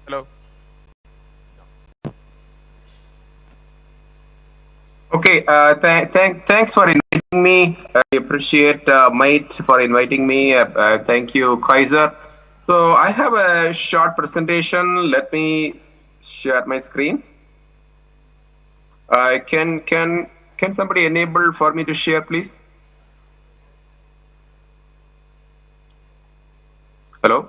Hello. Okay, thanks for inviting me. I appreciate Mate for inviting me. Thank you, Kaiser. So I have a short presentation. Let me share my screen. Can somebody enable for me to share, please? Hello.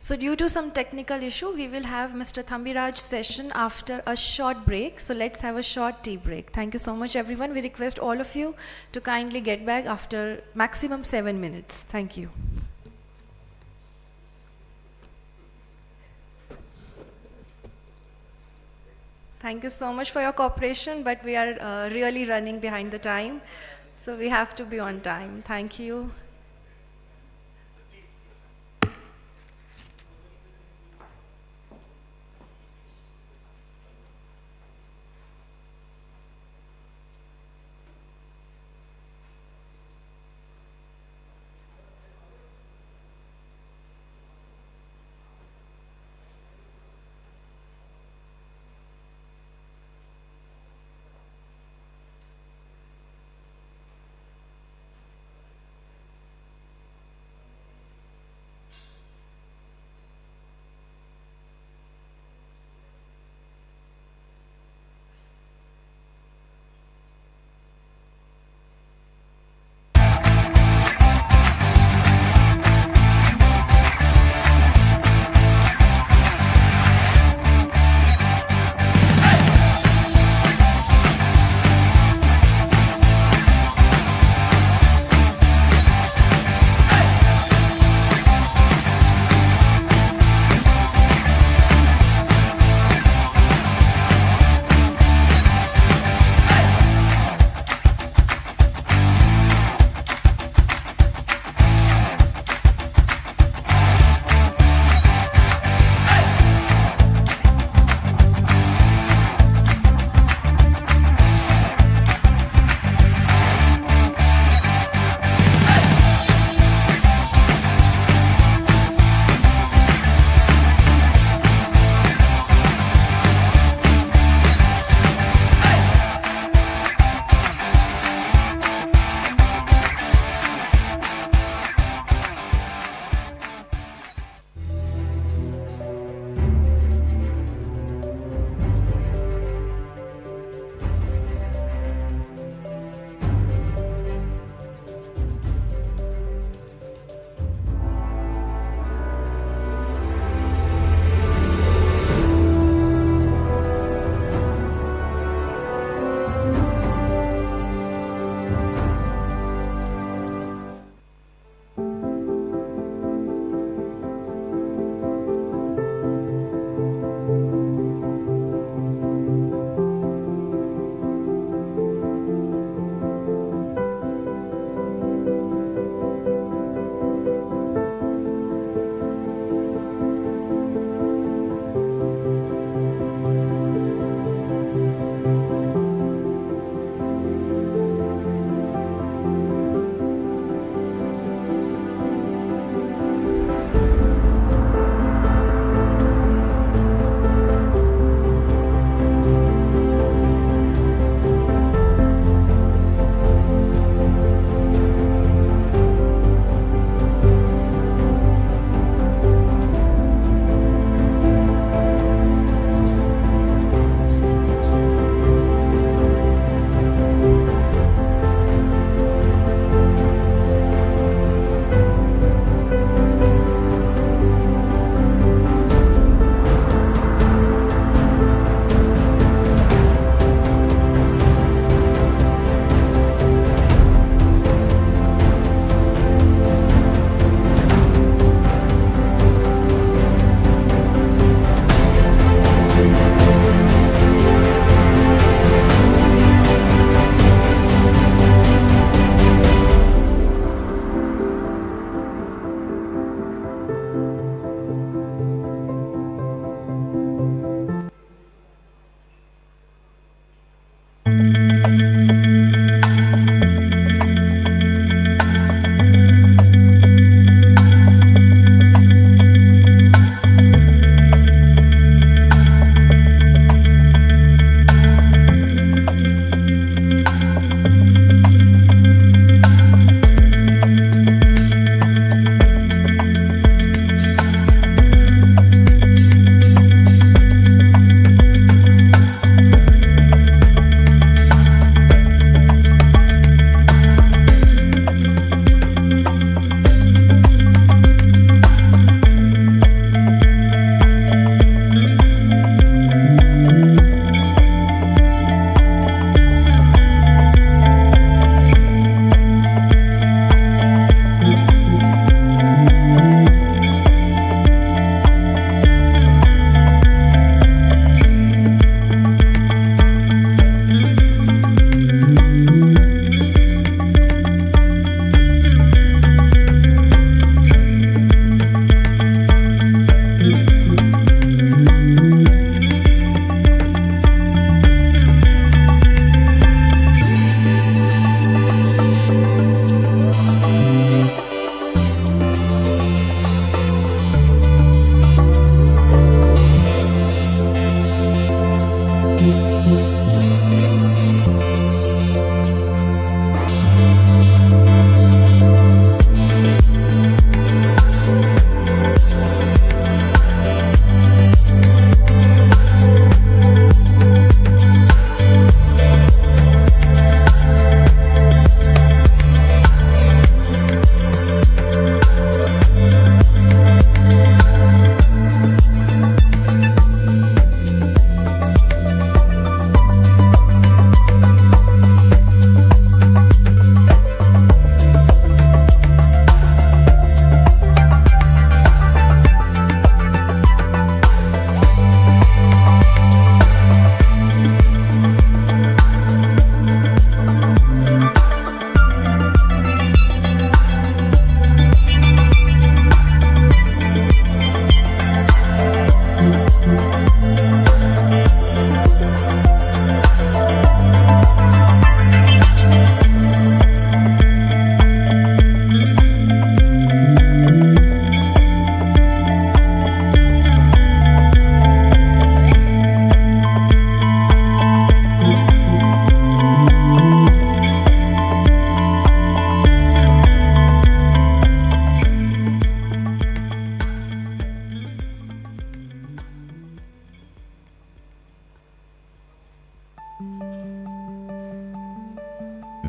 So due to some technical issue, we will have Mr. Thambiraj's session after a short break. So let's have a short tea break. Thank you so much, everyone. We request all of you to kindly get back after maximum 7 minutes. Thank you. Thank you so much for your cooperation, but we are really running behind the time. So we have to be on time. Thank you.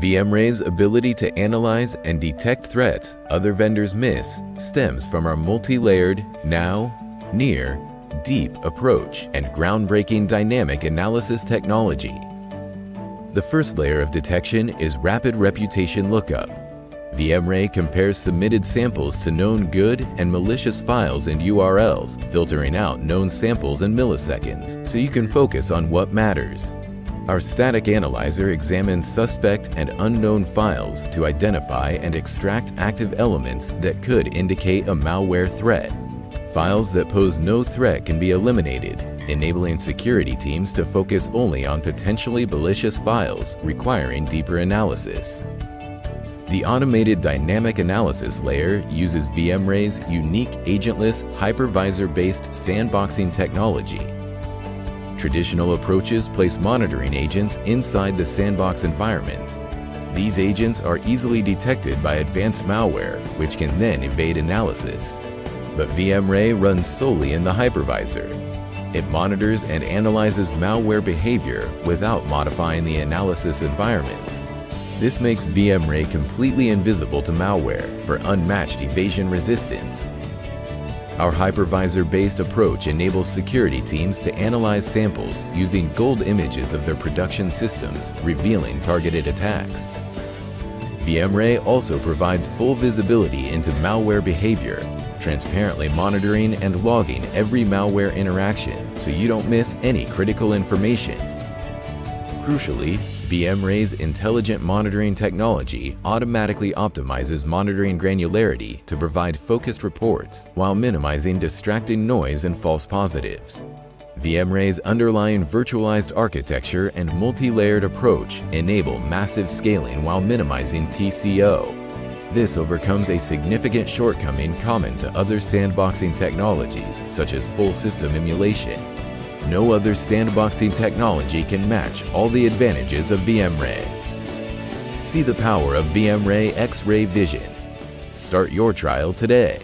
VMra's ability to analyze and detect threats other vendors miss stems from our multi-layered, now, near, deep approach and groundbreaking dynamic analysis technology. The first layer of detection is rapid reputation lookup. VMray compares submitted samples to known good and malicious files and URLs, filtering out known samples in milliseconds, so you can focus on what matters. Our static analyzer examines suspect and unknown files to identify and extract active elements that could indicate a malware threat. Files that pose no threat can be eliminated, enabling security teams to focus only on potentially malicious files requiring deeper analysis. The automated dynamic analysis layer uses VMray's unique agentless hypervisor-based sandboxing technology. Traditional approaches place monitoring agents inside the sandbox environment. These agents are easily detected by advanced malware, which can then evade analysis. But VMray runs solely in the hypervisor. It monitors and analyzes malware behavior without modifying the analysis environments. This makes VMray completely invisible to malware for unmatched evasion resistance. Our hypervisor-based approach enables security teams to analyze samples using gold images of their production systems, revealing targeted attacks. VMray also provides full visibility into malware behavior, transparently monitoring and logging every malware interaction so you don't miss any critical information. Crucially, VMray's intelligent monitoring technology automatically optimizes monitoring granularity to provide focused reports while minimizing distracting noise and false positives. VMray's underlying virtualized architecture and multi-layered approach enable massive scaling while minimizing TCO. This overcomes a significant shortcoming common to other sandboxing technologies, such as full system emulation. No other sandboxing technology can match all the advantages of VMray. See the power of VMray X-Ray Vision. Start your trial today.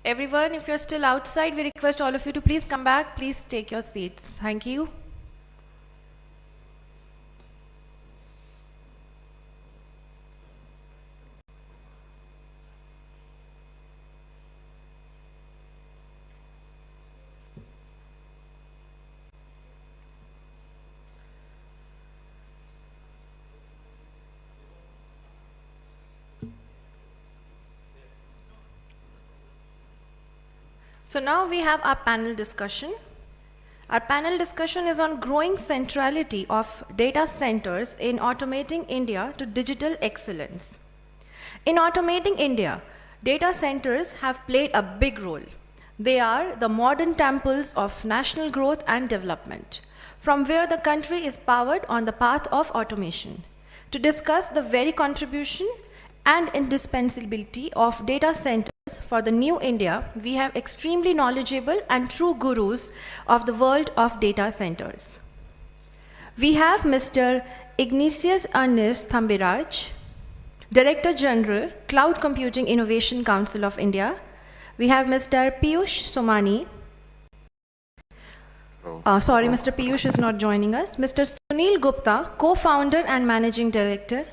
Everyone, if you're still outside, we request all of you to please come back. Please take your seats. Thank you. So now we have our panel discussion. Our panel discussion is on growing centrality of data centers in automating India to digital excellence. In automating India, data centers have played a big role. They are the modern temples of national growth and development, from where the country is powered on the path of automation. To discuss the very contribution and indispensability of data centers for the new India, we have extremely knowledgeable and true gurus of the world of data centers. We have Mr. Ignatius Ernest Thambiraj, Director General, Cloud Computing Innovation Council of India. We have Mr. Piyush Somani. Mr. Piyush is not joining us. Mr. Sunil Gupta, Co-founder and Managing Director,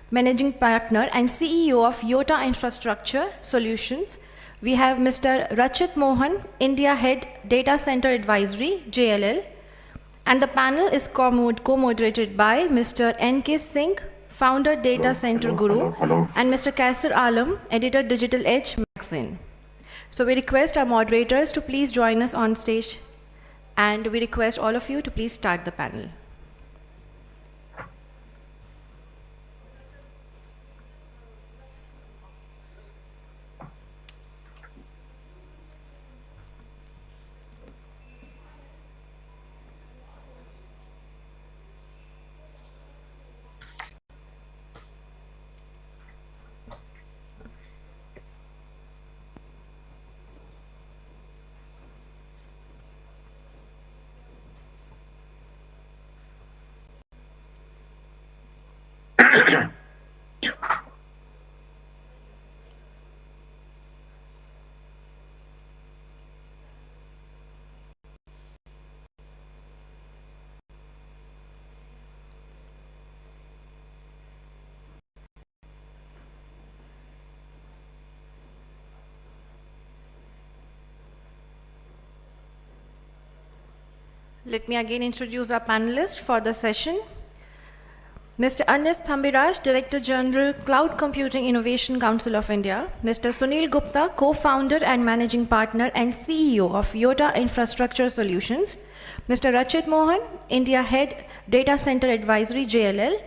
Managing Partner and CEO of Yota Infrastructure Solutions. We have Mr. Rachit Mohan, India Head Data Center Advisory, JLL. And the panel is co-moderated by Mr. N.K. Singh, Founder Data Center Guru, and Mr. Kaisar Alam, Editor Digital Edge Magazine. So we request our moderators to please join us on stage, and we request all of you to please start the panel. Let me again introduce our panelists for the session. Mr. Ernest Thambiraj, Director General, Cloud Computing Innovation Council of India. Mr. Sunil Gupta, Co-founder and Managing Partner and CEO of Yota Infrastructure Solutions. Mr. Rachit Mohan, India Head Data Center Advisory, JLL.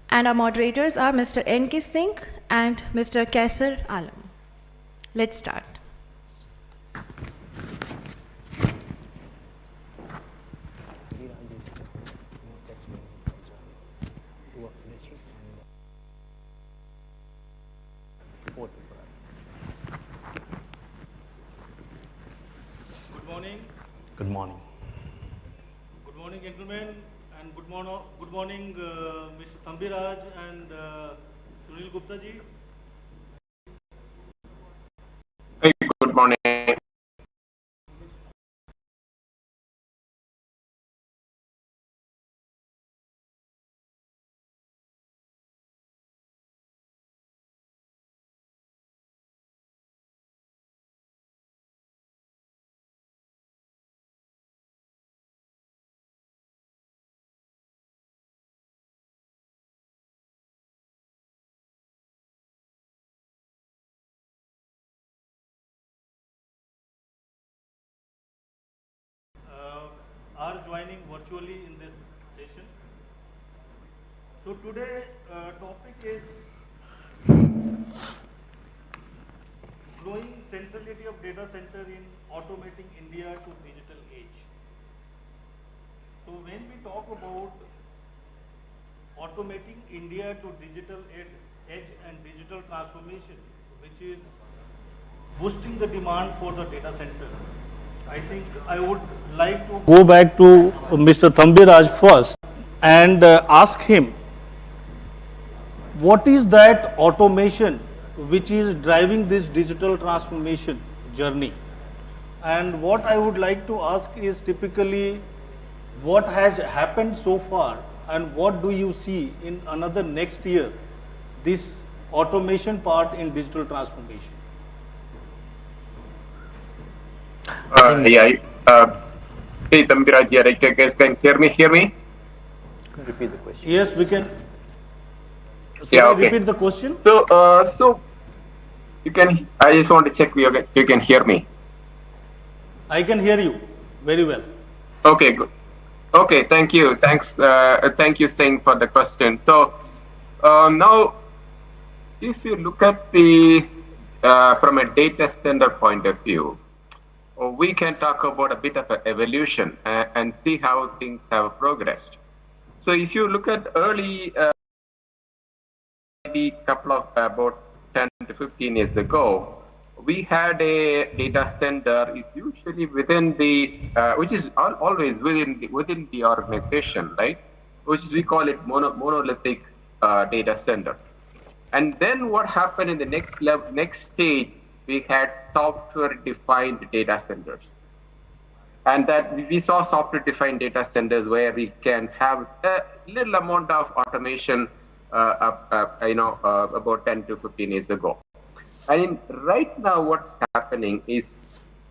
And our moderators are Mr. N.K. Singh and Mr. Kaisar Alam. Let's start. Good morning. Good morning, gentlemen, and good morning, Mr. Thambiraj and Sunil Gupta ji. Hey, good morning. Are joining virtually in this session. So today topic is growing centrality of data center in automating India to digital age. So when we talk about automating India to digital edge and digital transformation, which is boosting the demand for the data center, I think I would like to go back to Mr. Thambiraj first and ask him, what is that automation which is driving this digital transformation journey. And what I would like to ask is typically what has happened so far and what do you see in another next year, this automation part in digital transformation? Yeah. Hey, Tambiraj, you guys can hear me? Repeat the question. Yes, we can. Should Yeah, I okay. repeat the question? So you can. I just want to check you can hear me. I can hear you very well. Okay, good. Okay, thank you. Thank you, Singh, for the question. So now, if you look at the from a data center point of view, we can talk about a bit of an evolution and see how things have progressed. So if you look at early, maybe couple of about 10 to 15 years ago, we had a data center. It's usually within the, which is always within the organization, right? Which is, we call it monolithic data center. And then what happened in the next stage, we had software-defined data centers. And that we saw software-defined data centers where we can have a little amount of automation, about 10 to 15 years ago. And right now, what's happening is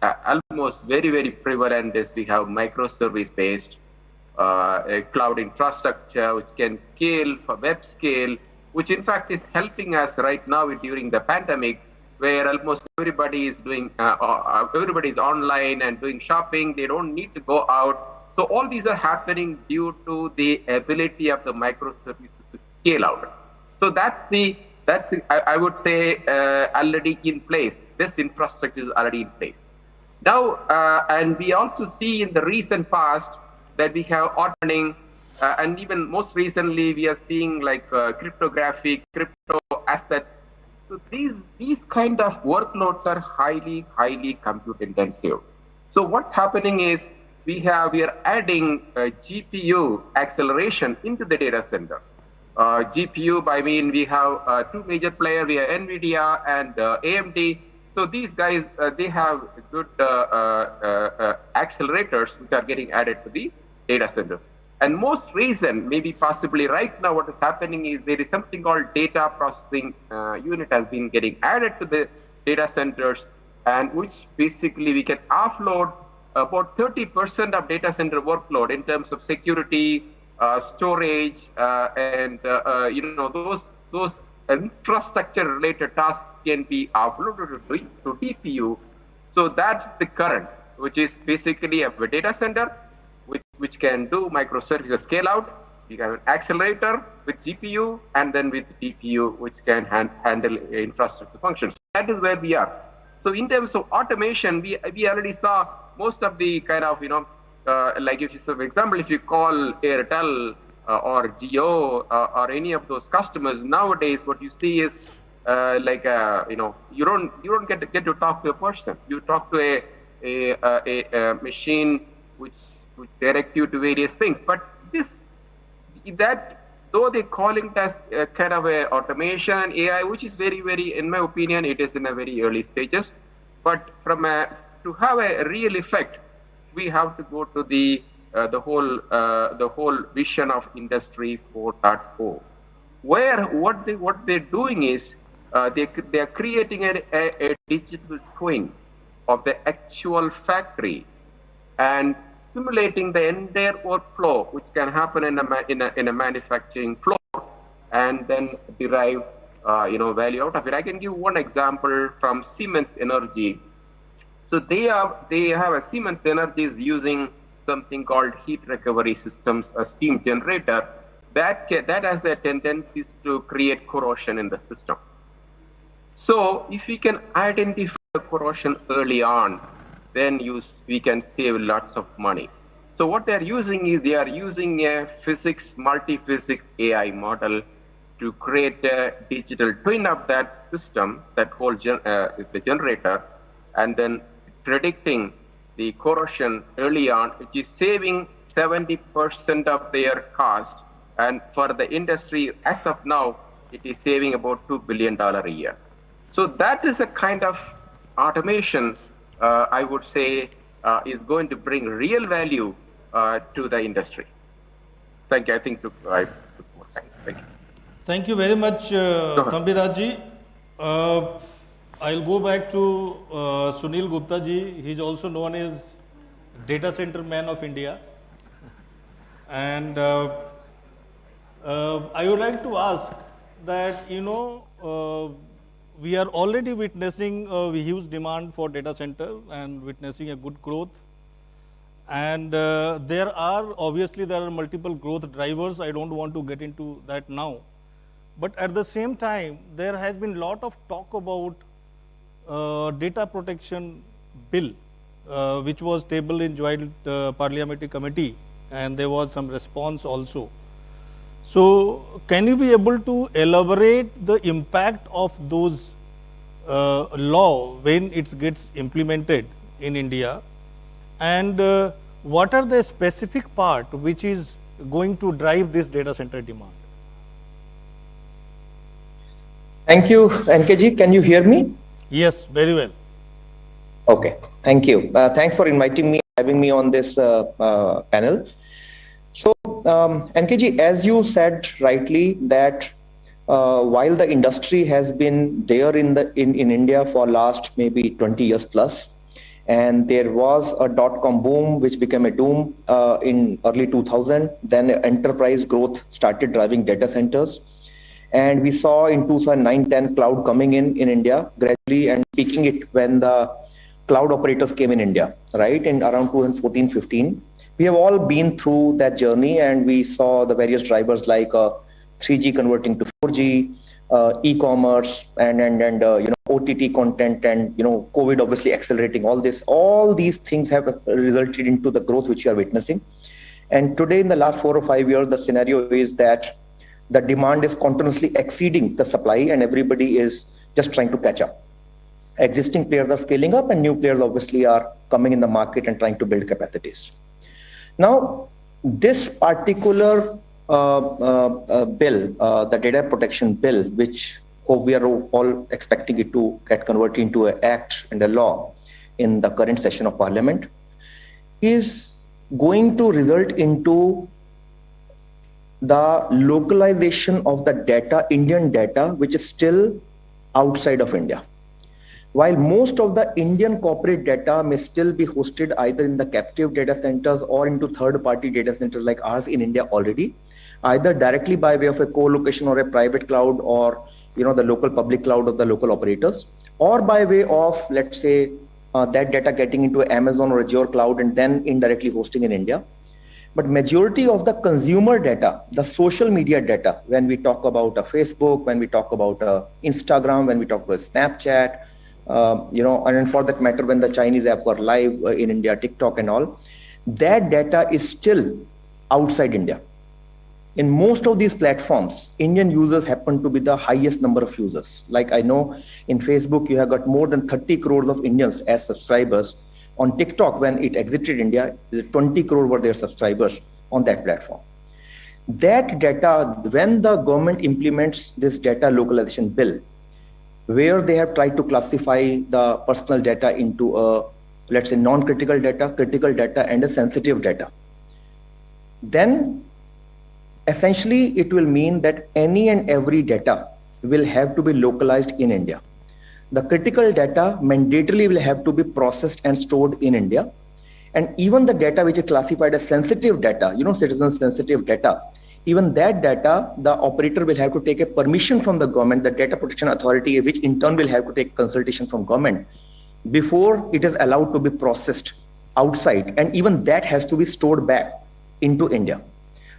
almost very, very prevalent is we have microservice-based cloud infrastructure, which can scale for web scale, which in fact is helping us right now during the pandemic, where almost everybody is doing, everybody is online and doing shopping. They don't need to go out. So all these are happening due to the ability of the microservices to scale out. So that's I would say already in place. This infrastructure is already in place. Now, and we also see in the recent past that we have automating, and even most recently we are seeing like cryptography, crypto assets. So these kind of workloads are highly compute intensive. So what's happening is we are adding GPU acceleration into the data center. GPU, I mean, we have two major players. We have NVIDIA and AMD. So these guys, they have good accelerators which are getting added to the data centers. And most recent, maybe possibly right now, what is happening is there is something called data processing unit has been getting added to the data centers, and which basically we can offload about 30% of data center workload in terms of security, storage, and those infrastructure related tasks can be offloaded to DPU. So that's the current, which is basically a data center which can do microservices scale out. You have an accelerator with GPU, and then with DPU, which can handle infrastructure functions. That is where we are. So in terms of automation, we already saw most of the kind of, like if you, for example, if you call Airtel or Jio or any of those customers nowadays, what you see is you don't get to talk to a person. You talk to a machine which direct you to various things. But though they call it as kind of a automation AI, which is very, in my opinion, it is in a very early stages. But to have a real effect, we have to go to the whole vision of Industry 4.0, where what they're doing is they are creating a digital twin of the actual factory and simulating the entire workflow, which can happen in a manufacturing floor, and then derive value out of it. I can give one example from Siemens Energy. So they have a Siemens Energy is using something called heat recovery systems, a steam generator that has a tendency to create corrosion in the system. So if we can identify corrosion early on, then we can save lots of money. So what they're using is they are using a multi-physics AI model to create a digital twin of that system, that whole the generator, and then predicting the corrosion early on, which is saving 70% of their cost. And for the industry, as of now, it is saving about $2 billion a year. So that is a kind of automation I would say, is going to bring real value to the industry. Thank you. I think I took more time. Thank you. Thank you very much, Thambiraji. I'll go back to Sunil Gupta ji. He's also known as Data Center Man of India. And I would like to ask that, we are already witnessing a huge demand for data center and witnessing a good growth. And there are multiple growth drivers. I don't want to get into that now. But at the same time, there has been a lot of talk about data protection bill, which was tabled in joint parliamentary committee, and there was some response also. So can you be able to elaborate the impact of those law when it gets implemented in India, and what are the specific part which is going to drive this data center demand? Thank you, NKG. Can you hear me? Yes, very well. Okay, thank you. Thanks for inviting me, having me on this panel. So, NKG, as you said rightly, that while the industry has been there in India for last maybe 20 years plus, and there was a dot-com boom which became a doom in early 2000, then enterprise growth started driving data centers. And we saw in 2009-10 cloud coming in India gradually and peaking it when the cloud operators came in India, right, in around 2014-15. We have all been through that journey, and we saw the various drivers like 3G converting to 4G, e-commerce, and OTT content, and COVID obviously accelerating all this. All these things have resulted into the growth which we are witnessing. And today, in the last 4 or 5 years, the scenario is that the demand is continuously exceeding the supply, and everybody is just trying to catch up. Existing players are scaling up, and new players obviously are coming in the market and trying to build capacities. Now, this particular bill, the data protection bill, which we are all expecting it to get converted into an act and a law in the current session of Parliament, is going to result into the localization of the data, Indian data, which is still outside of India. While most of the Indian corporate data may still be hosted either in the captive data centers or into third-party data centers like ours in India already, either directly by way of a co-location or a private cloud, or the local public cloud of the local operators, or by way of, let's say, that data getting into Amazon or Azure cloud and then indirectly hosting in India. But majority of the consumer data, the social media data, when we talk about a Facebook, when we talk about Instagram, when we talk about Snapchat, and for that matter, when the Chinese app were live in India, TikTok and all, that data is still outside India. In most of these platforms, Indian users happen to be the highest number of users. Like I know in Facebook, you have got more than 30 crores of Indians as subscribers. On TikTok, when it exited India, 20 crore were their subscribers on that platform. That data, when the government implements this data localization bill, where they have tried to classify the personal data into let's say non-critical data, critical data, and a sensitive data, then essentially it will mean that any and every data will have to be localized in India. The critical data mandatorily will have to be processed and stored in India. And even the data which is classified as sensitive data, citizen sensitive data, even that data, the operator will have to take a permission from the government, the data protection authority, which in turn will have to take consultation from government before it is allowed to be processed outside. And even that has to be stored back into India.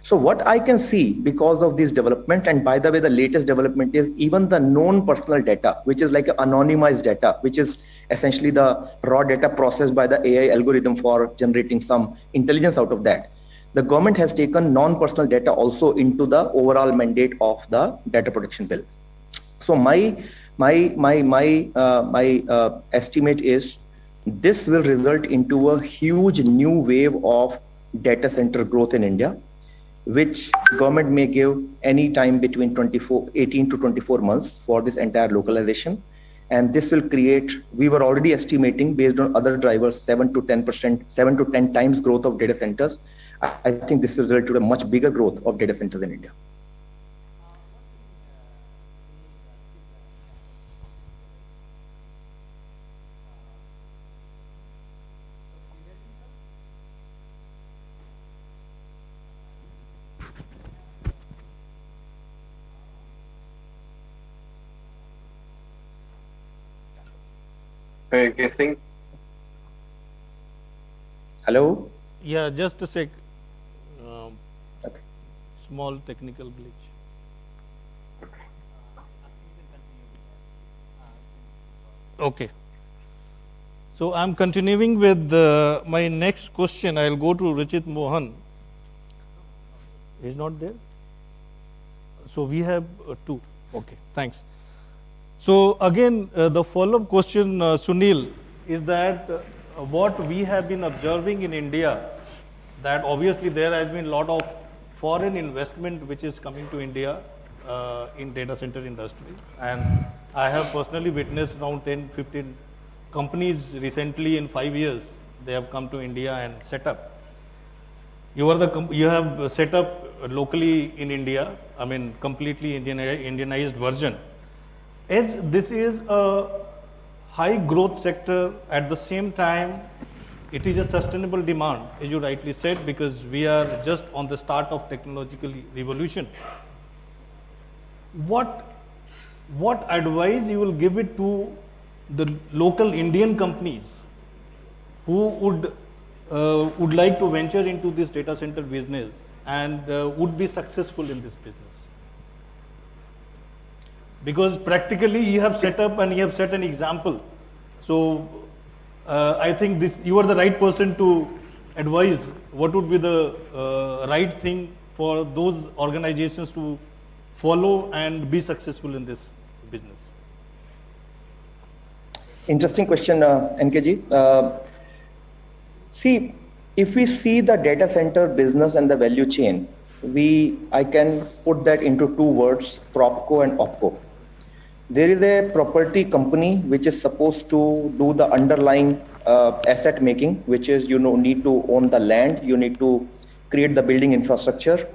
So what I can see because of this development, and by the way, the latest development is even the known personal data, which is like anonymized data, which is essentially the raw data processed by the AI algorithm for generating some intelligence out of that. The government has taken non-personal data also into the overall mandate of the data protection bill. So my estimate is this will result into a huge new wave of data center growth in India, which government may give any time between 18 to 24 months for this entire localization. And this will create, we were already estimating based on other drivers, 7 to 10 times growth of data centers. I think this will result to a much bigger growth of data centers in India. Guessing. Hello? Yeah, just a sec. Okay. Small technical glitch. Okay. So I'm continuing with my next question. I'll go to Richit Mohan. He's not there? So we have two. Okay, thanks. So again, the follow-up question, Sunil, is that what we have been observing in India, that obviously there has been a lot of foreign investment which is coming to India in data center industry. And I have personally witnessed around 10, 15 companies recently in 5 years, they have come to India and set up. You have set up locally in India, I mean completely Indianized version. As this is a high growth sector, at the same time, it is a sustainable demand, as you rightly said, because we are just on the start of technological revolution. What advice you will give it to the local Indian companies who would like to venture into this data center business and would be successful in this business? Because practically you have set up and you have set an example. So I think you are the right person to advise what would be the right thing for those organizations to follow and be successful in this business. Interesting question, NKG. See, if we see the data center business and the value chain, I can put that into two words, PropCo and OpCo. There is a property company which is supposed to do the underlying asset making, which is need to own the land, you need to create the building infrastructure,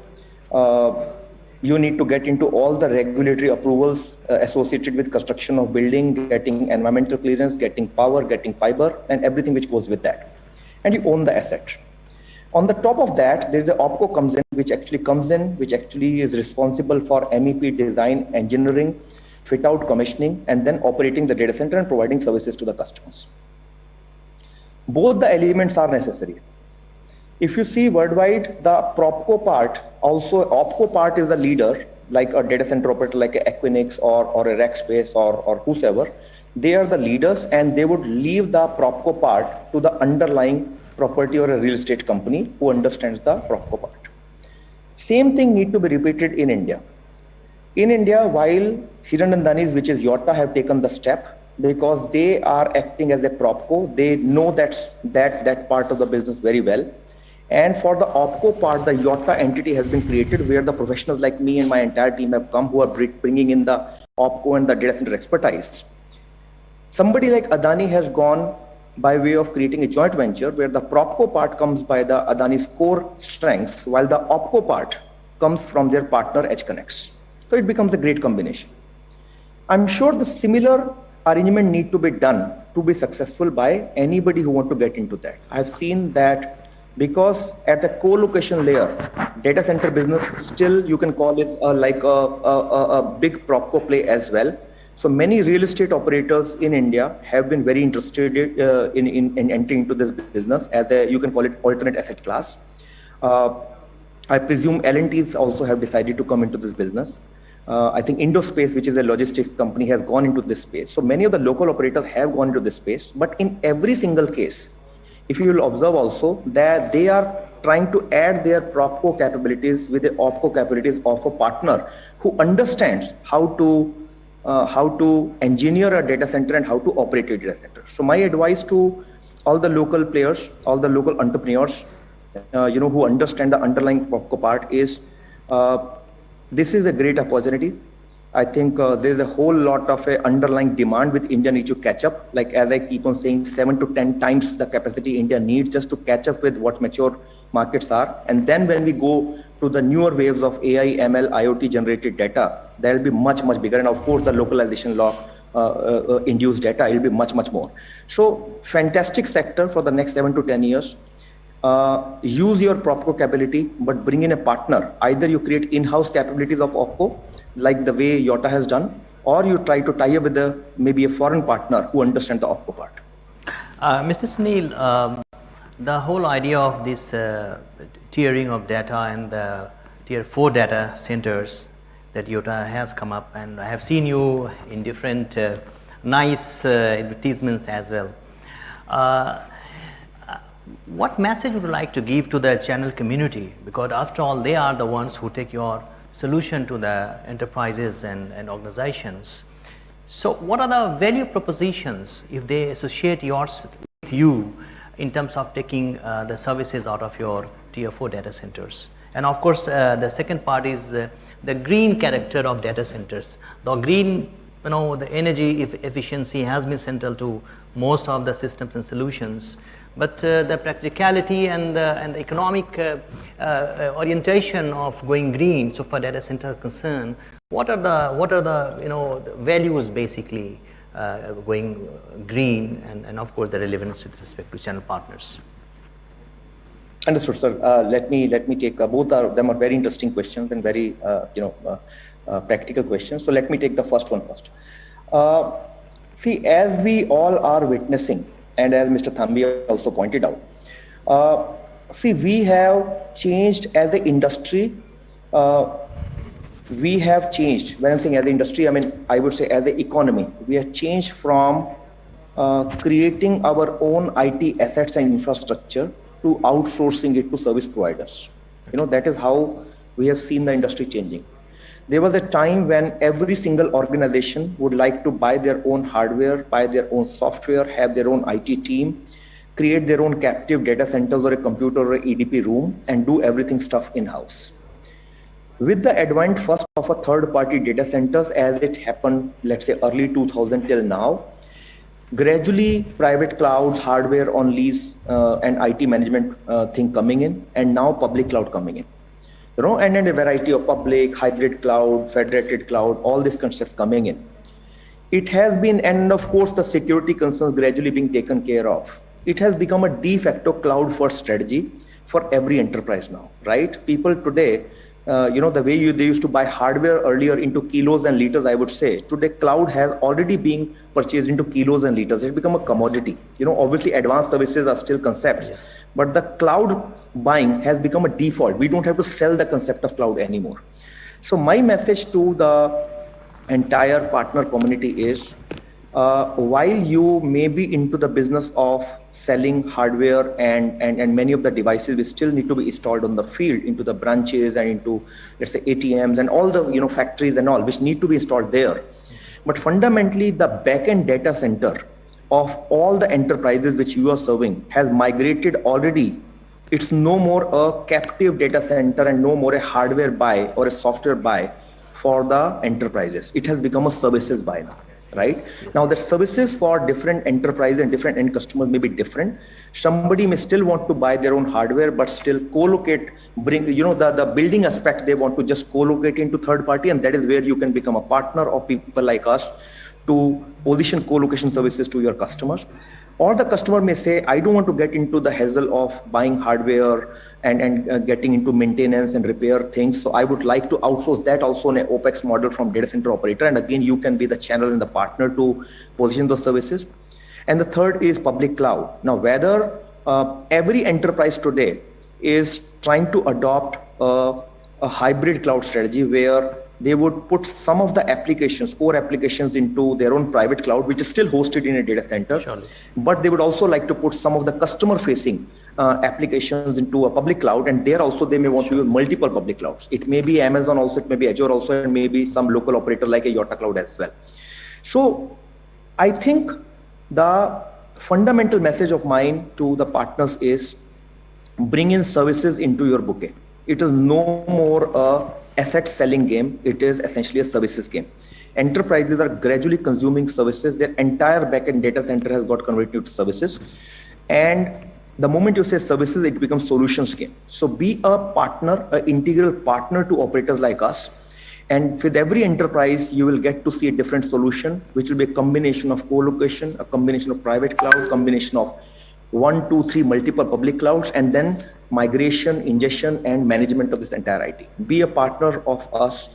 you need to get into all the regulatory approvals associated with construction of building, getting environmental clearance, getting power, getting fiber, and everything which goes with that. And you own the asset. On the top of that, there is a OpCo which actually is responsible for MEP design, engineering, fit out, commissioning, and then operating the data center and providing services to the customers. Both the elements are necessary. If you see worldwide, the PropCo part, also OpCo part is the leader, like a data center operator like a Equinix or a Rackspace or whosoever. They are the leaders and they would leave the PropCo part to the underlying property or a real estate company who understands the PropCo part. Same thing need to be repeated in India. In India, while Hiranandani's, which is Yotta, have taken the step because they are acting as a PropCo, they know that part of the business very well. And for the OpCo part, the Yotta entity has been created where the professionals like me and my entire team have come who are bringing in the OpCo and the data center expertise. Somebody like Adani has gone by way of creating a joint venture where the PropCo part comes by the Adani's core strengths, while the OpCo part comes from their partner HConnex. So it becomes a great combination. I'm sure the similar arrangement need to be done to be successful by anybody who want to get into that. I've seen that because at the co-location layer, data center business still you can call it like a big PropCo play as well. So many real estate operators in India have been very interested in entering into this business as you can call it alternate asset class. I presume L&Ts also have decided to come into this business. I think Indospace, which is a logistics company, has gone into this space. So many of the local operators have gone into this space, but in every single case, if you will observe also that they are trying to add their PropCo capabilities with the OpCo capabilities of a partner who understands how to engineer a data center and how to operate a data center. So my advice to all the local players, all the local entrepreneurs, who understand the underlying PropCo part is, this is a great opportunity. I think there's a whole lot of underlying demand with India needs to catch up. Like as I keep on saying, 7 to 10 times the capacity India needs just to catch up with what mature markets are. And then when we go to the newer waves of AI, ML, IoT generated data, that will be much, much bigger. And of course, the localization law induced data, it will be much, much more. So fantastic sector for the next 7 to 10 years. Use your PropCo capability, but bring in a partner. Either you create in-house capabilities of OpCo, like the way Yota has done, or you try to tie up with maybe a foreign partner who understands the OpCo part. Mr. Sunil, the whole idea of this tiering of data and the tier 4 data centers that Yota has come up, and I have seen you in different nice advertisements as well. What message would you like to give to the channel community? Because after all, they are the ones who take your solution to the enterprises and organizations. So what are the value propositions if they associate yours with you in terms of taking the services out of your tier 4 data centers? And of course, the second part is the green character of data centers. The green, the energy efficiency has been central to most of the systems and solutions, but the practicality and the economic orientation of going green, so far data center is concerned, what are the values basically going green, and of course the relevance with respect to channel partners? Understood, sir. Let me take both of them are very interesting questions and very practical questions. So let me take the first one first. See, as we all are witnessing, and as Mr. Thambi also pointed out, see, we have changed as an industry. We have changed. When I'm saying as an industry, I mean, I would say as an economy. We have changed from creating our own IT assets and infrastructure to outsourcing it to service providers. That is how we have seen the industry changing. There was a time when every single organization would like to buy their own hardware, buy their own software, have their own IT team, create their own captive data centers or a computer or a EDP room, and do everything stuff in-house. With the advent first of a third-party data centers, as it happened, let's say early 2000 till now, gradually private clouds, hardware on lease, and IT management thing coming in, and now public cloud coming in. And then a variety of public, hybrid cloud, federated cloud, all these concepts coming in. It has been, and of course the security concerns gradually being taken care of. It has become a de facto cloud first strategy for every enterprise now, right? People today, the way they used to buy hardware earlier into kilos and liters, I would say, today cloud has already been purchased into kilos and liters. It's become a commodity. Obviously advanced services are still concepts, yes, but the cloud buying has become a default. We don't have to sell the concept of cloud anymore. So my message to the entire partner community is, while you may be into the business of selling hardware and many of the devices which still need to be installed on the field, into the branches and into, let's say, ATMs and all the factories and all, which need to be installed there. But fundamentally, the backend data center of all the enterprises which you are serving has migrated already. It's no more a captive data center and no more a hardware buy or a software buy for the enterprises. It has become a services buy now. Right? Yes, yes. Now the services for different enterprises and different end customers may be different. Somebody may still want to buy their own hardware, but still co-locate, bring, the building aspect, they want to just co-locate into third party, and that is where you can become a partner of people like us to position co-location services to your customers. Or the customer may say, I don't want to get into the hassle of buying hardware and getting into maintenance and repair things. So I would like to outsource that also in an OpEx model from data center operator. And again, you can be the channel and the partner to position those services. And the third is public cloud. Now, whether every enterprise today is trying to adopt a hybrid cloud strategy where they would put some of the applications, core applications, into their own private cloud, which is still hosted in a data center. Surely. But they would also like to put some of the customer-facing applications into a public cloud, and there also they may want to use multiple public clouds. It may be Amazon also, it may be Azure also, and maybe some local operator like a Yota Cloud as well. So I think the fundamental message of mine to the partners is bring in services into your bouquet. It is no more a asset selling game. It is essentially a services game. Enterprises are gradually consuming services. Their entire backend data center has got converted to services. And the moment you say services, it becomes solutions game. So be a partner, an integral partner to operators like us. And with every enterprise, you will get to see a different solution, which will be a combination of co-location, a combination of private cloud, combination of 1, 2, 3 multiple public clouds, and then migration, ingestion, and management of this entire IT. Be a partner of us,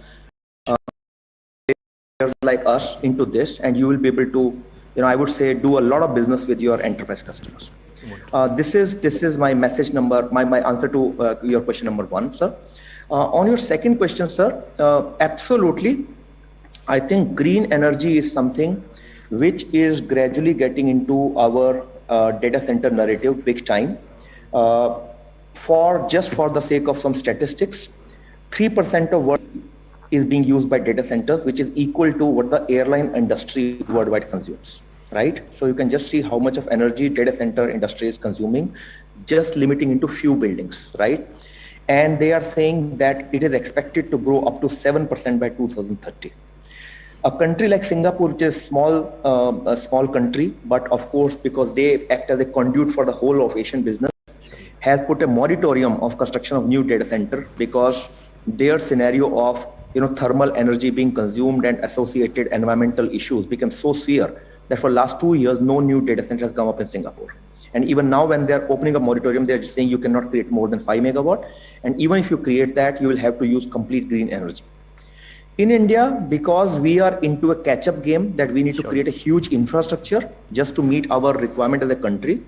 like us, into this, and you will be able to, I would say, do a lot of business with your enterprise customers. This is my message number, my answer to your question number 1, sir. On your second question, sir, absolutely. I think green energy is something which is gradually getting into our data center narrative big time. Just for the sake of some statistics, 3% of what is being used by data centers, which is equal to what the airline industry worldwide consumes, right? So you can just see how much of energy data center industry is consuming, just limiting into few buildings, right? And they are saying that it is expected to grow up to 7% by 2030. A country like Singapore, which is a small country, but of course, because they act as a conduit for the whole of Asian business, has put a moratorium of construction of new data center because their scenario of thermal energy being consumed and associated environmental issues became so severe that for last 2 years, no new data center has come up in Singapore. And even now, when they're opening a moratorium, they're just saying you cannot create more than 5 megawatt. And even if you create that, you will have to use complete green energy. In India, because we are into a catch-up game that we need to create a huge infrastructure just to meet our requirement as a country.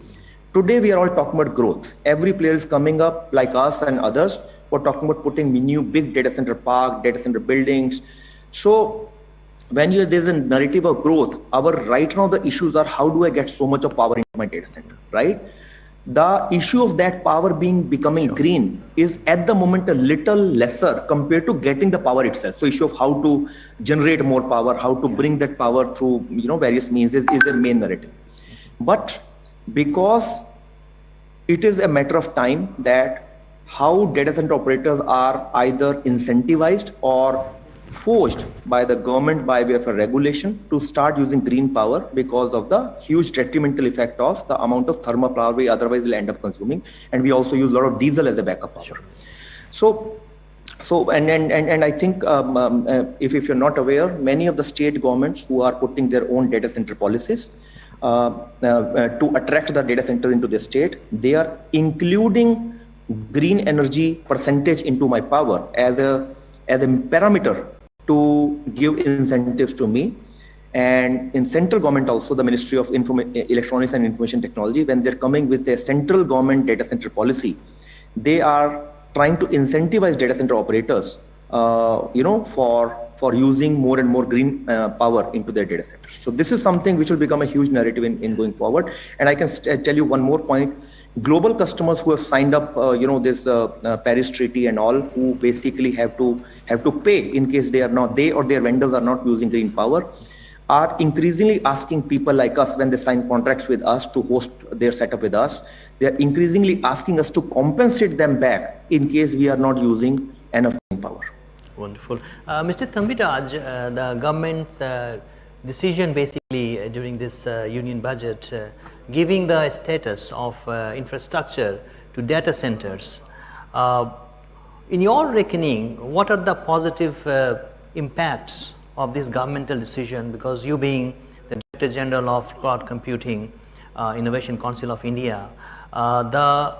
Today, we are all talking about growth. Every player is coming up, like us and others, who are talking about putting new big data center park, data center buildings. So when there's a narrative of growth, right now the issues are how do I get so much of power into my data center, right? The issue of that power becoming green is at the moment a little lesser compared to getting the power itself. So issue of how to generate more power, how to bring that power through various means is a main narrative. But because it is a matter of time that how data center operators are either incentivized or forced by the government by way of a regulation to start using green power because of the huge detrimental effect of the amount of thermal power we otherwise will end up consuming. And we also use a lot of diesel as a backup power. So I think if you're not aware, many of the state governments who are putting their own data center policies to attract the data centers into the state, they are including green energy percentage into my power as a parameter to give incentives to me. And in central government also, the Ministry of Electronics and Information Technology, when they're coming with a central government data center policy, they are trying to incentivize data center operators, for using more and more green power into their data centers. So this is something which will become a huge narrative in going forward. And I can tell you one more point. Global customers who have signed up, this Paris Treaty and all, who basically have to pay in case they or their vendors are not using green power, are increasingly asking people like us when they sign contracts with us to host their setup with us. They are increasingly asking us to compensate them back in case we are not using enough green power. Wonderful. Mr. Thambiraj, the government's decision basically during this union budget giving the status of infrastructure to data centers. In your reckoning, what are the positive impacts of this governmental decision? Because you being the Director General of Cloud Computing Innovation Council of India, the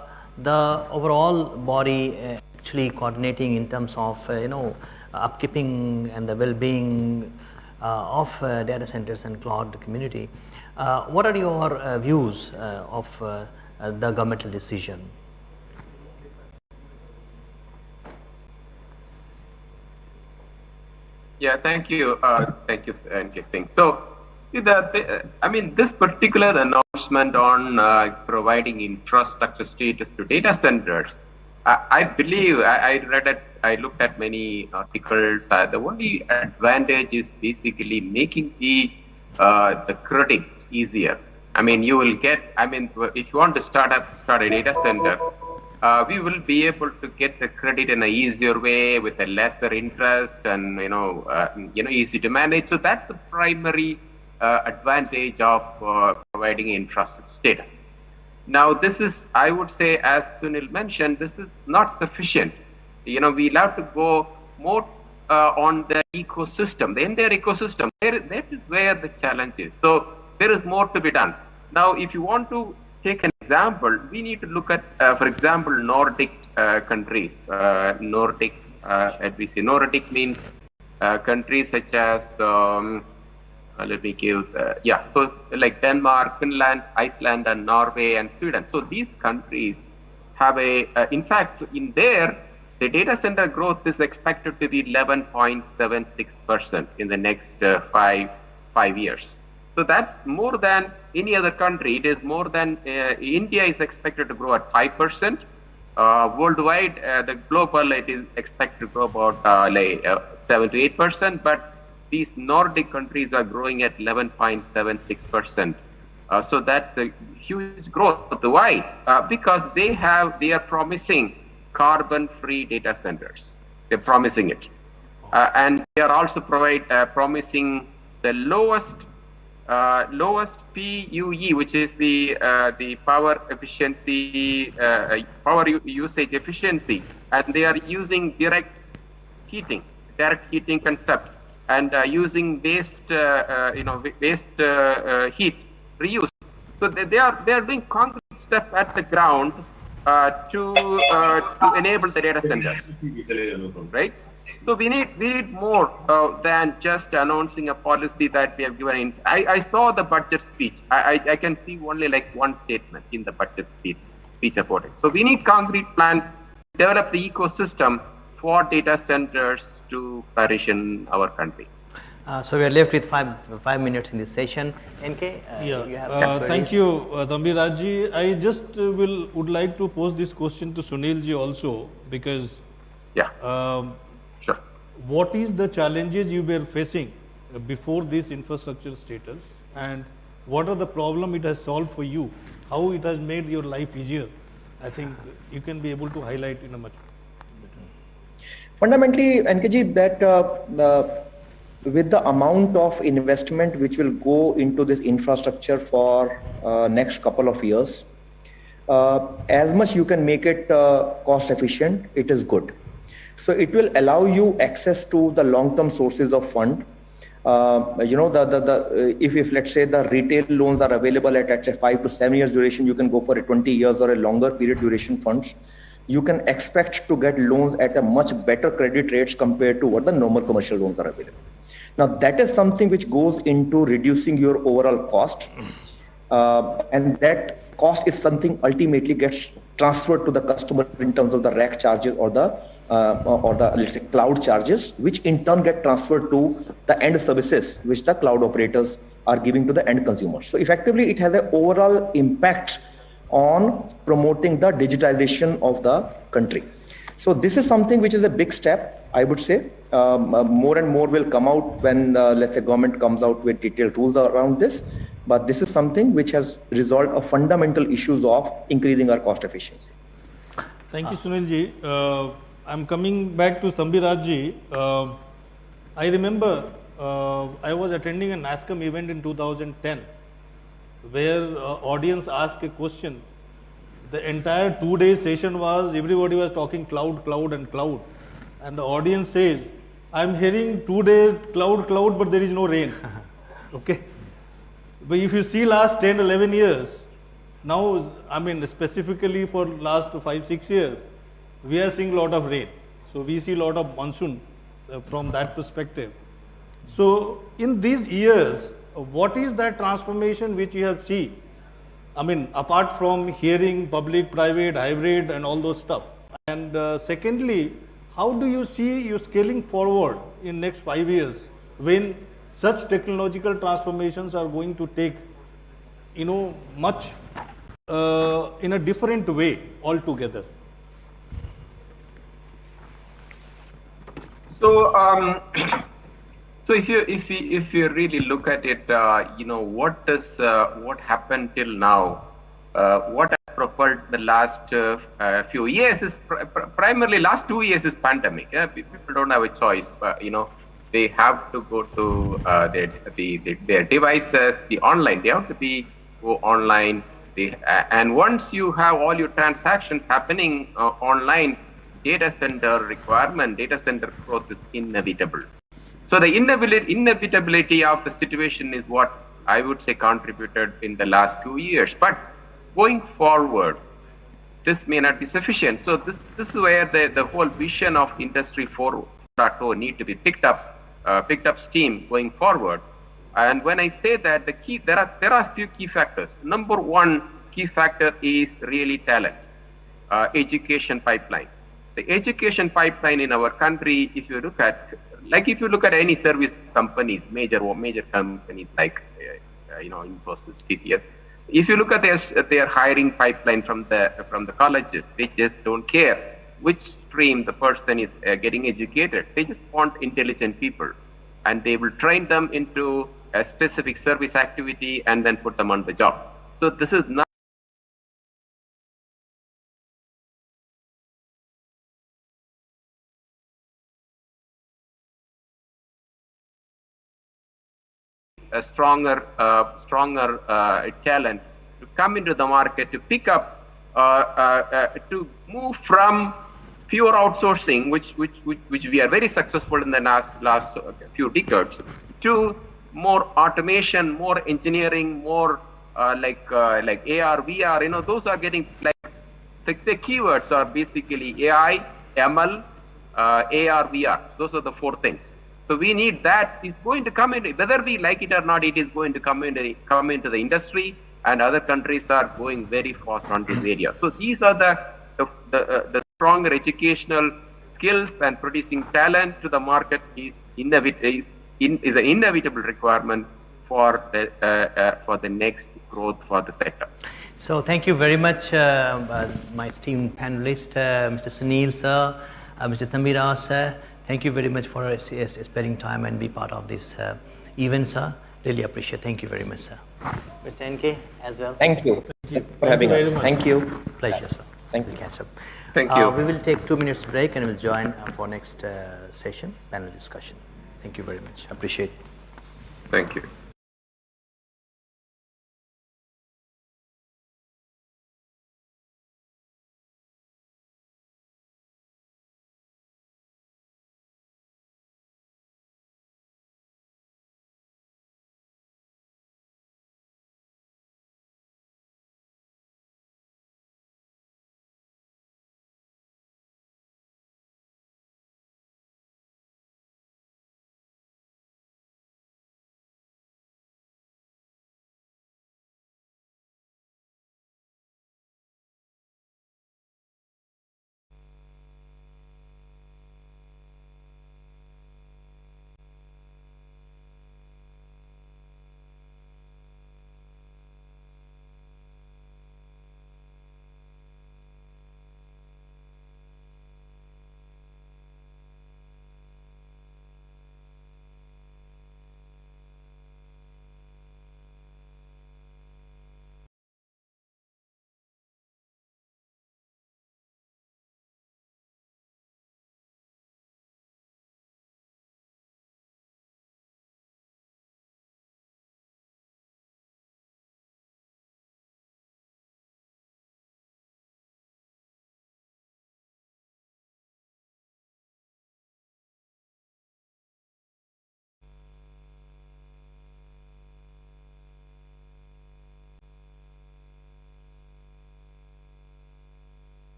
overall body actually coordinating in terms of upkeeping and the well-being of data centers and cloud community. What are your views of the governmental decision? Yeah, thank you, NK Singh. So, this particular announcement on providing infrastructure status to data centers, I believe I looked at many articles. The only advantage is basically making the credits easier. You will get. If you want to start a data center, we will be able to get the credit in a easier way with a lesser interest and easy to manage. So that's the primary advantage of providing infrastructure status. Now, this is, I would say, as Sunil mentioned, this is not sufficient. We'll have to go more on the ecosystem, the entire ecosystem. That is where the challenge is. So there is more to be done. Now, if you want to take an example, we need to look at, for example, Nordic countries. Nordic means countries such as, let me give, so like Denmark, Finland, Iceland, and Norway, and Sweden. So these countries have in fact, in there, the data center growth is expected to be 11.76% in the next 5 years. So that's more than any other country. It is more than India is expected to grow at 5%. Worldwide, the global, it is expected to grow about 7 to 8%, but these Nordic countries are growing at 11.76%. So that's a huge growth. Why? Because they are promising carbon-free data centers. They're promising it. And they are also promising the lowest PUE, which is the power efficiency, power usage efficiency, and they are using direct heating concept, and using waste heat reuse. So they are doing concrete steps at the ground to enable the data centers, right? So we need more than just announcing a policy that we have given. I saw the budget speech. I can see only like one statement in the budget speech about it. So we need concrete plan to develop the ecosystem for data centers to flourish in our country. So we are left with five minutes in this session. NK, you have thank you, Thambiraj. I just would like to pose this question to Sunil ji also, because Sure. What is the challenges you were facing before this infrastructure status, and what are the problem it has solved for you? How it has made your life easier? I think you can be able to highlight in a much better. Fundamentally, NKG, that with the amount of investment which will go into this infrastructure for next couple of years, as much you can make it cost efficient, it is good. So it will allow you access to the long-term sources of fund. If let's say the retail loans are available at 5 to 7 years duration, you can go for a 20 years or a longer period duration funds. You can expect to get loans at a much better credit rates compared to what the normal commercial loans are available. Now that is something which goes into reducing your overall cost, and that cost is something ultimately gets transferred to the customer in terms of the rack charges or the let's say cloud charges, which in turn get transferred to the end services which the cloud operators are giving to the end consumers. So effectively, it has an overall impact on promoting the digitization of the country. So this is something which is a big step, I would say. More and more will come out when, let's say, government comes out with detailed rules around this. But this is something which has resolved a fundamental issues of increasing our cost efficiency. Thank you, Sunil ji. I'm coming back to Thambiraj ji. I remember I was attending a NASCOM event in 2010 where audience asked a question. The entire 2-day session was, everybody was talking cloud, cloud and cloud. And the audience says, I'm hearing 2 days cloud, cloud, but there is no rain. Okay. But if you see last 10, 11 years, now, I mean, specifically for last 5, 6 years, we are seeing a lot of rain. So we see a lot of monsoon from that perspective. So in these years, what is that transformation which you have seen? I mean, apart from hearing public, private, hybrid and all those stuff. And secondly, how do you see you scaling forward in next 5 years when such technological transformations are going to take, much in a different way altogether? So, so if you really look at it, what happened till now, what has propelled the last few years is primarily last 2 years is pandemic. People don't have a choice, but they have to go to their devices, the online. They have to go online. And once you have all your transactions happening online, data center growth is inevitable. So the inevitability of the situation is what I would say contributed in the last 2 years. But going forward, this may not be sufficient. So this is where the whole vision of Industry 4.0 need to be picked up steam going forward. And when I say that, there are a few key factors. Number one key factor is really talent, education pipeline. The education pipeline in our country, if you look at any service companies, major companies like Infosys, TCS, if you look at their hiring pipeline from the colleges, they just don't care which stream the person is getting educated. They just want intelligent people, and they will train them into a specific service activity and then put them on the job. So this is not a stronger talent to come into the market, to pick up, to move from pure outsourcing, which we are very successful in the last few decades, to more automation, more engineering, more like AR, VR. Those are getting the keywords are basically AI, ML, AR, VR. Those are the four things. So we need that is going to come in, whether we like it or not, it is going to come into the industry, and other countries are going very fast on this area. So these are the stronger educational skills, and producing talent to the market is an inevitable requirement for the next growth for the sector. So thank you very much, my esteemed panelist, Mr. Sunil sir, Mr. Thambiraj sir. Thank you very much for spending time and be part of this event, sir. Really appreciate. Thank you very much, sir. Mr. NK as well. Thank you for having us. Thank you. Pleasure, sir. Thank you. We'll catch up. Thank you. We will take 2 minutes break and we'll join for next session, panel discussion. Thank you very much. Appreciate. Thank you.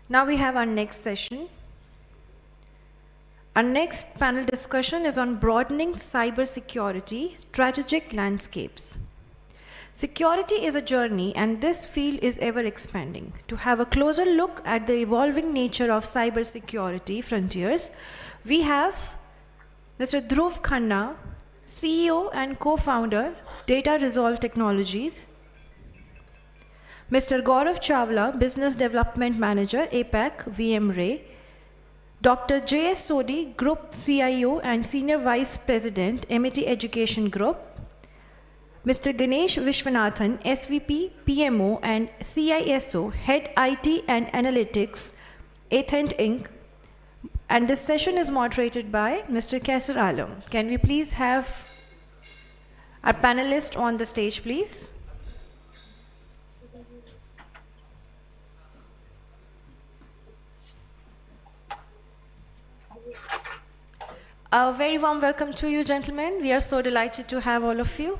Now we have our next session. Our next panel discussion is on broadening cybersecurity strategic landscapes. Security is a journey, and this field is ever expanding. To have a closer look at the evolving nature of cybersecurity frontiers, we have Mr. Dhruv Khanna, CEO and co-founder, Data Resolve Technologies; Mr. Gaurav Chawla, Business Development Manager, APAC, VMware; Dr. J.S. Sodhi, Group CIO and Senior Vice President, MIT Education Group; Mr. Ganesh Vishwanathan, SVP, PMO and CISO, Head IT and Analytics, Athent Inc. And this session is moderated by Mr. Kaisar Alam. Can we please have our panelists on the stage, please? A very warm welcome to you, gentlemen. We are so delighted to have all of you.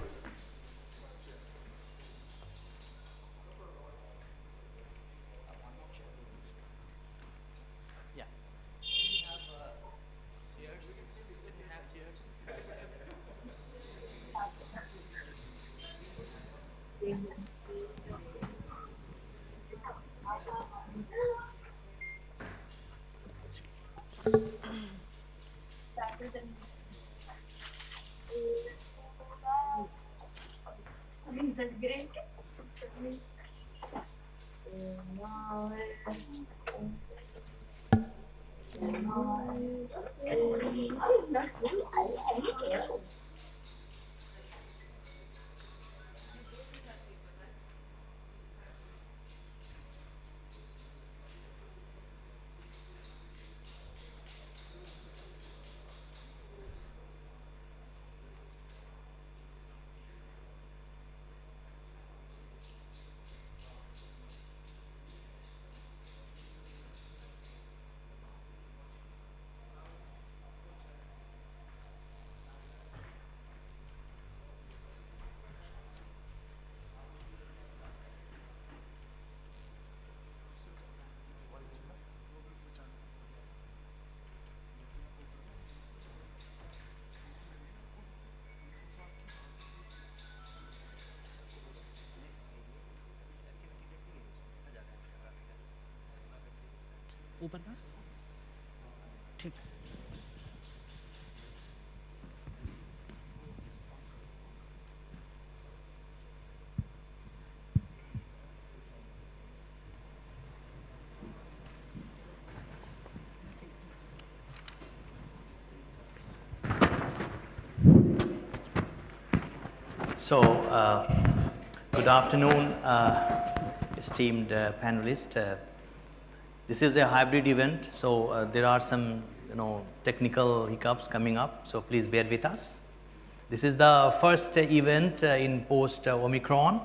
ऊपर का ठीक So, good afternoon, esteemed panelists. This is a hybrid event, so there are some technical hiccups coming up, so please bear with us. This is the first event in post Omicron,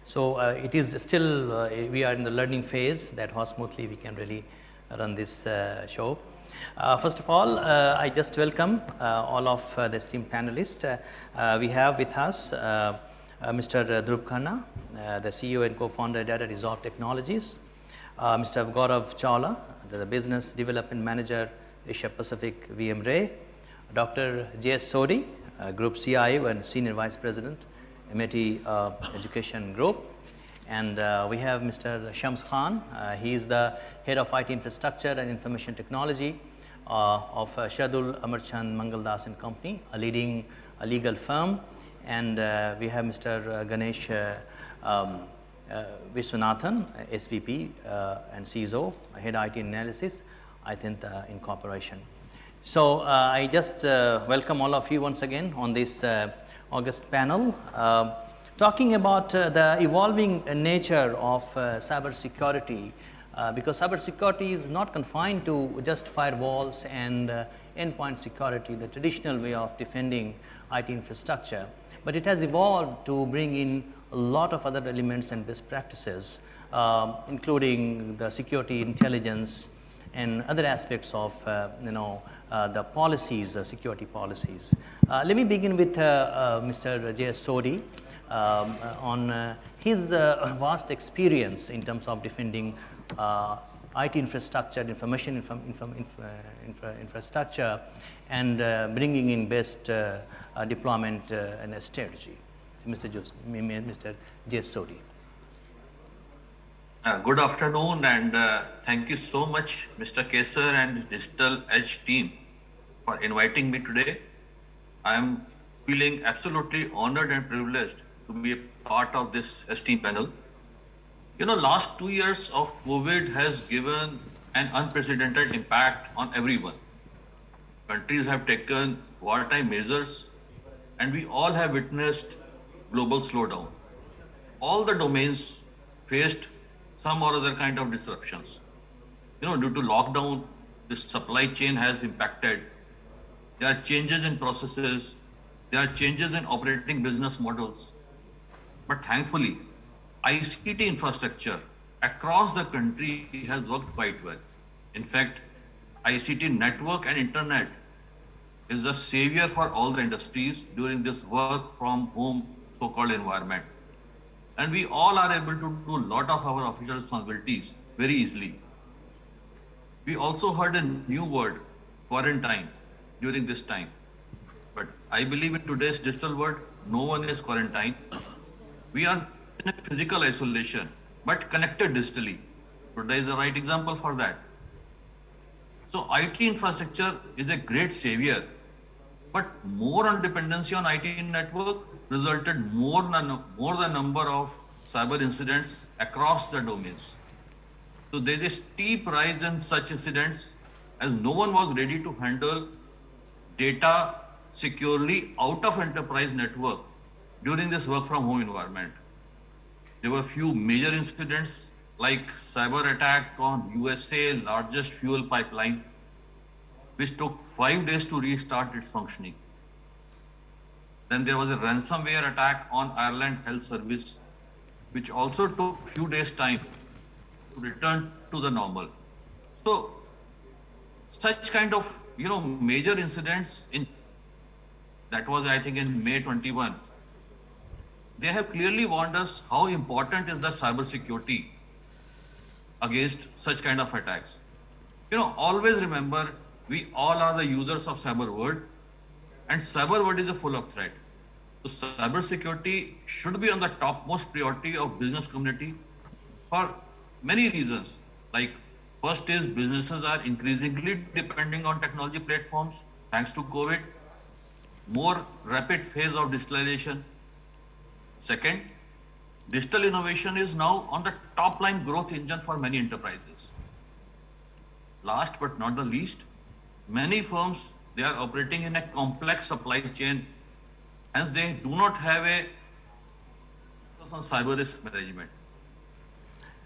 so it is still we are in the learning phase that how smoothly we can really run this show. First of all, I just welcome all of the esteemed panelists. We have with us Mr. Dhruv Khanna, the CEO and co-founder of Data Resolve Technologies; Mr. Gaurav Chawla, the Business Development Manager, Asia Pacific, VMware; Dr. J.S. Sodhi, Group CIO and Senior Vice President, MIT Education Group; and we have Mr. Shams Khan. He is the Head of IT Infrastructure and Information Technology of Shardul Amarchand Mangaldas and Company, a leading legal firm; and we have Mr. Ganesh Vishwanathan, SVP and CISO, Head IT Analysis, Athent Incorporation. So I just welcome all of you once again on this August panel, talking about the evolving nature of cybersecurity, because cybersecurity is not confined to just firewalls and endpoint security, the traditional way of defending IT infrastructure, but it has evolved to bring in a lot of other elements and best practices, including the security intelligence and other aspects of the policies, security policies. Let me begin with Mr. J.S. Sodhi on his vast experience in terms of defending IT infrastructure, information infrastructure, and bringing in best deployment and strategy. Mr. J. Sodi. Good afternoon, and thank you so much, Mr. Kesar and Digital Edge team, for inviting me today. I am feeling absolutely honored and privileged to be a part of this esteemed panel. You know, last 2 years of COVID has given an unprecedented impact on everyone. Countries have taken wartime measures, and we all have witnessed global slowdown. All the domains faced some or other kind of disruptions. You know, due to lockdown, the supply chain has impacted. There are changes in processes. There are changes in operating business models. But thankfully, ICT infrastructure across the country has worked quite well. In fact, ICT network and internet is a savior for all the industries during this work from home so-called environment. And we all are able to do a lot of our official responsibilities very easily. We also heard a new word, quarantine, during this time. But I believe in today's digital world, no one is quarantined. We are in a physical isolation, but connected digitally. Today is the right example for that. So IT infrastructure is a great savior, but more on dependency on IT network resulted more the number of cyber incidents across the domains. So there's a steep rise in such incidents as no one was ready to handle data securely out of enterprise network during this work from home environment. There were few major incidents like cyber attack on USA largest fuel pipeline, which took 5 days to restart its functioning. Then there was a ransomware attack on Ireland Health Service, which also took few days time to return to the normal. So such kind of, you know, major incidents that was, I think, in May 21, they have clearly warned us how important is the cyber security against such kind of attacks. You know, always remember, we all are the users of cyber world, and cyber world is a full of threat. So cyber security should be on the topmost priority of business community for many reasons. Like, first is businesses are increasingly depending on technology platforms thanks to COVID, more rapid phase of digitalization. Second, digital innovation is now on the top line growth engine for many enterprises. Last but not the least, many firms, they are operating in a complex supply chain, hence they do not have a focus on cyber risk management.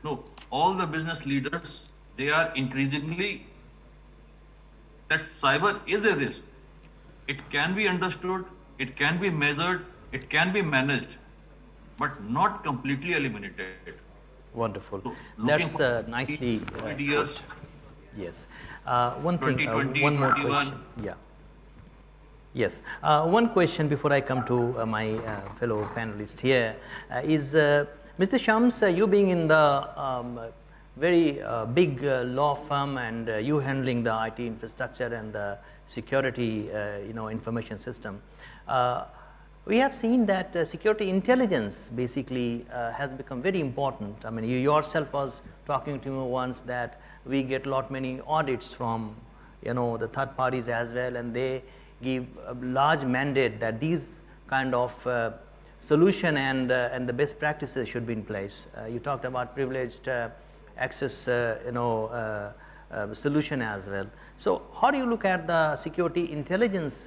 No, all the business leaders, they are increasingly that cyber is a risk. It can be understood, it can be measured, it can be managed, but not completely eliminated. Wonderful. So, That's looking nicely for years, put. Yes. One thing, 2020, one more 21. question. Yeah. Yes. One question before I come to my fellow panelist here is, Mr. Shams, you being in the very big law firm and you handling the IT infrastructure and the security, information system, we have seen that security intelligence basically has become very important. I mean, you yourself was talking to me once that we get many audits from, the third parties as well, and they give a large mandate that these kind of solution and the best practices should be in place. You talked about privileged access, solution as well. So how do you look at the security intelligence,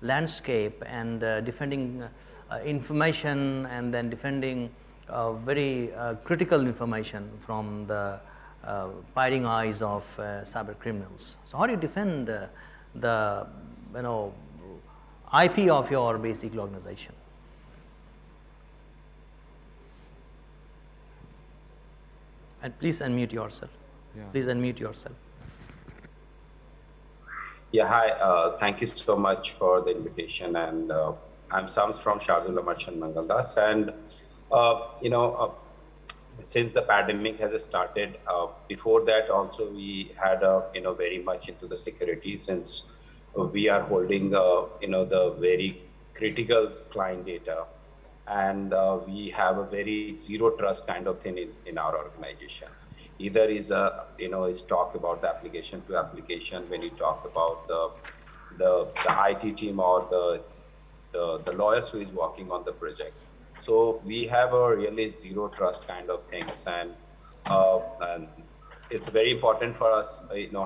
landscape and defending information and then defending very critical information from the prying eyes of cyber criminals? So how do you defend the IP of your basic organization? And please unmute yourself. Yeah. Please unmute yourself. Yeah, hi. Thank you so much for the invitation. And I'm Sams from Shardula Merchant Mangaldas. And, since the pandemic has started, before that also we had, very much into the security, since we are holding, the very critical client data. And we have a very zero trust kind of thing in our organization. Either is is talk about the application to application when you talk about the IT team or the lawyers who is working on the project. So we have a really zero trust kind of things, and it's very important for us,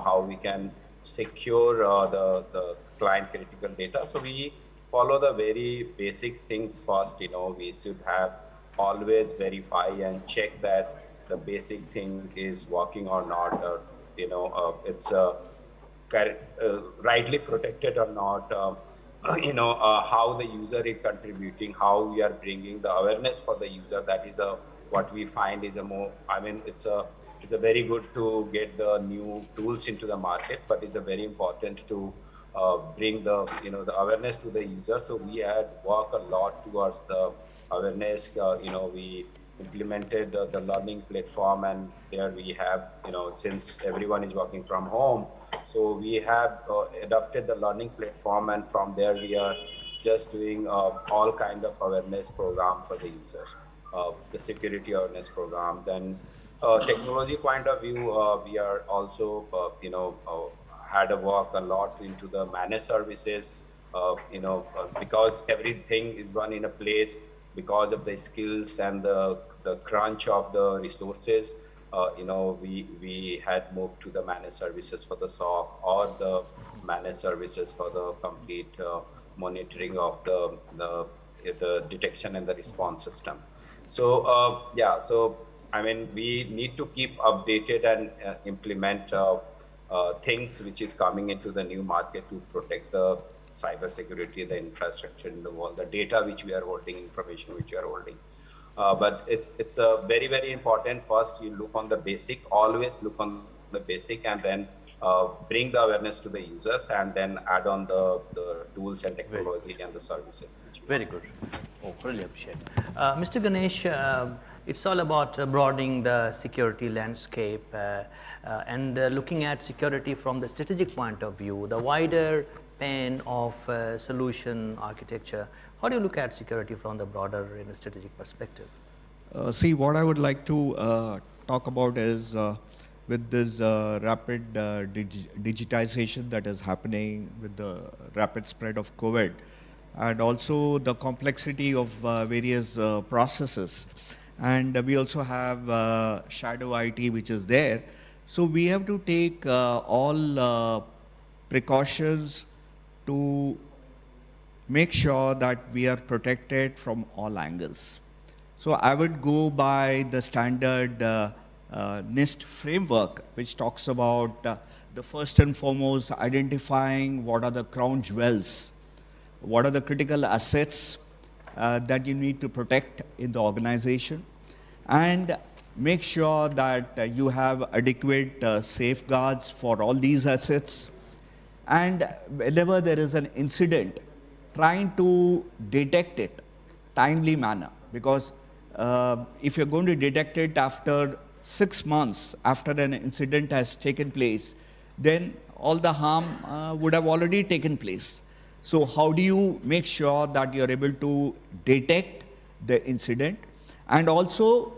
how we can secure the client critical data. So we follow the very basic things first. We should have always verify and check that the basic thing is working or not, or it's rightly protected or not. How the user is contributing, how we are bringing the awareness for the user. That is what we find is a more. I mean, it's a very good to get the new tools into the market, but it's a very important to bring the the awareness to the user. So we had worked a lot towards the awareness. We implemented the learning platform, and there we have since everyone is working from home, so we have adopted the learning platform, and from there we are just doing all kind of awareness program for the users, the security awareness program. Then technology point of view, we are also had a work a lot into the managed services, because everything is run in a place because of the skills and the crunch of the resources. We had moved to the managed services for the SOC or the managed services for the complete monitoring of the detection and the response system. So so I mean, we need to keep updated and implement things which is coming into the new market to protect the cybersecurity, the infrastructure in the world, the data which we are holding, information which we are holding. But it's very, very important. First, you look on the basic, always look on the basic, and then bring the awareness to the users, and then add on the tools and technology and the services. Very good. Oh, really appreciate. Mr. Ganesh, it's all about broadening the security landscape and looking at security from the strategic point of view, the wider pane of solution architecture. How do you look at security from the broader strategic perspective? See, what I would like to talk about is with this rapid digitization that is happening with the rapid spread of COVID, and also the complexity of various processes. And we also have shadow IT which is there. So we have to take all precautions to make sure that we are protected from all angles. So I would go by the standard NIST framework, which talks about the first and foremost identifying what are the crown jewels, what are the critical assets that you need to protect in the organization, and make sure that you have adequate safeguards for all these assets. And whenever there is an incident, trying to detect it timely manner, because if you're going to detect it after 6 months after an incident has taken place, then all the harm would have already taken place. So how do you make sure that you're able to detect the incident? And also,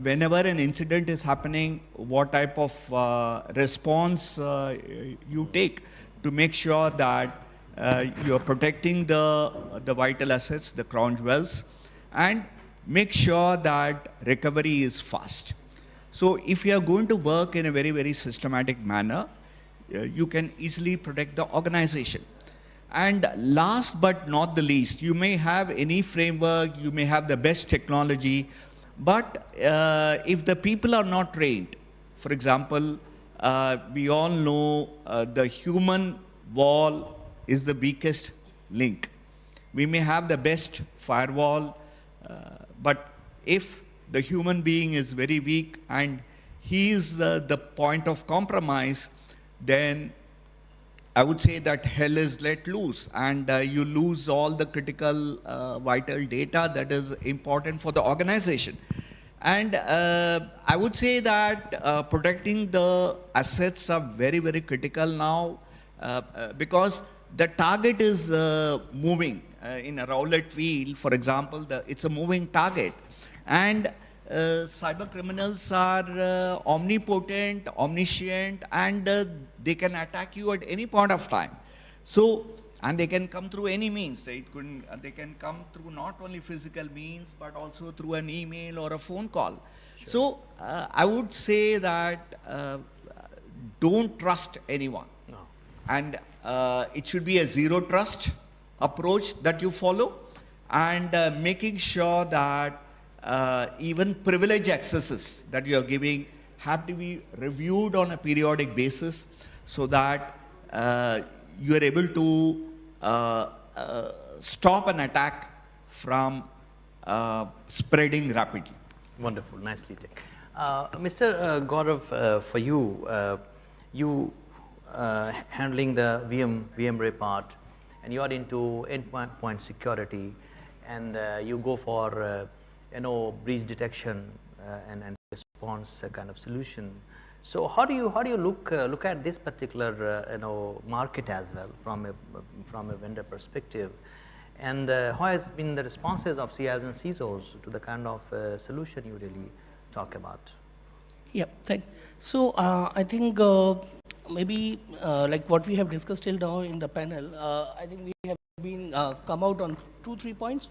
whenever an incident is happening, what type of response you take to make sure that you're protecting the vital assets, the crown jewels, and make sure that recovery is fast. So if you are going to work in a very, very systematic manner, you can easily protect the organization. And last but not the least, you may have any framework, you may have the best technology, but if the people are not trained, for example, we all know the human wall is the weakest link. We may have the best firewall, but if the human being is very weak and he is the point of compromise, then I would say that hell is let loose, and you lose all the critical vital data that is important for the organization. And I would say that protecting the assets are very, very critical now because the target is moving. in a roulette wheel. For example, it's a moving target. And cyber criminals are omnipotent, omniscient, and they can attack you at any point of time. So, and they can come through any means. They can come through not only physical means, but also through an email or a phone call. Sure. So, I would say that don't trust anyone. No. And it should be a zero trust approach that you follow, and making sure that even privilege accesses that you are giving have to be reviewed on a periodic basis, so that you are able to stop an attack from spreading rapidly. Wonderful, nicely taken. Mr. Gaurav, for you, handling the VMware part, and you are into endpoint security, and you go for breach detection and response kind of solution. So how do you look at this particular market as well from a vendor perspective, and how has been the responses of CIOs and CISOs to the kind of solution you really talk about? Yeah, thanks. So I think maybe like what we have discussed till now in the panel, I think we have been come out on 2-3 points.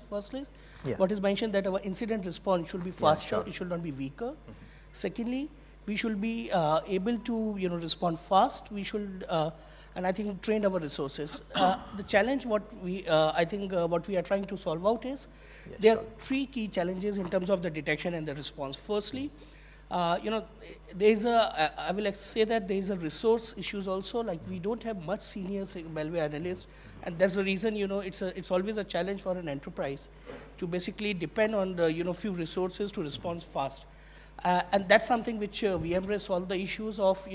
Firstly, yeah, what is mentioned that our incident response should be faster, yeah, sure, it should not be weaker. Mm-hmm. Secondly, we should be able to respond fast. We should and I think train our resources. The challenge what we I think what we are trying to solve out is, yes, there are 3 key challenges in terms of the detection and the response. Firstly, there is I will say that there is a resource issues also. Like we don't have much senior malware analysts, and that's the reason it's always a challenge for an enterprise to basically depend on the few resources to respond fast. And that's something which VMware solve the issues of.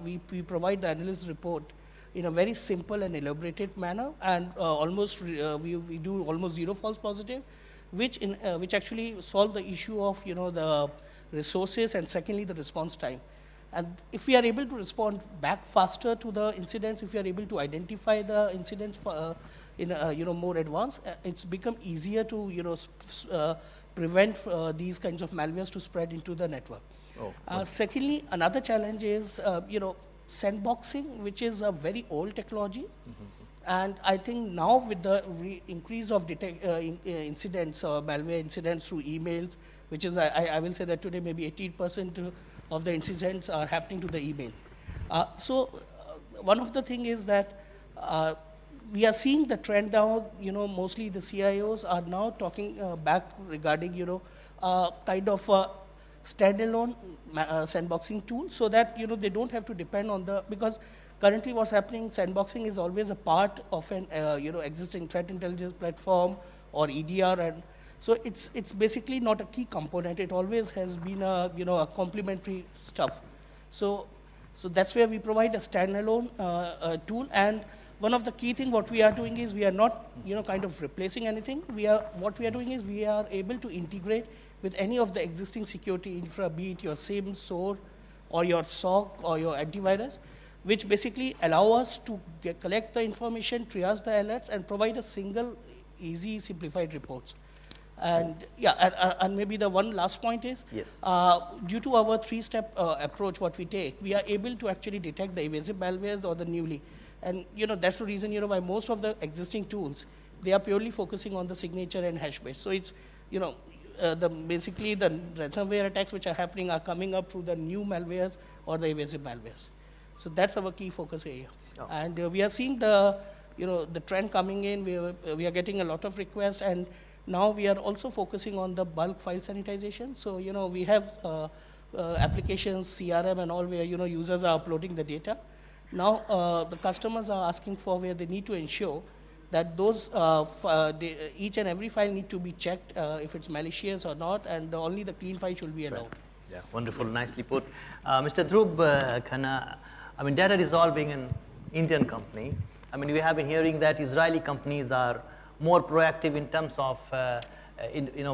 We provide the analyst report in a very simple and elaborated manner, and almost we do almost 0 false positive, which actually solve the issue of the resources, and secondly the response time. And if we are able to respond back faster to the incidents, if we are able to identify the incidents in more advanced, it's become easier to prevent these kinds of malwares to spread into the network. Secondly, another challenge is sandboxing, which is a very old technology. Mm-hmm. And I think now with the increase of incidents or malware incidents through emails, which is I will say that today maybe 80% of the incidents are happening to the email. So one of the thing is that we are seeing the trend now. Mostly the CIOs are now talking back regarding kind of a standalone sandboxing tool, so that they don't have to depend on because currently what's happening, sandboxing is always a part of an existing threat intelligence platform or EDR, and so it's basically not a key component. It always has been a complementary stuff. So that's where we provide a standalone tool. And one of the key thing what we are doing is we are not kind of replacing anything. What we are doing is we are able to integrate with any of the existing security infra, be it your SIEM, SOAR, or your SOC, or your antivirus, which basically allow us to collect the information, triage the alerts, and provide a single, easy, simplified reports. And yeah, and maybe the one last point is, yes, due to our 3-step approach, what we take, we are able to actually detect the evasive malwares or the newly. And that's the reason why most of the existing tools, they are purely focusing on the signature and hash base. So it's basically the ransomware attacks which are happening are coming up through the new malwares or the evasive malwares. So that's our key focus area. Oh. And we are seeing the trend coming in. We are getting a lot of requests, and now we are also focusing on the bulk file sanitization. So we have applications, CRM and all, where users are uploading the data. Now the customers are asking for where they need to ensure that those each and every file need to be checked if it's malicious or not, and only the clean file should be allowed. Right. Yeah, wonderful, nicely put. Mr. Dhruv Khanna, I mean, Data Resolve being an Indian company, I mean, we have been hearing that Israeli companies are more proactive in terms of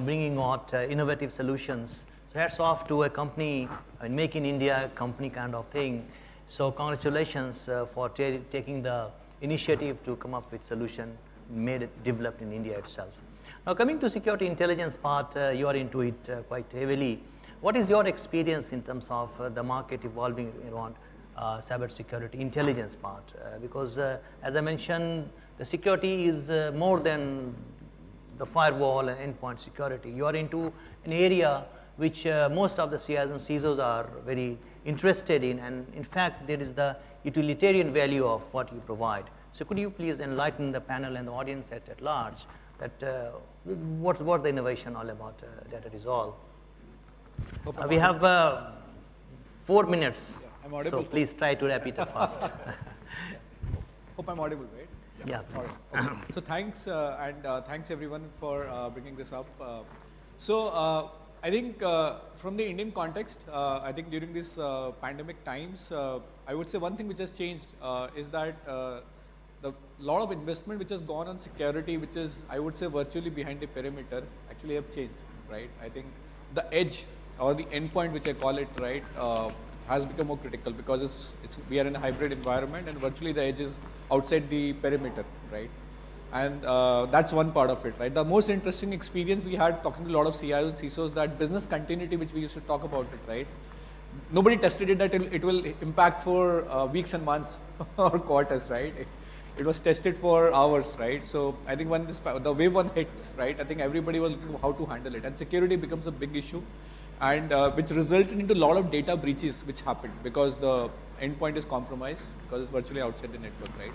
bringing out innovative solutions. So hats off to a company, Make in India company kind of thing. So congratulations for taking the initiative to come up with solution made it developed in India itself. Now coming to security intelligence part, you are into it quite heavily. What is your experience in terms of the market evolving around cyber security intelligence part? Because as I mentioned, the security is more than the firewall and endpoint security. You are into an area which most of the CIOs and CISOs are very interested in, and in fact there is the utilitarian value of what you provide. So could you please enlighten the panel and the audience at large that what the innovation all about data resolve? We have 4 minutes, so please try to wrap it up fast. Hope I'm audible, right? Yeah, please. Okay. So thanks and thanks everyone for bringing this up. I think from the Indian context, I think during these pandemic times, I would say one thing which has changed is that the lot of investment which has gone on security, which is I would say virtually behind the perimeter, actually have changed, right? I think the edge or the endpoint, which I call it, right, has become more critical because we are in a hybrid environment and virtually the edge is outside the perimeter, right? And that's one part of it, right? The most interesting experience we had talking to a lot of CIOs and CISOs, that business continuity, which we used to talk about it, right? Nobody tested it that it will impact for weeks and months or quarters, right? It was tested for hours, right? So I think when the wave one hits, right, I think everybody was looking at how to handle it, and security becomes a big issue, and which resulted into a lot of data breaches which happened because the endpoint is compromised because it's virtually outside the network, right?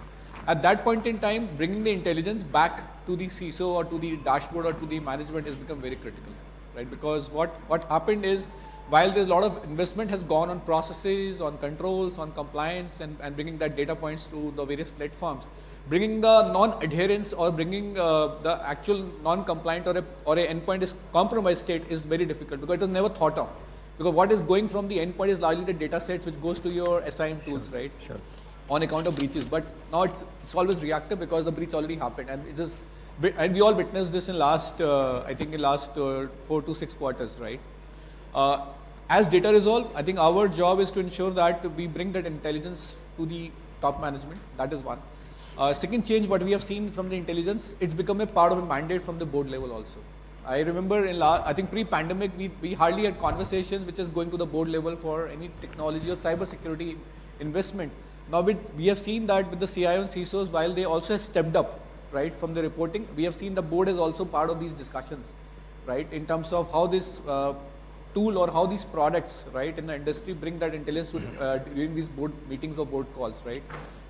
At that point in time, bringing the intelligence back to the CISO or to the dashboard or to the management has become very critical, right? Because what happened is, while there's a lot of investment has gone on processes, on controls, on compliance, and bringing that data points to the various platforms, bringing the non-adherence or bringing the actual non-compliant or a endpoint is compromised state is very difficult because it was never thought of. Because what is going from the endpoint is largely the data sets which goes to your SIM tools, right? Sure. On account of breaches, but now it's always reactive because the breach already happened, and it just, and we all witnessed this in last I think in last 4 to 6 quarters, right? As data resolve, I think our job is to ensure that we bring that intelligence to the top management. That is one. Second change, what we have seen from the intelligence, it's become a part of a mandate from the board level also. I remember I think pre-pandemic, we hardly had conversations which is going to the board level for any technology or cyber security investment. Now we have seen that with the CIO and CISOs, while they also have stepped up, right, from the reporting, we have seen the board is also part of these discussions, right, in terms of how this tool or how these products, right, in the industry bring that intelligence to, during these board meetings or board calls, right.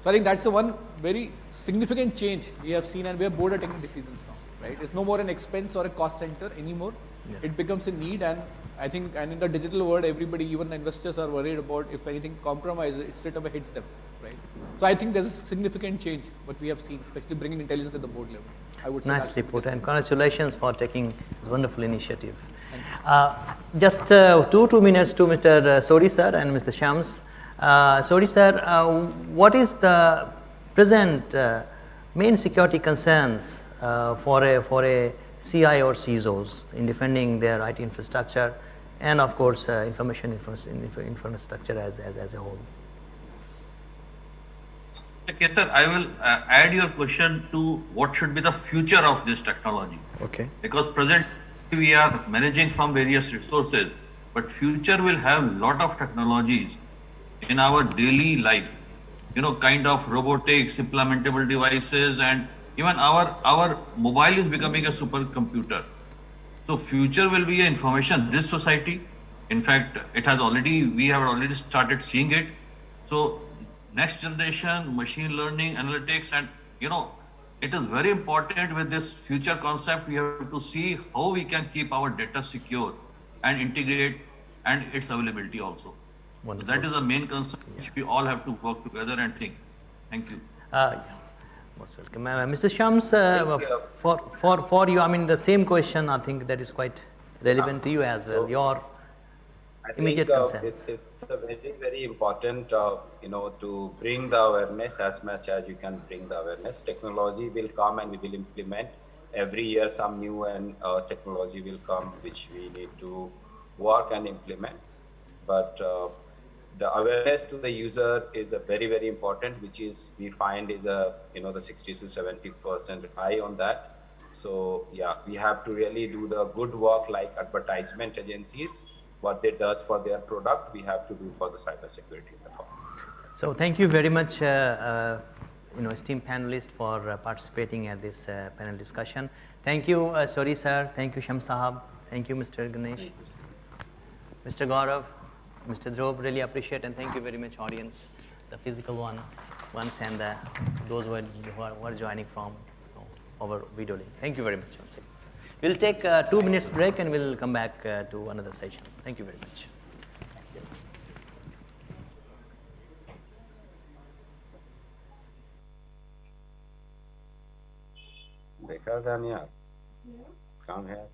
So I think that's the one very significant change we have seen, and where board are taking decisions now, right. It's no more an expense or a cost center anymore. Yeah. It becomes a need, and I think, and in the digital world, everybody, even the investors, are worried about if anything compromises, it straight away hits them, right. So I think there's a significant change what we have seen, especially bringing intelligence at the board level. I would say nicely put, and congratulations for taking this wonderful initiative. Just 2 minutes to Mr. Sori sir and Mr. Shams. Sori sir, what is the present main security concerns for a CIO or CISOs in defending their IT infrastructure and of course information infrastructure as a whole? Okay, sir, I will add your question to what should be the future of this technology. Okay. Because present we are managing from various resources, but future will have lot of technologies in our daily life, you know, kind of robotics, implementable devices, and even our mobile is becoming a supercomputer. So future will be an information-rich society. In fact, we have already started seeing it. So next generation, machine learning, analytics, and you know, it is very important with this future concept. We have to see how we can keep our data secure and integrate, and its availability also. So that is the main concern which we all have to work together and think. Thank you. Most welcome. Mr. Shams, for you, I mean, the same question, I think that is quite relevant to you as well. Your immediate concerns. It's a very, very important, you know, to bring the awareness as much as you can bring the awareness. Technology will come and we will implement. Every year some new and technology will come which we need to work and implement. But the awareness to the user is a very, very important, which is we find is a, the 60 to 70% high on that. So yeah, we have to really do the good work like advertisement agencies, what they does for their product, we have to do for the cybersecurity platform. So thank you very much, esteemed panelists for participating at this panel discussion. Thank you, Sori sir. Thank you, Sham Sahab. Thank you, Mr. Ganesh. Mr. Gaurav, Mr. Dhruv, really appreciate, and thank you very much, audience, the physical ones and those who are joining from our video link. Thank you very much once again. We'll take a 2 minutes break and we'll come back to another session. Thank you very much. Bekar Daniel, come here.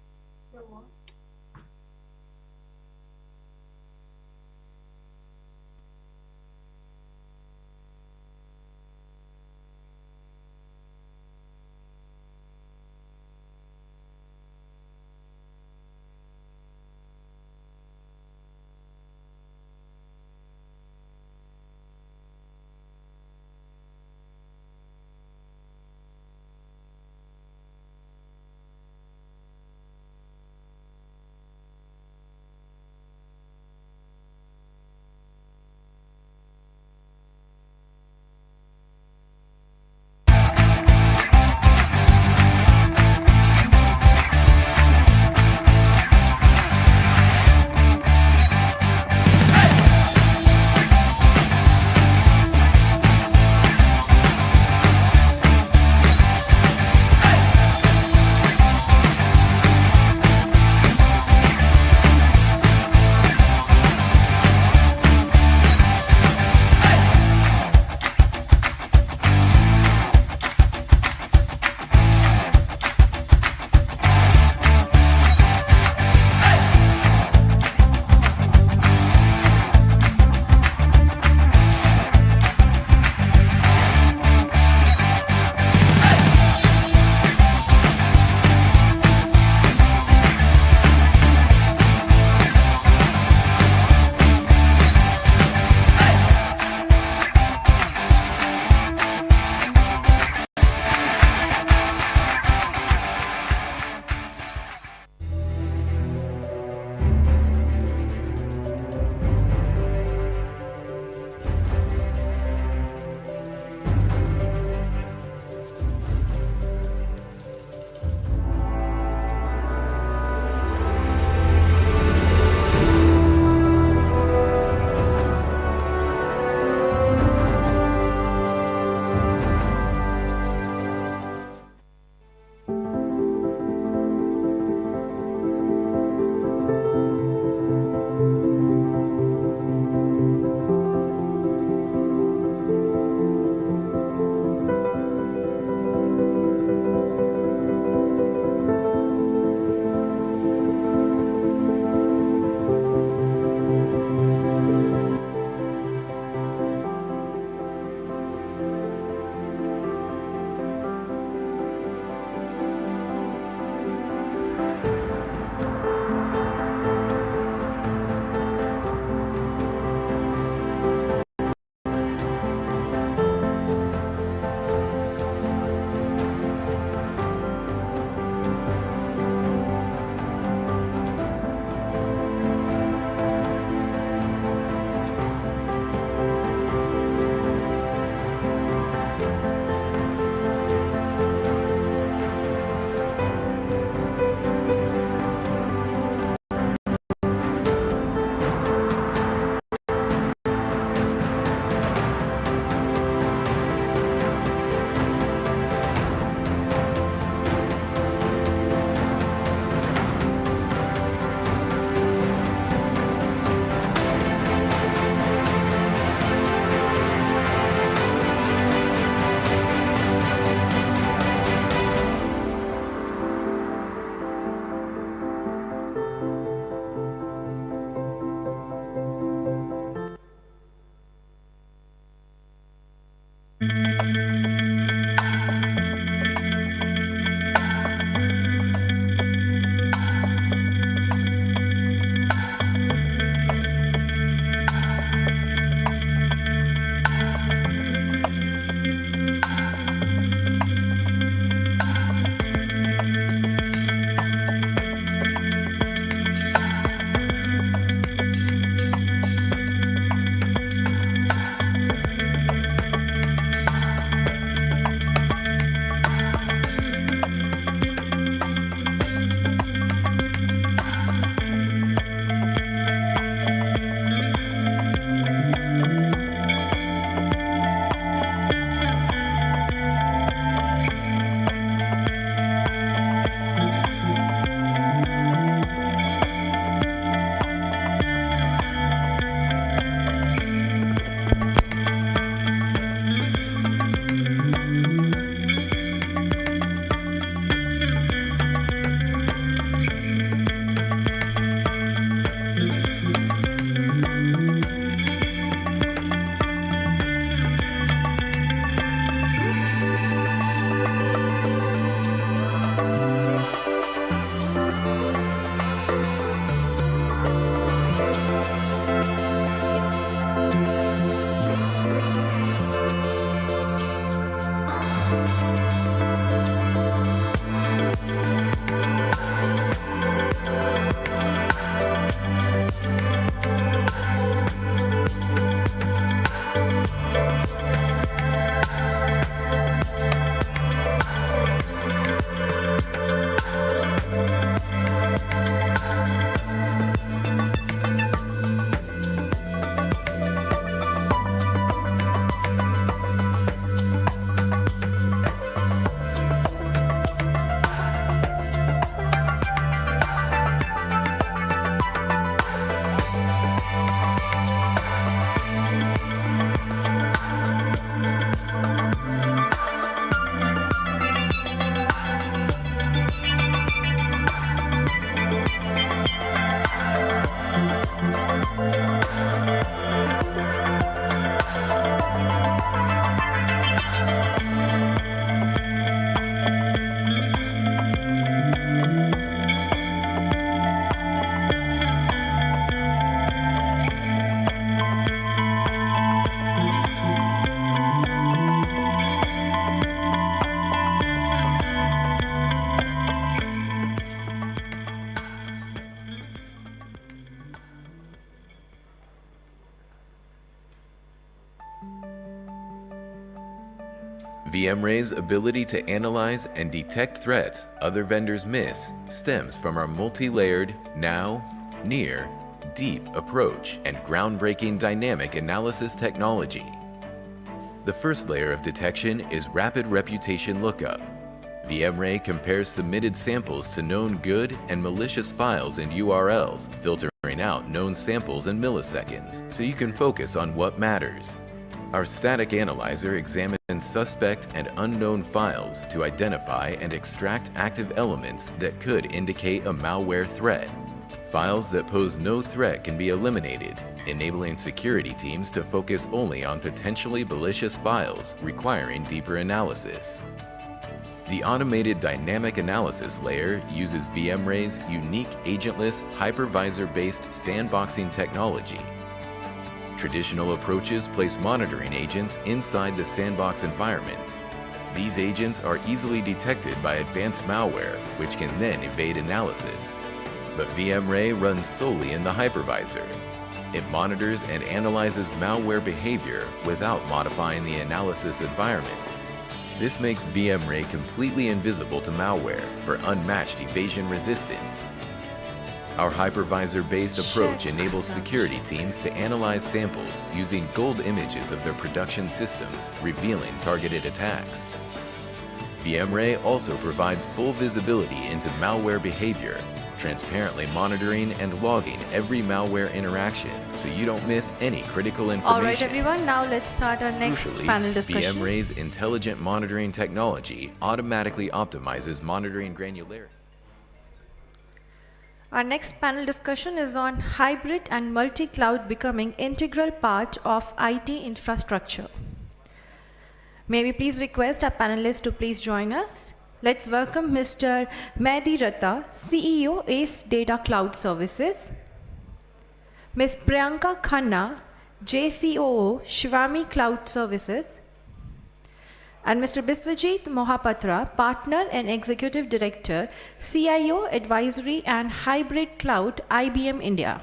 VMrate's ability to analyze and detect threats other vendors miss stems from our multi-layered, now, near, deep approach and groundbreaking dynamic analysis technology. The first layer of detection is rapid reputation lookup. VMray compares submitted samples to known good and malicious files and URLs, filtering out known samples in milliseconds, so you can focus on what matters. Our static analyzer examines suspect and unknown files to identify and extract active elements that could indicate a malware threat. Files that pose no threat can be eliminated, enabling security teams to focus only on potentially malicious files requiring deeper analysis. The automated dynamic analysis layer uses VMray's unique agentless hypervisor-based sandboxing technology. Traditional approaches place monitoring agents inside the sandbox environment. These agents are easily detected by advanced malware, which can then evade analysis. But VMray runs solely in the hypervisor. It monitors and analyzes malware behavior without modifying the analysis environments. This makes VMray completely invisible to malware for unmatched evasion resistance. Our hypervisor-based approach enables security teams to analyze samples using gold images of their production systems, revealing targeted attacks. VMray also provides full visibility into malware behavior, transparently monitoring and logging every malware interaction so you don't miss any critical information. All right, everyone, now let's start our next Crucially, panel discussion. VMray's intelligent monitoring technology automatically optimizes monitoring granularity. Our next panel discussion is on hybrid and multi-cloud becoming integral part of IT infrastructure. May we please request our panelists to please join us. Let's welcome Mr. Mehdi Ratta, CEO, ACE Data Cloud Services. Ms. Priyanka Khanna, JCOO, Shivami Cloud Services. And Mr. Biswajit Mohapatra, Partner and Executive Director, CIO Advisory and Hybrid Cloud, IBM India.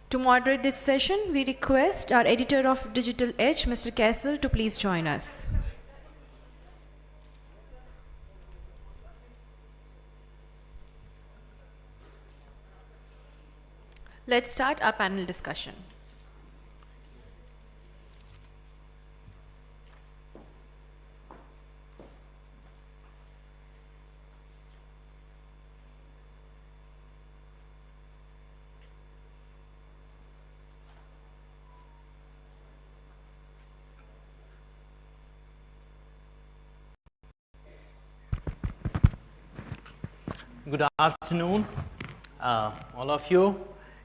To moderate this session, we request our editor of Digital Edge, Mr. Kessel, to please join us. Let's start our panel discussion. Good afternoon, all of you.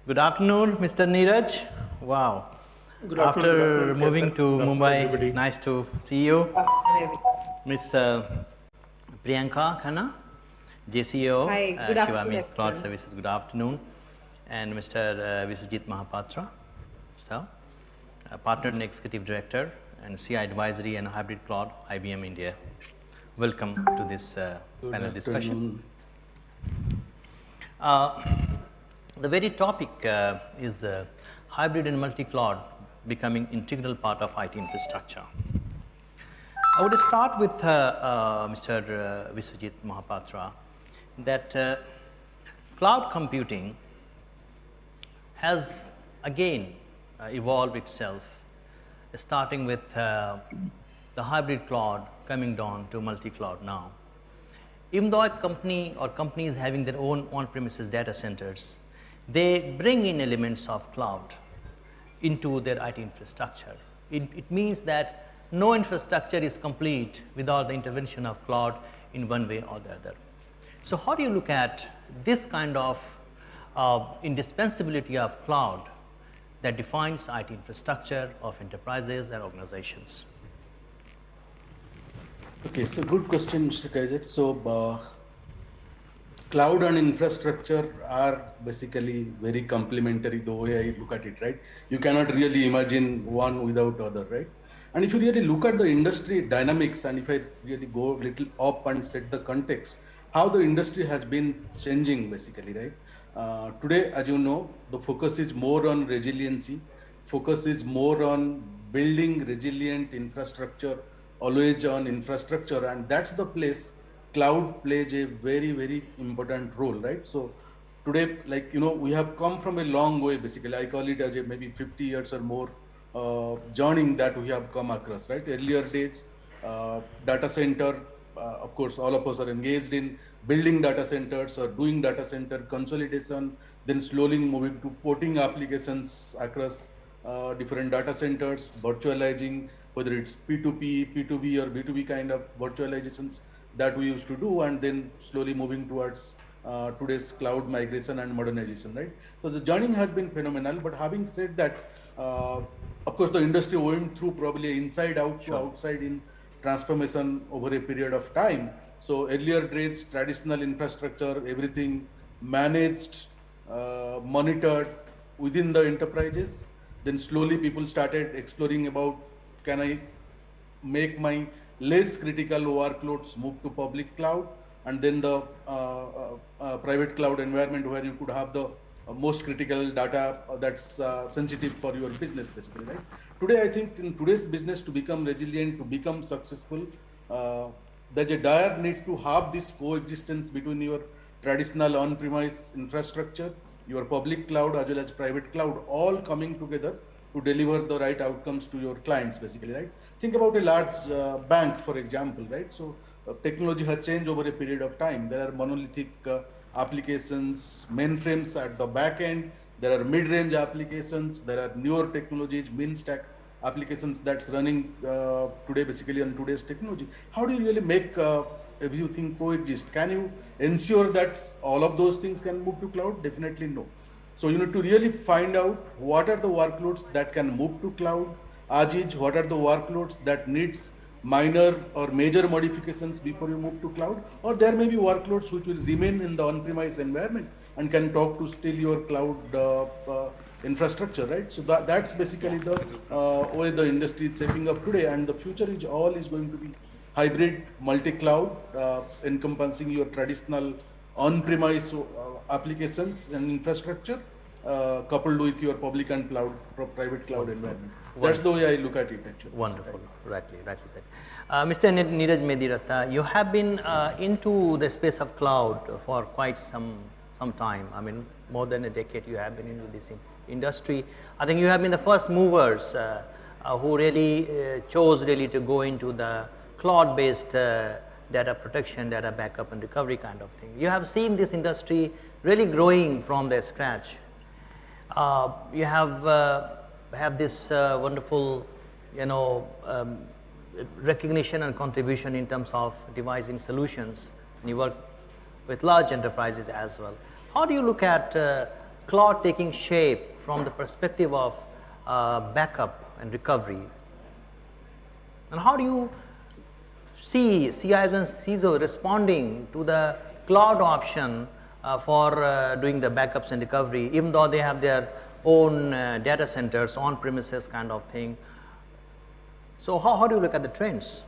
Good afternoon, Mr. Neeraj. Wow. Good After afternoon, moving to Mumbai, everybody. nice to see you. Ms. Priyanka Khanna, JCO, Hi, good Shivami afternoon. Cloud Services. Good afternoon. And Mr. Biswajit Mohapatra, so, Partner and Executive Director and CI Advisory and Hybrid Cloud, IBM India. Welcome to this panel discussion. The very topic is hybrid and multi-cloud becoming integral part of IT infrastructure. I would start with Mr. Biswajit Mohapatra that cloud computing has again evolved itself, starting with the hybrid cloud coming down to multi-cloud now. Even though a company or companies having their own on-premises data centers, they bring in elements of cloud into their IT infrastructure. It means that no infrastructure is complete without the intervention of cloud in one way or the other. So how do you look at this kind of indispensability of cloud that defines IT infrastructure of enterprises and organizations? Okay, so good question, Mr. Kaiser. So, cloud and infrastructure are basically very complementary the way I look at it, right? You cannot really imagine one without other, right? And if you really look at the industry dynamics, and if I really go a little up and set the context, how the industry has been changing basically, right? Today, as you know, the focus is more on resiliency, focus is more on building resilient infrastructure, always on infrastructure, and that's the place cloud plays a very, very important role, right? So today, like, we have come from a long way, basically. I call it as a maybe 50 years or more journey that we have come across, right? Earlier days, data center, of course, all of us are engaged in building data centers or doing data center consolidation, then slowly moving to porting applications across different data centers, virtualizing, whether it's P2P, P2B, or B2B kind of virtualizations that we used to do, and then slowly moving towards today's cloud migration and modernization, right? So the journey has been phenomenal, but having said that, of course, the industry went through probably inside out to outside in transformation over a period of time. So earlier days, traditional infrastructure, everything managed, monitored within the enterprises. Then slowly people started exploring about, can I make my less critical workloads move to public cloud, and then the private cloud environment where you could have the most critical data that's sensitive for your business, basically, right? Today, I think in today's business, to become resilient, to become successful, there's a dire need to have this coexistence between your traditional on-premise infrastructure, your public cloud, as well as private cloud, all coming together to deliver the right outcomes to your clients, basically, right? Think about a large bank, for example, right? So technology has changed over a period of time. There are monolithic applications, mainframes at the back end. There are mid-range applications. There are newer technologies, min-stack applications that's running today, basically, on today's technology. How do you really make everything coexist? Can you ensure that all of those things can move to cloud? Definitely no. So you need to really find out what are the workloads that can move to cloud, as is what are the workloads that needs minor or major modifications before you move to cloud, or there may be workloads which will remain in the on-premise environment and can talk to still your cloud infrastructure, right? So that's basically the way the industry is shaping up today, and the future is going to be hybrid, multi-cloud, encompassing your traditional on-premise applications and infrastructure, coupled with your public and private cloud environment. That's the way I look at it, actually. Wonderful, rightly said. Mr. Neeraj Mediratta, you have been into the space of cloud for quite some time. I mean, more than a decade you have been into this industry. I think you have been the first movers who really chose really to go into the cloud-based data protection, data backup and recovery kind of thing. You have seen this industry really growing from the scratch. You have this wonderful, recognition and contribution in terms of devising solutions, and you work with large enterprises as well. How do you look at cloud taking shape from the perspective of backup and recovery? And how do you see CIOs and CISOs responding to the cloud option for doing the backups and recovery, even though they have their own data centers, on-premises kind of thing? So how do you look at the trends?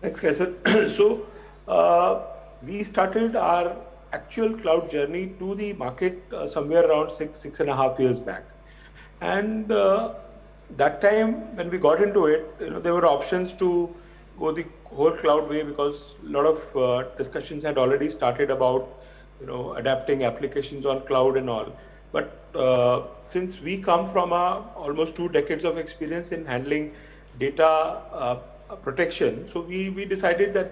Thanks, Kaisar. So we started our actual cloud journey to the market somewhere around 6.5 years back. And that time when we got into it, there were options to go the whole cloud way, because a lot of discussions had already started about adapting applications on cloud and all. But since we come from almost 2 decades of experience in handling data protection, so we decided that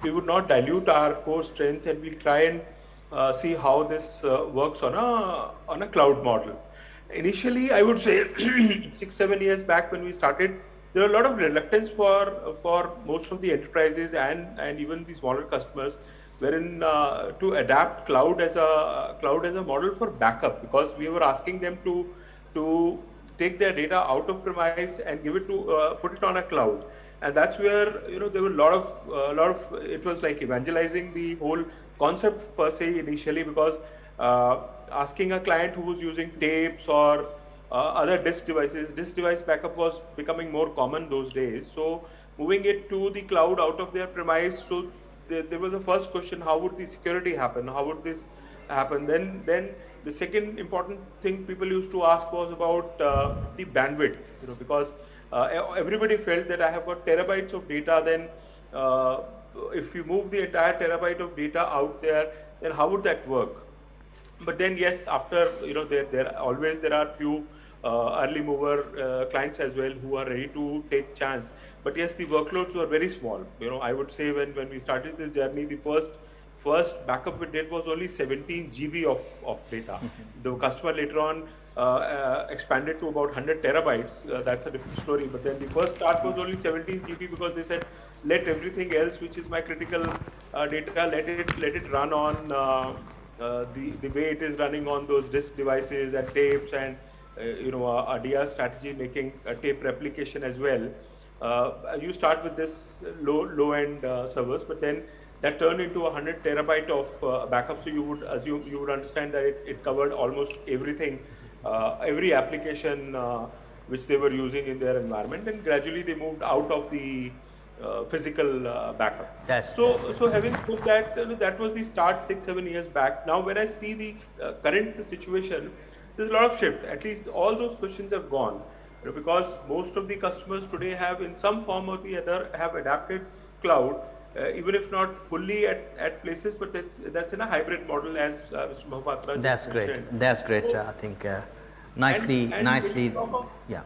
we would not dilute our core strength, and we'll try and see how this works on a cloud model. Initially, I would say 6-7 years back when we started, there were a lot of reluctance for most of the enterprises and even the smaller customers, wherein to adapt cloud as a model for backup, because we were asking them to take their data out of premise and give it to put it on a cloud. And that's where there were a lot of it was like evangelizing the whole concept per se initially, because asking a client who was using tapes or other disk device backup was becoming more common those days. So moving it to the cloud out of their premise, so there was a first question: how would the security happen? How would this happen? Then The second important thing people used to ask was about the bandwidth, because everybody felt that I have got terabytes of data, then if you move the entire terabyte of data out there, then how would that work? But then yes, after, there are few early mover clients as well who are ready to take chance. But yes, the workloads were very small. I would say when we started this journey, the first backup we did was only 17 GB of data. The customer later on expanded to about 100 terabytes. That's a different story. But then the first start was only 17 GB because they said, let everything else, which is my critical data, let it run on the way it is running on those disk devices and tapes, and a DR strategy making a tape replication as well. You start with this low end servers, but then that turned into 100 terabyte of backup. So you would assume, you would understand that it covered almost everything, every application which they were using in their environment, and gradually they moved out of the physical backup. So having put that, that was the start 6-7 years back. Now when I see the current situation, there's a lot of shift. At least all those questions have gone, because most of the customers today have, in some form or the other, have adapted cloud, even if not fully at places, but that's in a hybrid model, as Mr. Mohapatra just mentioned. That's great. I think nicely. Yeah.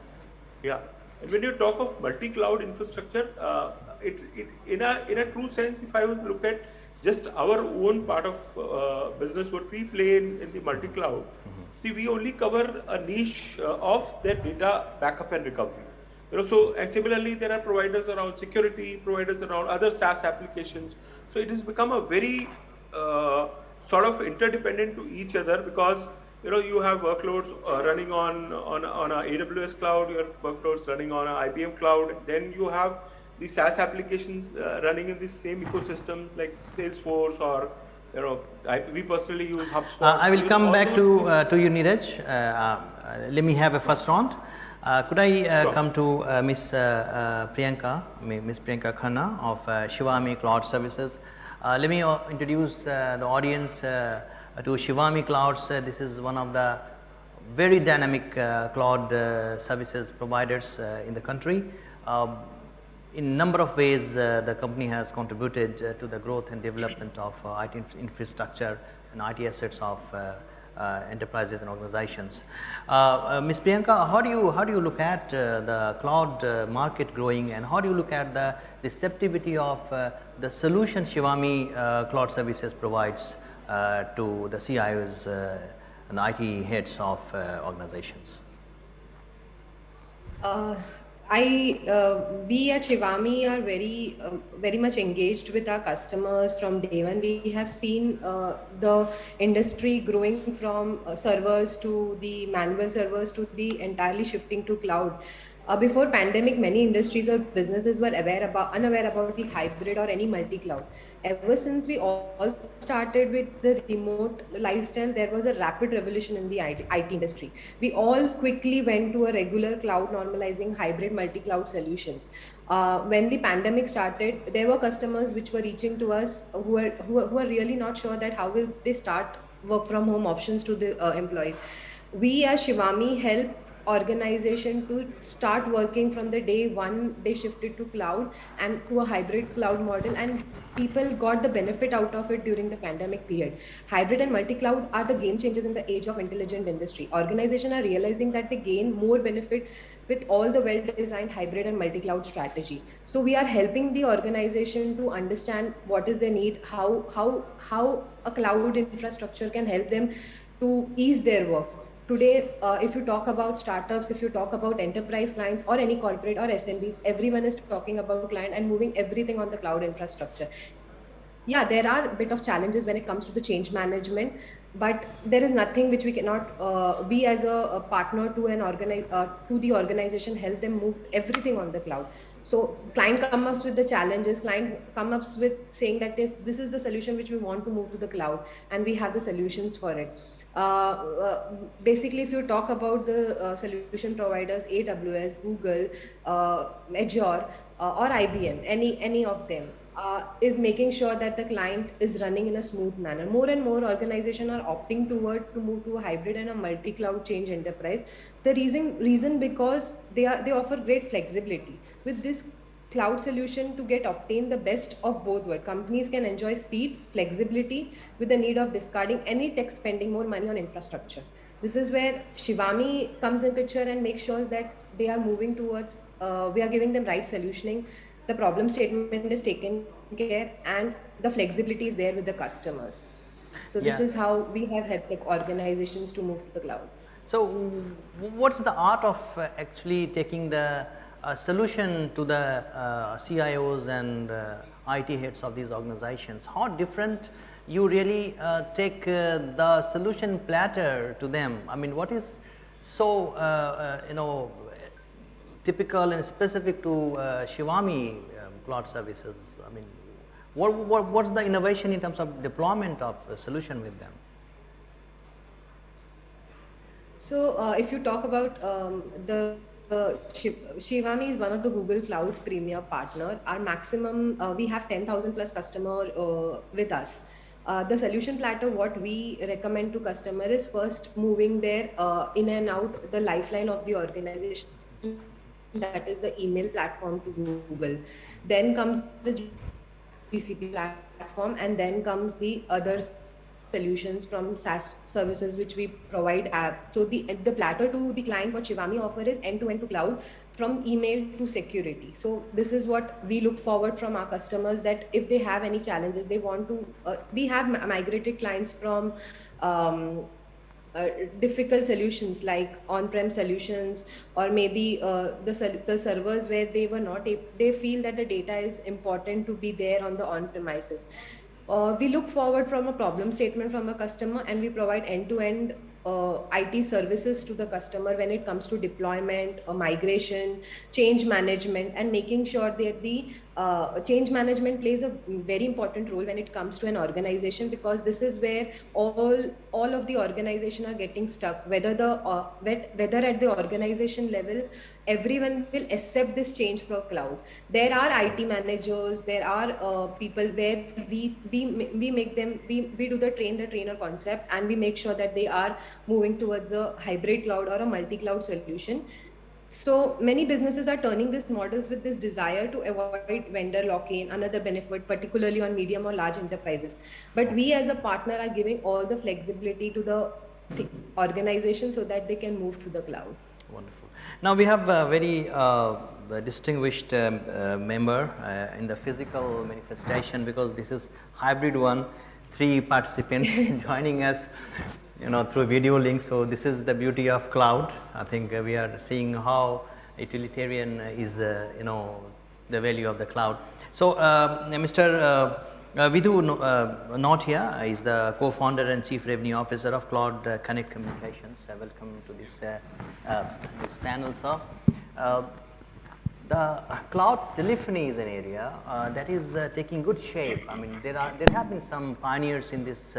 Yeah. And when you talk of multi-cloud infrastructure, in a true sense, if I was to look at just our own part of business, what we play in the multi-cloud, see, we only cover a niche of their data backup and recovery. So, and similarly, there are providers around security, providers around other SaaS applications. So it has become a very sort of interdependent to each other, because you have workloads running on a AWS cloud, you have workloads running on an IBM cloud, then you have the SaaS applications running in the same ecosystem like Salesforce, or we personally use HubSpot. I will come back to you, Neeraj. Let me have a first round. Could I come to Miss Priyanka Khanna of Shivami Cloud Services? Let me introduce the audience to Shivami Clouds. This is one of the very dynamic cloud services providers in the country. In number of ways, the company has contributed to the growth and development of IT infrastructure and IT assets of enterprises and organizations. Ms. Priyanka, how do you look at the cloud market growing, and how do you look at the receptivity of the solution Shivami Cloud Services provides to the CIOs and the IT heads of organizations? We at Shivami are very much engaged with our customers from day one. We have seen the industry growing from servers to the manual servers to the entirely shifting to cloud. Before pandemic, many industries or businesses were unaware about the hybrid or any multi-cloud. Ever since we all started with the remote lifestyle, there was a rapid revolution in the IT industry. We all quickly went to a regular cloud, normalizing hybrid multi-cloud solutions. When the pandemic started, there were customers which were reaching to us who are really not sure that how will they start work from home options to the employees. We as Shivami help organization to start working from the day one they shifted to cloud and to a hybrid cloud model, and people got the benefit out of it during the pandemic period. Hybrid and multi-cloud are the game changers in the age of intelligent industry. Organizations are realizing that they gain more benefit with all the well-designed hybrid and multi-cloud strategy. So we are helping the organization to understand what is their need, how a cloud infrastructure can help them to ease their work. Today, if you talk about startups, if you talk about enterprise clients or any corporate or SMBs, everyone is talking about client and moving everything on the cloud infrastructure. Yeah, there are a bit of challenges when it comes to the change management, but there is nothing which we cannot, we as a partner to to the organization, help them move everything on the cloud. So client comes up with the challenges, client comes up with saying that this is the solution which we want to move to the cloud, and we have the solutions for it. Basically, if you talk about the solution providers, AWS, Google, Azure, or IBM, any of them, is making sure that the client is running in a smooth manner. More and more organizations are opting toward to move to a hybrid and a multi-cloud change enterprise. The reason because they offer great flexibility. With this cloud solution to get obtain the best of both worlds, companies can enjoy speed, flexibility with the need of discarding any tech, spending more money on infrastructure. This is where Shivami comes in picture and makes sure that they are moving towards, we are giving them right solutioning, the problem statement is taken care, and the flexibility is there with the customers. So this is how we have helped the organizations to move to the cloud. So what's the art of actually taking the solution to the CIOs and IT heads of these organizations? How different you really take the solution platter to them? I mean, what is so typical and specific to Shivami cloud services? I mean, what's the innovation in terms of deployment of a solution with them? So if you talk about Shivami is one of the Google Cloud's premier partner. Our maximum, we have 10,000 plus customer with us. The solution platter, what we recommend to customer is first moving their in and out the lifeline of the organization, that is the email platform to Google. Then comes the GCP platform, and then comes the other solutions from SaaS services which we provide app. So the platter to the client, what Shivami offer is end-to-end to cloud, from email to security. So this is what we look forward from our customers, that if they have any challenges, they want to, we have migrated clients from difficult solutions like on-prem solutions, or maybe the servers where they were not able, they feel that the data is important to be there on the on-premises. We look forward from a problem statement from a customer, and we provide end-to-end IT services to the customer when it comes to deployment, migration, change management, and making sure that the change management plays a very important role when it comes to an organization, because this is where all of the organization are getting stuck, whether at the organization level everyone will accept this change for cloud. There are IT managers, there are people where we make them, we do the trainer concept, and we make sure that they are moving towards a hybrid cloud or a multi-cloud solution. So many businesses are turning these models with this desire to avoid vendor lock-in, another benefit, particularly on medium or large enterprises. But we as a partner are giving all the flexibility to the organization so that they can move to the cloud. Wonderful. Now we have a very distinguished member in the physical manifestation, because this is hybrid one, 3 participants joining us through video link. So this is the beauty of cloud. I think we are seeing how utilitarian is the value of the cloud. So Mr. Vidhu not here, is the co-founder and chief revenue officer of Cloud Connect Communications. Welcome to this panel, sir. The cloud telephony is an area that is taking good shape. I mean, there have been some pioneers in this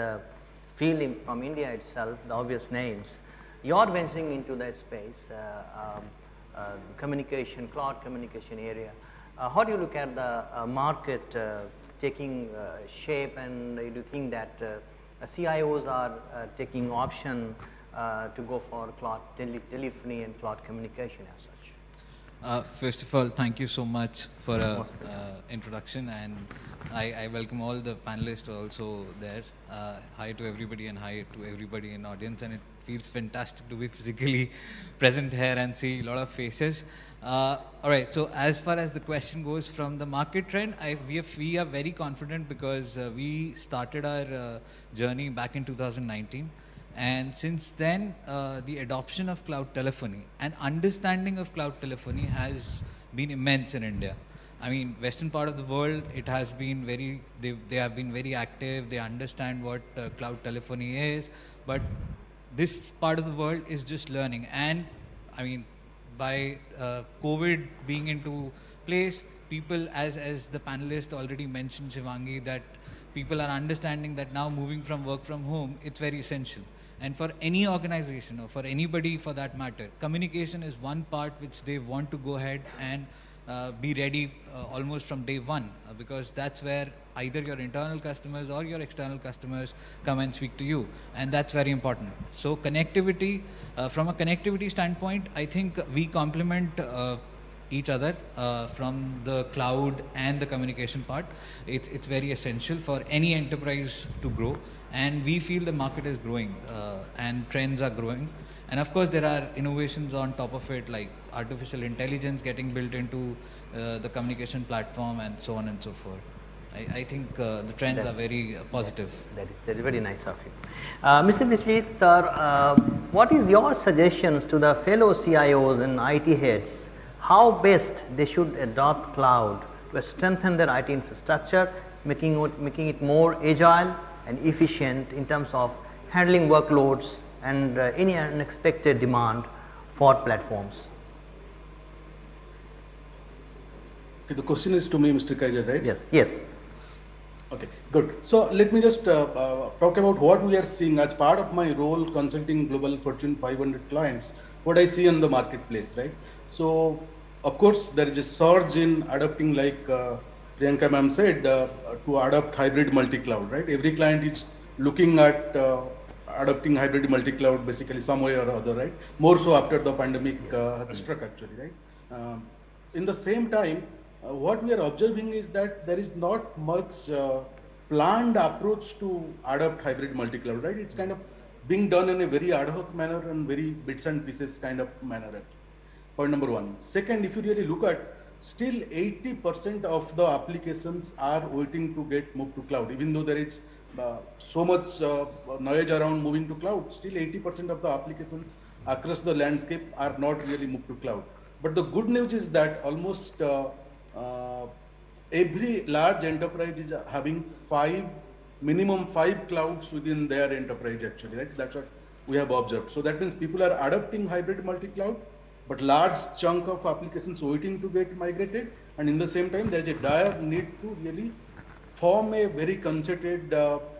field from India itself, the obvious names. You're venturing into that space, communication, cloud communication area. How do you look at the market taking shape, and do you think that CIOs are taking option to go for cloud telephony and cloud communication as such? First of all, thank you so much for the introduction, and I welcome all the panelists also there. Hi to everybody, and hi to everybody in the audience, and it feels fantastic to be physically present here and see a lot of faces. All right, so as far as the question goes from the market trend, we are very confident, because we started our journey back in 2019. And since then, the adoption of cloud telephony and understanding of cloud telephony has been immense in India. I mean, Western part of the world, it has been they have been very active. They understand what cloud telephony is, but this part of the world is just learning. And I mean, by COVID being into place, people, as the panelist already mentioned, Shivangi, that people are understanding that now moving from work from home, it's very essential. And for any organization, or for anybody for that matter, communication is one part which they want to go ahead and be ready almost from day one, because that's where either your internal customers or your external customers come and speak to you, and that's very important. So connectivity, from a connectivity standpoint, I think we complement each other from the cloud and the communication part. It's very essential for any enterprise to grow, and we feel the market is growing and trends are growing. And of course, there are innovations on top of it, like artificial intelligence getting built into the communication platform and so on and so forth. I think the trends are very positive. That is very nice of you. Mr. Vishwit, sir, what is your suggestions to the fellow CIOs and IT heads? How best they should adopt cloud to strengthen their IT infrastructure, making it more agile and efficient in terms of handling workloads and any unexpected demand for platforms? Okay, the question is to me, Mr. Kaiser, right? Yes, yes. Okay, good. So let me just talk about what we are seeing as part of my role consulting global Fortune 500 clients, what I see in the marketplace, right? So, of course, there is a surge in adopting, like Priyanka ma'am said, to adopt hybrid multi-cloud, right? Every client is looking at adopting hybrid multi-cloud basically some way or other, right? More so after the pandemic struck actually, right? In the same time, what we are observing is that there is not much planned approach to adopt hybrid multi-cloud, right? It's kind of being done in a very ad hoc manner and very bits and pieces kind of manner. Point number one. Second, if you really look at, still 80% of the applications are waiting to get moved to cloud, even though there is so much noise around moving to cloud, still 80% of the applications across the landscape are not really moved to cloud. But the good news is that almost every large enterprise is having minimum five clouds within their enterprise actually, right? That's what we have observed. So that means people are adopting hybrid multi-cloud, but large chunk of applications waiting to get migrated, and in the same time there's a dire need to really form a very concerted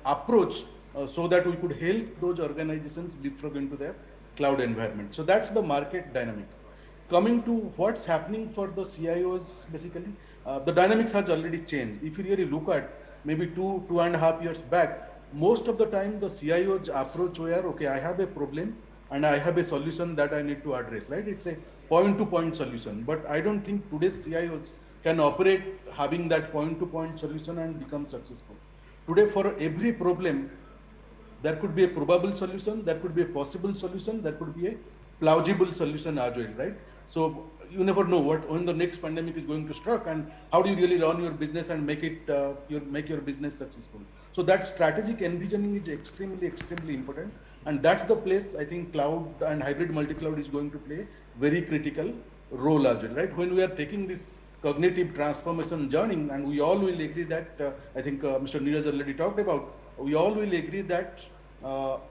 approach so that we could help those organizations leapfrog into their cloud environment. So that's the market dynamics. Coming to what's happening for the CIOs, basically, the dynamics has already changed. If you really look at maybe 2.5 years back, most of the time the CIOs approach were, okay, I have a problem and I have a solution that I need to address, right? It's a point-to-point solution, but I don't think today's CIOs can operate having that point-to-point solution and become successful. Today, for every problem, there could be a probable solution, there could be a possible solution, there could be a plausible solution as well, right? So you never know when the next pandemic is going to strike, and how do you really run your business and make your business successful. So that strategic envisioning is extremely important, and that's the place I think cloud and hybrid multi-cloud is going to play a very critical role as well, right? When we are taking this cognitive transformation journey, and we all will agree that, I think Mr. Neeraj already talked about, we all will agree that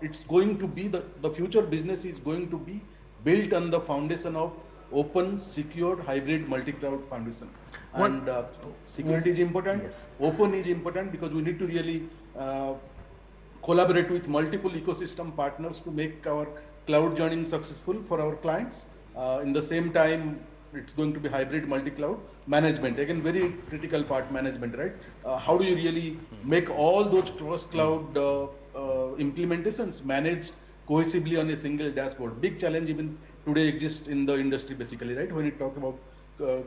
it's going to be, the future business is going to be built on the foundation of open, secured, hybrid, multi-cloud foundation. And security is important, yes. Open is important, because we need to really collaborate with multiple ecosystem partners to make our cloud journey successful for our clients. In the same time, it's going to be hybrid multi-cloud management. Again, very critical part, management, right? How do you really make all those cross-cloud implementations managed cohesively on a single dashboard? Big challenge even today exists in the industry, basically, right? When you talk about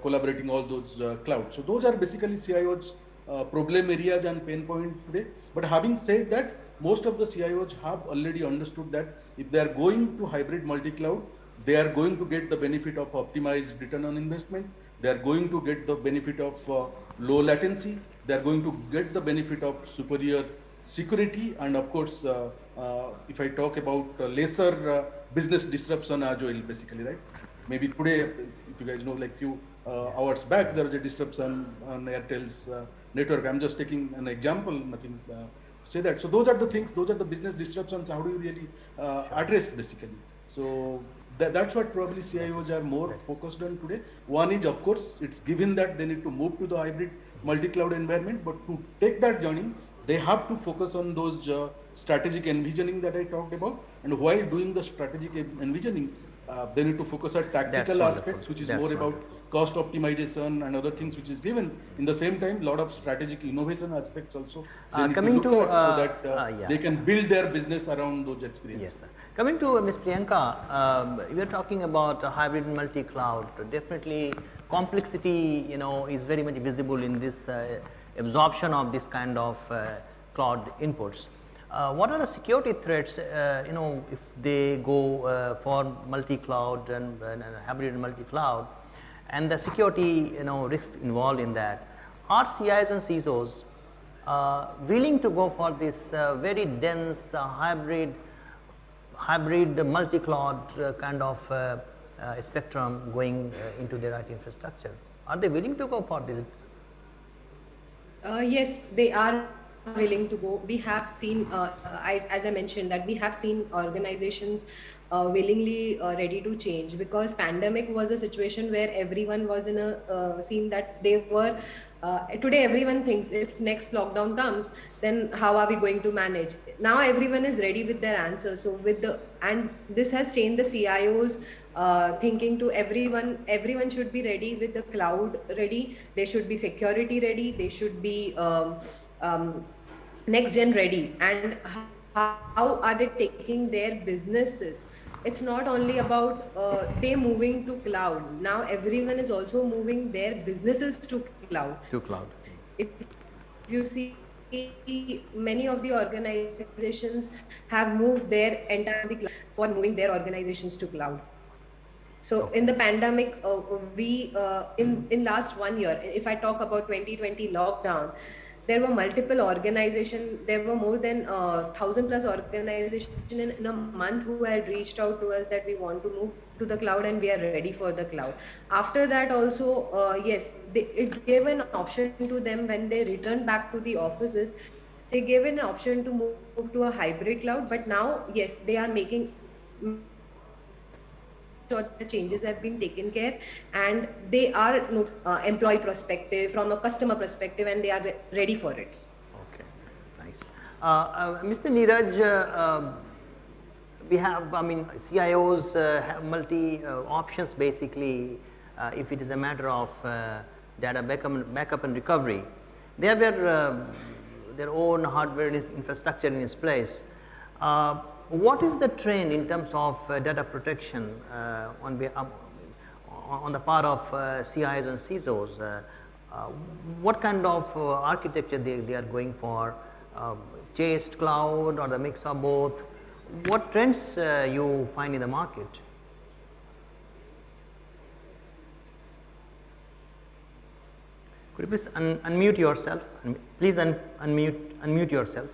collaborating all those clouds. So those are basically CIOs problem areas and pain point today. But having said that, most of the CIOs have already understood that if they are going to hybrid multi-cloud, they are going to get the benefit of optimized return on investment. They are going to get the benefit of low latency. They are going to get the benefit of superior security. And of course, if I talk about lesser business disruption as well, basically, right? Maybe today, if you guys know, like few hours back, there was a disruption on Airtel's network. I'm just taking an example, nothing say that. So those are the things, those are the business disruptions. How do you really address, basically? So that's what probably CIOs are more focused on today. One is, of course, it's given that they need to move to the hybrid multi-cloud environment, but to take that journey, they have to focus on those strategic envisioning that I talked about. And while doing the strategic envisioning, they need to focus on tactical aspects, which is more about cost optimization and other things which is given. In the same time, lot of strategic innovation aspects also they need coming to to, look at so that yes. they can build their business around those experiences. Yes, sir. Coming to Ms. Priyanka, we are talking about hybrid multi-cloud. Definitely, complexity, is very much visible in this absorption of this kind of cloud inputs. What are the security threats, if they go for multi-cloud and hybrid multi-cloud, and the security, risks involved in that? Are CIOs and CISOs willing to go for this very dense hybrid multi-cloud kind of spectrum going into their IT infrastructure? Are they willing to go for this? Yes, they are willing to go. We have seen, as I mentioned, that we have seen organizations willingly ready to change, because pandemic was a situation where everyone was in a scene that they were today everyone thinks if next lockdown comes, then how are we going to manage? Now everyone is ready with their answers. So and this has changed the CIOs thinking to everyone should be ready with the cloud ready, they should be security ready, they should be next gen ready. And how are they taking their businesses? It's not only about they moving to cloud. Now everyone is also moving their businesses to cloud. If you see, many of the organizations have moved their entire cloud for moving their organizations to cloud. So in the pandemic, we in last 1 year, if I talk about 2020 lockdown, there were multiple organizations, there were more than 1,000 plus organizations in a month who had reached out to us that we want to move to the cloud and we are ready for the cloud. After that also, yes, it gave an option to them when they returned back to the offices. They gave an option to move to a hybrid cloud, but now, yes, they are making sure the changes have been taken care, and they are employee perspective, from a customer perspective, and they are ready for it. Okay, nice. Mr. Neeraj, we have, CIOs have multi options basically. If it is a matter of data backup and recovery, they have their own hardware infrastructure in its place. What is the trend in terms of data protection on the part of CIOs and CISOs? What kind of architecture they are going for? Chased cloud or the mix of both? What trends you find in the market? Could you please unmute yourself? Please unmute yourself,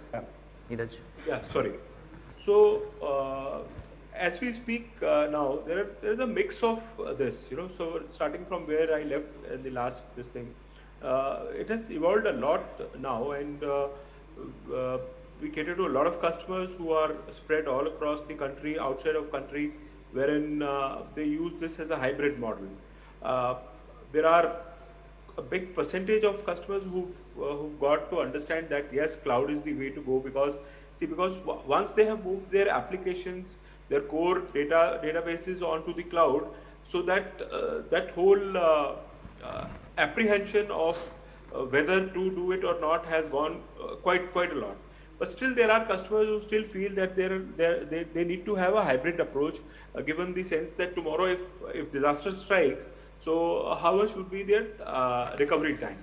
Neeraj. Yeah, sorry. So as we speak now, there is a mix of this, so starting from where I left in the last thing, it has evolved a lot now, and we cater to a lot of customers who are spread all across the country, outside of country, wherein they use this as a hybrid model. There are a big percentage of customers who've got to understand that yes, cloud is the way to go, because once they have moved their applications, their core databases onto the cloud, so that that whole apprehension of whether to do it or not has gone quite a lot. But still, there are customers who still feel that they need to have a hybrid approach, given the sense that tomorrow, if disaster strikes, so how much would be their recovery time?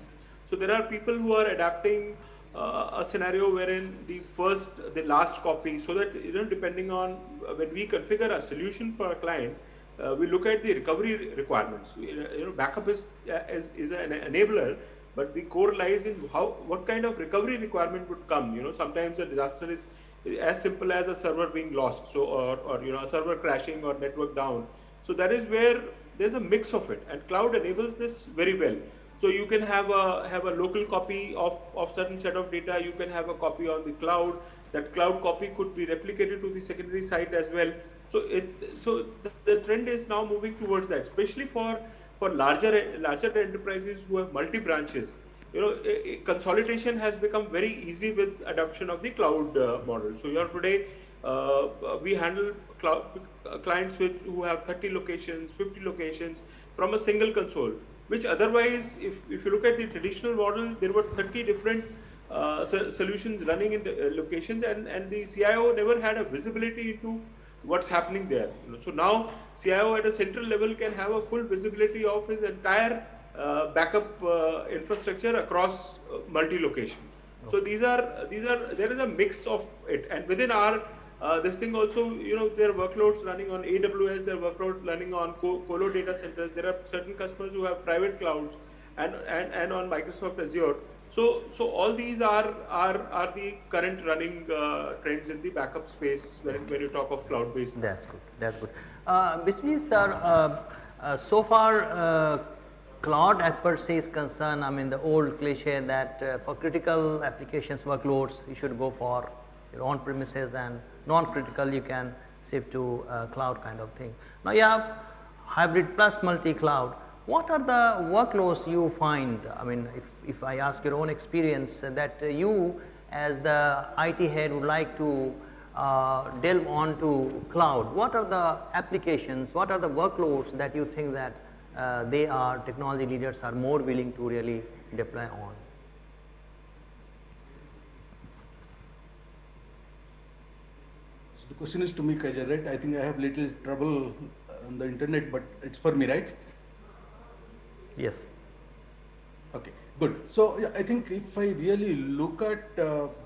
So there are people who are adapting a scenario wherein the last copy, so that depending on when we configure a solution for a client, we look at the recovery requirements. Backup is an enabler, but the core lies in what kind of recovery requirement would come. Sometimes a disaster is as simple as a server being lost, so or a server crashing or network down. So that is where there's a mix of it, and cloud enables this very well. So you can have a local copy of certain set of data. You can have a copy on the cloud. That cloud copy could be replicated to the secondary site as well. So the trend is now moving towards that, especially for larger enterprises who have multi branches. Consolidation has become very easy with adoption of the cloud model. So today we handle clients who have 30 locations, 50 locations, from a single console, which otherwise, if you look at the traditional model, there were 30 different solutions running in the, locations, and the CIO never had a visibility into what's happening there. So now CIO at a central level can have a full visibility of his entire backup infrastructure across multi-location. So there is a mix of it, and within our this thing also, there are workloads running on AWS, there are workloads running on colo data centers. There are certain customers who have private clouds and on Microsoft Azure. So all these are the current running trends in the backup space when you talk of cloud-based. That's good. That's good. Basically, sir, so far, cloud as per se is concerned. I mean, the old cliche that for critical applications workloads, you should go for your own premises, and non-critical you can shift to cloud kind of thing. Now you have hybrid plus multi-cloud. What are the workloads you find? I mean, if I ask your own experience that you as the IT head would like to delve onto cloud, what are the applications, what are the workloads that you think that technology leaders are more willing to really deploy on? So the question is to me, Kaiser, right? I think I have little trouble on the internet, but it's for me, right? Yes. Okay, good. So yeah, I think if I really look at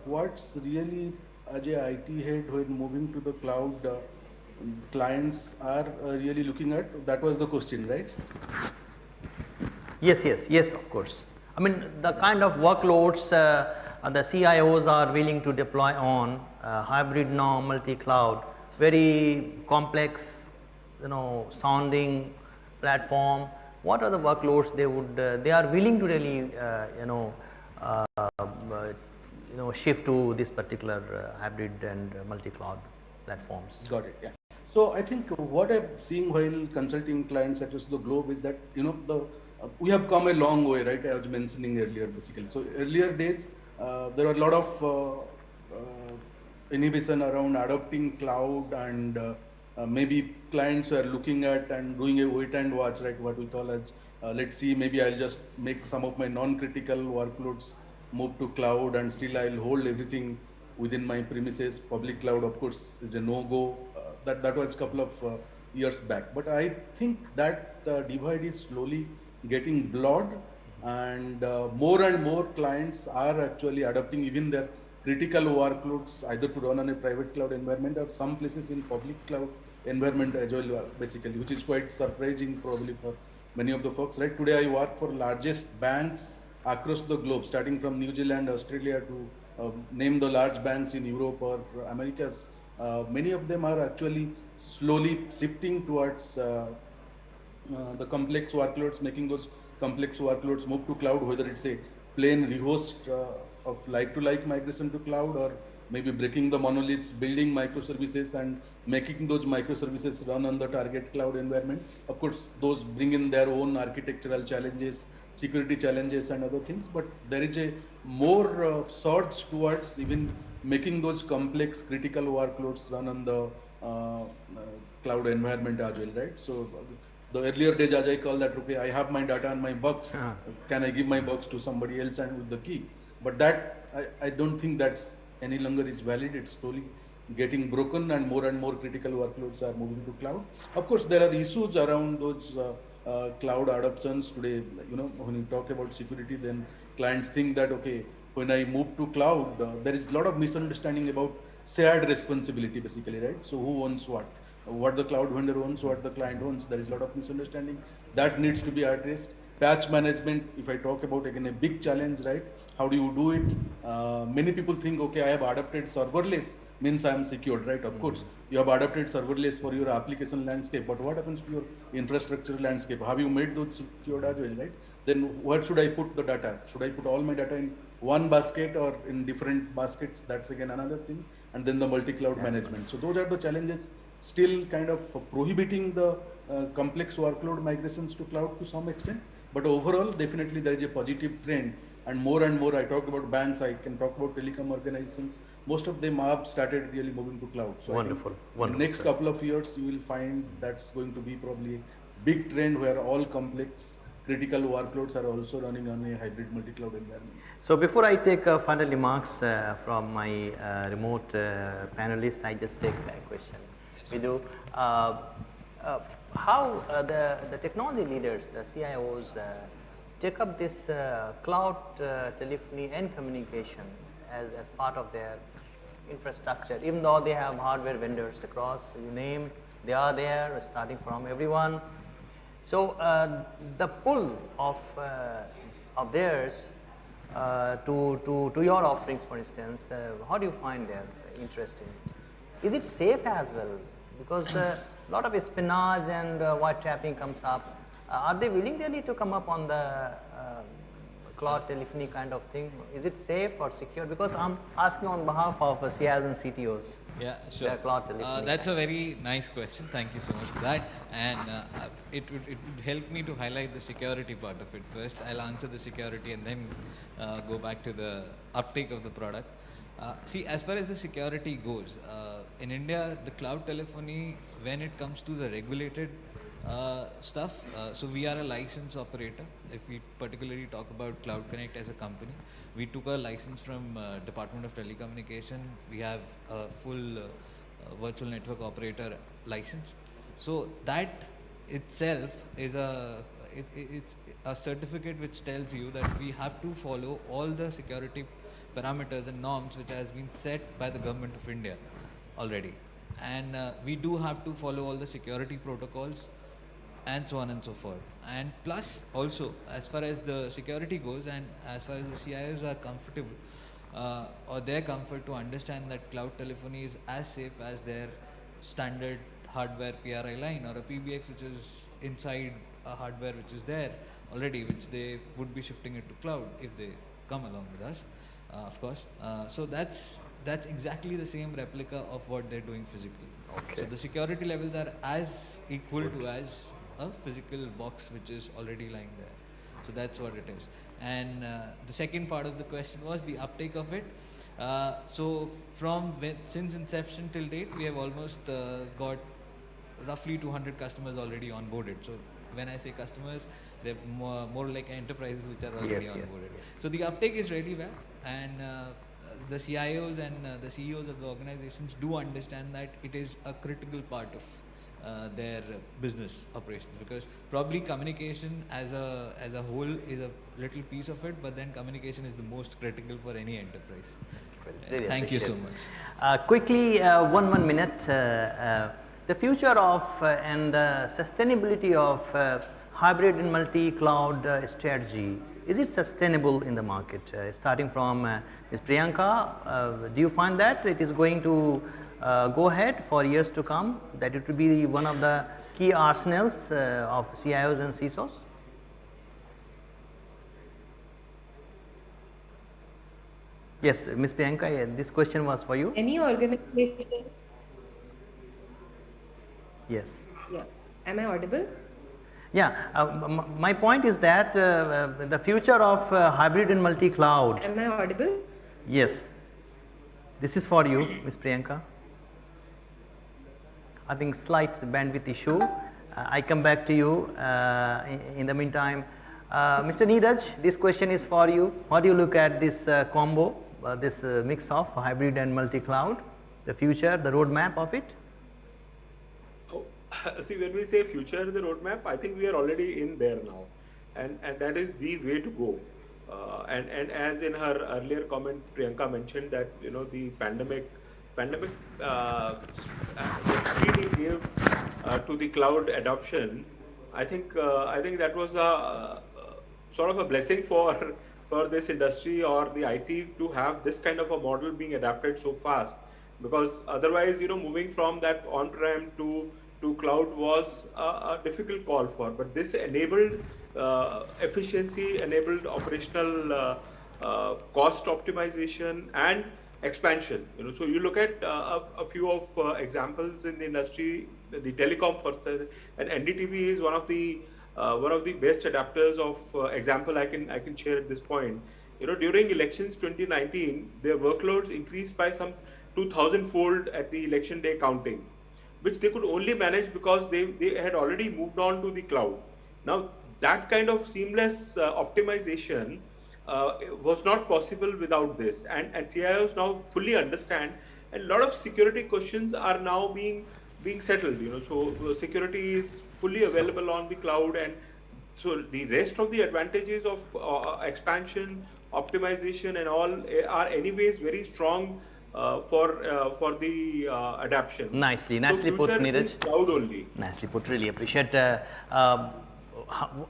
what's really as a IT head when moving to the cloud, clients are really looking at, that was the question, right? Yes, of course. I mean, the kind of workloads the CIOs are willing to deploy on hybrid now, multi-cloud, very complex, sounding platform. What are the workloads they are willing to really, shift to this particular hybrid and multi-cloud platforms? Got it. Yeah. So I think what I'm seeing while consulting clients across the globe is that we have come a long way, right? I was mentioning earlier, basically. So earlier days, there were a lot of inhibition around adopting cloud, and maybe clients were looking at and doing a wait and watch, right? What we call as let's see, maybe I'll just make some of my non-critical workloads move to cloud, and still I'll hold everything within my premises. Public cloud, of course, is a no-go. That was a couple of years back. But I think that divide is slowly getting blurred, and more clients are actually adopting even their critical workloads either to run on a private cloud environment or some places in public cloud environment as well, basically, which is quite surprising probably for many of the folks, right? Today I work for largest banks across the globe, starting from New Zealand, Australia, to name the large banks in Europe or Americas. Many of them are actually slowly shifting towards the complex workloads, making those complex workloads move to cloud, whether it's a plain rehost of like-to-like migration to cloud, or maybe breaking the monoliths, building microservices and making those microservices run on the target cloud environment. Of course, those bring in their own architectural challenges, security challenges and other things, but there is a more surge towards even making those complex critical workloads run on the cloud environment as well, right? So the earlier days, as I call that, okay, I have my data and my box, can I give my box to somebody else and with the key? But that, I don't think that's any longer is valid. It's slowly getting broken, and more critical workloads are moving to cloud. Of course, there are issues around those cloud adoptions today. When you talk about security, then clients think that, okay, when I move to cloud, there is a lot of misunderstanding about shared responsibility, basically, right? So who owns what the cloud vendor owns, what the client owns. There is a lot of misunderstanding that needs to be addressed. Patch management, if I talk about, again, a big challenge, right? How do you do it? Many people think, okay, I have adopted serverless, means I am secured, right? Of course, you have adopted serverless for your application landscape, but what happens to your infrastructure landscape? Have you made those secured as well, right? Then where should I put the data? Should I put all my data in one basket or in different baskets? That's again another thing. And then the multi-cloud management. So those are the challenges still kind of prohibiting the complex workload migrations to cloud to some extent. But overall, definitely there is a positive trend, and more, I talked about banks, I can talk about telecom organizations, most of them have started really moving to cloud. So wonderful. In the next couple of years, you will find that's going to be probably big trend where all complex critical workloads are also running on a hybrid multi-cloud environment. So before I take final remarks from my remote panelists, I just take that question. We do. How the technology leaders, the CIOs, take up this cloud telephony and communication as part of their infrastructure, even though they have hardware vendors across, you name, they are there, starting from everyone. So the pull of theirs to your offerings, for instance, how do you find their interest in it? Is it safe as well? Because a lot of espionage and wiretapping comes up. Are they willing really to come up on the cloud telephony kind of thing? Is it safe or secure? Because I'm asking on behalf of CIOs and CTOs. Yeah, sure. Cloud telephony. That's a very nice question. Thank you so much for that. And it would help me to highlight the security part of it first. I'll answer the security and then go back to the uptake of the product. See, as far as the security goes, in India, the cloud telephony, when it comes to the regulated stuff, so we are a license operator. If we particularly talk about Cloud Connect as a company, we took a license from Department of Telecommunication. We have a full virtual network operator license. So that itself is it's a certificate which tells you that we have to follow all the security parameters and norms which has been set by the government of India already. And we do have to follow all the security protocols and so on and so forth. And plus also, as far as the security goes and as far as the CIOs are comfortable or their comfort to understand that cloud telephony is as safe as their standard hardware PRI line or a PBX which is inside a hardware which is there already, which they would be shifting it to cloud if they come along with us, of course. So that's exactly the same replica of what they're doing physically. Okay. So the security levels are as equal to as a physical box which is already lying there. So that's what it is. And the second part of the question was the uptake of it. So since inception till date, we have almost got roughly 200 customers already onboarded. So when I say customers, they're more like enterprises which are already onboarded. So the uptake is really well, and the CIOs and the CEOs of the organizations do understand that it is a critical part of their business operations, because probably communication as a whole is a little piece of it, but then communication is the most critical for any enterprise. Really Thank you so much. Quickly, one minute. The future of and the sustainability of hybrid and multi-cloud strategy, is it sustainable in the market? Starting from Ms. Priyanka, do you find that it is going to go ahead for years to come, that it will be one of the key arsenals of CIOs and CISOs? Yes, Ms. Priyanka, this question was for you. Any organization? Yes. Yeah. Am I audible? Yeah, my point is that the future of hybrid and multi-cloud. Am I audible? Yes. This is for you, Ms. Priyanka. I think slight bandwidth issue. I come back to you in the meantime. Mr. Neeraj, this question is for you. How do you look at this combo, this mix of hybrid and multi-cloud, the future, the roadmap of it? See, when we say future, the roadmap, I think we are already in there now, and that is the way to go. And as in her earlier comment, Priyanka mentioned that the pandemic the speed it gave to the cloud adoption. I think that was a sort of a blessing for this industry or the IT to have this kind of a model being adapted so fast, because otherwise moving from that on-prem to cloud was a difficult call for, but this enabled efficiency, enabled operational cost optimization and expansion. So you look at a few of examples in the industry. The telecom first, and NDTV is one of the best adapters of example I can share at this point. During elections 2019, their workloads increased by some 2,000-fold at the election day counting. which they could only manage because they had already moved on to the cloud. Now, that kind of seamless optimization was not possible without this. And CIOs now fully understand, and a lot of security questions are now being settled. So security is fully available on the cloud, and so the rest of the advantages of expansion, optimization, and all are anyways very strong for the adaptation. Nicely So put, future Neeraj. is cloud only. Nicely put, really appreciate.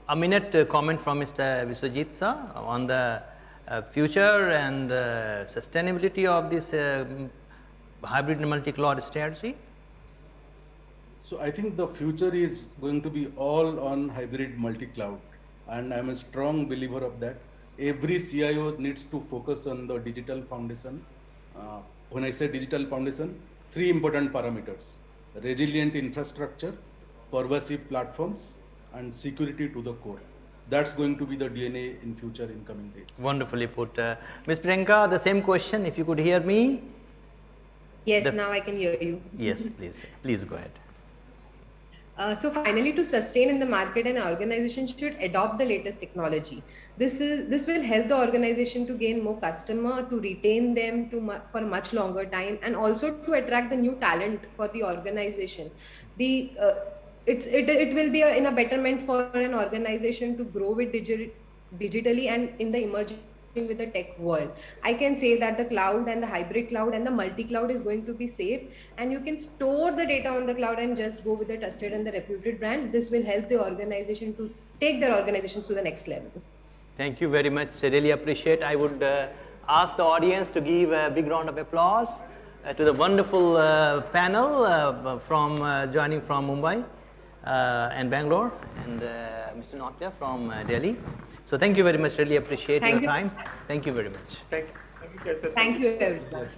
A minute comment from Mr. Viswajit sir on the future and sustainability of this hybrid multi-cloud strategy. So I think the future is going to be all on hybrid multi-cloud, and I'm a strong believer of that. Every CIO needs to focus on the digital foundation. When I say digital foundation, 3 important parameters: resilient infrastructure, pervasive platforms, and security to the core. That's going to be the DNA in future in coming days. Wonderfully put. Ms. Priyanka, the same question, if you could hear me. Yes, now I can hear you. Yes, please go ahead. So finally, to sustain in the market, an organization should adopt the latest technology. This will help the organization to gain more customer, to retain them for a much longer time, and also to attract the new talent for the organization. It will be in a betterment for an organization to grow with digitally and in the emerging with the tech world. I can say that the cloud and the hybrid cloud and the multi-cloud is going to be safe, and you can store the data on the cloud and just go with the trusted and the reputed brands. This will help the organization to take their organizations to the next level. Thank you very much. I really appreciate. I would ask the audience to give a big round of applause to the wonderful panel from joining from Mumbai and Bangalore, and Mr. Notya from Delhi. So thank you very much. Really appreciate your time. Thank you very much. Thank you. Thank you, everyone.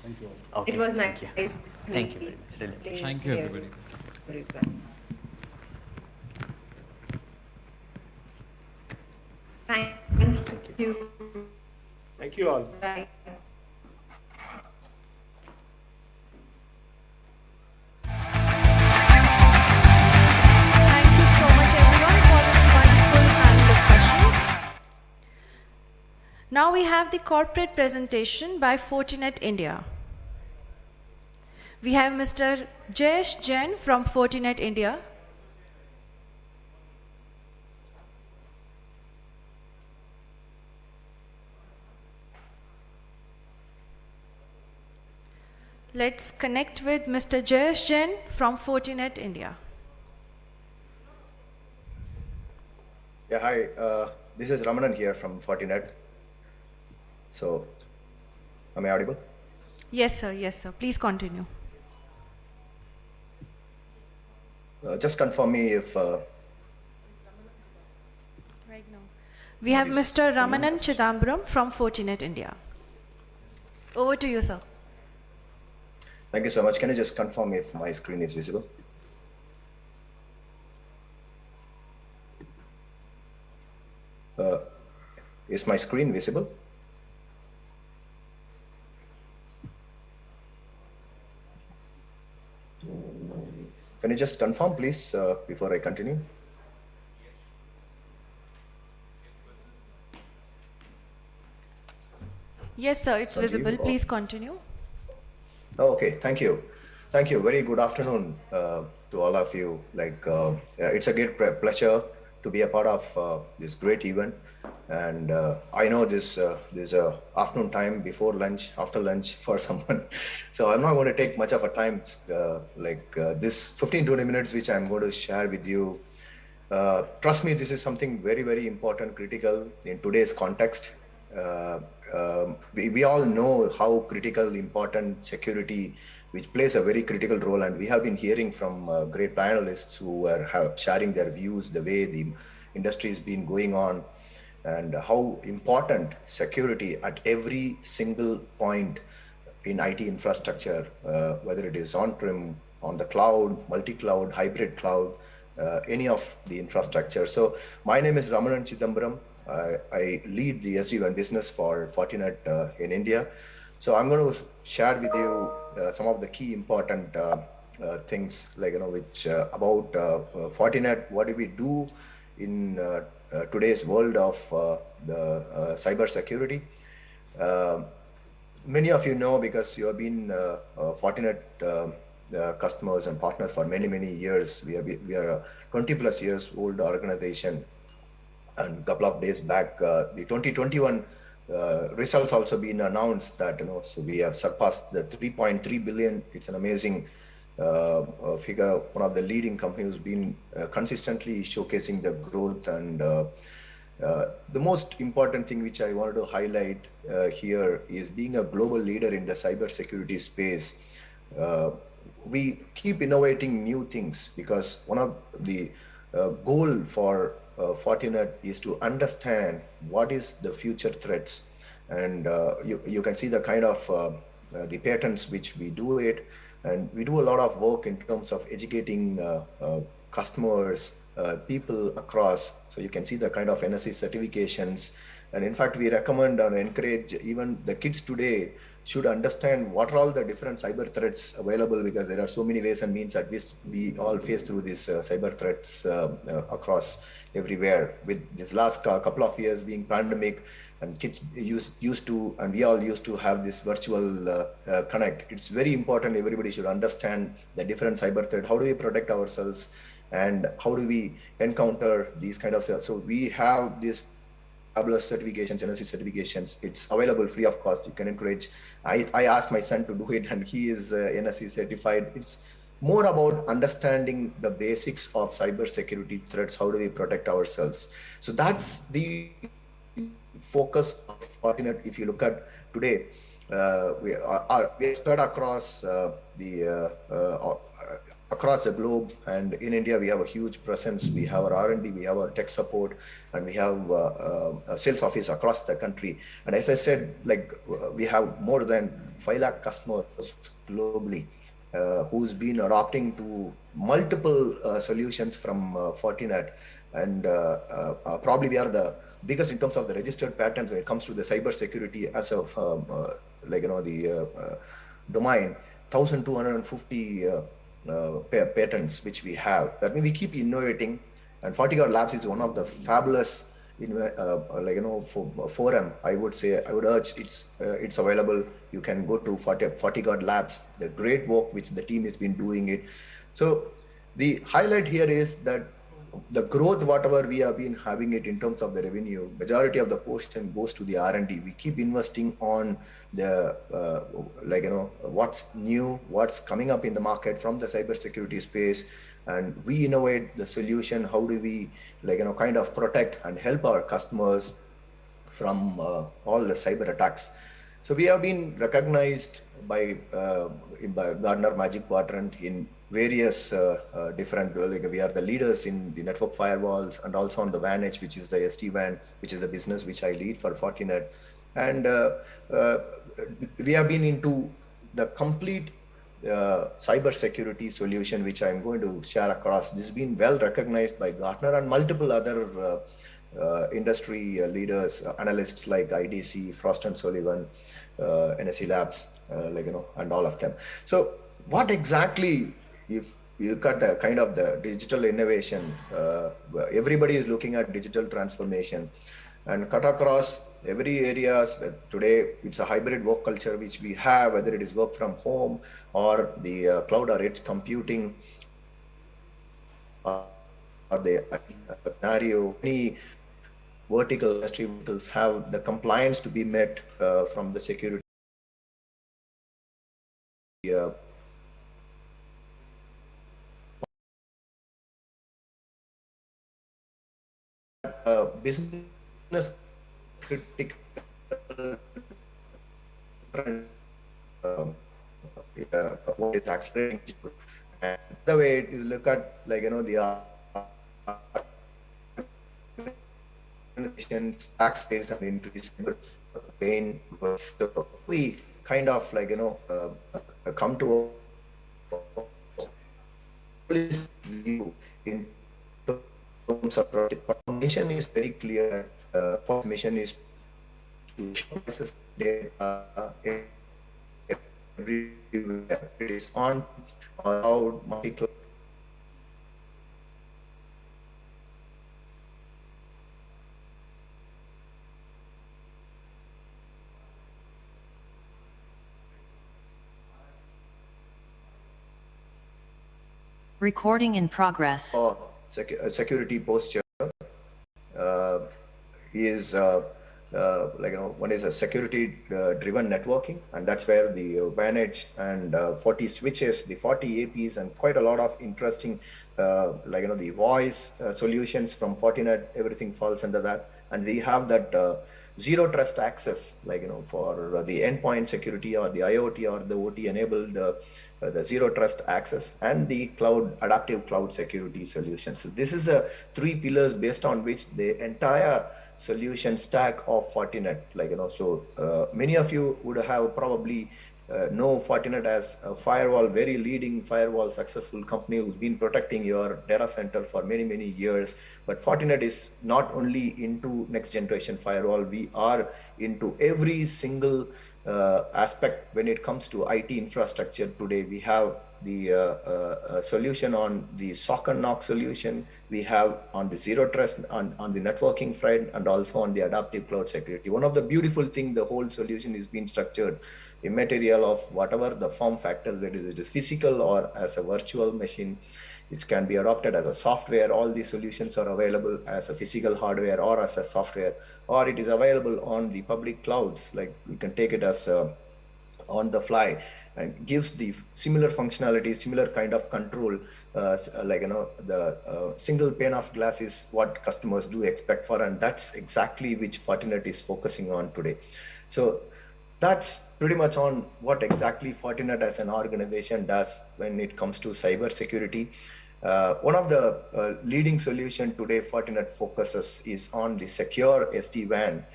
Thank you. Okay, It was nice. Thank you very much. Really appreciate. Thank you, everybody. Thank you. Thank you all. Bye. Thank you so much everyone for this wonderful panel discussion. Now we have the corporate presentation by Fortinet India. We have Mr. Jayesh Jain from Fortinet India. Let's connect with Mr. Jayesh Jain from Fortinet India. Yeah, hi. This is Ramanan here from Fortinet. So, am I audible? Yes, sir. Yes, sir. Please continue. Just confirm me if... Right now. We have Mr. Ramanan Chidambaram from Fortinet India. Over to you, sir. Thank you so much. Can you just confirm if my screen is visible? Is my screen visible? Can you just confirm, please, before I continue? Yes, sir. It's visible. Please continue. Oh, okay, thank you. Thank you. Very good afternoon to all of you. It's a great pleasure to be a part of this great event. And I know this is afternoon time before lunch, after lunch for someone. So I'm not going to take much of a time, this 15-20 minutes, which I'm going to share with you. Trust me, this is something very, very important, critical in today's context. We all know how critical, important security, which plays a very critical role, and we have been hearing from great panelists who are sharing their views, the way the industry has been going on, and how important security at every single point in IT infrastructure, whether it is on-prem, on the cloud, multi-cloud, hybrid cloud, any of the infrastructure. So my name is Ramanan Chidambaram. I lead the SD-WAN business for Fortinet in India. So I'm going to share with you some of the key important things like, which about Fortinet, what do we do in today's world of the cyber security. Many of you know, because you have been Fortinet customers and partners for many, many years. We are a 20 plus years old organization. And a couple of days back, the 2021 results also been announced that, so we have surpassed the 3.3 billion. It's an amazing figure. One of the leading companies who's been consistently showcasing the growth. And the most important thing which I wanted to highlight here is being a global leader in the cybersecurity space. We keep innovating new things, because one of the goal for Fortinet is to understand what is the future threats. And you can see the kind of the patterns which we do it. And we do a lot of work in terms of educating customers, people across. So you can see the kind of NSE certifications. And in fact, we recommend and encourage even the kids today should understand what are all the different cyber threats available, because there are so many ways and means at which we all face through these cyber threats across everywhere. With this last couple of years being pandemic, and kids used to, and we all used to have this virtual connect. It's very important everybody should understand the different cyber threat. How do we protect ourselves, and how do we encounter these kind of threats? So we have these fabulous certifications, NSE certifications. It's available free of cost. You can encourage. I asked my son to do it, and he is NSE certified. It's more about understanding the basics of cybersecurity threats. How do we protect ourselves? So that's the focus of Fortinet. If you look at today, we are spread across across the globe, and in India we have a huge presence. We have our R&D, we have our tech support, and we have a sales office across the country. And as I said, we have more than 5 lakh customers globally who's been adopting to multiple solutions from Fortinet. And probably we are the biggest in terms of the registered patents when it comes to the cyber security as of the domain. 1250 patents which we have. That means we keep innovating, and FortiGuard Labs is one of the fabulous forum. I would urge it's available. You can go to FortiGuard Labs, the great work which the team has been doing it. So the highlight here is that the growth, whatever we have been having it in terms of the revenue, majority of the portion goes to the R&D. We keep investing on the what's new, what's coming up in the market from the cybersecurity space, and we innovate the solution. How do we kind of protect and help our customers from all the cyber attacks? So we have been recognized by Gartner Magic Quadrant in various different, we are the leaders in the network firewalls, and also on the WAN edge, which is the SD-WAN, which is the business which I lead for Fortinet. And we have been into the complete cyber security solution, which I'm going to share across. This has been well recognized by Gartner and multiple other industry leaders, analysts like IDC, Frost & Sullivan, NSE Labs, and all of them. So what exactly, if you look at the kind of the digital innovation, everybody is looking at digital transformation and cut across every areas. Today it's a hybrid work culture which we have, whether it is work from home or the cloud or edge computing, or the scenario. Any vertical industry verticals have the compliance to be met from the security. Business critical what is accelerating, and the way you look at the tax space and increase pain. So we kind of come to a holistic view in terms of mission is very clear. Mission is to data everywhere. It is on or out multi-cloud. Recording in progress. Security posture is one is a security driven networking, and that's where the manage and 40 switches, the 40 APs, and quite a lot of interesting the voice solutions from Fortinet. Everything falls under that, and we have that zero trust access, for the endpoint security or the IoT or the OT enabled the zero trust access, and the cloud adaptive cloud security solution. So this is a three pillars based on which the entire solution stack of Fortinet. So many of you would have probably know Fortinet as a firewall, very leading firewall, successful company who's been protecting your data center for many, many years. But Fortinet is not only into next generation firewall, we are into every single aspect when it comes to IT infrastructure. Today we have the solution on the SOC and NOC solution, we have on the zero trust on the networking front, and also on the adaptive cloud security. One of the beautiful thing, the whole solution is being structured immaterial of whatever the form factors, whether it is physical or as a virtual machine, which can be adopted as a software. All these solutions are available as a physical hardware or as a software, or it is available on the public clouds. Like we can take it as on the fly, and gives the similar functionality, similar kind of control, the single pane of glass is what customers do expect for, and that's exactly which Fortinet is focusing on today. So that's pretty much on what exactly Fortinet as an organization does when it comes to cyber security. One of the leading solution today Fortinet focuses is on the secure SD-WAN.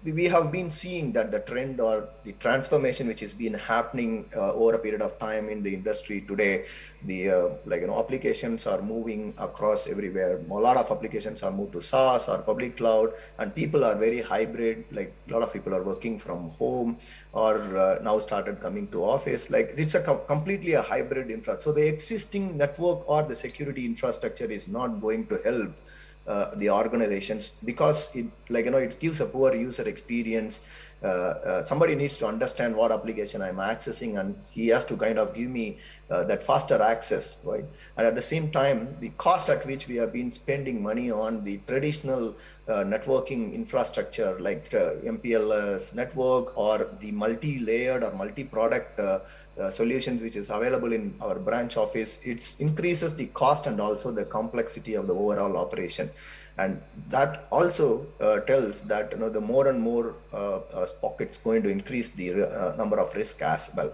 We have been seeing that the trend or the transformation which has been happening over a period of time in the industry today, the applications are moving across everywhere. A lot of applications are moved to SaaS or public cloud, and people are very hybrid. Like a lot of people are working from home or now started coming to office. Like it's a completely a hybrid infra. So the existing network or the security infrastructure is not going to help the organizations, because it gives a poor user experience. Somebody needs to understand what application I'm accessing, and he has to kind of give me that faster access, right? And at the same time, the cost at which we have been spending money on the traditional networking infrastructure, like MPLS network or the multi-layered or multi-product solutions which is available in our branch office, it increases the cost and also the complexity of the overall operation. And that also tells that the more and more pockets going to increase the number of risk as well.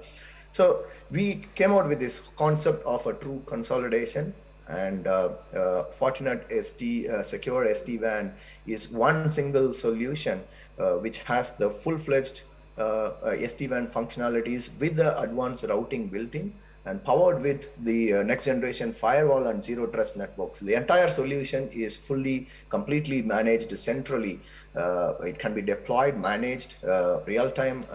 So we came out with this concept of a true consolidation, and Fortinet Secure SD-WAN is one single solution which has the full-fledged SD-WAN functionalities with the advanced routing built in, and powered with the next generation firewall and zero trust networks. The entire solution is completely managed centrally. It can be deployed, managed, real time,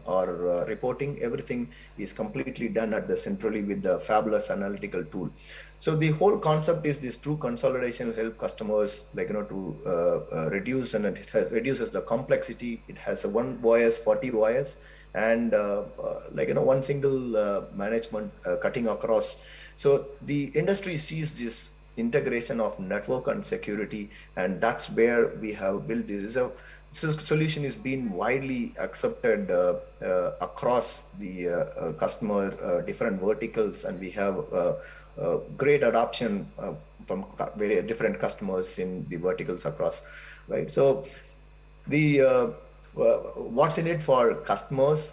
or reporting. Everything is completely done at the centrally with the fabulous analytical tool. So the whole concept is this true consolidation will help customers to reduce, and it reduces the complexity. It has a one OS, 40 OS, and one single management cutting across. So the industry sees this integration of network and security, and that's where we have built this. Solution is being widely accepted across the customer different verticals, and we have great adoption from very different customers in the verticals across, right? So the what's in it for customers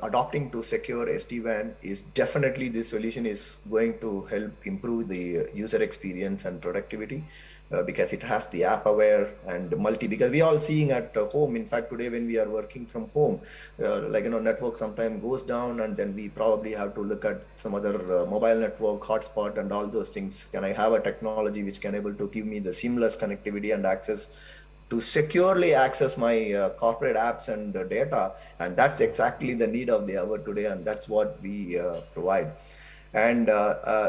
adopting to secure SD-WAN is definitely this solution is going to help improve the user experience and productivity, because it has the app aware and because we all seeing at home. In fact, today when we are working from home, network sometimes goes down, and then we probably have to look at some other mobile network hotspot and all those things. Can I have a technology which can able to give me the seamless connectivity and access to securely access my corporate apps and data. And that's exactly the need of the hour today, and that's what we provide. And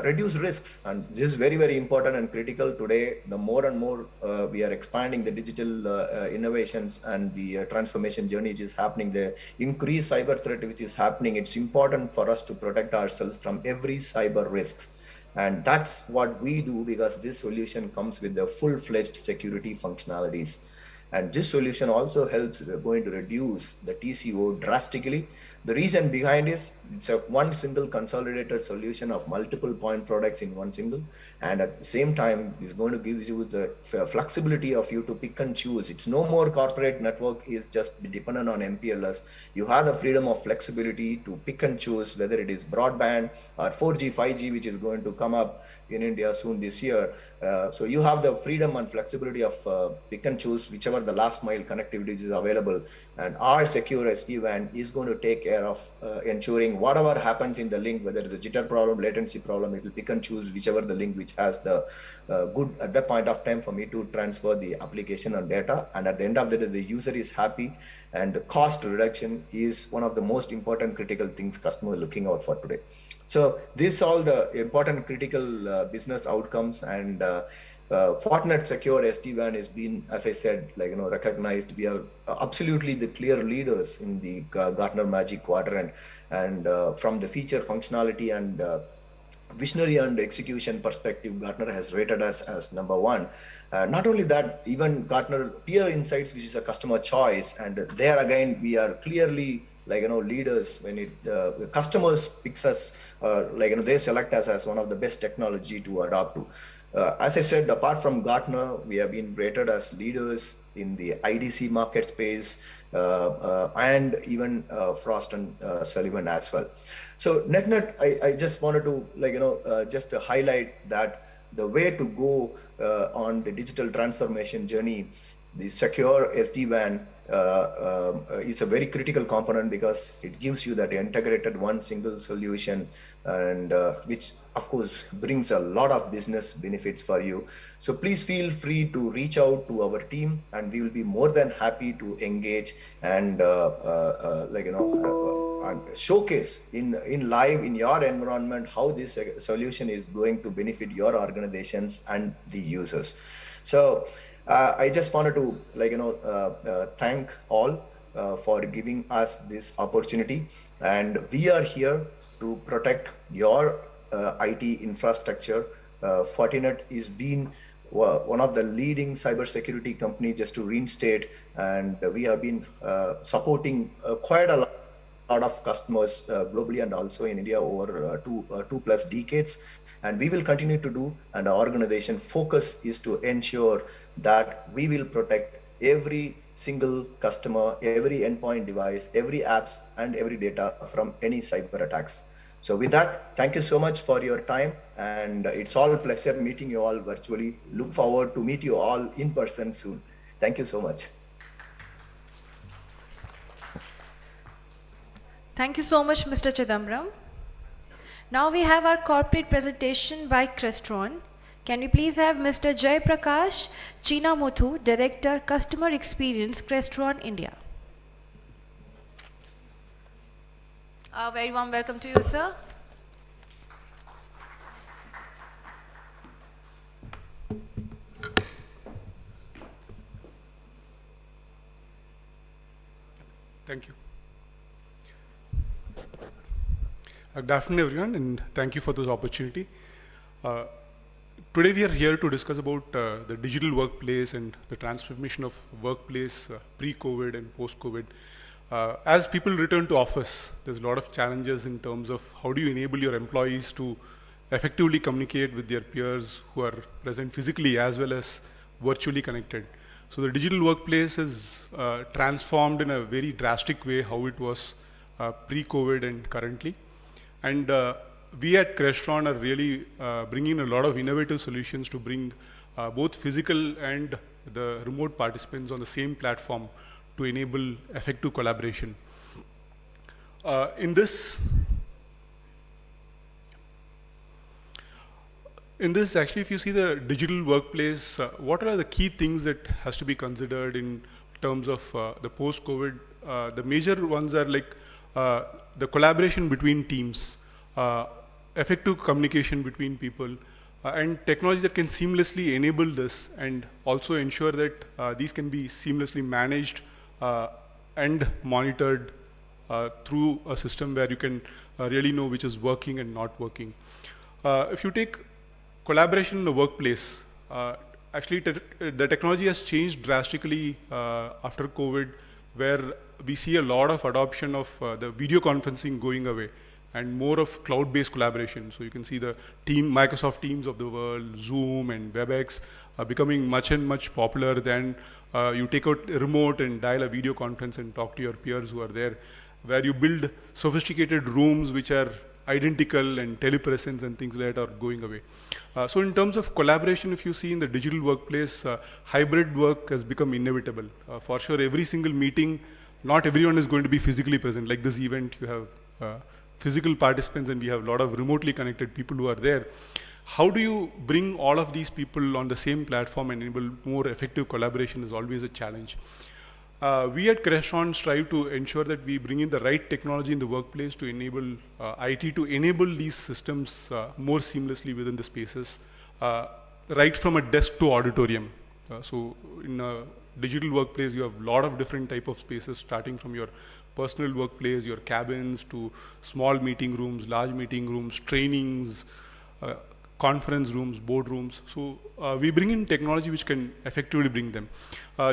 reduce risks. And this is very, very important and critical today. The more and more we are expanding the digital innovations and the transformation journey which is happening, the increased cyber threat which is happening, it's important for us to protect ourselves from every cyber risks. And that's what we do, because this solution comes with the full-fledged security functionalities. And this solution also helps going to reduce the TCO drastically. The reason behind is it's a one single consolidated solution of multiple point products in one single, and at the same time is going to give you the flexibility of you to pick and choose. It's no more corporate network is just dependent on MPLS. You have the freedom of flexibility to pick and choose whether it is broadband or 4G, 5G, which is going to come up in India soon this year. So you have the freedom and flexibility of pick and choose whichever the last mile connectivity is available. And our secure SD-WAN is going to take care of ensuring whatever happens in the link, whether it's a jitter problem, latency problem, it will pick and choose whichever the link which has the good at that point of time for me to transfer the application and data. And at the end of the day, the user is happy, and the cost reduction is one of the most important critical things customers are looking out for today. So these are all the important critical business outcomes, and Fortinet Secure SD-WAN has been, as I said, recognized. We are absolutely the clear leaders in the Gartner Magic Quadrant, and from the feature functionality and visionary and execution perspective, Gartner has rated us as #1. Not only that, even Gartner Peer Insights, which is a customer choice, and there again we are clearly leaders when it customers picks us, they select us as one of the best technology to adopt to. As I said, apart from Gartner, we have been rated as leaders in the IDC market space, and even Frost and Sullivan as well. So net, I just wanted to just to highlight that the way to go on the digital transformation journey, the secure SD-WAN is a very critical component, because it gives you that integrated one single solution, and which of course brings a lot of business benefits for you. So please feel free to reach out to our team, and we will be more than happy to engage and and showcase in live in your environment how this solution is going to benefit your organizations and the users. So I just wanted to thank all for giving us this opportunity, and we are here to protect your IT infrastructure. Fortinet is being one of the leading cybersecurity companies, just to reinstate, and we have been supporting quite a lot of customers globally and also in India over two plus decades. And we will continue to do, and our organization focus is to ensure that we will protect every single customer, every endpoint device, every apps, and every data from any cyber attacks. So with that, thank you so much for your time, and it's all a pleasure meeting you all virtually. Look forward to meet you all in person soon. Thank you so much. Thank you so much, Mr. Chidambaram. Now we have our corporate presentation by Crestron. Can we please have Mr. Jay Prakash Chinamuthu, Director, Customer Experience, Crestron, India. Very warm welcome to you, sir. Thank you. Good afternoon, everyone, and thank you for this opportunity. Today we are here to discuss about the digital workplace and the transformation of workplace pre-COVID and post-COVID. As people return to office, there's a lot of challenges in terms of how do you enable your employees to effectively communicate with their peers who are present physically as well as virtually connected. So the digital workplace is transformed in a very drastic way how it was pre-COVID and currently. And we at Crestron are really bringing a lot of innovative solutions to bring both physical and the remote participants on the same platform to enable effective collaboration. In this, in this, actually, if you see the digital workplace, what are the key things that has to be considered in terms of the post-COVID? The major ones are like the collaboration between teams, effective communication between people, and technology that can seamlessly enable this and also ensure that these can be seamlessly managed and monitored through a system where you can really know which is working and not working. If you take collaboration in the workplace, actually the technology has changed drastically after COVID, where we see a lot of adoption of the video conferencing going away and more of cloud-based collaboration. So you can see the Microsoft Teams of the world, Zoom and WebEx becoming much and much popular than you take out a remote and dial a video conference and talk to your peers who are there, where you build sophisticated rooms which are identical and telepresence and things like that are going away. So in terms of collaboration, if you see in the digital workplace, hybrid work has become inevitable. For sure, every single meeting, not everyone is going to be physically present. Like this event, you have physical participants and we have a lot of remotely connected people who are there. How do you bring all of these people on the same platform and enable more effective collaboration is always a challenge. We at Crestron strive to ensure that we bring in the right technology in the workplace to enable IT to enable these systems more seamlessly within the spaces, right from a desk to auditorium. So in a digital workplace, you have a lot of different type of spaces, starting from your personal workplace, your cabins, to small meeting rooms, large meeting rooms, trainings, conference rooms, board rooms. So we bring in technology which can effectively bring them.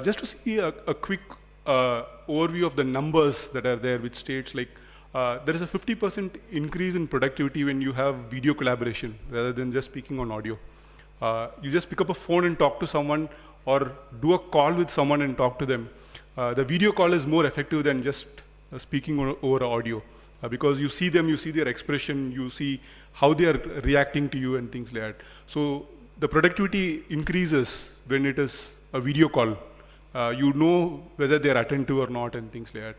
Just to see a quick overview of the numbers that are there, which states like there is a 50% increase in productivity when you have video collaboration rather than just speaking on audio. You just pick up a phone and talk to someone, or do a call with someone and talk to them. The video call is more effective than just speaking over audio, because you see them, you see their expression, you see how they are reacting to you and things like that. So the productivity increases when it is a video call. You know whether they are attentive or not and things like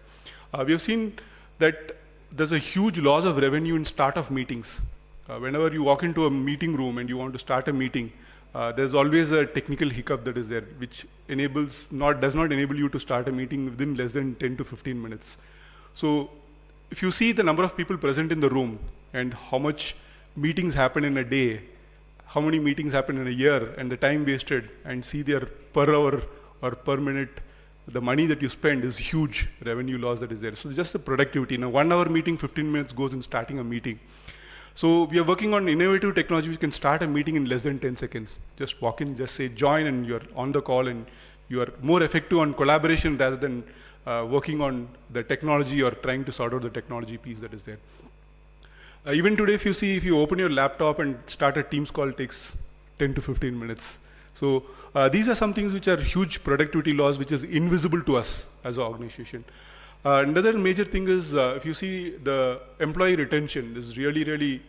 that. We have seen that there's a huge loss of revenue in start of meetings. Whenever you walk into a meeting room and you want to start a meeting, there's always a technical hiccup that is there, which does not enable you to start a meeting within less than 10 to 15 minutes. So if you see the number of people present in the room and how much meetings happen in a day, how many meetings happen in a year, and the time wasted, and see their per hour or per minute, the money that you spend is huge revenue loss that is there. So just the productivity. In a 1 hour meeting, 15 minutes goes in starting a meeting. So we are working on innovative technology which can start a meeting in less than 10 seconds. Just walk in, just say join, and you're on the call, and you are more effective on collaboration rather than working on the technology or trying to sort out the technology piece that is there. Even today, if you open your laptop and start a Teams call, it takes 10 to 15 minutes. So these are some things which are huge productivity loss, which is invisible to us as an organization. Another major thing is, if you see, the employee retention is really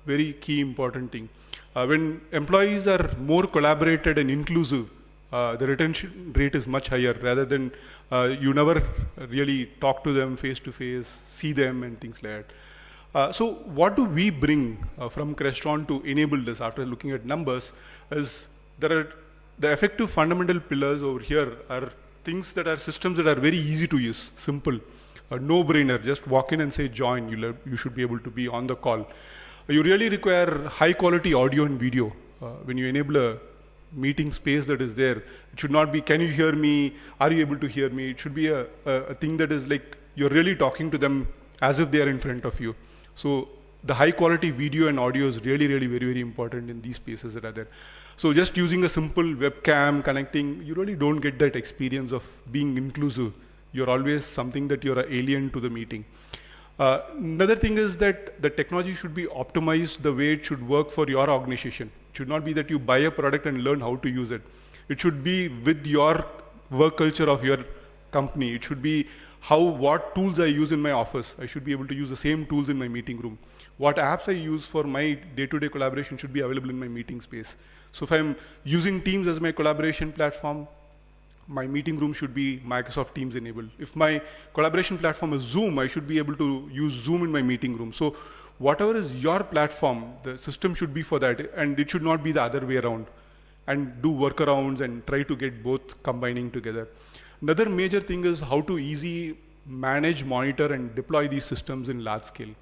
very key important thing. When employees are more collaborated and inclusive, the retention rate is much higher, rather than you never really talk to them face to face, see them and things like that. So what do we bring from Crestron to enable this after looking at numbers is, there are the effective fundamental pillars over here are things that are systems that are very easy to use, simple, a no-brainer. Just walk in and say join, you should be able to be on the call. You really require high quality audio and video. When you enable a meeting space that is there, it should not be, can you hear me? Are you able to hear me? It should be a thing that is like, you're really talking to them as if they are in front of you. So the high quality video and audio is really very important in these spaces that are there. So just using a simple webcam connecting, you really don't get that experience of being inclusive. You're always something that you're an alien to the meeting. Another thing is that the technology should be optimized the way it should work for your organization. It should not be that you buy a product and learn how to use it. It should be with your work culture of your company. It should be what tools I use in my office. I should be able to use the same tools in my meeting room. What apps I use for my day-to-day collaboration should be available in my meeting space. So if I'm using Teams as my collaboration platform, my meeting room should be Microsoft Teams enabled. If my collaboration platform is Zoom, I should be able to use Zoom in my meeting room. So whatever is your platform, the system should be for that, and it should not be the other way around, and do workarounds and try to get both combining together. Another major thing is how to easy manage, monitor, and deploy these systems in large scale.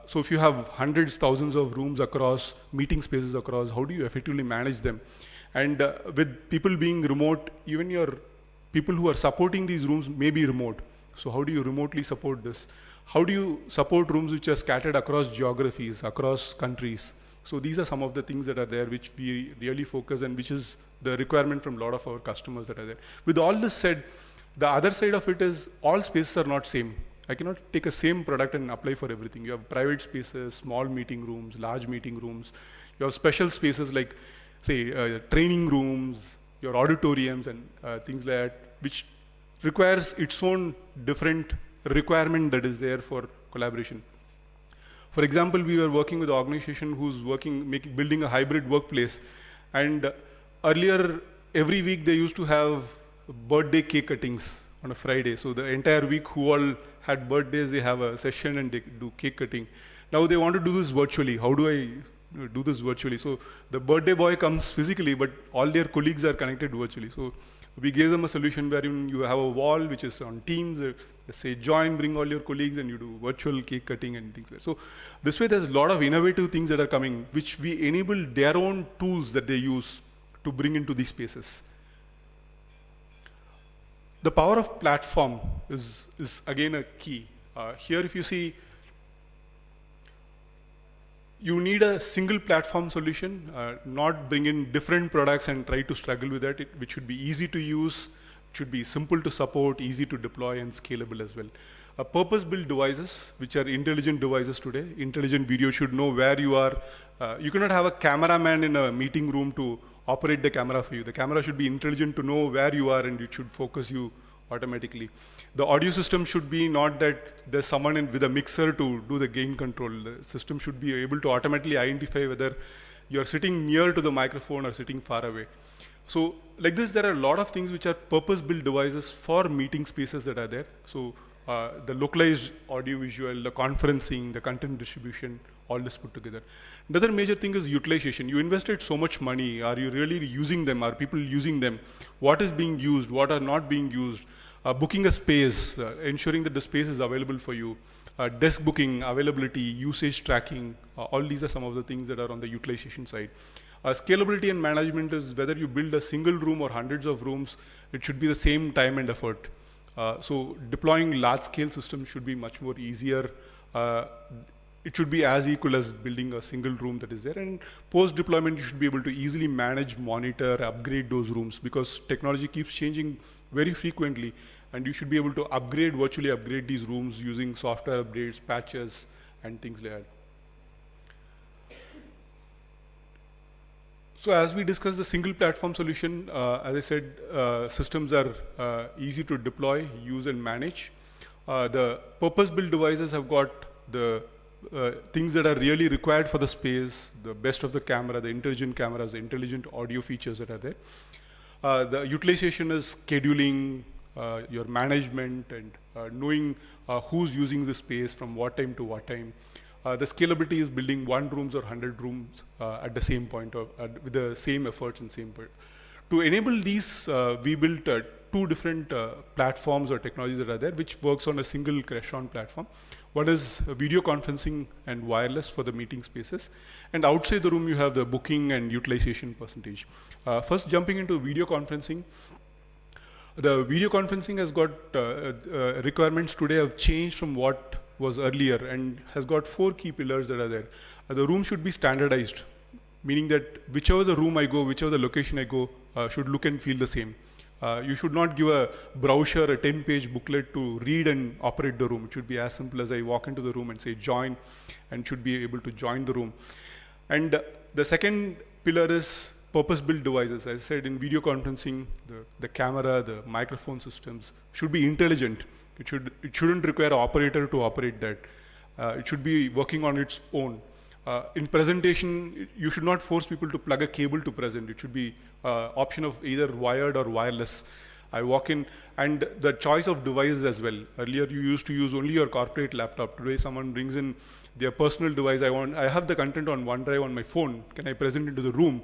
So if you have hundreds, thousands of rooms across, meeting spaces across, how do you effectively manage them? And with people being remote, even your people who are supporting these rooms may be remote. So how do you remotely support this? How do you support rooms which are scattered across geographies, across countries? So these are some of the things that are there which we really focus, and which is the requirement from a lot of our customers that are there. With all this said, the other side of it is all spaces are not same. I cannot take a same product and apply for everything. You have private spaces, small meeting rooms, large meeting rooms. You have special spaces like, say, training rooms, your auditoriums and things like that, which requires its own different requirement that is there for collaboration. For example, we were working with an organization who's building a hybrid workplace, and earlier every week they used to have birthday cake cuttings on a Friday. So the entire week who all had birthdays, they have a session and they do cake cutting. Now they want to do this virtually. How do I do this virtually? So the birthday boy comes physically, but all their colleagues are connected virtually. So we gave them a solution wherein you have a wall which is on Teams, say join, bring all your colleagues, and you do virtual cake cutting and things like that. So this way there's a lot of innovative things that are coming, which we enable their own tools that they use to bring into these spaces. The power of platform is again a key. Here if you see, you need a single platform solution, not bring in different products and try to struggle with that, which should be easy to use, should be simple to support, easy to deploy, and scalable as well. Purpose-built devices, which are intelligent devices today. Intelligent video should know where you are. You cannot have a cameraman in a meeting room to operate the camera for you. The camera should be intelligent to know where you are, and it should focus you automatically. The audio system should be not that there's someone with a mixer to do the gain control. The system should be able to automatically identify whether you're sitting near to the microphone or sitting far away. So like this, there are a lot of things which are purpose-built devices for meeting spaces that are there. So the localized audio-visual, the conferencing, the content distribution, all this put together. Another major thing is utilization. You invested so much money. Are you really using them? Are people using them? What is being used? What are not being used? Booking a space, ensuring that the space is available for you. Desk booking, availability, usage tracking, all these are some of the things that are on the utilization side. Scalability and management is whether you build a single room or hundreds of rooms, it should be the same time and effort. So deploying large-scale systems should be much more easier. It should be as equal as building a single room that is there. And post-deployment, you should be able to easily manage, monitor, upgrade those rooms, because technology keeps changing very frequently, and you should be able to virtually upgrade these rooms using software updates, patches, and things like that. So as we discussed the single platform solution, as I said, systems are easy to deploy, use, and manage. The purpose-built devices have got the things that are really required for the space, the best of the camera, the intelligent cameras, the intelligent audio features that are there. The utilization is scheduling, your management, and knowing who's using the space from what time to what time. The scalability is building 1 rooms or 100 rooms at the same point, with the same efforts and same point. To enable these, we built 2 different platforms or technologies that are there, which works on a single Crestron platform. One is video conferencing and wireless for the meeting spaces. And outside the room, you have the booking and utilization percentage. First, jumping into video conferencing. The video conferencing has got requirements today have changed from what was earlier, and has got 4 key pillars that are there. The room should be standardized, meaning that whichever the room I go, whichever the location I go, should look and feel the same. You should not give a brochure, a 10-page booklet to read and operate the room. It should be as simple as I walk into the room and say join, and should be able to join the room. And the second pillar is purpose-built devices. As I said, in video conferencing, the camera, the microphone systems should be intelligent. It shouldn't require an operator to operate that. It should be working on its own. In presentation, you should not force people to plug a cable to present. It should be option of either wired or wireless. I walk in, and the choice of devices as well. Earlier, you used to use only your corporate laptop. Today, someone brings in their personal device. I have the content on OneDrive on my phone. Can I present into the room?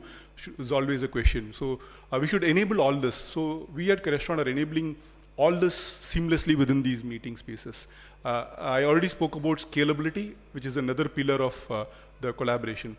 Is always a question. So we should enable all this. So we at Crestron are enabling all this seamlessly within these meeting spaces. I already spoke about scalability, which is another pillar of the collaboration.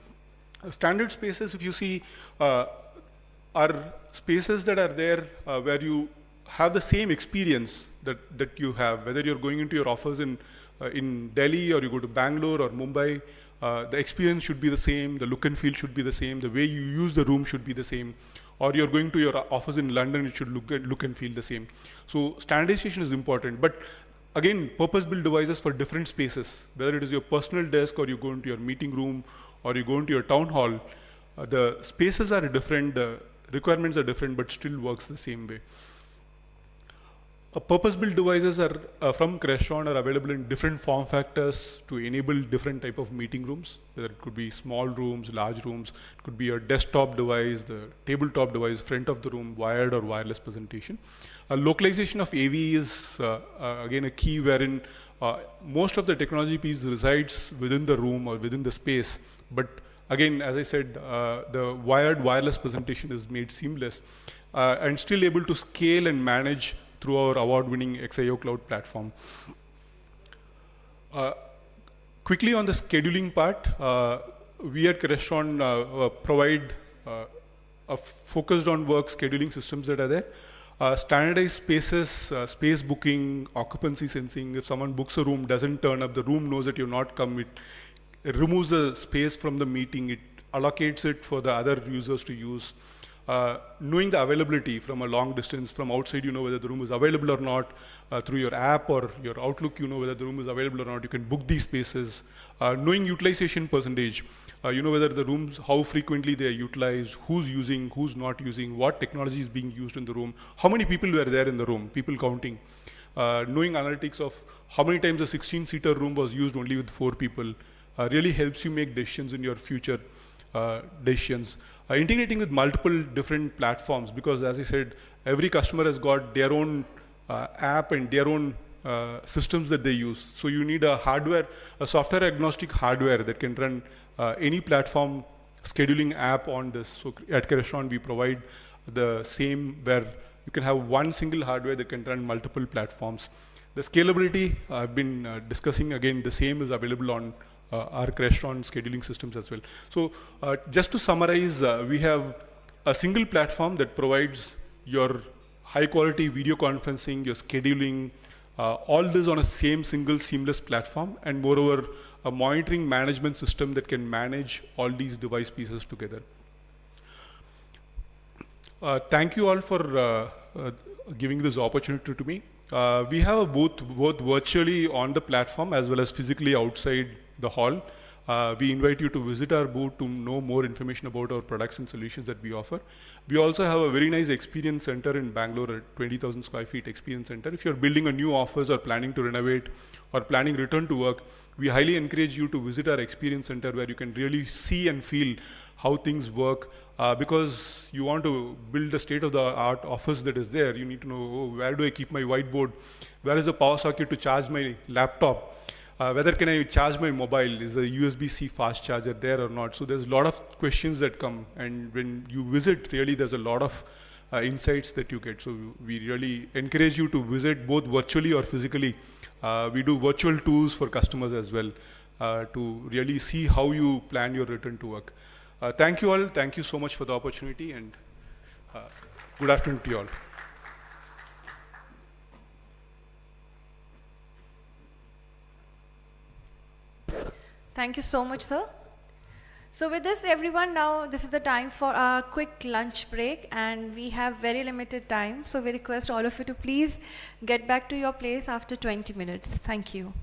Standard spaces, if you see, are spaces that are there where you have the same experience that you have, whether you're going into your office in Delhi or you go to Bangalore or Mumbai, the experience should be the same, the look and feel should be the same, the way you use the room should be the same, or you're going to your office in London, it should look and feel the same. So standardization is important, but again, purpose-built devices for different spaces, whether it is your personal desk or you go into your meeting room or you go into your town hall, the spaces are different, the requirements are different, but still works the same way. Purpose-built devices are from Crestron are available in different form factors to enable different type of meeting rooms. Whether it could be small rooms, large rooms, it could be a desktop device, the tabletop device, front of the room, wired or wireless presentation. Localization of AV is again a key wherein most of the technology piece resides within the room or within the space. But again, as I said, the wired wireless presentation is made seamless and still able to scale and manage through our award-winning XIO Cloud platform. Quickly on the scheduling part, we at Crestron provide a focused on work scheduling systems that are there. Standardized spaces, space booking, occupancy sensing. If someone books a room, doesn't turn up, the room knows that you're not come. It removes the space from the meeting. It allocates it for the other users to use. Knowing the availability from a long distance, from outside, you know whether the room is available or not. Through your app or your Outlook, you know whether the room is available or not. You can book these spaces. Knowing utilization percentage, you know whether the rooms, how frequently they are utilized, who's using, who's not using, what technology is being used in the room, how many people were there in the room, people counting. Knowing analytics of how many times a 16-seater room was used only with 4 people really helps you make decisions in your future decisions. Integrating with multiple different platforms, because as I said, every customer has got their own app and their own systems that they use. So you need a software agnostic hardware that can run any platform scheduling app on this. So at Crestron, we provide the same where you can have one single hardware that can run multiple platforms. The scalability I've been discussing, again, the same is available on our Crestron scheduling systems as well. So just to summarize, we have a single platform that provides your high quality video conferencing, your scheduling, all this on a single seamless platform, and moreover, a monitoring management system that can manage all these device pieces together. Thank you all for giving this opportunity to me. We have a booth both virtually on the platform as well as physically outside the hall. We invite you to visit our booth to know more information about our products and solutions that we offer. We also have a very nice experience center in Bangalore, a 20,000 square feet experience center. If you're building a new office or planning to renovate or planning return to work, we highly encourage you to visit our experience center where you can really see and feel how things work. Because you want to build a state-of-the-art office that is there, you need to know, oh, where do I keep my whiteboard? Where is the power socket to charge my laptop? Whether can I charge my mobile? Is a USB-C fast charger there or not? So there's a lot of questions that come, and when you visit, really there's a lot of insights that you get. So we really encourage you to visit both virtually or physically. We do virtual tours for customers as well to really see how you plan your return to work. Thank you all. Thank you so much for the opportunity, and good afternoon to you all. Thank you so much, sir. So with this, everyone, now this is the time for our quick lunch break, and we have very limited time. So we request all of you to please get back to your place after 20 minutes. Thank you.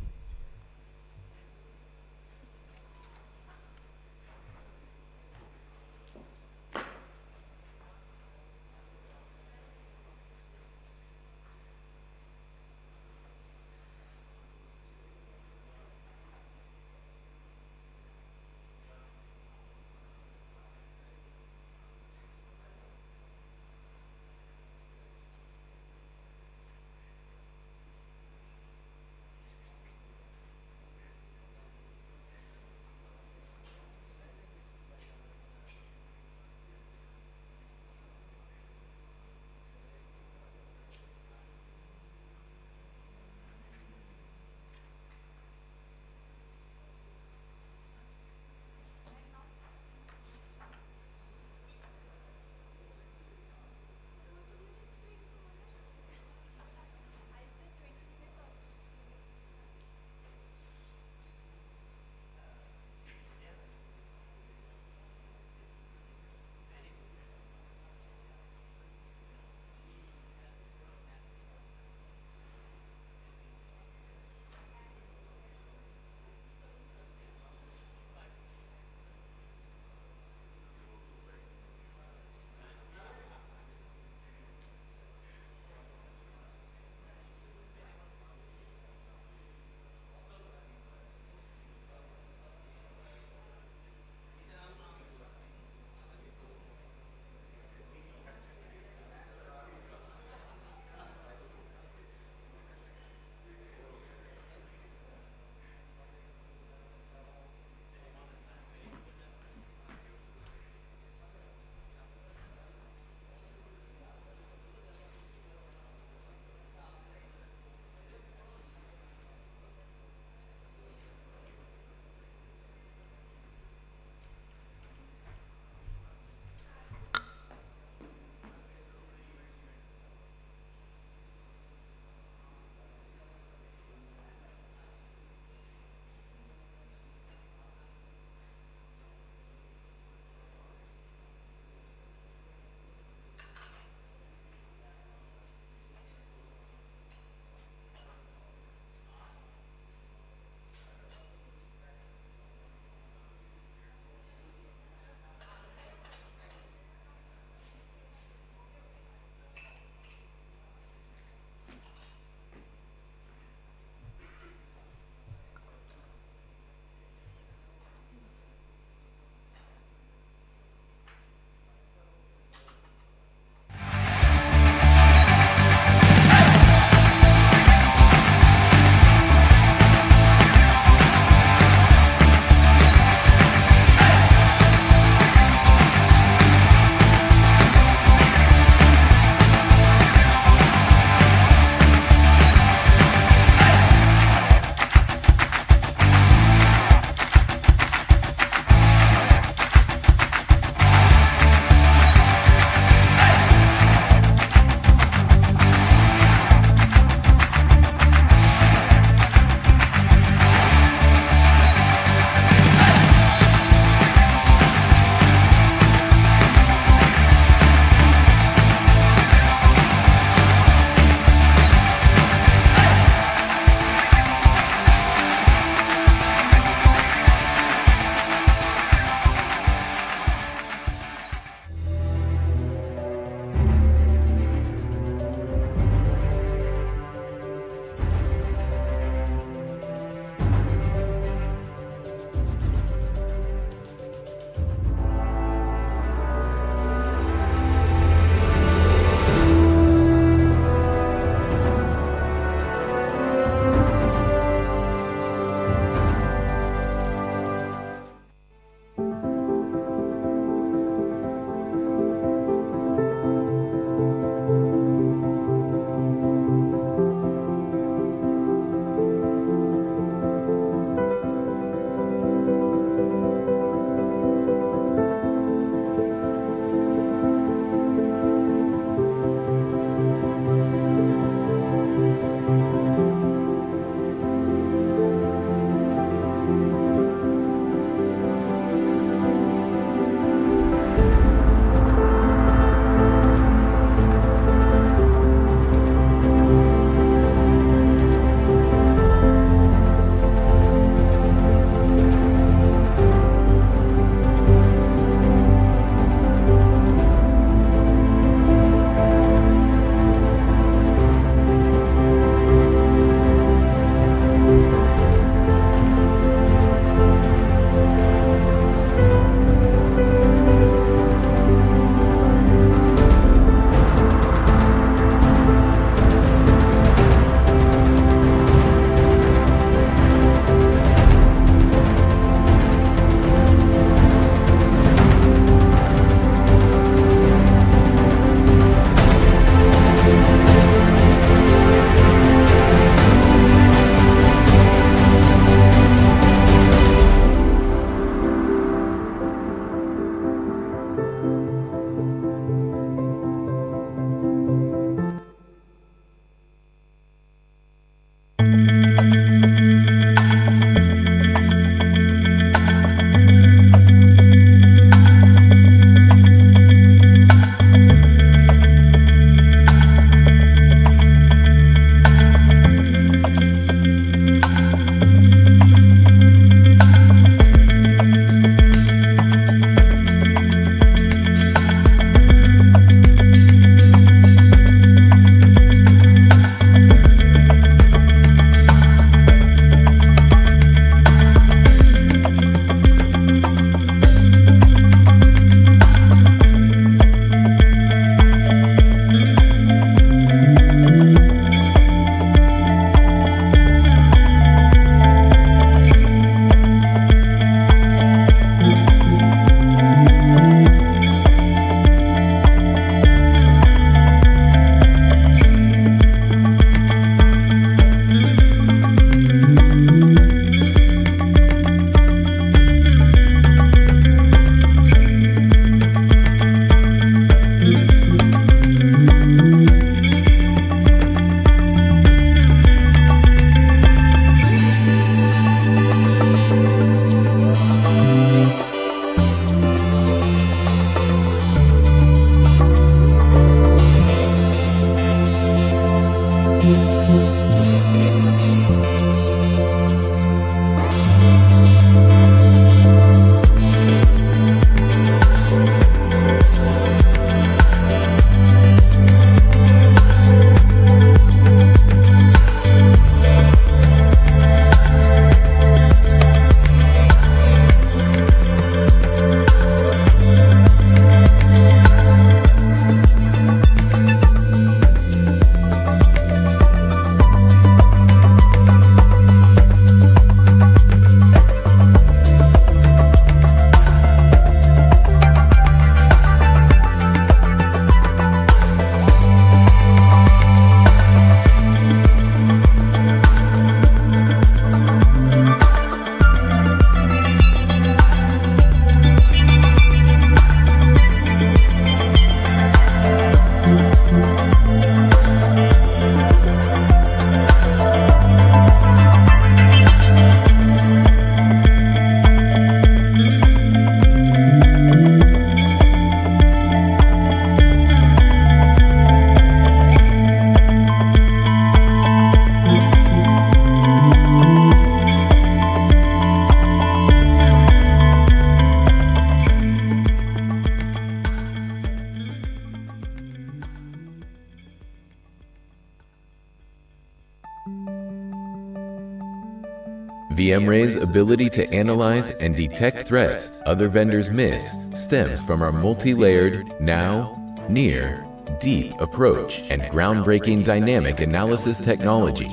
VMra's ability to analyze and detect threats other vendors miss stems from our multi-layered, now, near, deep approach and groundbreaking dynamic analysis technology.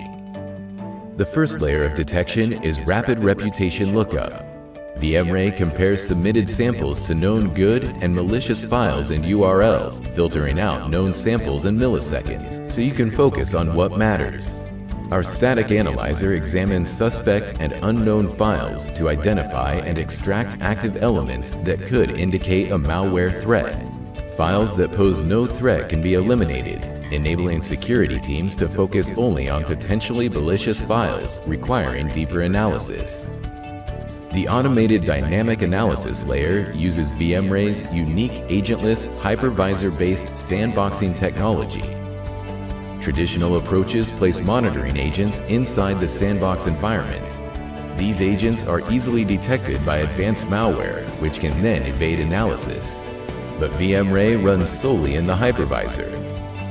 The first layer of detection is rapid reputation lookup. VMray compares submitted samples to known good and malicious files and URLs, filtering out known samples in milliseconds, so you can focus on what matters. Our static analyzer examines suspect and unknown files to identify and extract active elements that could indicate a malware threat. Files that pose no threat can be eliminated, enabling security teams to focus only on potentially malicious files requiring deeper analysis. The automated dynamic analysis layer uses VMray's unique agentless hypervisor-based sandboxing technology. Traditional approaches place monitoring agents inside the sandbox environment. These agents are easily detected by advanced malware, which can then evade analysis. But VMray runs solely in the hypervisor.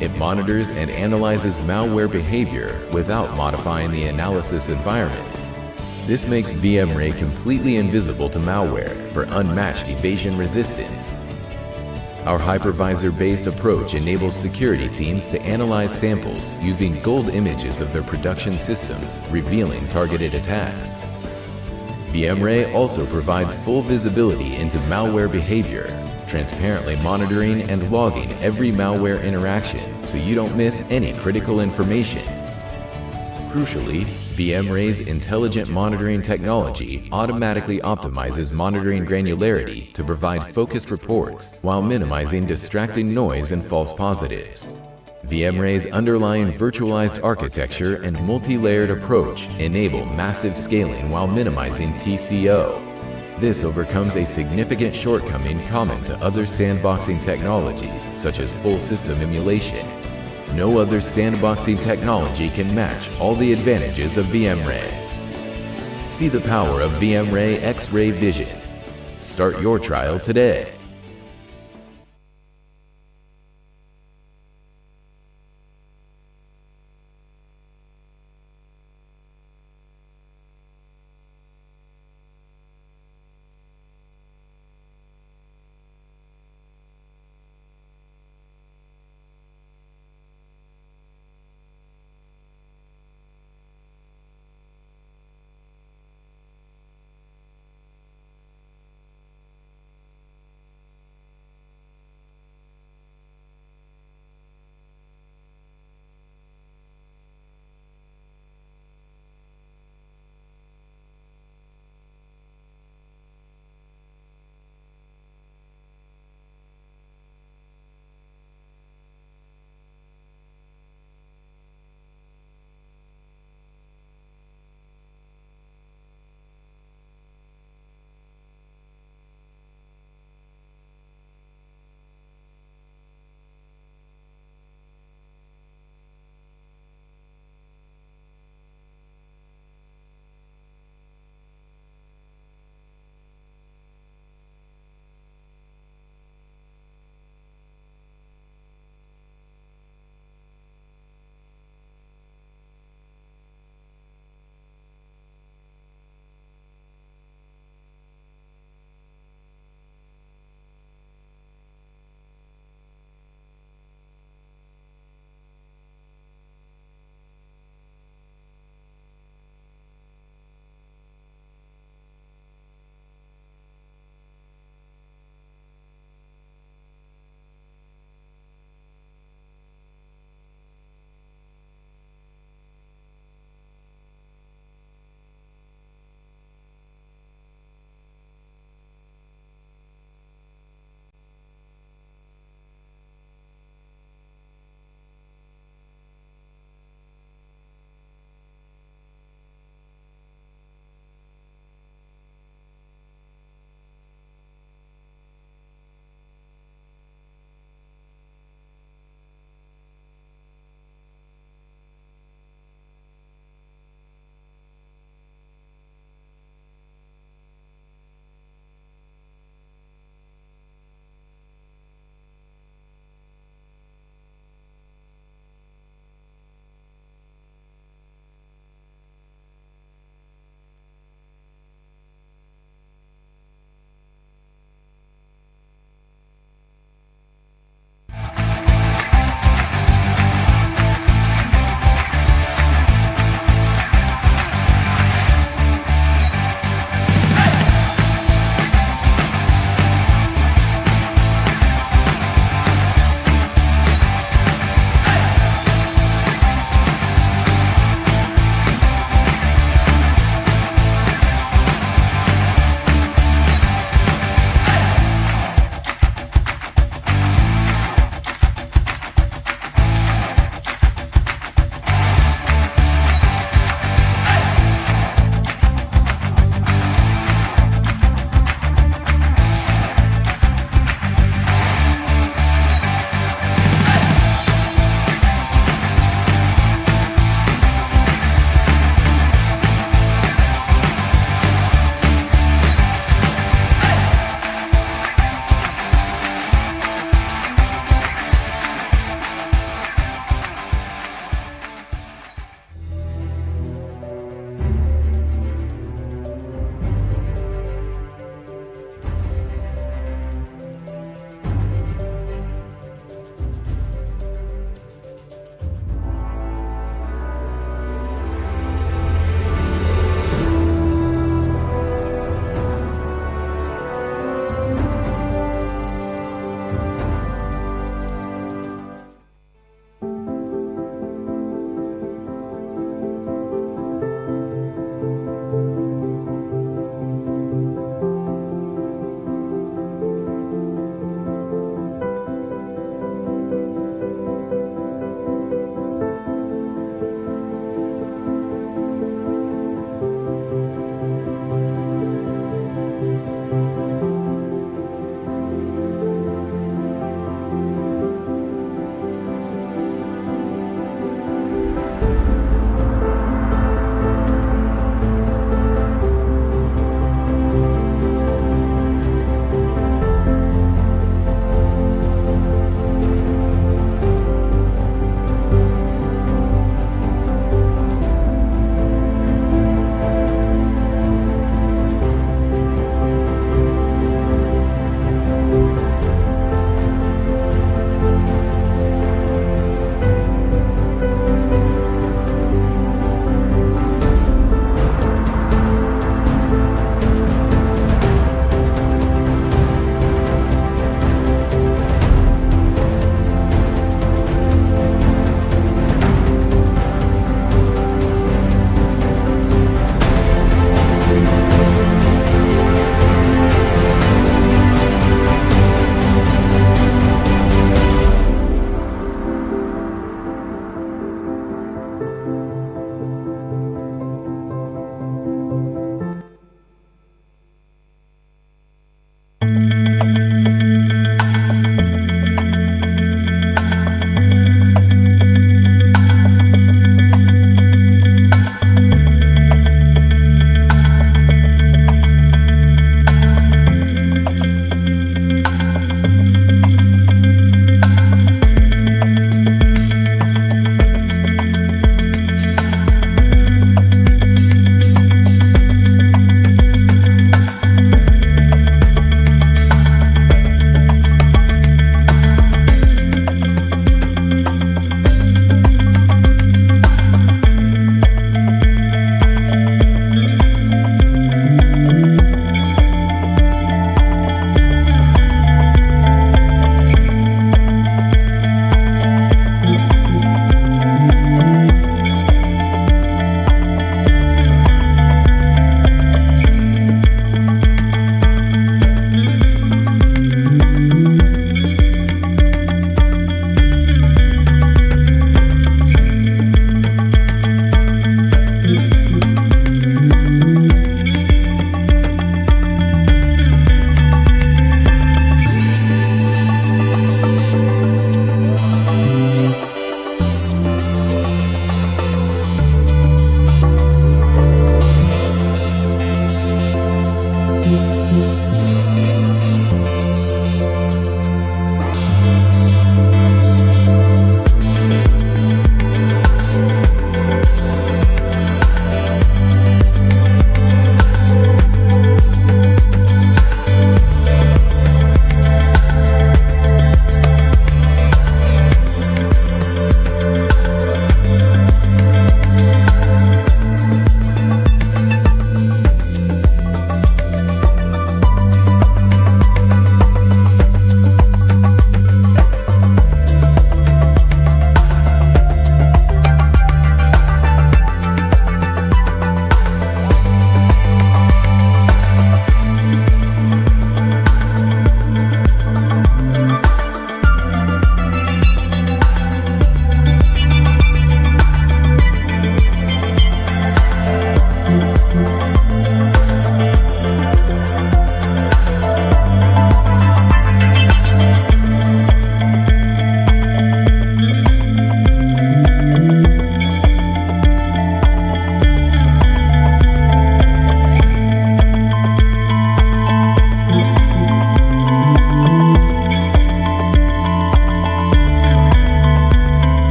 It monitors and analyzes malware behavior without modifying the analysis environments. This makes VMray completely invisible to malware for unmatched evasion resistance. Our hypervisor-based approach enables security teams to analyze samples using gold images of their production systems, revealing targeted attacks. VMray also provides full visibility into malware behavior, transparently monitoring and logging every malware interaction so you don't miss any critical information. Crucially, VMray's intelligent monitoring technology automatically optimizes monitoring granularity to provide focused reports while minimizing distracting noise and false positives. VMray's underlying virtualized architecture and multi-layered approach enable massive scaling while minimizing TCO. This overcomes a significant shortcoming common to other sandboxing technologies such as full system emulation. No other sandboxing technology can match all the advantages of VMray. See the power of VMray X-Ray Vision. Start your trial today.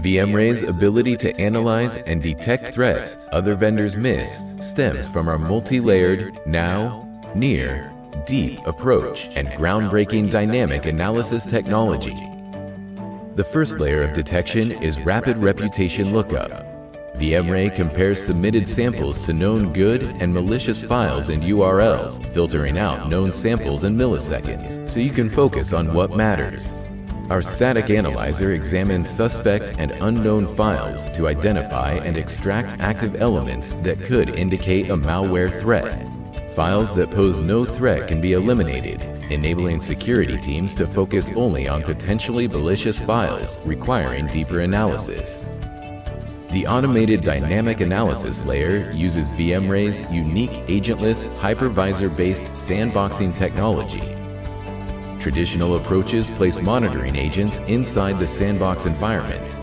VMra's ability to analyze and detect threats other vendors miss stems from our multi-layered, now, near, deep approach and groundbreaking dynamic analysis technology. The first layer of detection is rapid reputation lookup. VMray compares submitted samples to known good and malicious files and URLs, filtering out known samples in milliseconds, so you can focus on what matters. Our static analyzer examines suspect and unknown files to identify and extract active elements that could indicate a malware threat. Files that pose no threat can be eliminated, enabling security teams to focus only on potentially malicious files requiring deeper analysis. The automated dynamic analysis layer uses VMray's unique agentless hypervisor-based sandboxing technology. Traditional approaches place monitoring agents inside the sandbox environment.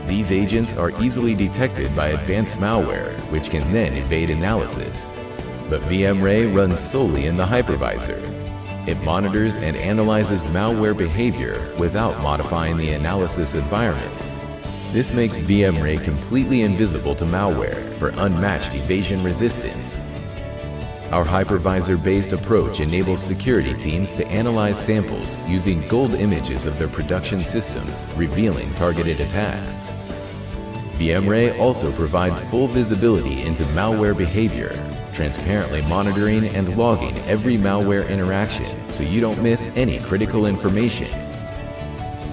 These agents are easily detected by advanced malware, which can then evade analysis. But VMray runs solely in the hypervisor. It monitors and analyzes malware behavior without modifying the analysis environments. This makes VMray completely invisible to malware for unmatched evasion resistance. Our hypervisor-based approach enables security teams to analyze samples using gold images of their production systems, revealing targeted attacks. VMray also provides full visibility into malware behavior, transparently monitoring and logging every malware interaction so you don't miss any critical information.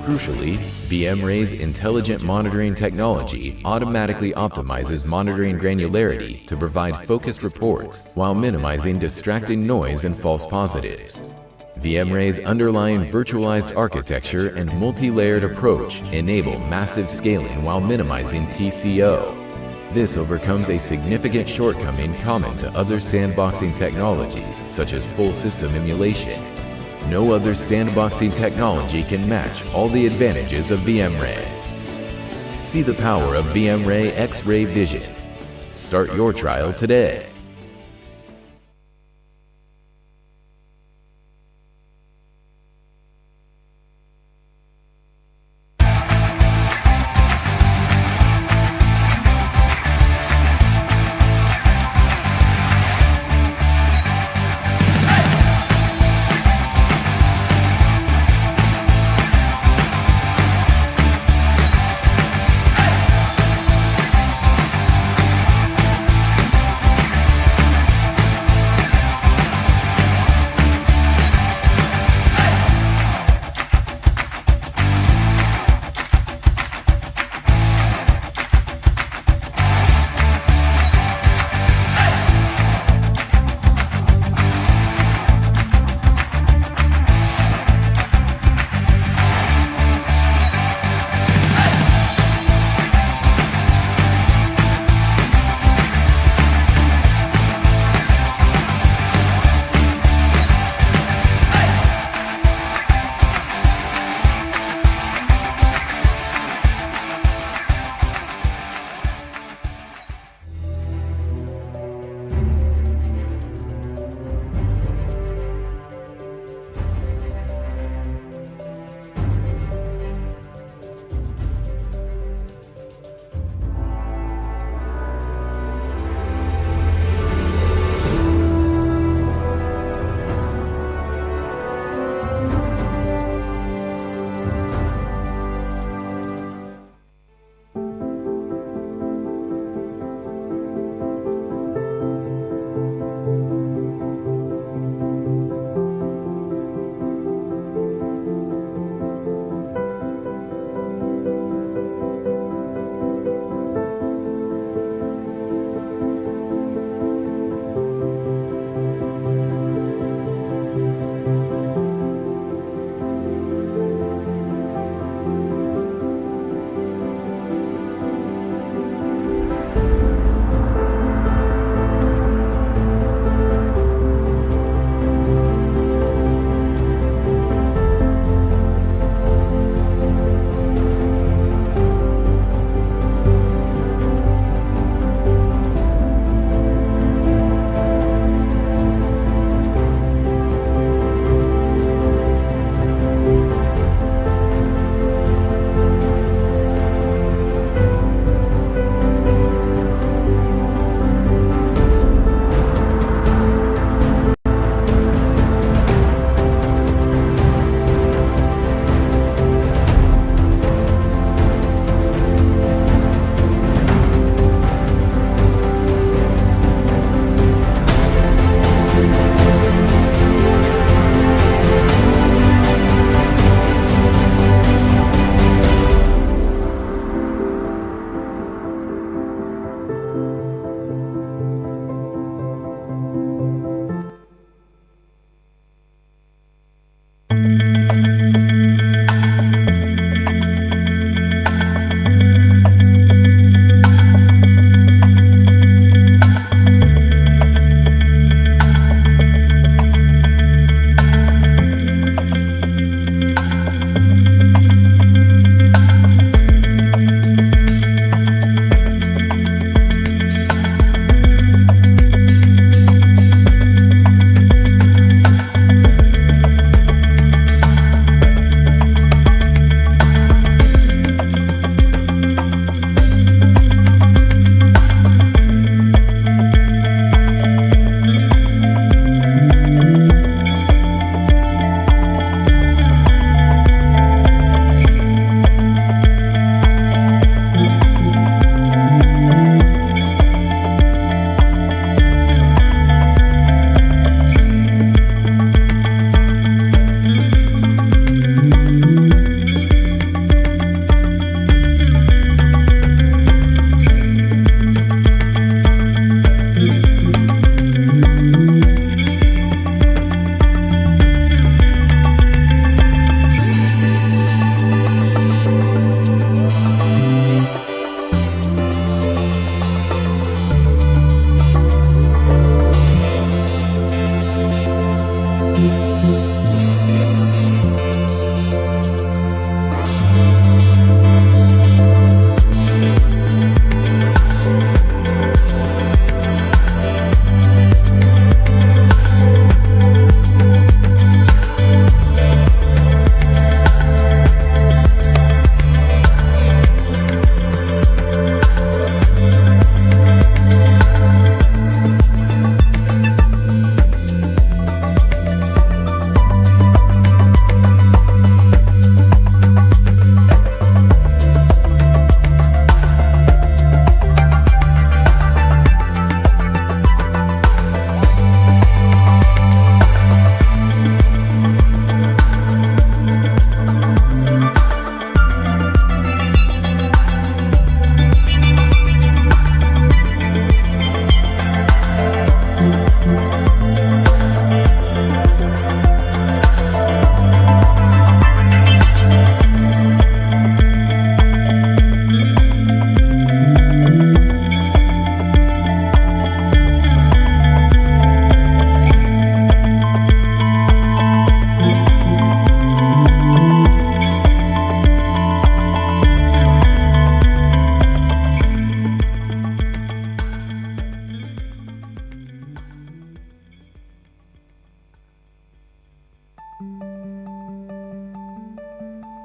Crucially, VMray's intelligent monitoring technology automatically optimizes monitoring granularity to provide focused reports while minimizing distracting noise and false positives. VMray's underlying virtualized architecture and multi-layered approach enable massive scaling while minimizing TCO. This overcomes a significant shortcoming common to other sandboxing technologies, such as full system emulation. No other sandboxing technology can match all the advantages of VMray. See the power of VMray X-Ray Vision. Start your trial today.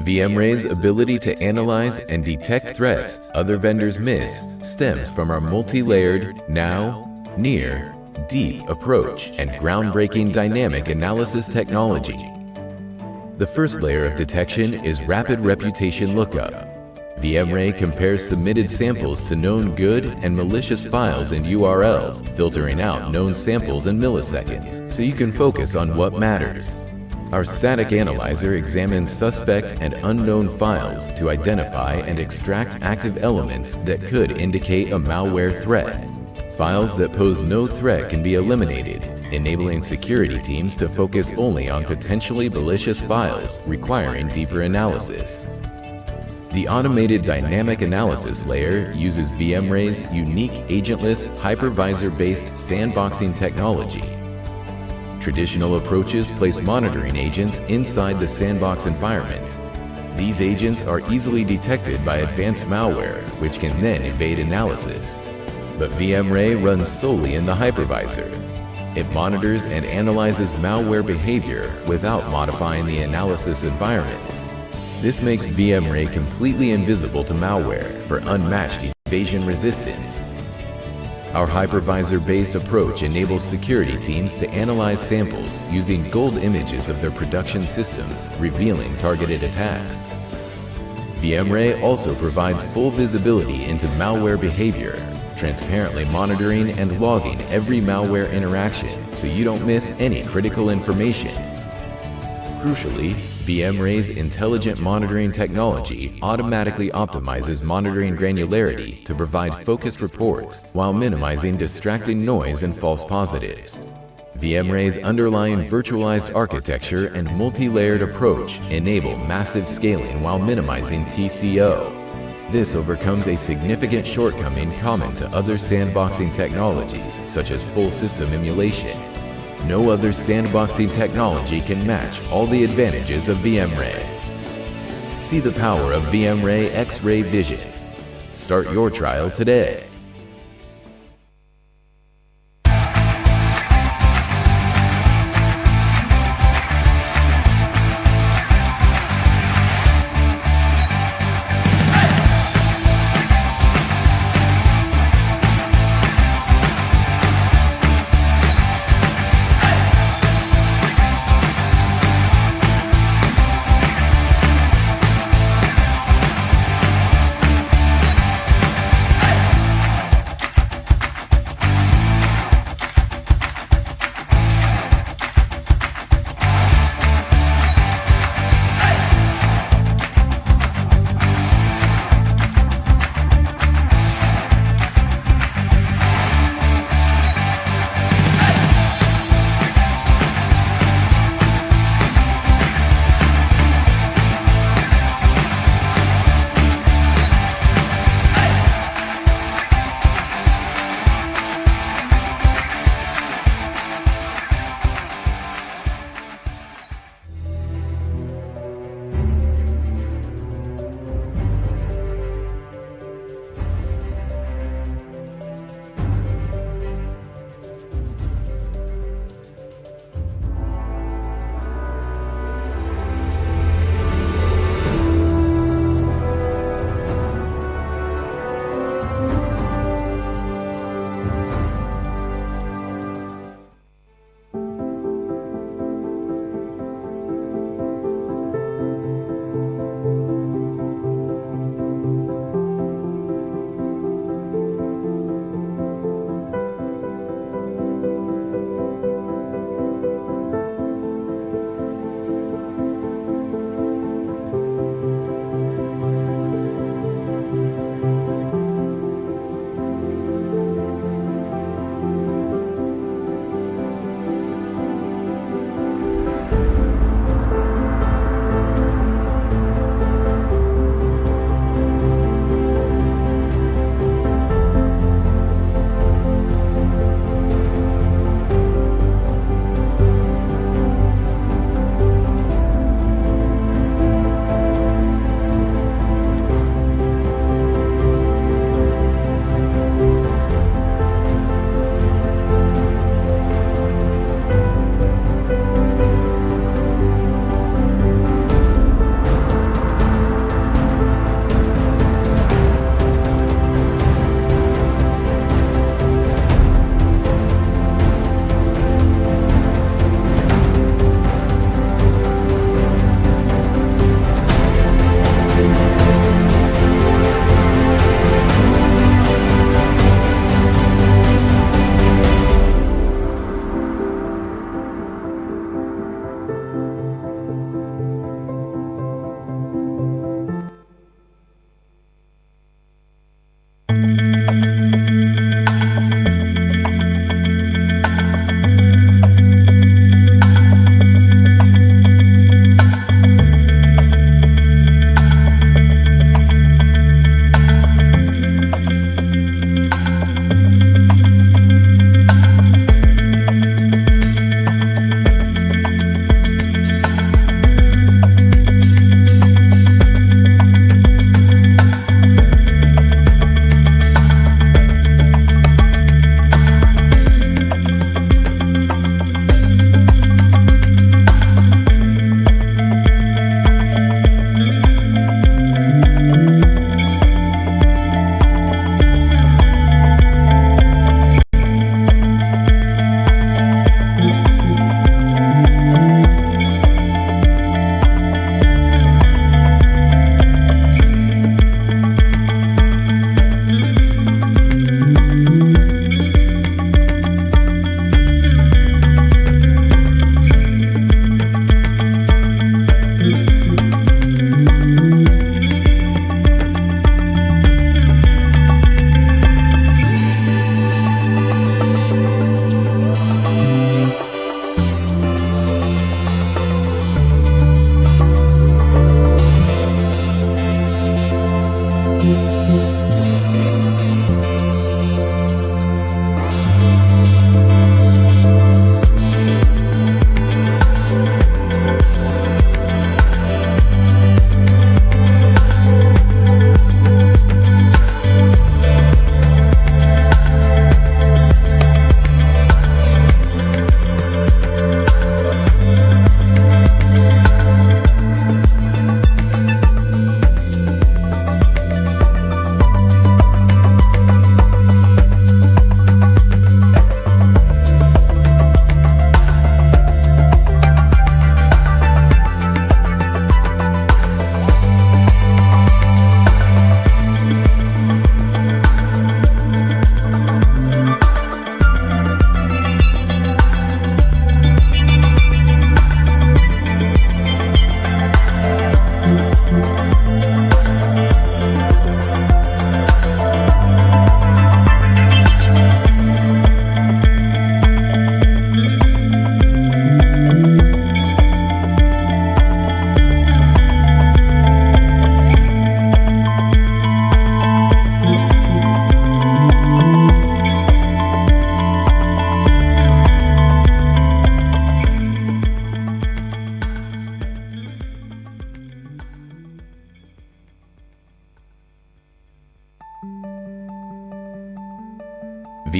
VMra's ability to analyze and detect threats other vendors miss stems from our multi-layered, now, near, deep approach and groundbreaking dynamic analysis technology. The first layer of detection is rapid reputation lookup. VMray compares submitted samples to known good and malicious files and URLs, filtering out known samples in milliseconds, so you can focus on what matters. Our static analyzer examines suspect and unknown files to identify and extract active elements that could indicate a malware threat. Files that pose no threat can be eliminated, enabling security teams to focus only on potentially malicious files requiring deeper analysis. The automated dynamic analysis layer uses VMray's unique agentless hypervisor-based sandboxing technology. Traditional approaches place monitoring agents inside the sandbox environment. These agents are easily detected by advanced malware, which can then evade analysis. But VMray runs solely in the hypervisor. It monitors and analyzes malware behavior without modifying the analysis environments. This makes VMray completely invisible to malware for unmatched evasion resistance. Our hypervisor-based approach enables security teams to analyze samples using gold images of their production systems, revealing targeted attacks. VMray also provides full visibility into malware behavior, transparently monitoring and logging every malware interaction so you don't miss any critical information. Crucially, VMray's intelligent monitoring technology automatically optimizes monitoring granularity to provide focused reports while minimizing distracting noise and false positives. VMray's underlying virtualized architecture and multi-layered approach enable massive scaling while minimizing TCO. This overcomes a significant shortcoming common to other sandboxing technologies, such as full system emulation. No other sandboxing technology can match all the advantages of VMray. See the power of VMray X-Ray Vision. Start your trial today.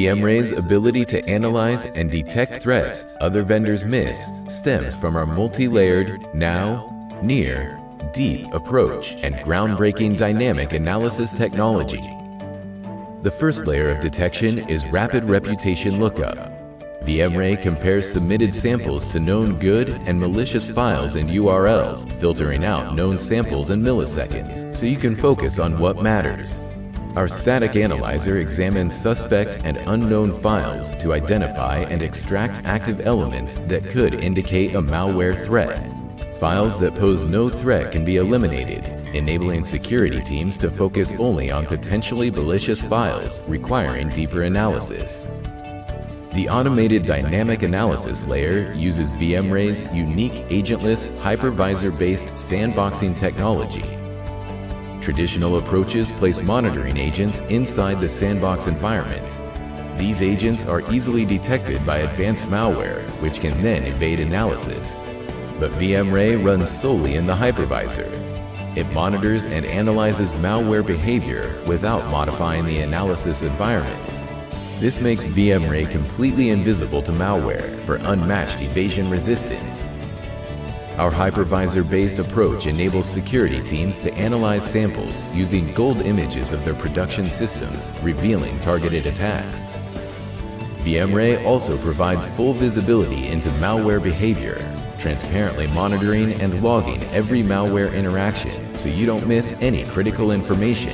VMra's ability to analyze and detect threats other vendors miss stems from our multi-layered, now, near, deep approach and groundbreaking dynamic analysis technology. The first layer of detection is rapid reputation lookup. VMray compares submitted samples to known good and malicious files and URLs, filtering out known samples in milliseconds, so you can focus on what matters. Our static analyzer examines suspect and unknown files to identify and extract active elements that could indicate a malware threat. Files that pose no threat can be eliminated, enabling security teams to focus only on potentially malicious files requiring deeper analysis. The automated dynamic analysis layer uses VMray's unique agentless hypervisor-based sandboxing technology. Traditional approaches place monitoring agents inside the sandbox environment. These agents are easily detected by advanced malware, which can then evade analysis. But VMray runs solely in the hypervisor. It monitors and analyzes malware behavior without modifying the analysis environments. This makes VMray completely invisible to malware for unmatched evasion resistance. Our hypervisor-based approach enables security teams to analyze samples using gold images of their production systems, revealing targeted attacks. VMray also provides full visibility into malware behavior, transparently monitoring and logging every malware interaction so you don't miss any critical information.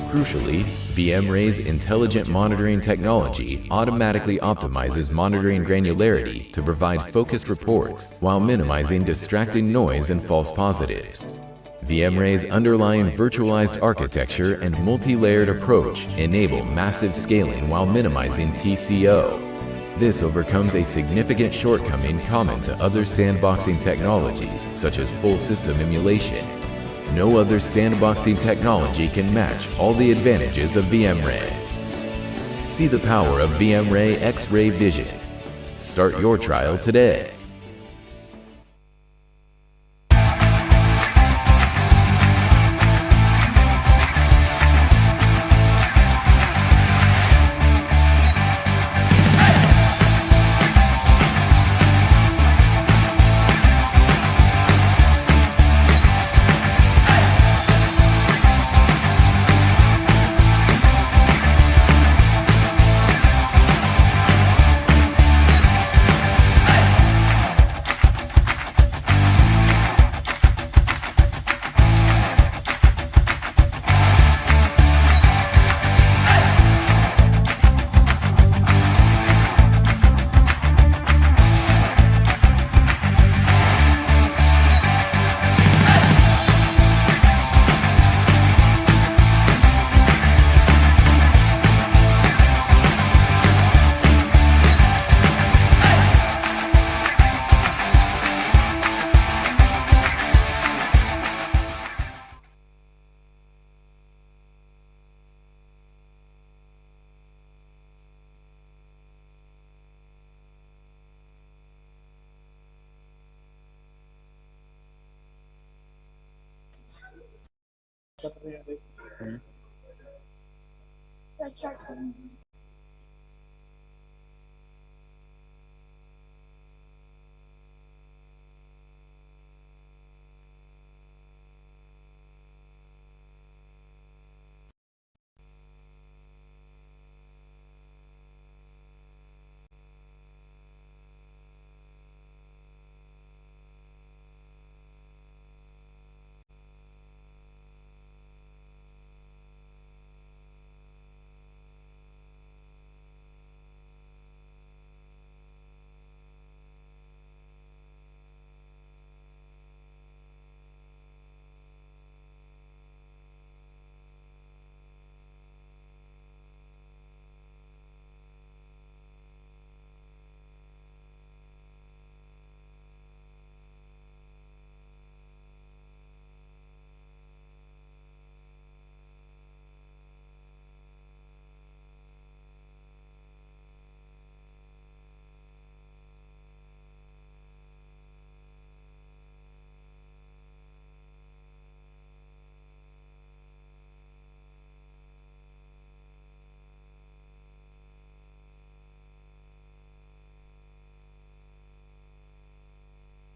Crucially, VMray's intelligent monitoring technology automatically optimizes monitoring granularity to provide focused reports while minimizing distracting noise and false positives. VMray's underlying virtualized architecture and multi-layered approach enable massive scaling while minimizing TCO. This overcomes a significant shortcoming common to other sandboxing technologies, such as full system emulation. No other sandboxing technology can match all the advantages of VMray. See the power of VMray X-Ray Vision. Start your trial today.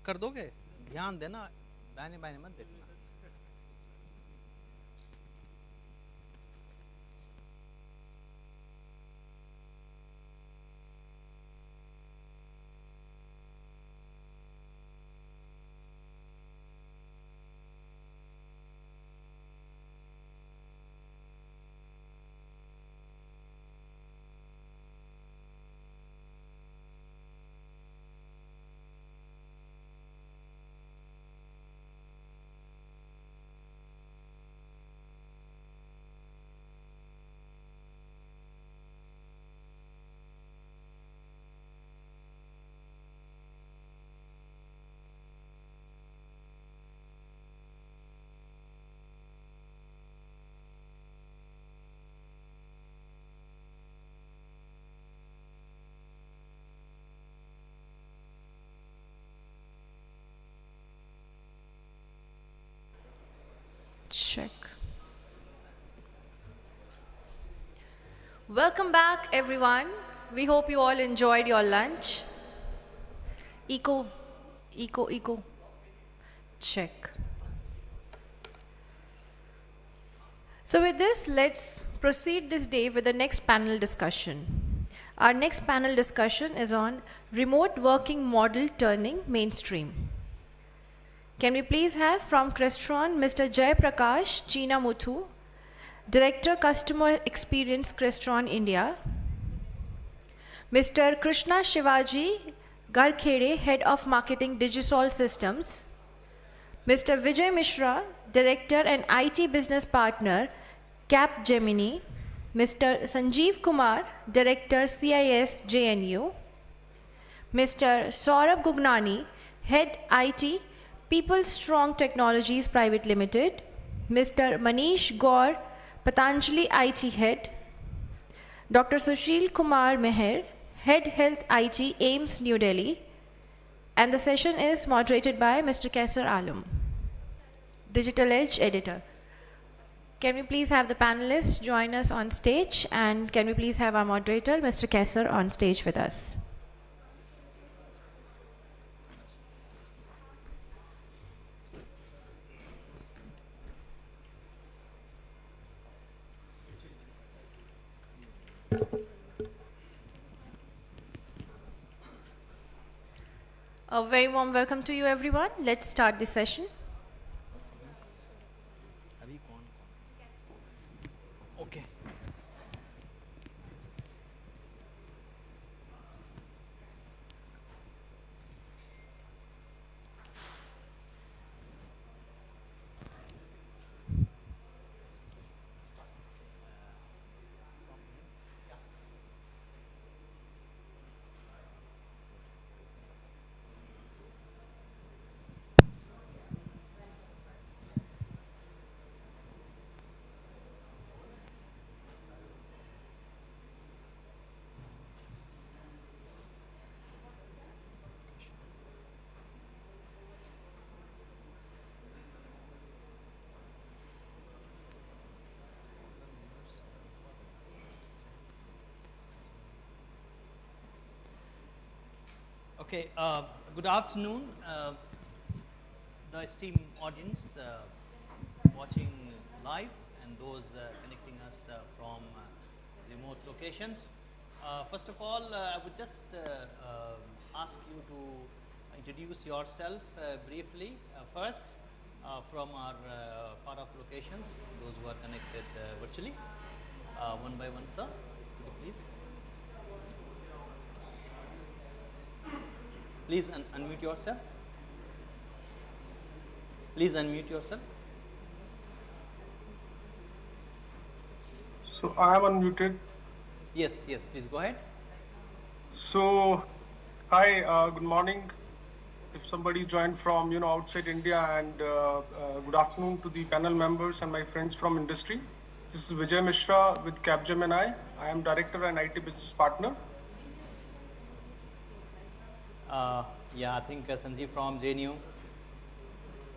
कर दोगे, ध्यान देना, दाहिने बाएं मत देखना. Check. Welcome back, everyone. We hope you all enjoyed your lunch. Eco. Check. So with this, let's proceed this day with the next panel discussion. Our next panel discussion is on remote working model turning mainstream. Can we please have from Crestron Mr. Jay Prakash Chinamuthu, Director Customer Experience Crestron India, Mr. Krishna Shivaji Garkhede, Head of Marketing Digisol Systems, Mr. Vijay Mishra, Director and IT Business Partner, Capgemini, Mr. Sanjeev Kumar, Director CIS JNU, Mr. Saurabh Gugnani, Head IT People Strong Technologies Private Limited, Mr. Manish Gaur, Patanjali IT Head, Dr. Sushil Kumar Meher, Head Health IT AIMS New Delhi, and the session is moderated by Mr. Kaisar Alam, Digital Edge Editor. Can we please have the panelists join us on stage, and can we please have our moderator, Mr. Kaisar, on stage with us? A very warm welcome to you, everyone. Let's start the session. Okay. Okay, good afternoon, the esteemed audience watching live and those connecting us from remote locations. First of all, I would just ask you to introduce yourself briefly first from our far off locations, those who are connected virtually. One by one, sir, please. Please unmute yourself. Please unmute yourself. So I am unmuted. Yes, please go ahead. So, hi, good morning. If somebody joined from outside India, and good afternoon to the panel members and my friends from industry. This is Vijay Mishra with Capgemini. I am Director and IT Business Partner. Yeah, I think Sanjeev from JNU.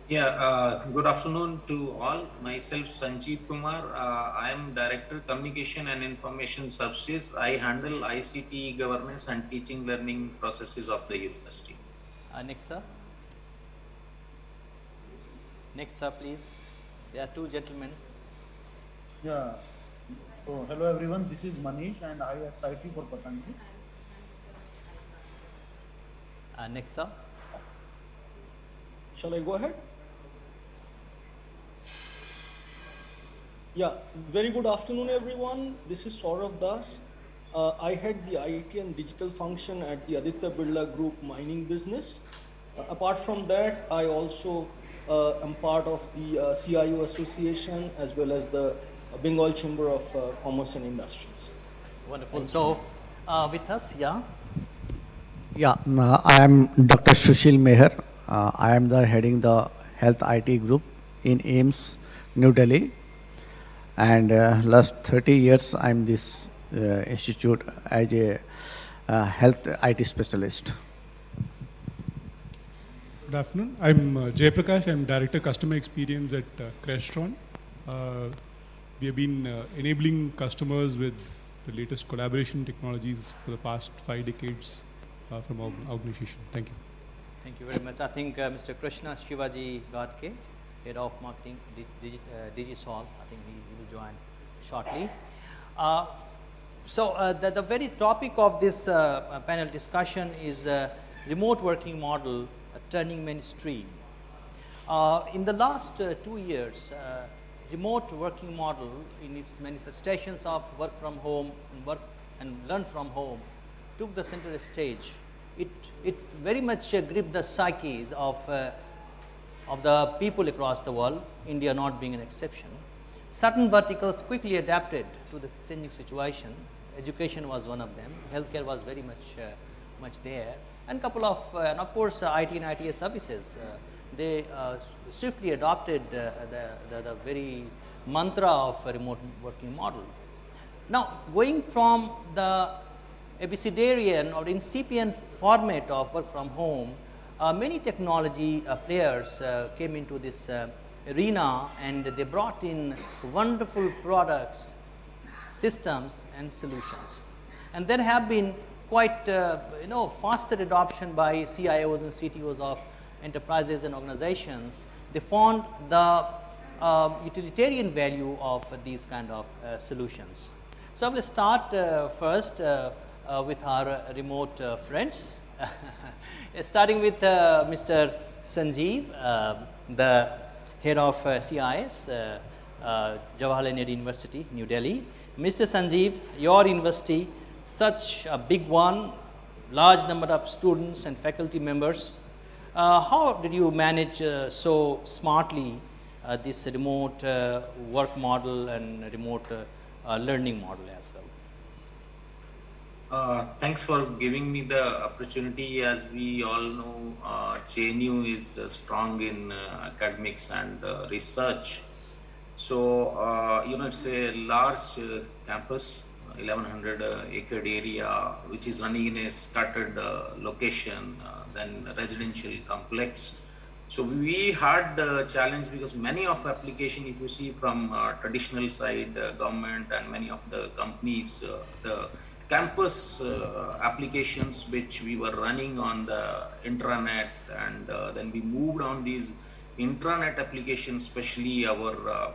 Yeah, good afternoon to all. Myself, Sanjeev Kumar. I am Director Communication and Information Services. I handle ICT governance and teaching learning processes of the university. Next, sir. Next up, please. There are two gentlemen. Yeah. So, hello everyone, this is Manish and I at CIT for Patanjali. Next up. Shall I go ahead? Yeah, very good afternoon everyone. This is Saurav Das. I head the IT and digital function at the Aditya Birla Group mining business. Apart from that, I also am part of the CIO Association as well as the Bengal Chamber of Commerce and Industries. Wonderful. So, with us, yeah. Yeah, I am Dr. Sushil Meher. I am heading the Health IT group in AIMS, New Delhi. And last 30 years, I'm this institute as a health IT specialist. Good afternoon. I'm Jayprakash. I'm Director Customer Experience at Crestron. We have been enabling customers with the latest collaboration technologies for the past 5 decades from our organization. Thank you. Thank you very much. I think Mr. Krishna Shivaji Gadke, Head of Marketing, Digisol, I think he will join shortly. So the very topic of this panel discussion is remote working model turning mainstream. In the last 2 years, remote working model in its manifestations of work from home and work and learn from home took the center stage. It very much gripped the psyches of the people across the world, India not being an exception. Certain verticals quickly adapted to the changing situation. Education was one of them. Healthcare was very much there, and couple of and of course IT and ITS services. They swiftly adopted the very mantra of a remote working model. Now, going from the abecedarian or incipient format of work from home, many technology players came into this arena, and they brought in wonderful products, systems and solutions. And there have been quite faster adoption by CIOs and CTOs of enterprises and organizations. They found the utilitarian value of these kind of solutions. So I will start first with our remote friends, starting with Mr. Sanjeev, the head of CIS, Jawaharlal Nehru University, New Delhi. Mr. Sanjeev, your university, such a big one, large number of students and faculty members. How did you manage so smartly this remote work model and remote learning model as well? Thanks for giving me the opportunity. As we all know, JNU is strong in academics and research. So, it's a large campus, 1100 acre area, which is running in a scattered location, then residential complex. So we had a challenge because many of application, if you see from traditional side, government and many of the companies, the campus applications which we were running on the intranet, and then we moved on these intranet applications, especially our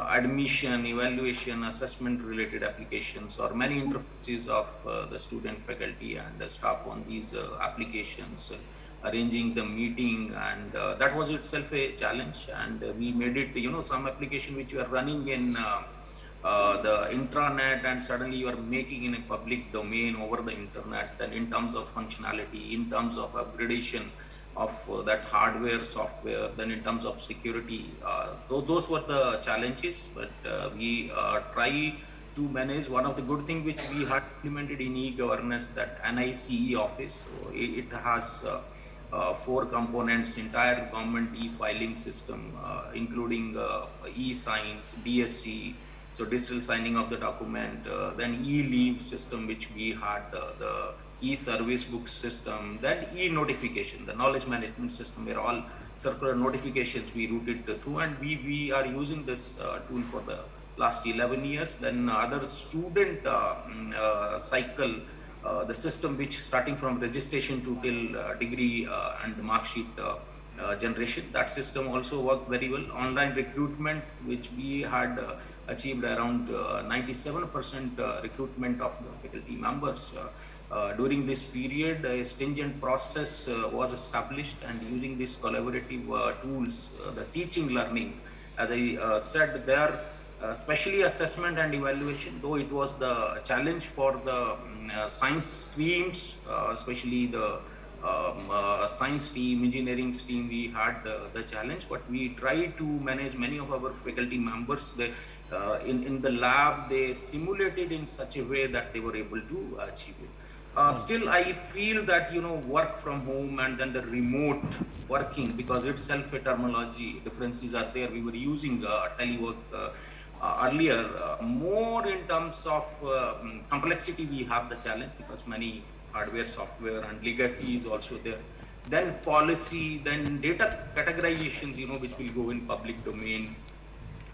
admission, evaluation, assessment related applications, or many interfaces of the student, faculty and the staff on these applications, arranging the meeting, and that was itself a challenge. And we made it, some application which you are running in the intranet, and suddenly you are making in a public domain over the internet, and in terms of functionality, in terms of upgradation of that hardware, software, then in terms of security, those were the challenges, but we try to manage. One of the good things which we had implemented in e-governance, that NICE office, so it has 4 components, entire government e-filing system, including e-signs, DSC, so digital signing of the document, then e-leave system which we had, the e-service book system, then e-notification, the knowledge management system, where all circular notifications we routed through, and we are using this tool for the last 11 years. Then other student cycle, the system which starting from registration to till degree and mark sheet generation. That system also worked very well. Online recruitment, which we had achieved around 97% recruitment of the faculty members. During this period, a stringent process was established, and using these collaborative tools, the teaching learning, as I said there, especially assessment and evaluation, though it was the challenge for the science streams, especially the science team, engineering team, we had the challenge, but we tried to manage many of our faculty members. They, in the lab, they simulated in such a way that they were able to achieve it. Still, I feel that, you know, work from home and then the remote working, because itself a terminology differences are there. We were using telework earlier. More in terms of complexity, we have the challenge because many hardware, software, and legacy is also there. Then policy, then data categorizations, you know, which will go in public domain,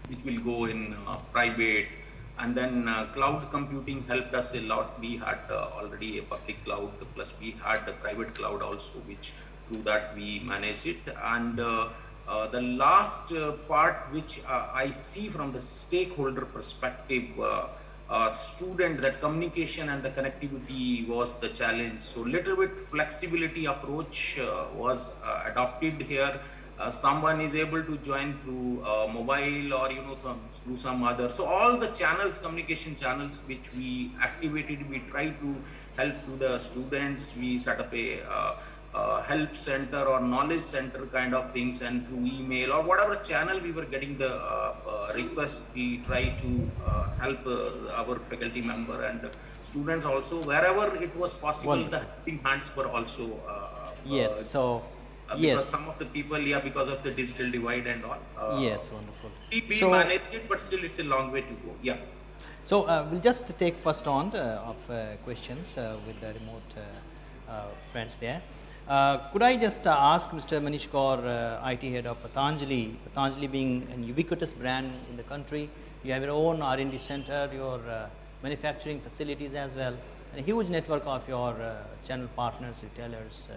which will go in private. And then cloud computing helped us a lot. We had already a public cloud, plus we had the private cloud also, which through that we manage it. And the last part, which I see from the stakeholder perspective, student, that communication and the connectivity was the challenge. So little bit flexibility approach was adopted here. Someone is able to join through mobile or, you know, through some other. So all the channels, communication channels which we activated, we try to help to the students. We set up a help center or knowledge center kind of things, and through email or whatever channel we were getting the request, we try to help our faculty member and students also. Wherever it was possible, Wonderful. the helping hands were also Yes, so because yes. some of the people, yeah, because of the digital divide and all. Yes, wonderful. We So- managed it, but still it's a long way to go. Yeah. So we'll just take first round of questions with the remote friends there. Could I just ask Mr. Manish Kaur, IT head of Patanjali, Patanjali being an ubiquitous brand in the country, you have your own R&D center, your manufacturing facilities as well, and a huge network of your channel partners, retailers.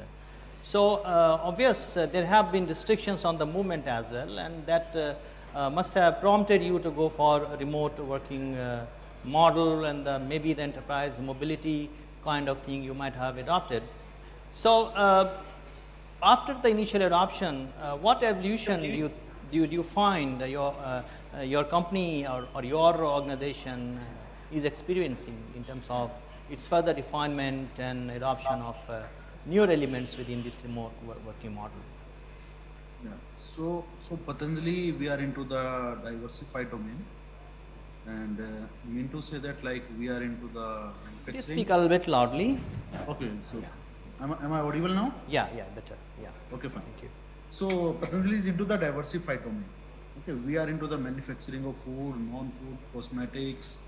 So obvious, there have been restrictions on the movement as well, and that must have prompted you to go for a remote working model, and maybe the enterprise mobility kind of thing you might have adopted. So after the initial adoption, what evolution do you find your company or your organization is experiencing in terms of its further refinement and adoption of newer elements within this remote working model? Yeah. So Patanjali, we are into the diversified domain, and mean to say that, like, we are into the manufacturing. Could you speak a little bit loudly? Okay, so am I audible now? Yeah, better. Yeah. Okay, fine. Thank you. So Patanjali is into the diversified domain. Okay, we are into the manufacturing of food, non-food, cosmetics,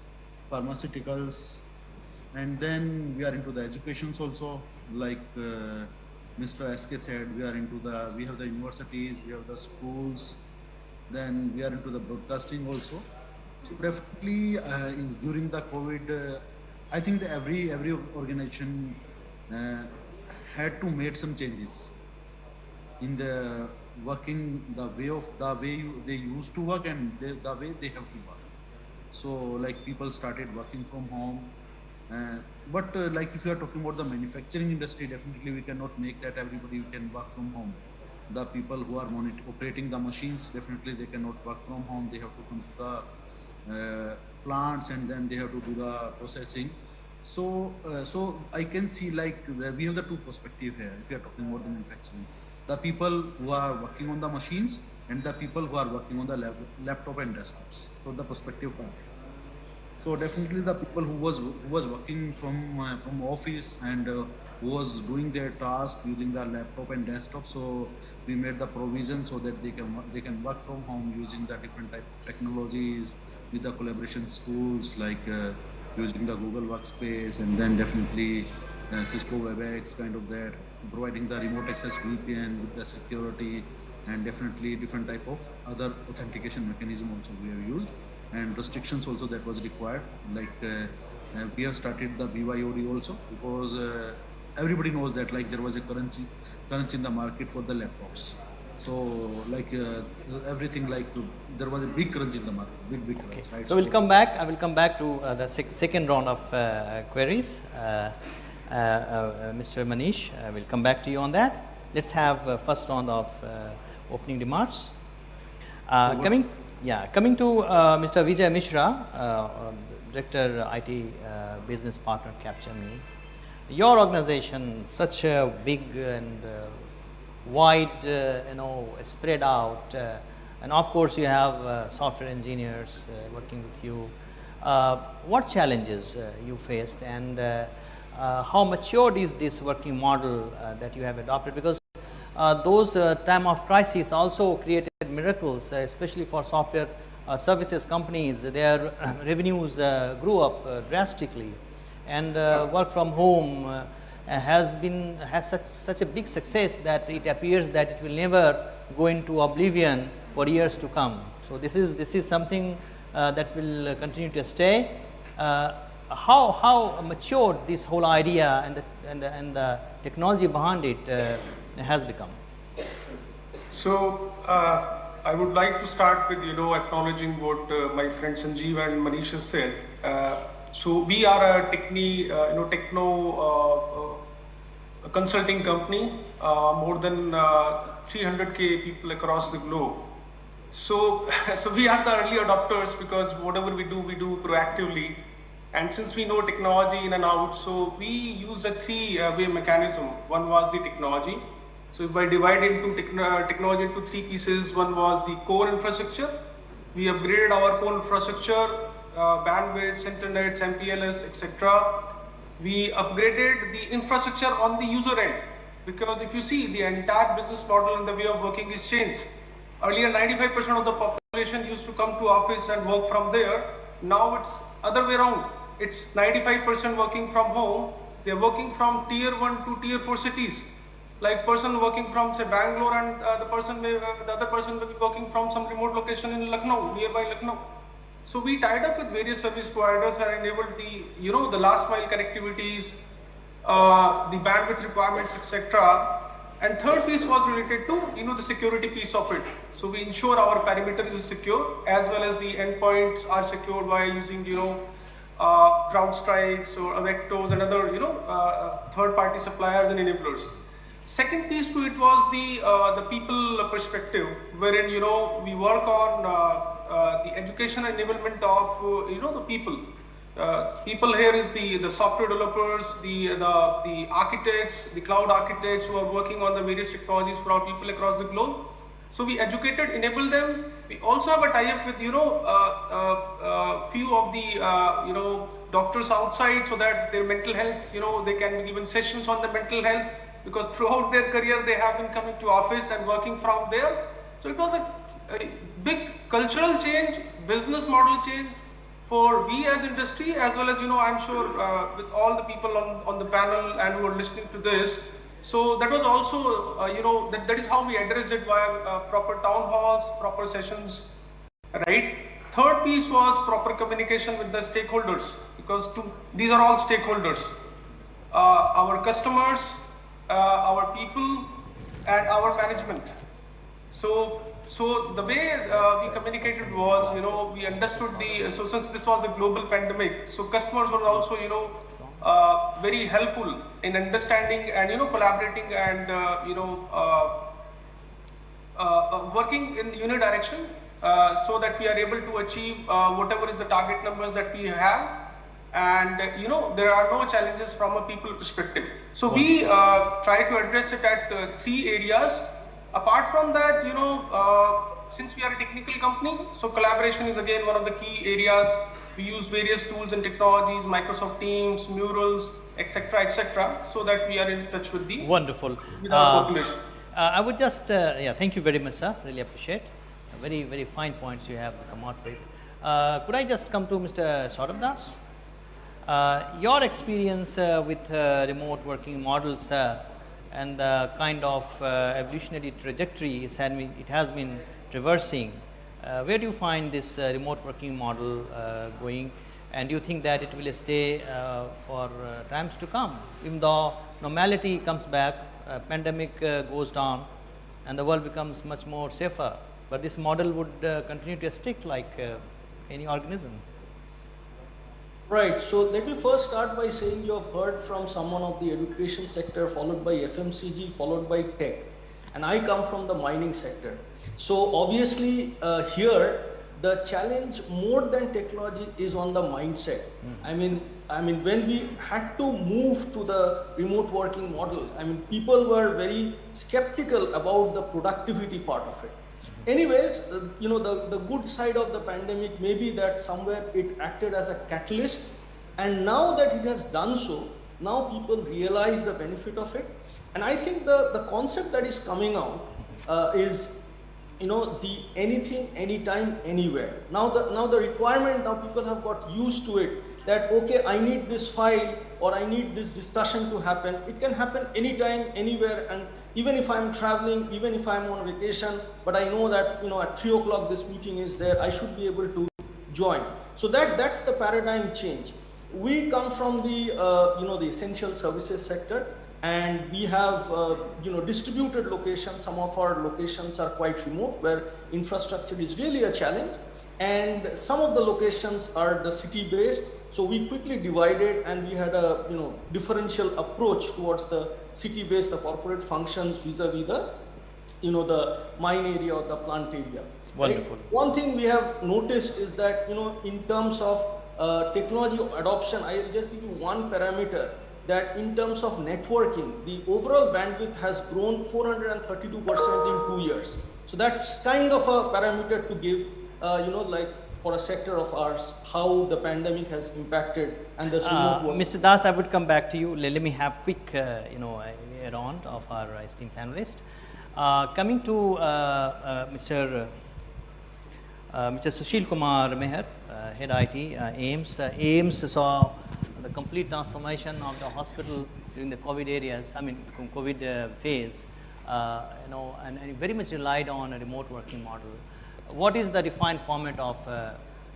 pharmaceuticals, and then we are into the educations also. Like Mr. SK said, we have the universities, we have the schools, then we are into the broadcasting also. So definitely during the COVID, I think that every organization had to make some changes in the working, the way they used to work, and the way they have to work. So like people started working from home, but like if you are talking about the manufacturing industry, definitely we cannot make that everybody can work from home. The people who are operating the machines, definitely they cannot work from home. They have to come to the plants, and then they have to do the processing. So I can see, like, we have the two perspective here if you are talking about the manufacturing. The people who are working on the machines and the people who are working on the laptop and desktops. So the perspective from here. So definitely the people who was working from office and who was doing their task using the laptop and desktop. So we made the provision so that they can work from home using the different type of technologies with the collaboration tools, like using the Google Workspace, and then definitely Cisco WebEx, kind of that, providing the remote access VPN with the security, and definitely different type of other authentication mechanism also we have used, and restrictions also that was required. Like we have started the BYOD also, because everybody knows that, like, there was a crunch in the market for the laptops. So like everything, like there was a big crunch in the market, big crunch, right? So we'll come back. I will come back to the second round of queries. Mr. Manish, we'll come back to you on that. Let's have first round of opening remarks. Coming to Mr. Vijay Mishra, Director IT Business Partner Capgemini. Your organization, such a big and wide, spread out, and of course you have software engineers working with you. What challenges you faced, and how matured is this working model that you have adopted? Because those time of crisis also created miracles, especially for software services companies. Their revenues grew up drastically, and work from home has such a big success that it appears that it will never go into oblivion for years to come. So this is something that will continue to stay. How matured this whole idea and the technology behind it has become? So I would like to start with acknowledging what my friend Sanjeev and Manish has said. So we are a techno consulting company, more than 300K people across the globe. So we are the early adopters, because whatever we do proactively. And since we know technology in and out, so we used a three-way mechanism. One was the technology. So if I divide into technology into three pieces, one was the core infrastructure. We upgraded our core infrastructure, bandwidths, internets, MPLS, etc. We upgraded the infrastructure on the user end, because if you see, the entire business model and the way of working is changed. Earlier, 95% of the population used to come to office and work from there. Now it's other way around. It's 95% working from home. They're working from tier 1 to tier 4 cities. Like person working from say Bangalore, and the other person will be working from some remote location in Lucknow, nearby Lucknow. So we tied up with various service providers and enabled the last mile connectivities, the bandwidth requirements, etc. And third piece was related to the security piece of it. So we ensure our perimeter is secure, as well as the endpoints are secured by using CrowdStrikes or Avectos and other third-party suppliers and enablers. Second piece to it was the people perspective, wherein we work on the education enablement of the people. People here is the software developers, the architects, the cloud architects who are working on the various technologies for our people across the globe. So we educated, enabled them. We also have a tie-up with few of the doctors outside, so that their mental health, they can be given sessions on the mental health, because throughout their career they have been coming to office and working from there. So it was a big cultural change, business model change for we as industry, as well as I'm sure with all the people on the panel and who are listening to this. So that was also that is how we addressed it via proper town halls, proper sessions, right? Third piece was proper communication with the stakeholders, because these are all stakeholders, our customers, our people, and our management. So the way we communicated was, we understood so since this was a global pandemic, so customers were also, very helpful in understanding and, collaborating and, working in unidirection, so that we are able to achieve whatever is the target numbers that we have. And there are no challenges from a people perspective. So we try to address it at three areas. Apart from that, since we are a technical company, so collaboration is again one of the key areas. We use various tools and technologies, Microsoft Teams, Murals, etc., so that we are in touch with the wonderful with our population. I would just thank you very much, sir. Really appreciate. Very, very fine points you have come out with. Could I just come to Mr. Saurabh Das? Your experience with remote working models and the kind of evolutionary trajectory it has been traversing, where do you find this remote working model going, and do you think that it will stay for times to come, even though normality comes back, pandemic goes down, and the world becomes much more safer. But this model would continue to stick like any organism. Right. So let me first start by saying you have heard from someone of the education sector, followed by FMCG, followed by tech. And I come from the mining sector. So obviously here, the challenge more than technology is on the mindset. I mean, when we had to move to the remote working model, people were very skeptical about the productivity part of it. Anyways, the good side of the pandemic may be that somewhere it acted as a catalyst, and now that it has done so, now people realize the benefit of it. And I think the concept that is coming out is, the anything, anytime, anywhere. Now the requirement, now people have got used to it, that okay, I need this file or I need this discussion to happen. It can happen anytime, anywhere, and even if I'm traveling, even if I'm on vacation, but I know that at 3 o'clock this meeting is there, I should be able to join. So that's the paradigm change. We come from the the essential services sector, and we have distributed locations. Some of our locations are quite remote, where infrastructure is really a challenge, and some of the locations are the city based. So we quickly divided, and we had a differential approach towards the city based, the corporate functions vis-a-vis the the mine area or the plant area. Wonderful. Right? One thing we have noticed is that in terms of technology adoption, I will just give you one parameter, that in terms of networking, the overall bandwidth has grown 432% in 2 years. So that's kind of a parameter to give, like for a sector of ours, how the pandemic has impacted and the remote work. Mr. Das, I would come back to you. Let me have quick, round of our esteemed panelists. Coming to Mr. Sushil Kumar Meher, Head IT, AIMS. AIMS saw the complete transformation of the hospital during the COVID COVID phase, and very much relied on a remote working model. What is the defined format of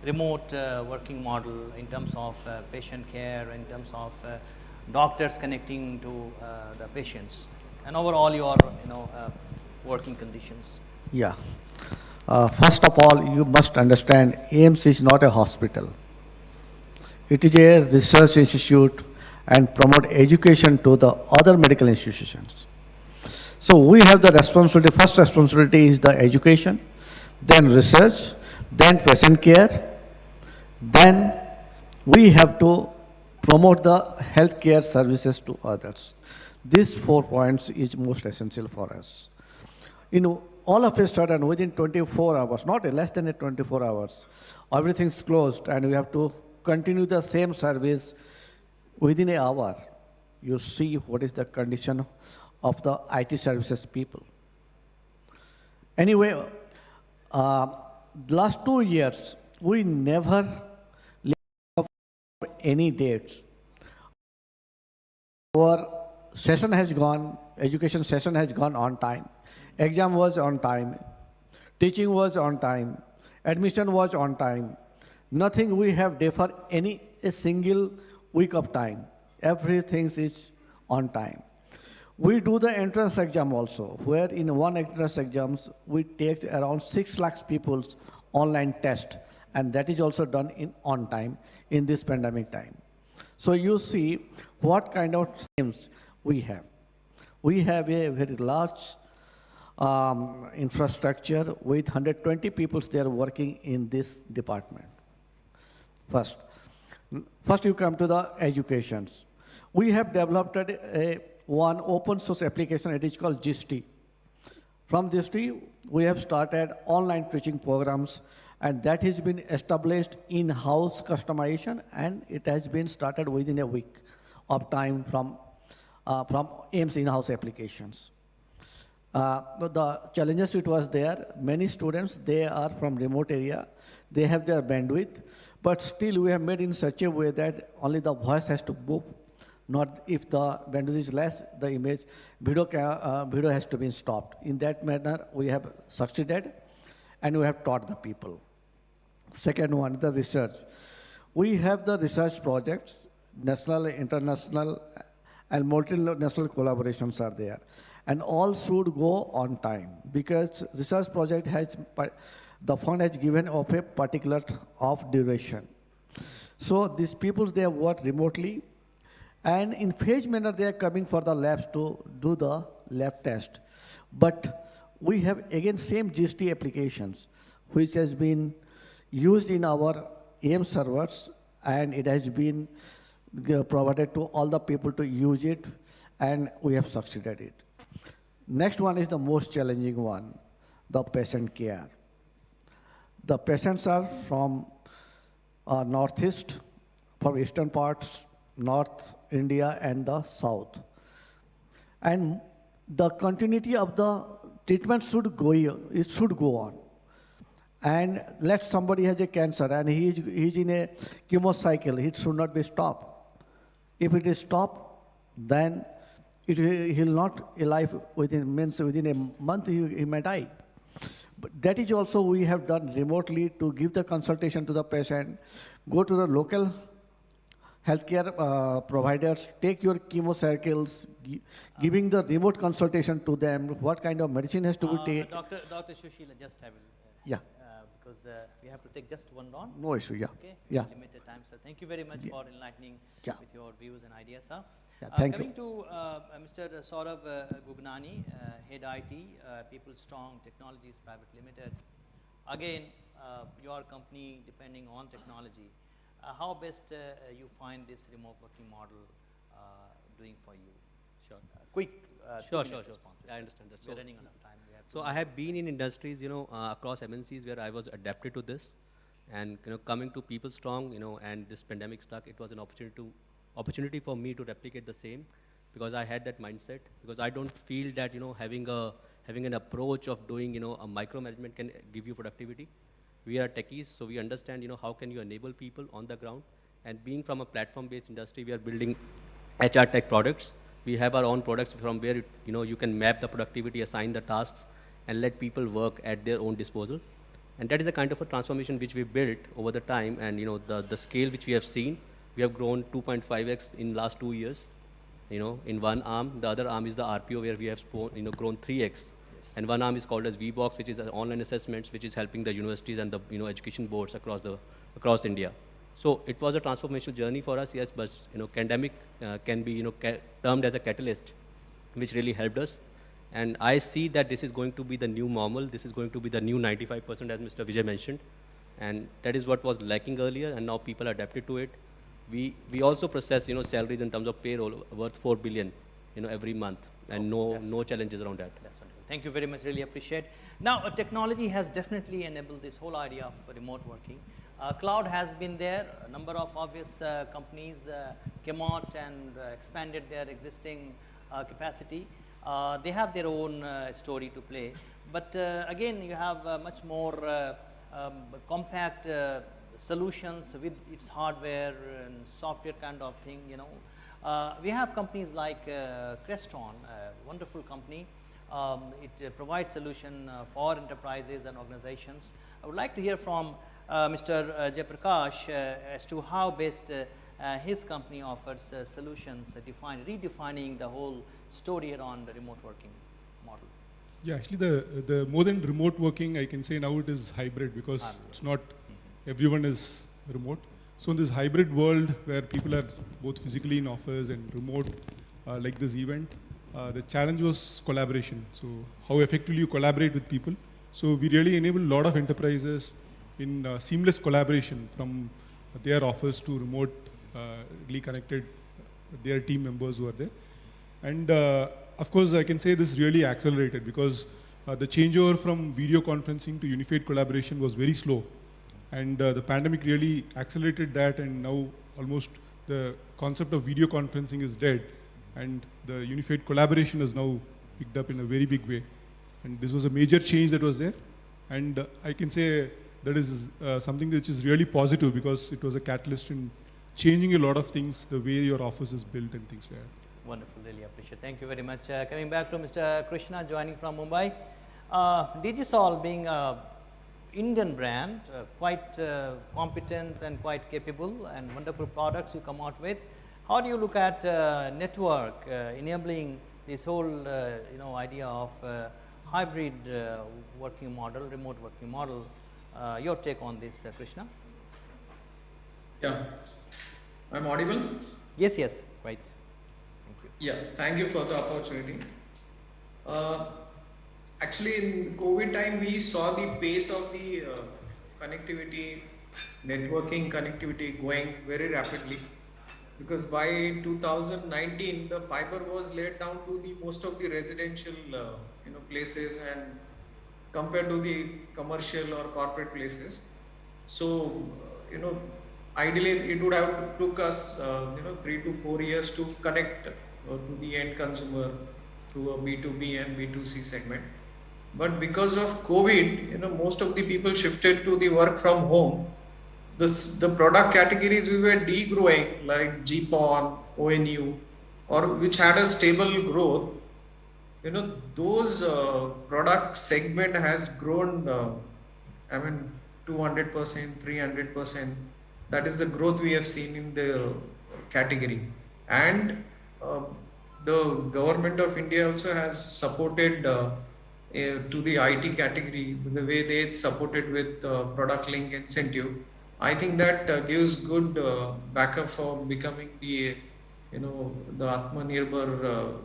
remote working model in terms of patient care, in terms of doctors connecting to the patients, and overall your working conditions? Yeah. First of all, you must understand AIMS is not a hospital. It is a research institute and promote education to the other medical institutions. So we have the responsibility, first responsibility is the education, then research, then patient care, then we have to promote the healthcare services to others. These 4 points is most essential for us. All of a sudden, within 24 hours, not less than 24 hours, everything's closed and we have to continue the same service within an hour. You see what is the condition of the IT services people. Anyway, the last 2 years, we never leave any dates. Our session has gone, education session has gone on time. Exam was on time, teaching was on time, admission was on time. Nothing we have deferred a single week of time. Everything is on time. We do the entrance exam also, where in one entrance exams, we take around 6 lakhs people's online test, and that is also done on time in this pandemic time. So you see what kind of teams we have. We have a very large infrastructure with 120 people there working in this department. First you come to the educations. We have developed one open source application, it is called GMs-IT. From GMs-IT, we have started online teaching programs, and that has been established in-house customization, and it has been started within a week of time from AIMS in-house applications. The challenges it was there, many students, they are from remote area, they have their bandwidth, but still we have made in such a way that only the voice has to move, not if the bandwidth is less, the image, video has to be stopped. In that manner, we have succeeded and we have taught the people. Second one, the research. We have the research projects, national, international, and multinational collaborations are there. and all should go on time because research project has, the fund has given of a particular of duration. So these people, they work remotely, and in phase manner, they are coming for the labs to do the lab test. But we have again same GST applications, which has been used in our AM servers, and it has been provided to all the people to use it, and we have succeeded it. Next one is the most challenging one, the patient care. The patients are from northeast, from eastern parts, North India and the south. And the continuity of the treatment should go, it should go on. And let somebody has a cancer and he's in a chemo cycle, it should not be stopped. If it is stopped, then he'll not alive within a month he may die. But that is also we have done remotely to give the consultation to the patient, go to the local healthcare providers, take your chemo cycles, giving the remote consultation to them, what kind of medicine has to be taken. Dr. Shushila, just have yeah. Because we have to take just one round. No issue, yeah. Okay, yeah. Limited time, sir. Thank you very much for enlightening with your views and ideas, sir. Yeah, thank coming you. to Mr. Saurav Gugnani, Head IT, People Strong Technologies Private Limited. Again, your company depending on technology. How best you find this remote working model doing for you? Sure. Quick, sure. responses. I understand that. We're running out of time. So I have been in industries, across MNCs where I was adapted to this, and coming to People Strong, and this pandemic struck, it was an opportunity for me to replicate the same, because I had that mindset. Because I don't feel that having an approach of doing a micromanagement can give you productivity. We are techies, so we understand how can you enable people on the ground. And being from a platform-based industry, we are building HR tech products. We have our own products from where you can map the productivity, assign the tasks, and let people work at their own disposal. And that is the kind of a transformation which we built over the time. And the scale which we have seen, we have grown 2.5x in last 2 years. In one arm, the other arm is the RPO where we have grown 3x. Yes. And one arm is called as VBox, which is online assessments, which is helping the universities and the education boards across India. So it was a transformational journey for us, yes, but pandemic can be termed as a catalyst, which really helped us. And I see that this is going to be the new normal. This is going to be the new 95%, as Mr. Vijay mentioned. And that is what was lacking earlier, and now people are adapted to it. We also process salaries in terms of payroll worth 4 billion every month, and no challenges around that. That's wonderful. Thank you very much. Really appreciate. Now, technology has definitely enabled this whole idea of remote working. Cloud has been there. A number of obvious companies came out and expanded their existing capacity. They have their own story to play. But again, you have much more compact solutions with its hardware and software kind of thing. We have companies like Creston, a wonderful company. It provides solution for enterprises and organizations. I would like to hear from Mr. Jayaprakash as to how best his company offers solutions, redefining the whole story around the remote working model. Yeah, actually the more than remote working, I can say now it is hybrid, because it's not everyone is remote. So in this hybrid world where people are both physically in office and remote, like this event, the challenge was collaboration. So how effectively you collaborate with people. So we really enable a lot of enterprises in seamless collaboration from their office to remotely connected their team members who are there. And of course, I can say this really accelerated, because the changeover from video conferencing to unified collaboration was very slow. And the pandemic really accelerated that, and now almost the concept of video conferencing is dead, and the unified collaboration is now picked up in a very big way. And this was a major change that was there. And I can say that is something which is really positive, because it was a catalyst in changing a lot of things, the way your office is built and things like that. Wonderful, really appreciate. Thank you very much. Coming back to Mr. Krishna, joining from Mumbai. Digisol being a Indian brand, quite competent and quite capable, and wonderful products you come out with. How do you look at network enabling this whole idea of hybrid working model, remote working model. Your take on this, Krishna? Yeah, I'm audible? Yes, yes, right. Thank you. Yeah, thank you for the opportunity. Actually, in COVID time, we saw the pace of the connectivity, networking connectivity going very rapidly. Because by 2019, the fiber was laid down to the most of the residential places and compared to the commercial or corporate places. So ideally it would have took us 3 to 4 years to connect to the end consumer through a B2B and B2C segment. But because of COVID, most of the people shifted to the work from home. The product categories we were degrowing like GPON, ONU, or which had a stable growth, those product segment has grown, 200%, 300%. That is the growth we have seen in the category. And the government of India also has supported to the IT category the way they supported with product link incentive. I think that gives good backup for becoming the Atmanirbhar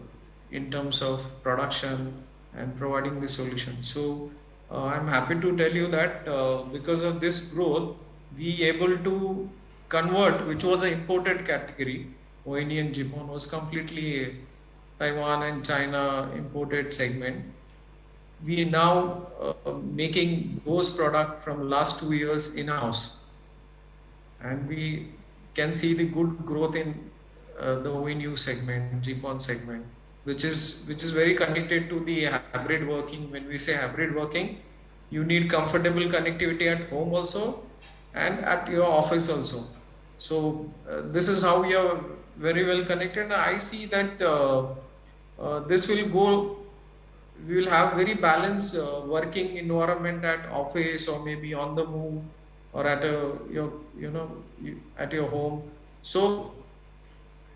in terms of production and providing the solution. So I'm happy to tell you that because of this growth, we able to convert, which was an imported category, ONE and GPON was completely Taiwan and China imported segment. We are now making those products from last 2 years in-house. And we can see the good growth in the ONU segment, GPON segment, which is very connected to the hybrid working. When we say hybrid working, you need comfortable connectivity at home also and at your office also. So this is how we are very well connected. And I see that this will go. We will have very balanced working environment at office or maybe on the move or at at your home. So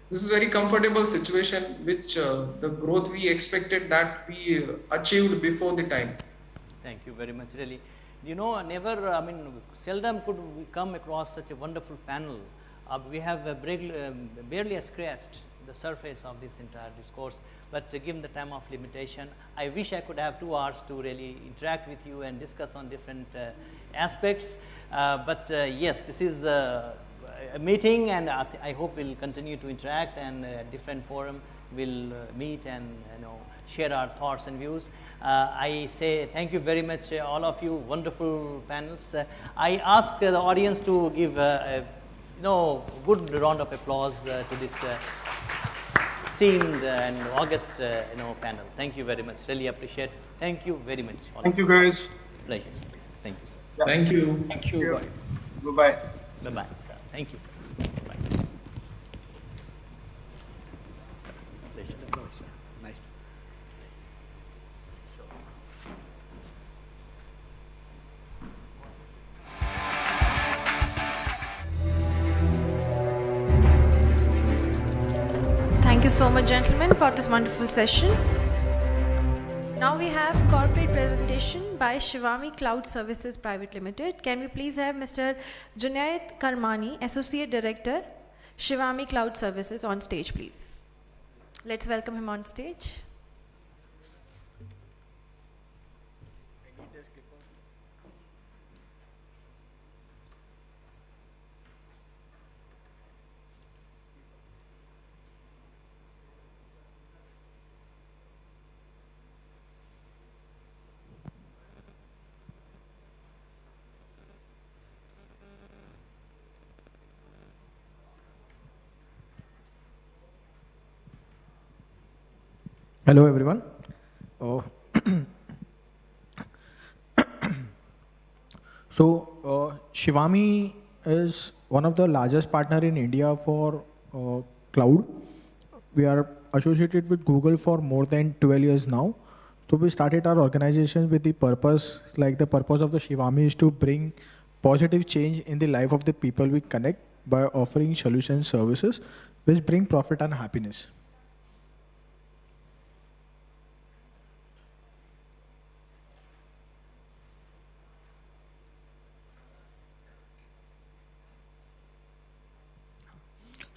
this is a very comfortable situation, which the growth we expected that we achieved before the time. Thank you very much. Really, seldom could we come across such a wonderful panel. We have barely scratched the surface of this entire discourse, but given the time of limitation, I wish I could have 2 hours to really interact with you and discuss on different aspects. But yes, this is a meeting, and I hope we'll continue to interact, and different forum will meet and share our thoughts and views. I say thank you very much, all of you, wonderful panels. I ask the audience to give a good round of applause to this esteemed and august panel. Thank you very much. Really appreciate. Thank you very much. Thank you, guys. Pleasure, sir. Thank you, sir. Thank you. Thank you. Goodbye. Bye-bye, sir. Thank you, sir. Bye. Sir, pleasure. Sir. Nice. Thank you so much, gentlemen, for this wonderful session. Now we have corporate presentation by Shivami Cloud Services Private Limited. Can we please have Mr. Junaid Karmani, Associate Director, Shivami Cloud Services, on stage, please. Let's welcome him on stage. Hello everyone. Oh. Shivami is one of the largest partner in India for cloud. We are associated with Google for more than 12 years now. So we started our organization with the purpose, like the purpose of the Shivami is to bring positive change in the life of the people we connect by offering solution services which bring profit and happiness.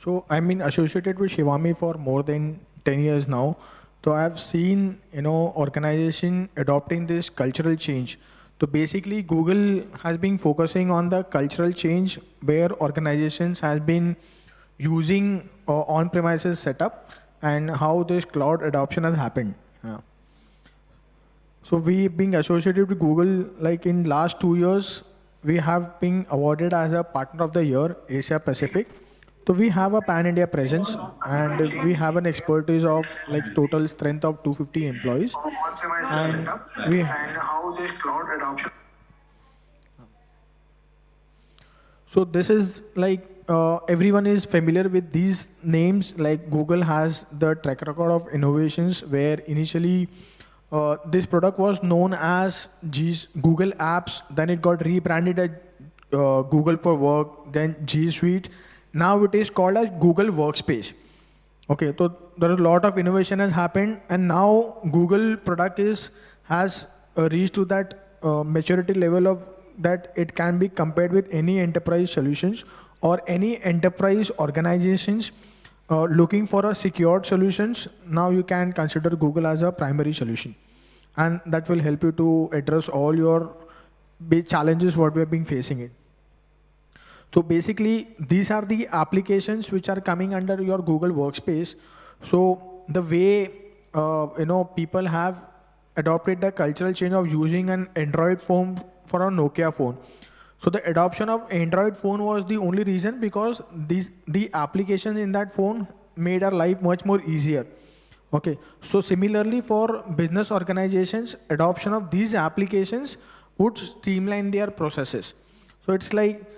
So I'm been associated with Shivami for more than 10 years now. So I've seen, organization adopting this cultural change. So basically Google has been focusing on the cultural change where organizations has been using on-premises setup and how this cloud adoption has happened. Yeah. So we being associated with Google, like in last 2 years, we have been awarded as a partner of the year, Asia Pacific. So we have a pan-India presence and we have an expertise of like total strength of 250 employees. And we, so this is like everyone is familiar with these names. Like Google has the track record of innovations where initially this product was known as Google Apps, then it got rebranded as Google for Work, then G Suite. Now it is called as Google Workspace. Okay, so there is a lot of innovation has happened, and now Google product has reached to that maturity level of that it can be compared with any enterprise solutions or any enterprise organizations looking for a secured solutions. Now you can consider Google as a primary solution, and that will help you to address all your big challenges what we have been facing it. So basically, these are the applications which are coming under your Google Workspace. So the way people have adopted the cultural change of using an Android phone for a Nokia phone. So the adoption of Android phone was the only reason because the applications in that phone made our life much more easier. Okay. So similarly for business organizations, adoption of these applications would streamline their processes. So it's like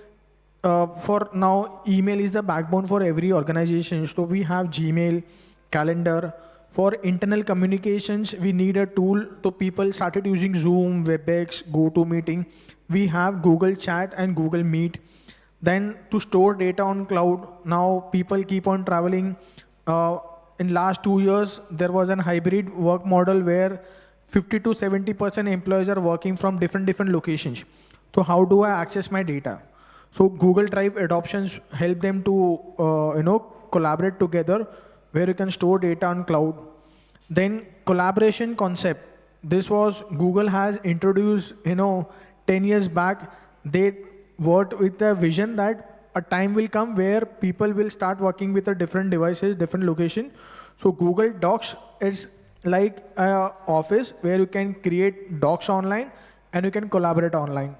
for now, email is the backbone for every organization. So we have Gmail, calendar. For internal communications, we need a tool. So people started using Zoom, WebEx, GoToMeeting. We have Google Chat and Google Meet. Then to store data on cloud, now people keep on traveling. In last 2 years, there was an hybrid work model where 50 to 70% employees are working from different locations. So how do I access my data? So Google Drive adoptions help them to collaborate together where you can store data on cloud. Then collaboration concept. This was Google has introduced 10 years back. They worked with the vision that a time will come where people will start working with the different devices, different location. So Google Docs is like an office where you can create docs online and you can collaborate online.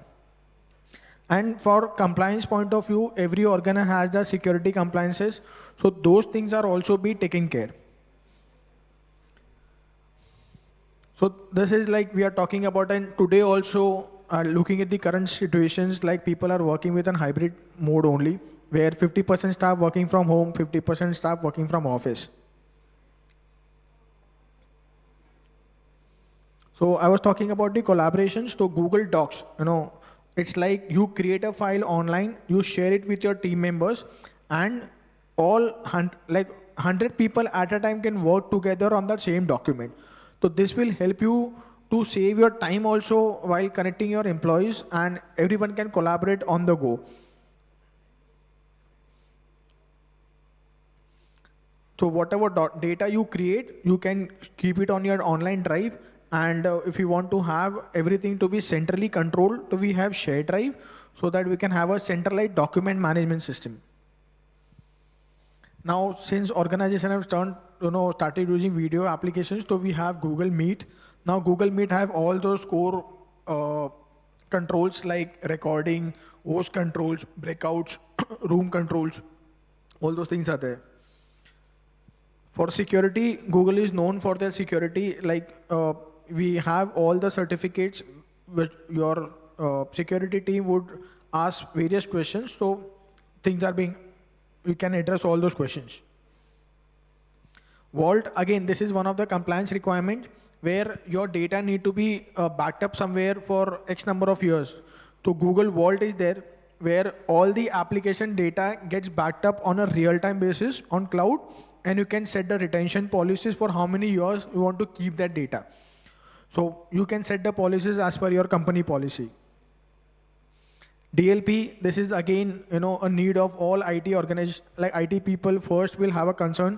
And for compliance point of view, every organ has the security compliances. So those things are also be taken care. So this is like we are talking about, and today also looking at the current situations, like people are working with a hybrid mode only, where 50% staff working from home, 50% staff working from office. So I was talking about the collaborations. So Google Docs, it's like you create a file online, you share it with your team members, and all 100 people at a time can work together on that same document. So this will help you to save your time also while connecting your employees, and everyone can collaborate on the go. So whatever data you create, you can keep it on your online drive. And if you want to have everything to be centrally controlled, so we have shared drive so that we can have a centralized document management system. Now, since organization have started using video applications, so we have Google Meet. Now Google Meet have all those core controls like recording, host controls, breakouts, room controls, all those things are there. For security, Google is known for their security, like we have all the certificates which your security team would ask various questions. So things are we can address all those questions. Vault, again, this is one of the compliance requirement where your data need to be backed up somewhere for X number of years. So Google Vault is there where all the application data gets backed up on a real-time basis on cloud, and you can set the retention policies for how many years you want to keep that data. So you can set the policies as per your company policy. DLP, this is again, a need of all IT organizations, like IT people first will have a concern.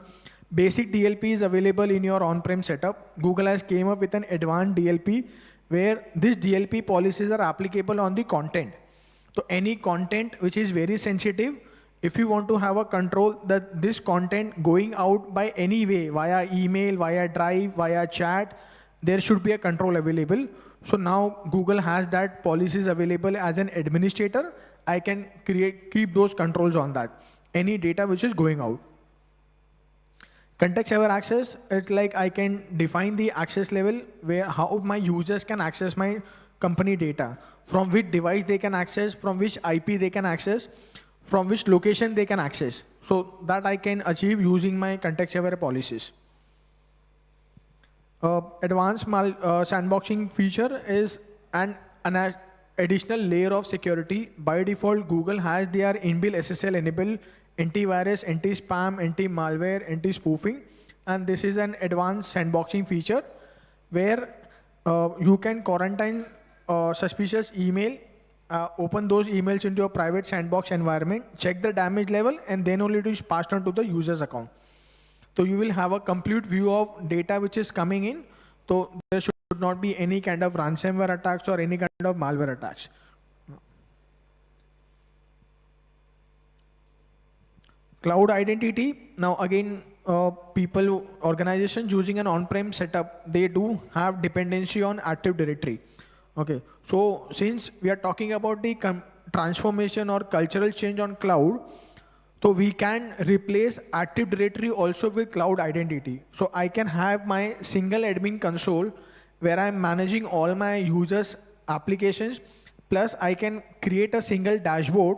Basic DLP is available in your on-prem setup. Google has came up with an advanced DLP where these DLP policies are applicable on the content. So any content which is very sensitive, if you want to have a control that this content going out by any way, via email, via drive, via chat, there should be a control available. So now Google has that policies available as an administrator. I can keep those controls on that, any data which is going out. Context aware access, it's like I can define the access level where how my users can access my company data, from which device they can access, from which IP they can access, from which location they can access. So that I can achieve using my context aware policies. Advanced sandboxing feature is an additional layer of security. By default, Google has their inbuilt SSL enabled antivirus, anti-spam, anti-malware, anti-spoofing, and this is an advanced sandboxing feature where you can quarantine suspicious email, open those emails into a private sandbox environment, check the damage level, and then only it is passed on to the user's account. So you will have a complete view of data which is coming in. So there should not be any kind of ransomware attacks or any kind of malware attacks. Cloud identity. Now again, organizations using an on-prem setup, they do have dependency on Active Directory. Okay, so since we are talking about the transformation or cultural change on cloud, so we can replace Active Directory also with cloud identity. So I can have my single admin console where I'm managing all my users' applications, plus I can create a single dashboard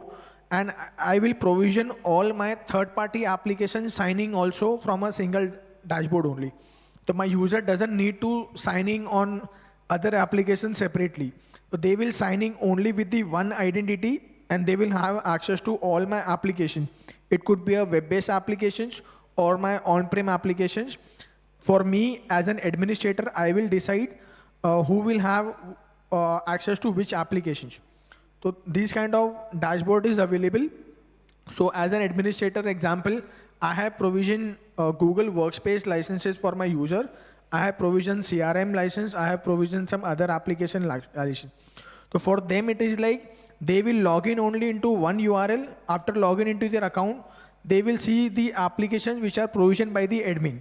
and I will provision all my third-party applications signing also from a single dashboard only. So my user doesn't need to sign in on other applications separately. So they will sign in only with the one identity and they will have access to all my applications. It could be a web-based applications or my on-prem applications. For me, as an administrator, I will decide who will have access to which applications. So this kind of dashboard is available. So as an administrator example, I have provisioned Google Workspace licenses for my user. I have provisioned CRM license. I have provisioned some other application license. So for them, it is like they will log in only into one URL. After logging into their account, they will see the applications which are provisioned by the admin.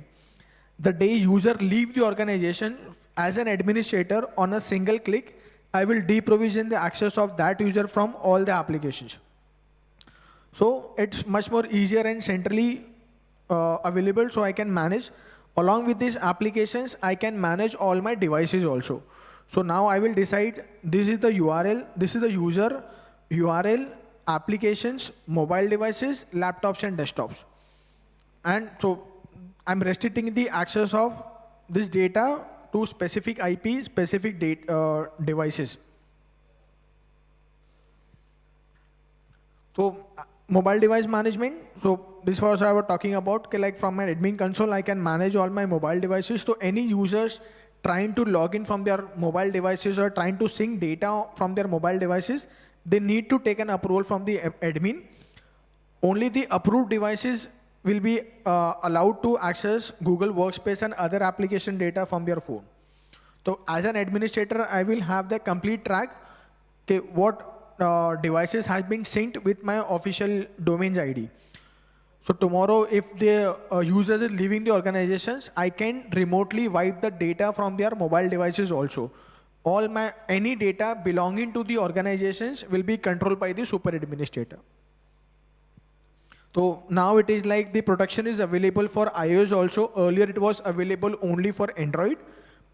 The day user leave the organization, as an administrator, on a single click, I will deprovision the access of that user from all the applications. So it's much more easier and centrally available, so I can manage. Along with these applications, I can manage all my devices also. So now I will decide this is the URL, this is the user, URL, applications, mobile devices, laptops and desktops. And so I'm restricting the access of this data to specific IP, specific devices. So mobile device management. So this was I was talking about, like from my admin console, I can manage all my mobile devices. So any users trying to log in from their mobile devices or trying to sync data from their mobile devices, they need to take an approval from the admin. Only the approved devices will be allowed to access Google Workspace and other application data from their phone. So as an administrator, I will have the complete track, okay, what devices has been synced with my official domains ID. So tomorrow, if the users is leaving the organizations, I can remotely wipe the data from their mobile devices also. Any data belonging to the organizations will be controlled by the super administrator. So now it is like the protection is available for iOS also. Earlier it was available only for Android,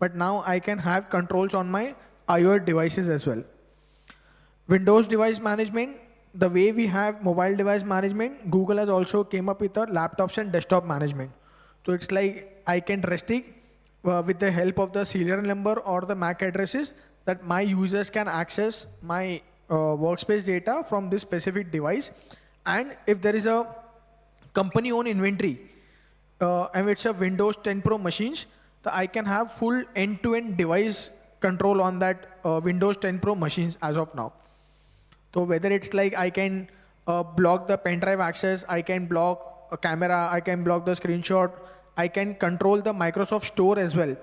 but now I can have controls on my iOS devices as well. Windows device management, the way we have mobile device management, Google has also came up with a laptops and desktop management. So it's like I can restrict with the help of the serial number or the MAC addresses that my users can access my workspace data from this specific device. And if there is a company owned inventory and it's a Windows 10 Pro machines, I can have full end-to-end device control on that Windows 10 Pro machines as of now. So whether it's like I can block the pen drive access, I can block a camera, I can block the screenshot, I can control the Microsoft Store as well.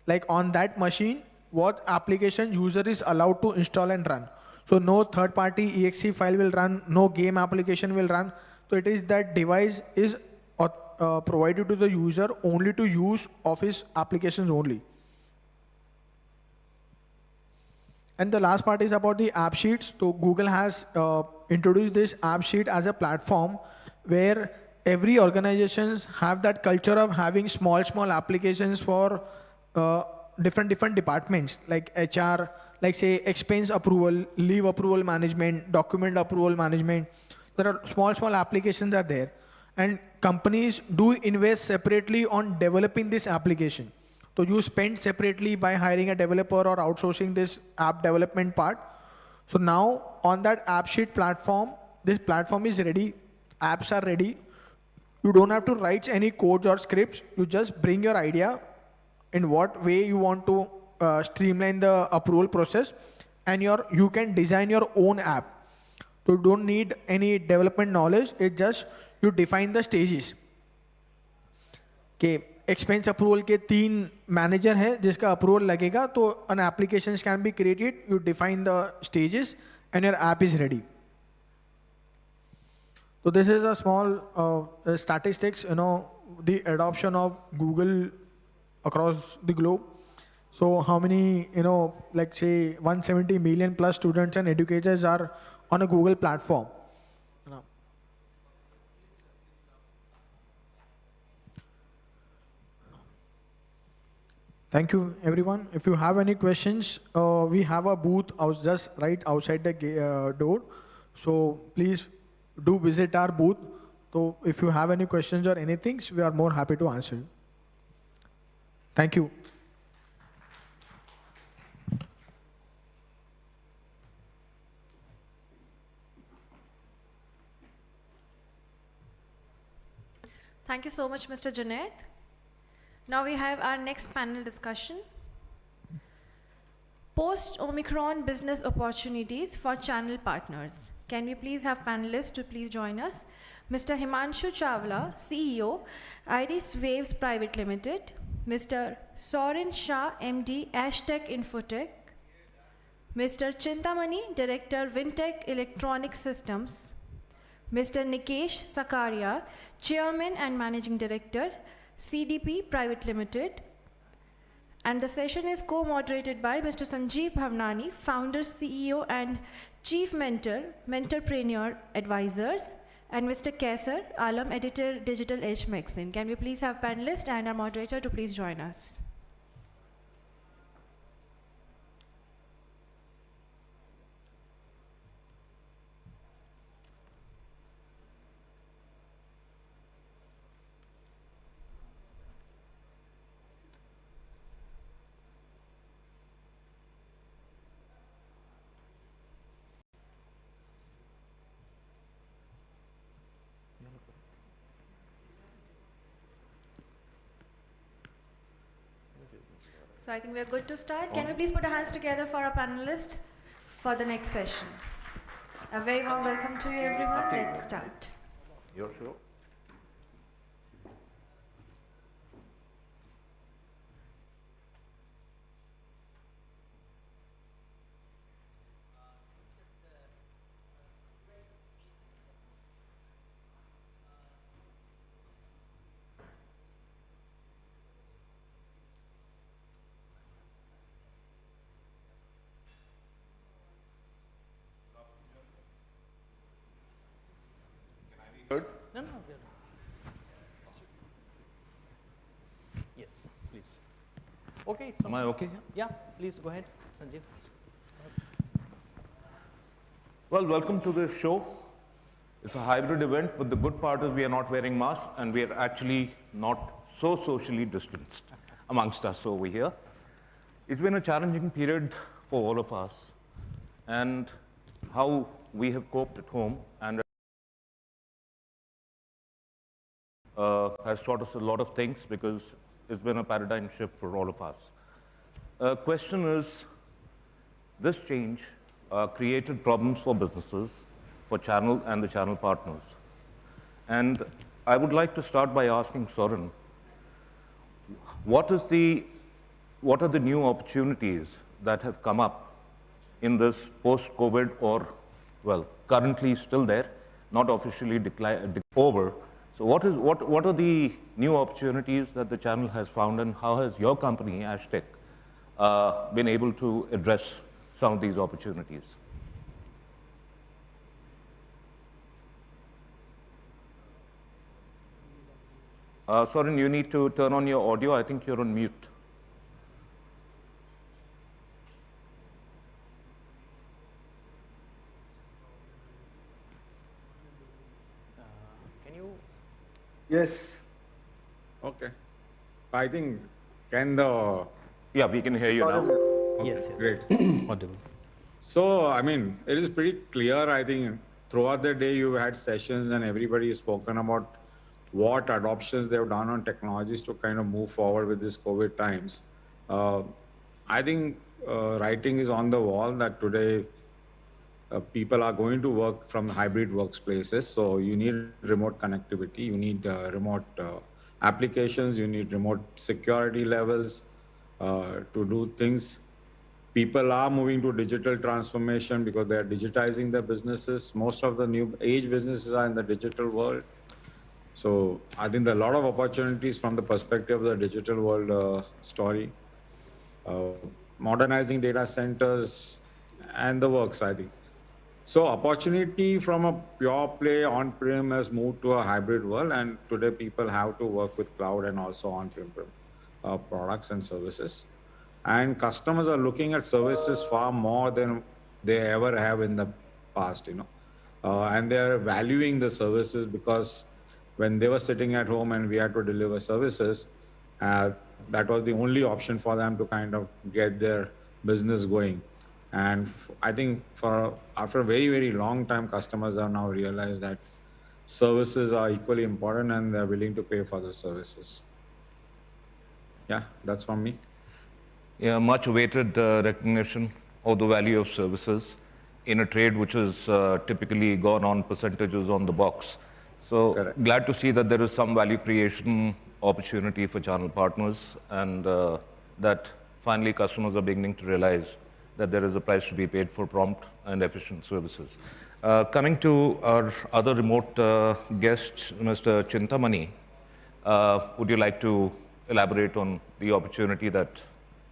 Like on that machine, what application user is allowed to install and run. So no third party exe file will run, no game application will run. So it is that device is provided to the user only to use Office applications only. And the last part is about the app sheets. So Google has introduced this app sheet as a platform where every organizations have that culture of having small applications for different departments like HR, like say expense approval, leave approval management, document approval management. There are small applications are there. And companies do invest separately on developing this application. So you spend separately by hiring a developer or outsourcing this app development part. So now on that app sheet platform, this platform is ready, apps are ready. You don't have to write any codes or scripts. You just bring your idea in what way you want to streamline the approval process, and you can design your own app. So you don't need any development knowledge. It just you define the stages. Okay. Expense approval के 3 manager है जिसका approval लगेगा तो an applications can be created, you define the stages and your app is ready. So this is a small statistics, the adoption of Google across the globe. So how many, like say 170 million plus students and educators are on a Google platform. Thank you, everyone. If you have any questions, we have a booth just right outside the door. So please do visit our booth. So if you have any questions or anything, we are more happy to answer. Thank you. Thank you so much, Mr. Junaid. Now we have our next panel discussion. Post-Omicron business opportunities for channel partners. Can we please have panelists to please join us? Mr. Himanshu Chawla, CEO, Iris Waves Private Limited. Mr. Soren Shah, MD, Ashtech Infotech. Mr. Chintamani, Director, Vintech Electronic Systems. Mr. Nikesh Sakaria, Chairman and Managing Director, CDP Private Limited. And the session is co-moderated by Mr. Sanjeev Bhavnani, Founder, CEO and Chief Mentor, Mentorpreneur Advisors, and Mr. Kaisar Alam, Editor, Digital Edge Magazine. Can we please have panelists and our moderator to please join us? So I think we're good to start. Can we please put our hands together for our panelists for the next session? A very warm welcome to you, everyone. Let's start. You're sure? Good? No. Yes, please. Okay. So am I okay? Yeah, please go ahead, Sanjeev. Well, welcome to this show. It's a hybrid event, but the good part is we are not wearing masks and we are actually not so socially distanced amongst us over here. It's been a challenging period for all of us, and how we have coped at home and has taught us a lot of things, because it's been a paradigm shift for all of us. Question is, this change created problems for businesses, for channel and the channel partners. And I would like to start by asking Soren, what are the new opportunities that have come up in this post-COVID or, well, currently still there, not officially over. So what are the new opportunities that the channel has found, and how has your company, Ashtec, been able to address some of these opportunities? Soren, you need to turn on your audio. I think you're on mute. Can you? Yes. Okay. I think, can the... Yeah, we can hear you now. Okay, Yes, yes. great. Audible. So, I mean, it is pretty clear, I think, throughout the day you had sessions and everybody has spoken about what adoptions they've done on technologies to kind of move forward with this COVID times. I think writing is on the wall that today people are going to work from hybrid workplaces. So you need remote connectivity, you need remote applications, you need remote security levels to do things. People are moving to digital transformation because they are digitizing their businesses. Most of the new age businesses are in the digital world. So I think there are a lot of opportunities from the perspective of the digital world story. Modernizing data centers and the works, I think. So opportunity from a pure play on-prem has moved to a hybrid world, and today people have to work with cloud and also on-prem products and services. And customers are looking at services far more than they ever have in the past, and they're valuing the services because when they were sitting at home and we had to deliver services, that was the only option for them to kind of get their business going. And I think after a very, very long time, customers have now realized that services are equally important and they're willing to pay for the services. Yeah, that's from me. Yeah, much awaited recognition of the value of services in a trade which is typically gone on percentages on the box. So Correct. Glad to see that there is some value creation opportunity for channel partners, and that finally customers are beginning to realize that there is a price to be paid for prompt and efficient services. Coming to our other remote guest, Mr. Chintamani, would you like to elaborate on the opportunity that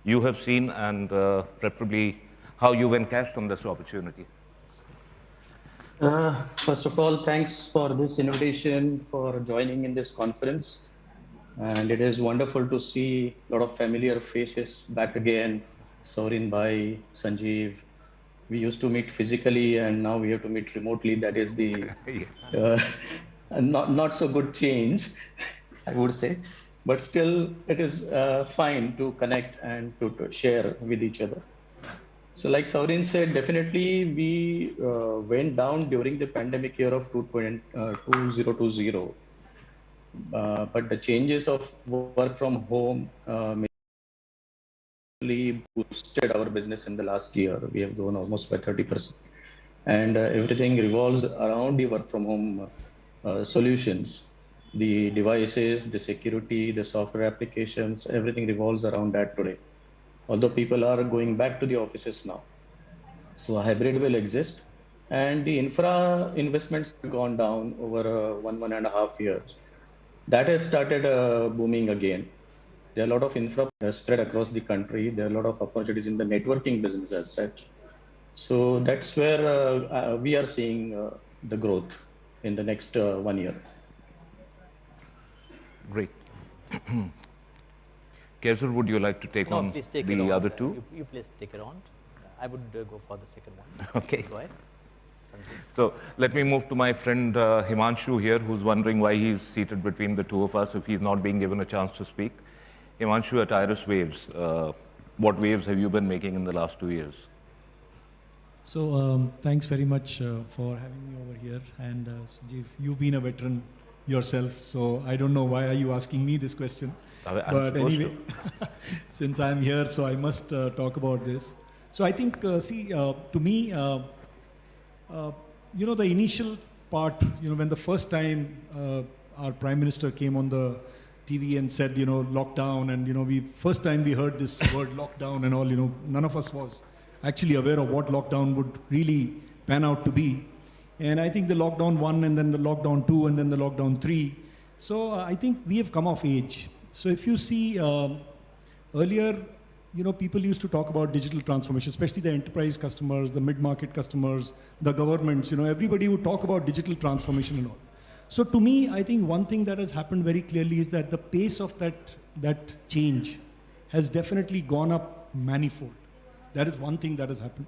you have seen and preferably how you've encashed on this opportunity? First of all, thanks for this invitation, for joining in this conference. And it is wonderful to see a lot of familiar faces back again. Saurin Bhai, Sanjeev. We used to meet physically and now we have to meet remotely. That is the not so good change, I would say. But still, it is fine to connect and to share with each other. So like Saurin said, definitely we went down during the pandemic year of 2020. But the changes of work from home boosted our business in the last year. We have grown almost by 30%. And everything revolves around the work from home solutions. The devices, the security, the software applications, everything revolves around that today. Although people are going back to the offices now. So a hybrid will exist. And the infra investments have gone down over 1.5 years. That has started booming again. There are a lot of infra spread across the country. There are a lot of opportunities in the networking business as such. So that's where we are seeing the growth in the next 1 year. Great. Kesar, would you like to take on the other two? You please take it on. I would go for the second one. Okay. Go ahead. So let me move to my friend Himanshu here, who's wondering why he's seated between the two of us if he's not being given a chance to speak. Himanshu, at Iris Waves, what waves have you been making in the last 2 years? So thanks very much for having me over here. And Sanjeev, you've been a veteran yourself, so I don't know why are you asking me this question. I'm but supposed anyway, since I'm here, so I must talk about this. So I think, to me, the initial part, when the first time our Prime Minister came on the TV and said, lockdown, and, first time we heard this word lockdown and all, none of us was actually aware of what lockdown would really pan out to be. And I think the lockdown 1 and then the lockdown 2 and then the lockdown 3. So I think we have come of age. So if you see earlier, people used to talk about digital transformation, especially the enterprise customers, the mid-market customers, the governments, everybody would talk about digital transformation and all. So to me, I think one thing that has happened very clearly is that the pace of that change has definitely gone up manifold. That is one thing that has happened.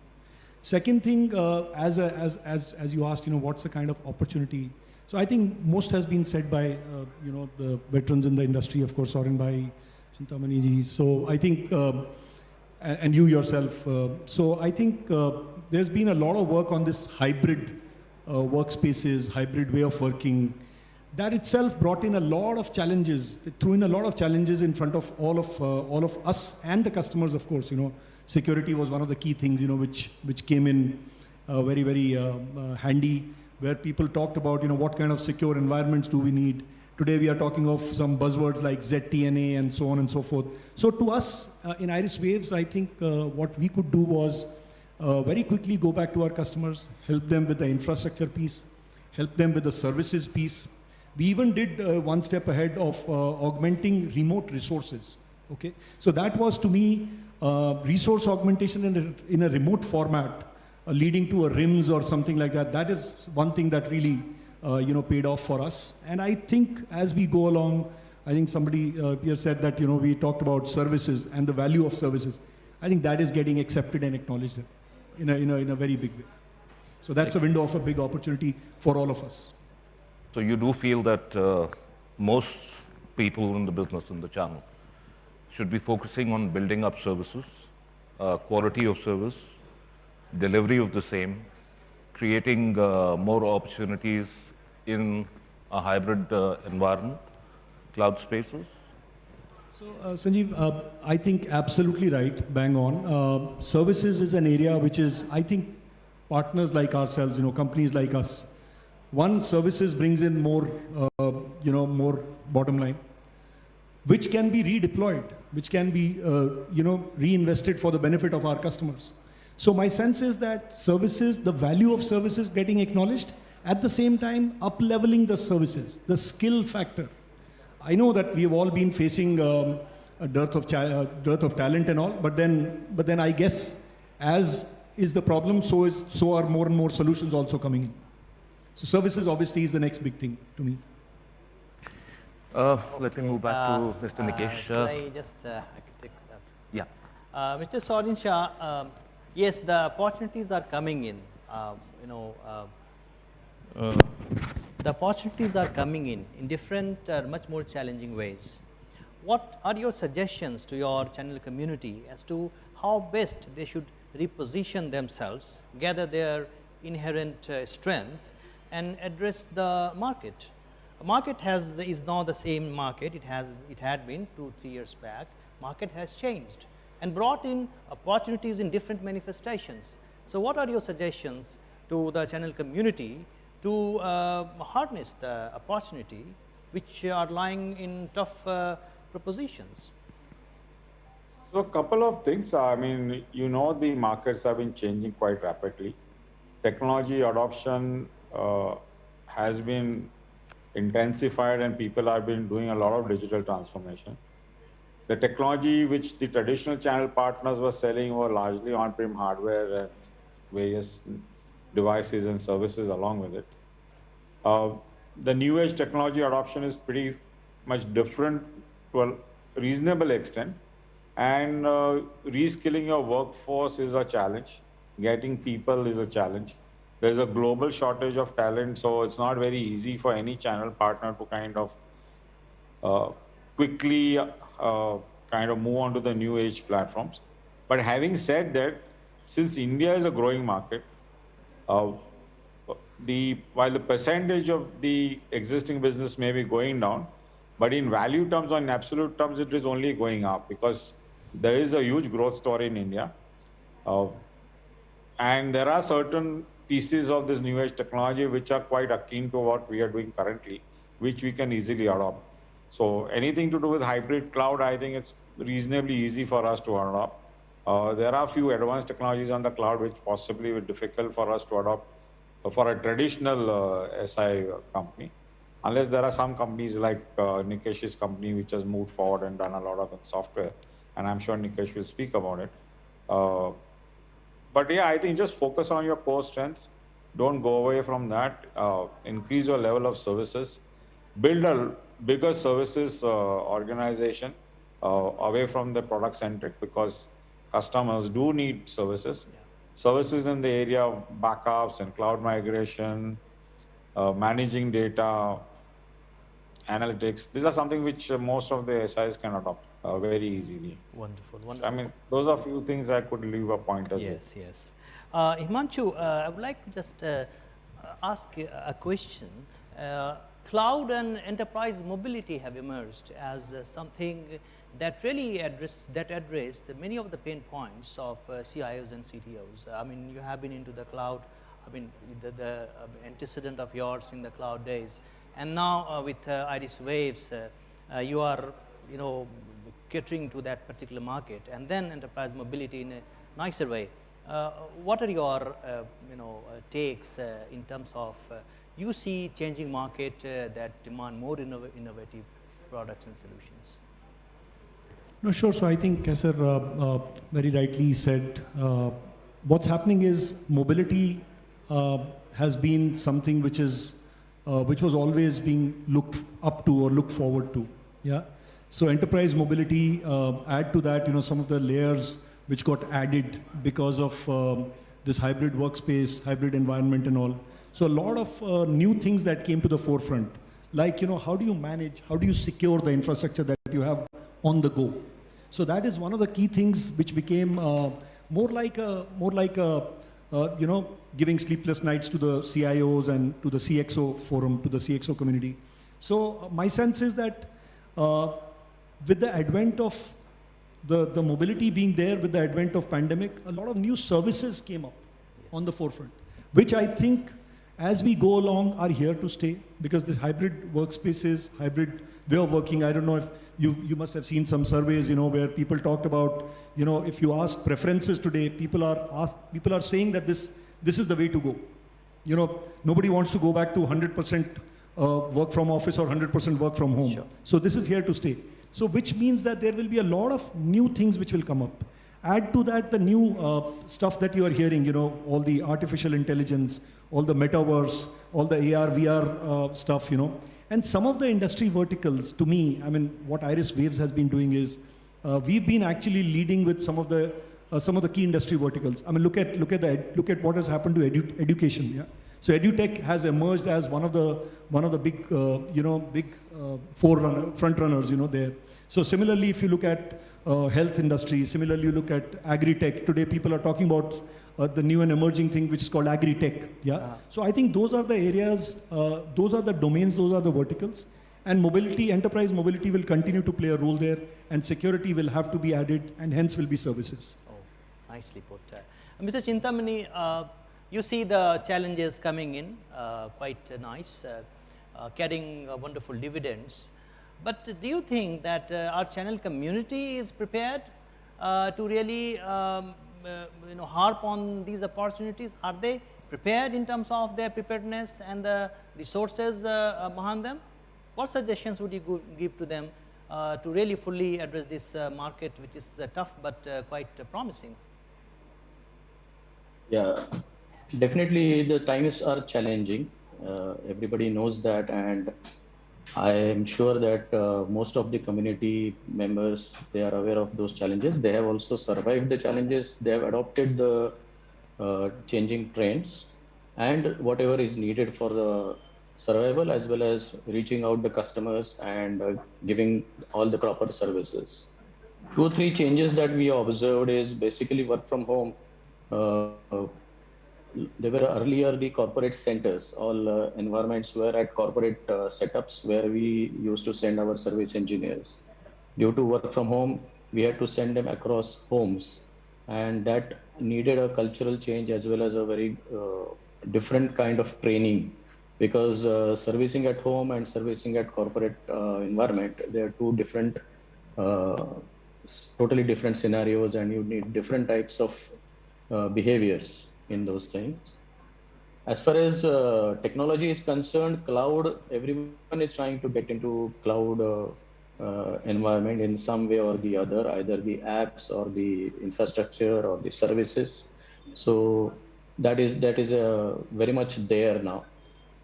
Second thing, as you asked, what's the kind of opportunity? So I think most has been said by, the veterans in the industry, of course, Soren Bhai, Chintamani ji. So I think, and you yourself. So I think there's been a lot of work on this hybrid workspaces, hybrid way of working. That itself brought in a lot of challenges. It threw in a lot of challenges in front of all of us and the customers, of course. Security was one of the key things, which came in very, very handy, where people talked about, what kind of secure environments do we need. Today we are talking of some buzzwords like ZTNA and so on and so forth. So to us, in Iris Waves, I think what we could do was very quickly go back to our customers, help them with the infrastructure piece, help them with the services piece. We even did one step ahead of augmenting remote resources. Okay, so that was to me resource augmentation in a remote format, leading to a RIMS or something like that. That is one thing that really paid off for us. And I think as we go along, I think somebody here said that we talked about services and the value of services. I think that is getting accepted and acknowledged in a very big way. So that's a window of a big opportunity for all of us. So you do feel that most people in the business, in the channel, should be focusing on building up services, quality of service, delivery of the same, creating more opportunities in a hybrid environment, cloud spaces? So Sanjeev, I think absolutely right, bang on. Services is an area which is, I think, partners like ourselves, companies like us. One, services brings in more, more bottom line, which can be redeployed, which can be, reinvested for the benefit of our customers. So my sense is that services, the value of services getting acknowledged, at the same time, up-leveling the services, the skill factor. I know that we have all been facing a dearth of talent and all, but then I guess as is the problem, so are more and more solutions also coming in. So services obviously is the next big thing to me. Let me move back to Mr. Nikesh. Could I just, I could take that. Yeah. Mr. Sorin Shah, yes, the opportunities are coming in. The opportunities are coming in different, much more challenging ways. What are your suggestions to your channel community as to how best they should reposition themselves, gather their inherent strength, and address the market? The market is now the same market it had been 2-3 years back. Market has changed and brought in opportunities in different manifestations. So what are your suggestions to the channel community to harness the opportunity which are lying in tough propositions? So a couple of things. I mean, the markets have been changing quite rapidly. Technology adoption has been intensified and people have been doing a lot of digital transformation. The technology which the traditional channel partners were selling were largely on-prem hardware and various devices and services along with it. The new age technology adoption is pretty much different to a reasonable extent, and reskilling your workforce is a challenge. Getting people is a challenge. There's a global shortage of talent, so it's not very easy for any channel partner to kind of quickly kind of move on to the new age platforms. But having said that, since India is a growing market, while the percentage of the existing business may be going down, but in value terms or in absolute terms, it is only going up because there is a huge growth story in India. And there are certain pieces of this new age technology which are quite akin to what we are doing currently, which we can easily adopt. So anything to do with hybrid cloud, I think it's reasonably easy for us to adopt. There are a few advanced technologies on the cloud which possibly will be difficult for us to adopt for a traditional SI company, unless there are some companies like Nikesh's company which has moved forward and done a lot of software, and I'm sure Nikesh will speak about it. But yeah, I think just focus on your core strengths. Don't go away from that. Increase your level of services. Build a bigger services organization away from the product centric, because customers do need services. Services in the area of backups and cloud migration, managing data, analytics. These are something which most of the SIs can adopt very easily. Wonderful, I wonderful. mean, those are few things I could leave a pointer with. Yes, yes. Himanshu, I would like to just ask a question. Cloud and enterprise mobility have emerged as something that really address many of the pain points of CIOs and CTOs. I mean, you have been into the cloud. I mean, the antecedent of yours in the cloud days, and now with Iris Waves, you are, you know, catering to that particular market, and then enterprise mobility in a nicer way. What are your takes in terms of you see changing market that demand more innovative products and solutions? No, sure. So I think Kesar very rightly said, what's happening is mobility has been something which is which was always being looked up to or looked forward to. Yeah. So enterprise mobility, add to that, some of the layers which got added because of this hybrid workspace, hybrid environment and all. So a lot of new things that came to the forefront, like, how do you manage, how do you secure the infrastructure that you have on the go? So that is one of the key things which became more like a, giving sleepless nights to the CIOs and to the CXO forum, to the CXO community. So my sense is that with the advent of the mobility being there, with the advent of pandemic, a lot of new services came up on the forefront, which I think as we go along are here to stay, because this hybrid workspaces, hybrid way of working, I don't know if you must have seen some surveys, where people talked about, if you ask preferences today, people are saying that this is the way to go. Nobody wants to go back to 100% work from office or 100% work from home. Sure. So this is here to stay. So which means that there will be a lot of new things which will come up. Add to that the new stuff that you are hearing, all the artificial intelligence, all the metaverse, all the AR, VR stuff, And some of the industry verticals, to me, I mean, what Iris Waves has been doing is, we've been actually leading with some of the key industry verticals. I mean, look at what has happened to education. Yeah? So edutech has emerged as one of the big front runners, there. So similarly, if you look at health industry, similarly you look at agri-tech. Today people are talking about the new and emerging thing which is called agri-tech. Yeah. So I think those are the areas, those are the domains, those are the verticals. And mobility, enterprise mobility will continue to play a role there, and security will have to be added, and hence will be services. Oh, nicely put. Mr. Chintamani, you see the challenges coming in, quite nice, carrying wonderful dividends. But do you think that our channel community is prepared to really harp on these opportunities? Are they prepared in terms of their preparedness and the resources behind them? What suggestions would you give to them to really fully address this market, which is tough but quite promising? Yeah, definitely the times are challenging. Everybody knows that, and I am sure that most of the community members, they are aware of those challenges. They have also survived the challenges. They have adopted the changing trends and whatever is needed for the survival, as well as reaching out the customers and giving all the proper services. 2 or 3 changes that we observed is basically work from home. There were earlier the corporate centers, all environments were at corporate setups where we used to send our service engineers. Due to work from home, we had to send them across homes and that needed a cultural change as well as a very different kind of training, because servicing at home and servicing at corporate environment, they are two different, uh, totally different scenarios, and you need different types of behaviors in those things. As far as technology is concerned, cloud, everyone is trying to get into cloud environment in some way or the other, either the apps or the infrastructure or the services. So that is very much there now.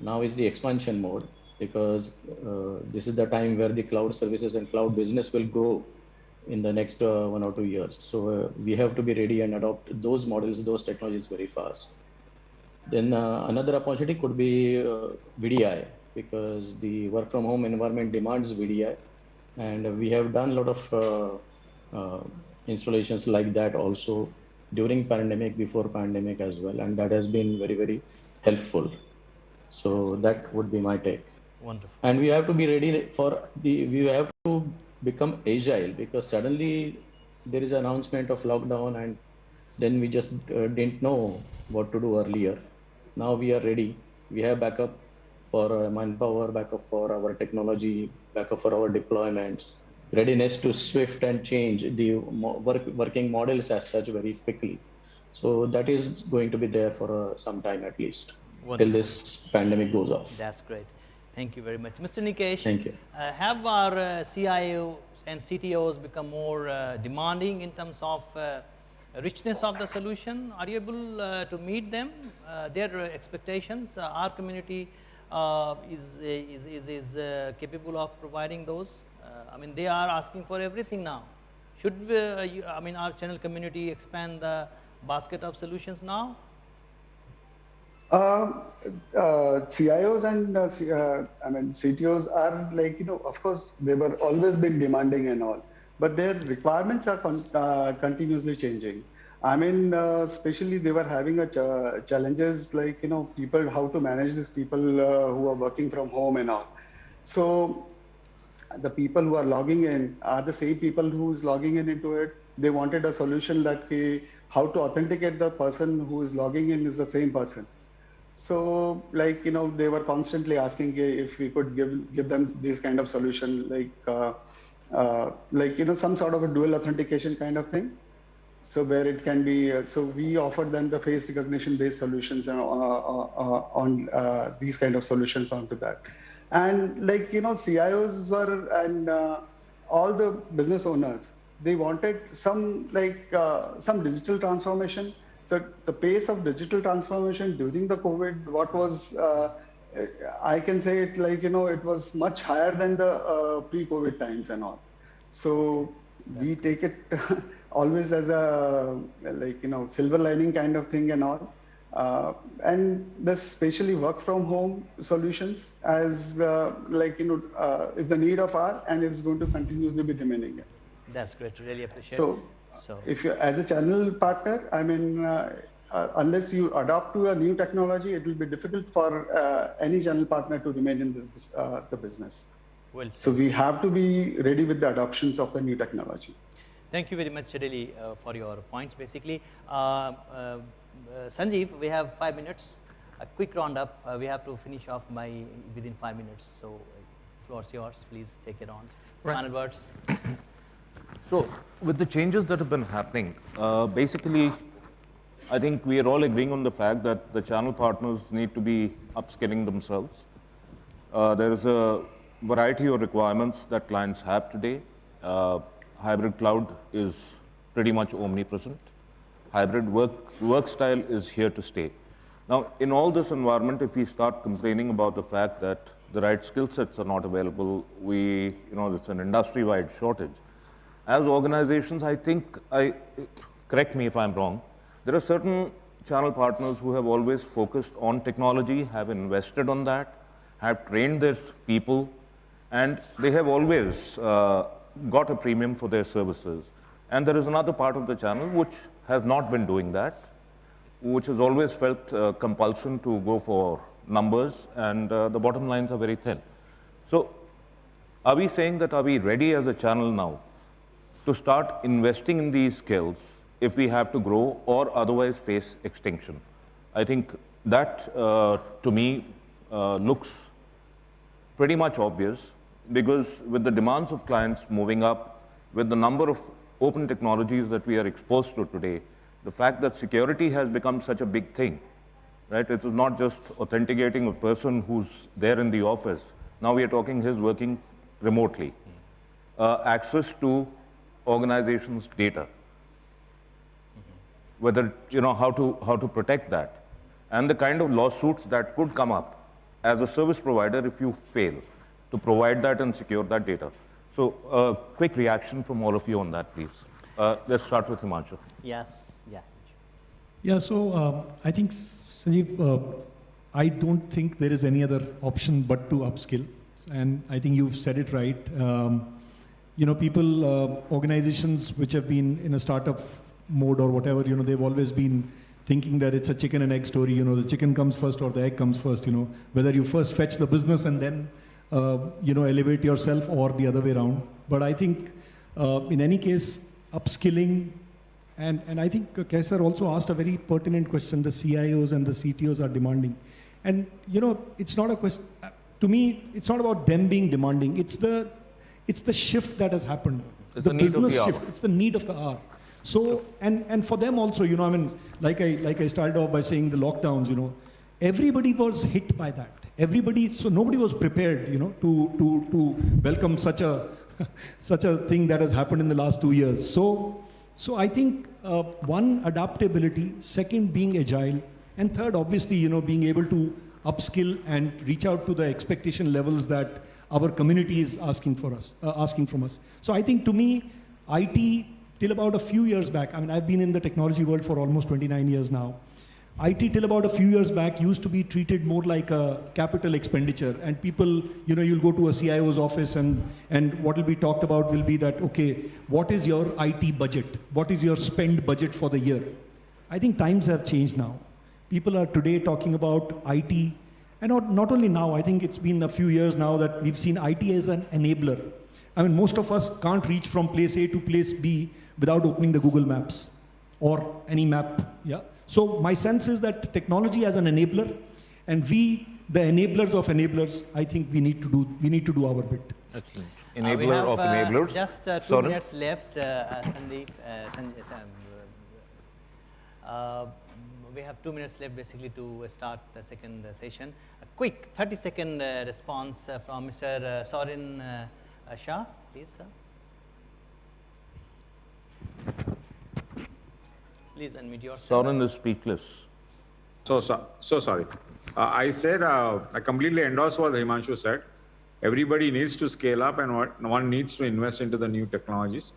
Now is the expansion mode, because this is the time where the cloud services and cloud business will grow in the next 1 or 2 years. So we have to be ready and adopt those models, those technologies very fast. Then another opportunity could be VDI, because the work from home environment demands VDI. And we have done a lot of installations like that also during pandemic, before pandemic as well. And that has been very, very helpful. So that would be my take. Wonderful. And we have to be ready we have to become agile, because suddenly there is an announcement of lockdown and then we just didn't know what to do earlier. Now we are ready. We have backup for manpower, backup for our technology, backup for our deployments, readiness to shift and change the working models as such very quickly. So that is going to be there for some time at least, till this pandemic goes off. That's great. Thank you very much. Mr. Nikesh, Thank you. Have our CIOs and CTOs become more demanding in terms of richness of the solution? Are you able to meet them, their expectations? Our community is capable of providing those. I mean, they are asking for everything now. Should we, I mean, our channel community expand the basket of solutions now? CIOs and I mean CTOs are like, of course they were always been demanding and all, but their requirements are continuously changing. I mean, especially they were having a challenges like, people, how to manage these people who are working from home and all. So the people who are logging in are the same people who is logging in into it. They wanted a solution that how to authenticate the person who is logging in is the same person. So like, they were constantly asking if we could give them this kind of solution, like, some sort of a dual authentication kind of thing. So where it can be, so we offered them the face recognition based solutions on these kind of solutions onto that. And like, CIOs were, and all the business owners, they wanted some like some digital transformation. So the pace of digital transformation during the COVID, what was, I can say it like, it was much higher than the pre-COVID times and all. So we take it always as a, like, silver lining kind of thing and all. And this especially work from home solutions as like, is the need of our, and it's going to continuously be demanding it. That's great, really appreciate. So if you, as a channel partner, I mean, unless you adopt to a new technology, it will be difficult for any channel partner to remain in the business. Well said. So we have to be ready with the adoptions of the new technology. Thank you very much, really, for your points. Basically, Sanjeev, we have 5 minutes. A quick roundup. We have to finish off within 5 minutes. So, floor is yours. Please take it on. Right. Final words. So, with the changes that have been happening, basically, I think we are all agreeing on the fact that the channel partners need to be upskilling themselves. There is a variety of requirements that clients have today. Hybrid cloud is pretty much omnipresent. Hybrid work style is here to stay. Now, in all this environment, if we start complaining about the fact that the right skill sets are not available, it's an industry-wide shortage. As organizations, I think, correct me if I'm wrong, there are certain channel partners who have always focused on technology, have invested on that, have trained their people, and they have always got a premium for their services. And there is another part of the channel which has not been doing that, which has always felt compulsion to go for numbers, and the bottom lines are very thin. So are we saying that are we ready as a channel now to start investing in these skills if we have to grow or otherwise face extinction. I think that, to me, looks pretty much obvious, because with the demands of clients moving up, with the number of open technologies that we are exposed to today, the fact that security has become such a big thing, right? It is not just authenticating a person who's there in the office. Now we are talking his working remotely. Access to organizations' data, whether, how to protect that, and the kind of lawsuits that could come up as a service provider if you fail to provide that and secure that data. So, quick reaction from all of you on that, please. Let's start with Himanshu. Yes, yeah. Yeah, so I think, Sanjeev, I don't think there is any other option but to upskill. And I think you've said it right. People, organizations which have been in a startup mode or whatever, they've always been thinking that it's a chicken and egg story. The chicken comes first or the egg comes first, whether you first fetch the business and then, elevate yourself, or the other way around. But I think in any case, upskilling, and I think Kaisar also asked a very pertinent question. The CIOs and the CTOs are demanding. And, it's not a question, to me, it's not about them being demanding. It's the shift that has happened. It's the need of the hour. It's the need of the hour. So, and for them also, like I started off by saying the lockdowns, everybody was hit by that. So nobody was prepared, to welcome such a thing that has happened in the last 2 years. So I think, one, adaptability, second, being agile, and third, obviously, being able to upskill and reach out to the expectation levels that our community is asking from us. So I think, to me, IT, till about a few years back, I've been in the technology world for almost 29 years now. IT till about a few years back used to be treated more like a capital expenditure, and people, you'll go to a CIO's office and what will be talked about will be that, okay, what is your IT budget? What is your spend budget for the year? I think times have changed now. People are today talking about IT, and not only now, I think it's been a few years now that we've seen IT as an enabler. Most of us can't reach from place A to place B without opening the Google Maps or any map, yeah? So my sense is that technology as an enabler, and we, the enablers of enablers, I think we need to do our bit. Excellent. We Enabler have of enablers. just 2 Soren? minutes left, Sandeep. We have 2 minutes left basically to start the second session. A quick 30-second response from Mr. Soren Shah, please, sir. Please unmute yourself. Soren is speechless. So sorry. I said, I completely endorse what Himanshu said. Everybody needs to scale up, and one needs to invest into the new technologies.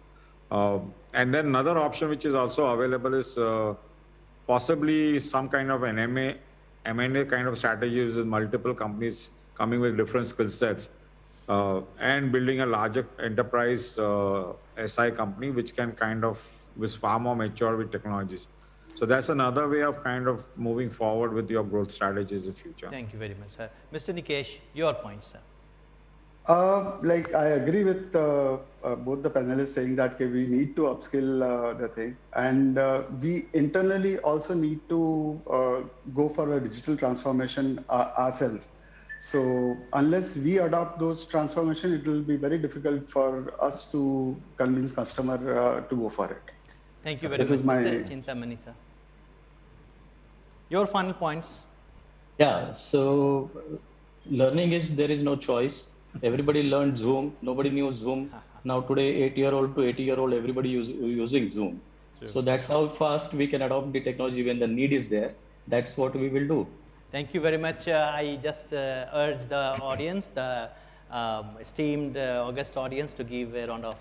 And then another option which is also available is possibly some kind of an M&A kind of strategies with multiple companies coming with different skill sets, and building a larger enterprise SI company which can was far more mature with technologies. So that's another way of moving forward with your growth strategies in future. Thank you very much, sir. Mr. Nikesh, your point, sir. I agree with both the panelists saying that we need to upskill the thing, and we internally also need to go for a digital transformation ourselves. So unless we adopt those transformation, it will be very difficult for us to convince customer to go for it. Thank you very much, Mr. Chintamani, sir. Your final points. Yeah, so learning is, there is no choice. Everybody learned Zoom. Nobody knew Zoom. Now today, 8-year-old to 80-year-old, everybody using Zoom. True. So that's how fast we can adopt the technology when the need is there. That's what we will do. Thank you very much. I just urge the audience, the esteemed august audience, to give a round of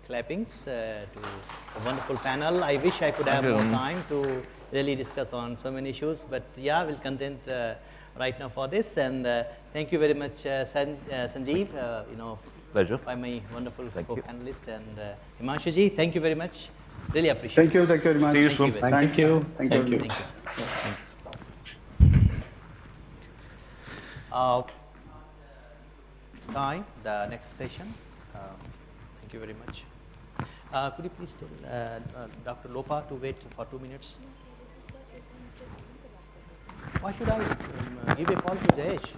clappings to a wonderful panel. I wish I could have more time to really discuss on so many issues, but yeah, we'll content right now for this. And thank you very much, Sanjeev, pleasure, by my wonderful co-panelist, and Himanshu ji, thank you very much. Really appreciate it. Thank you very much. See you soon. Thank you. Thank you, sir. Thank you, sir. It's time, the next session. Thank you very much. Could you please tell Dr. Lopa to wait for 2 minutes? Why should I give a call to Jayesh?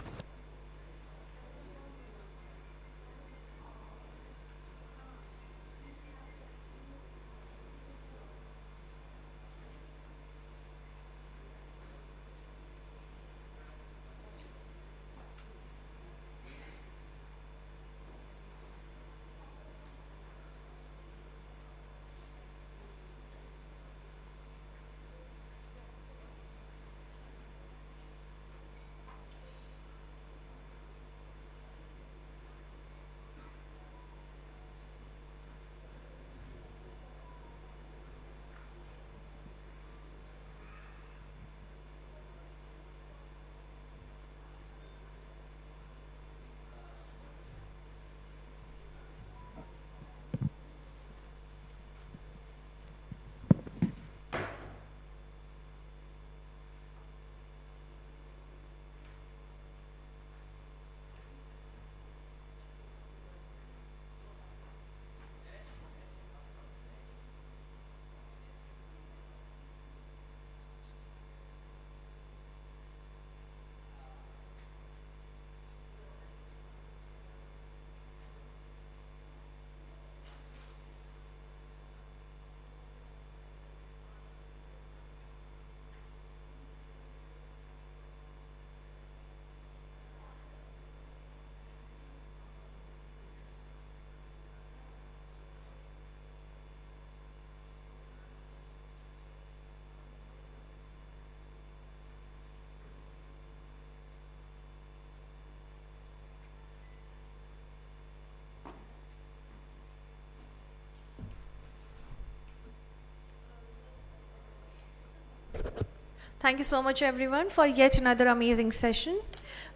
Thank you so much everyone for yet another amazing session.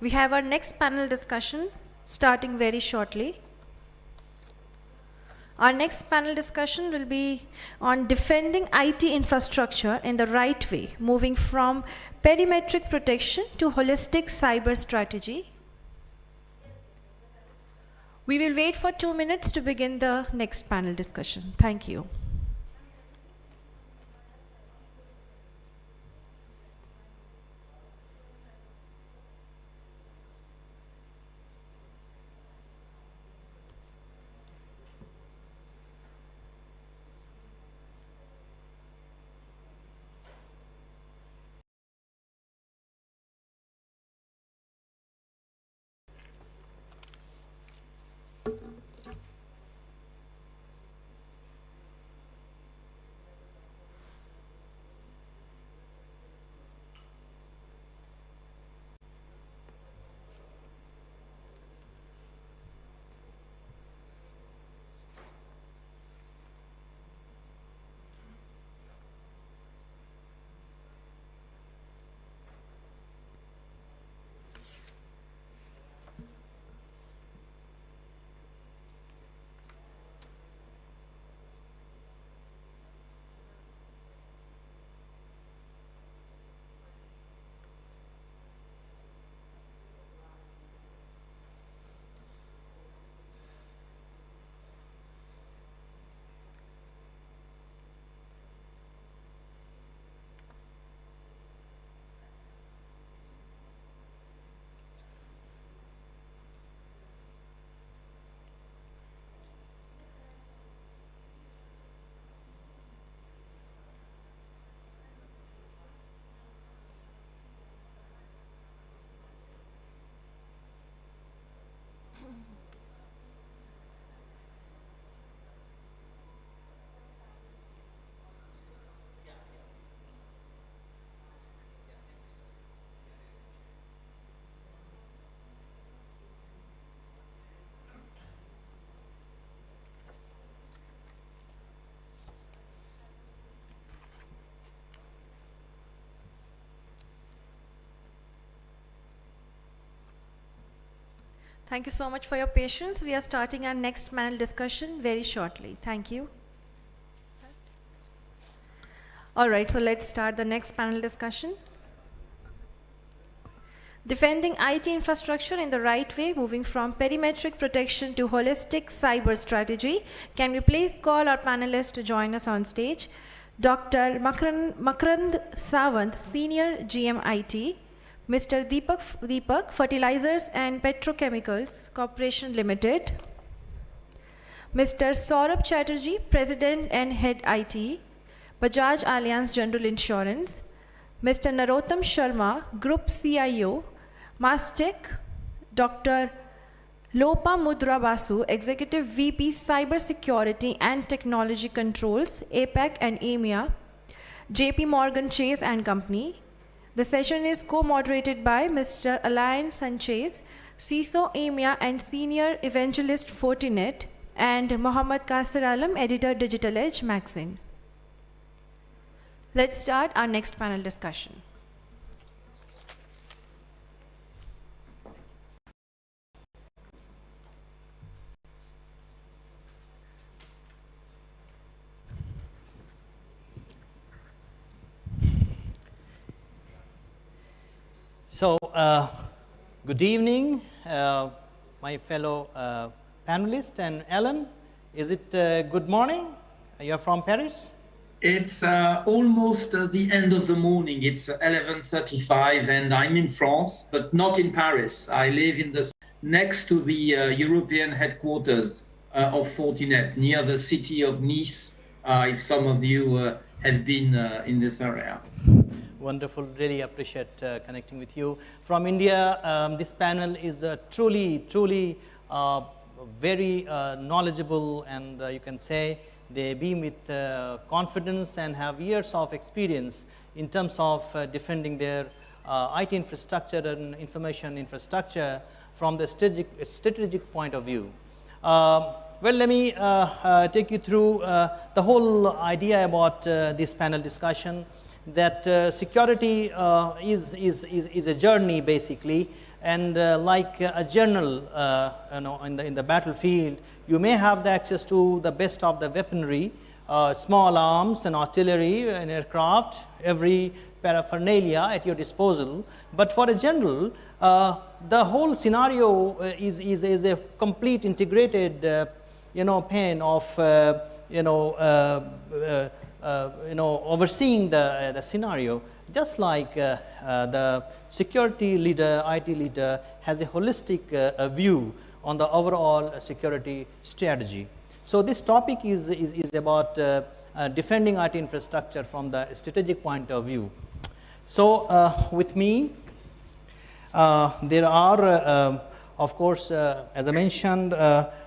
We have our next panel discussion starting very shortly. Our next panel discussion will be on defending IT infrastructure in the right way, moving from perimetric protection to holistic cyber strategy. We will wait for 2 minutes to begin the next panel discussion. Thank you. Thank you so much for your patience. We are starting our next panel discussion very shortly. Thank you. All right, so let's start the next panel discussion. Defending IT infrastructure in the right way, moving from perimetric protection to holistic cyber strategy. Can we please call our panelists to join us on stage? Dr. Makrand Sawant, Senior GM-IT, Mr. Deepak, Fertilizers and Petrochemicals Corporation Limited, Mr. Saurabh Chatterjee, President and Head IT, Bajaj Allianz General Insurance, Mr. Narottam Sharma, Group CIO, Mastec, Dr. Lopa Mudra Basu, Executive VP Cyber Security and Technology Controls, APAC and EMEA, JP Morgan Chase and Company. The session is co-moderated by Mr. Alain Sanchez, CISO EMEA and Senior Evangelist Fortinet, and Mohammad Qasir Alam, Editor Digital Edge Magazine. Let's start our next panel discussion. So, good evening, my fellow panelists, and Alan, is it good morning? You're from Paris? It's almost the end of the morning. It's 11:35 and I'm in France, but not in Paris. I live in next to the European headquarters of Fortinet, near the city of Nice, if some of you have been in this area. Wonderful, really appreciate connecting with you. From India, this panel is truly very knowledgeable, and you can say they beam with confidence and have years of experience in terms of defending their IT infrastructure and information infrastructure from the strategic point of view. Well, let me take you through the whole idea about this panel discussion, that security is a journey basically, and like a general in the battlefield, you may have the access to the best of the weaponry, small arms and artillery and aircraft, every paraphernalia at your disposal. But for a general, the whole scenario is a complete integrated pane of overseeing the scenario, just like the security leader, IT leader has a holistic view on the overall security strategy. So this topic is about defending IT infrastructure from the strategic point of view. So with me, there are, of course, as I mentioned,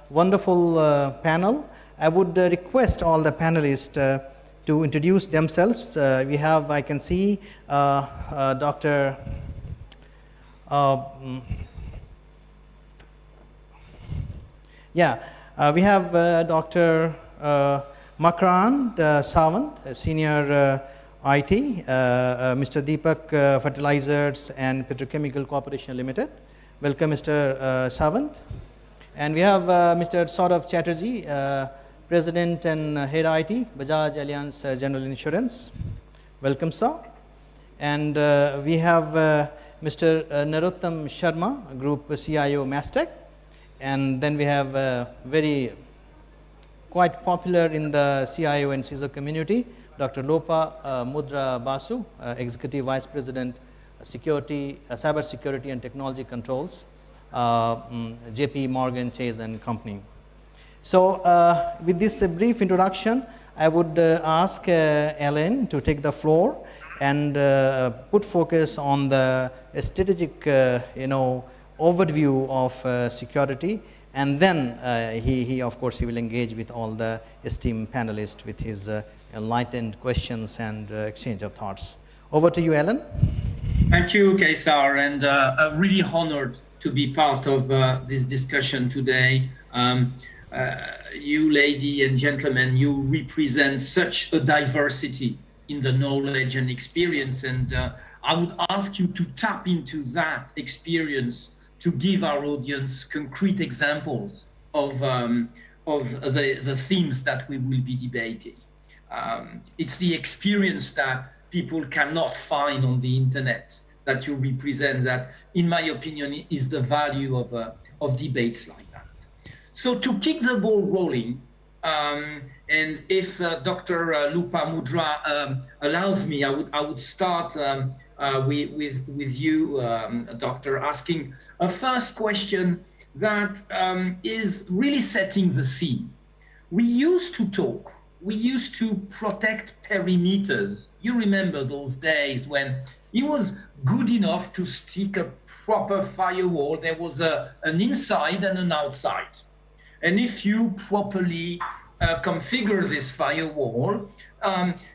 wonderful panel. I would request all the panelists to introduce themselves. We have, I can see, Dr. We have Dr. Makrand Sawant, Senior IT, Mr. Deepak, Fertilizers and Petrochemical Corporation Limited. Welcome, Mr. Sawant. And we have Mr. Saurabh Chatterjee, President and Head IT, Bajaj Allianz General Insurance. Welcome, sir. And we have Mr. Narottam Sharma, Group CIO, Mastec. And then we have quite popular in the CIO and CISO community, Dr. Lopa Mudra Basu, Executive Vice President, Security, Cyber Security and Technology Controls, JP Morgan Chase and Company. So with this brief introduction, I would ask Ellen to take the floor and put focus on the strategic overview of security, and then he of course he will engage with all the esteemed panelists with his enlightened questions and exchange of thoughts. Over to you, Ellen. Thank you, Kaysar, and I'm really honored to be part of this discussion today. You ladies and gentlemen, you represent such a diversity in the knowledge and experience, and I would ask you to tap into that experience to give our audience concrete examples of the themes that we will be debating. It's the experience that people cannot find on the internet. that you represent that, in my opinion, is the value of debates like that. So to keep the ball rolling, and if Dr. Lupa Mudra allows me, I would start with you, Doctor, asking a first question that is really setting the scene. We used to talk, we used to protect perimeters. You remember those days when it was good enough to stick a proper firewall. There was an inside and an outside. And if you properly configure this firewall,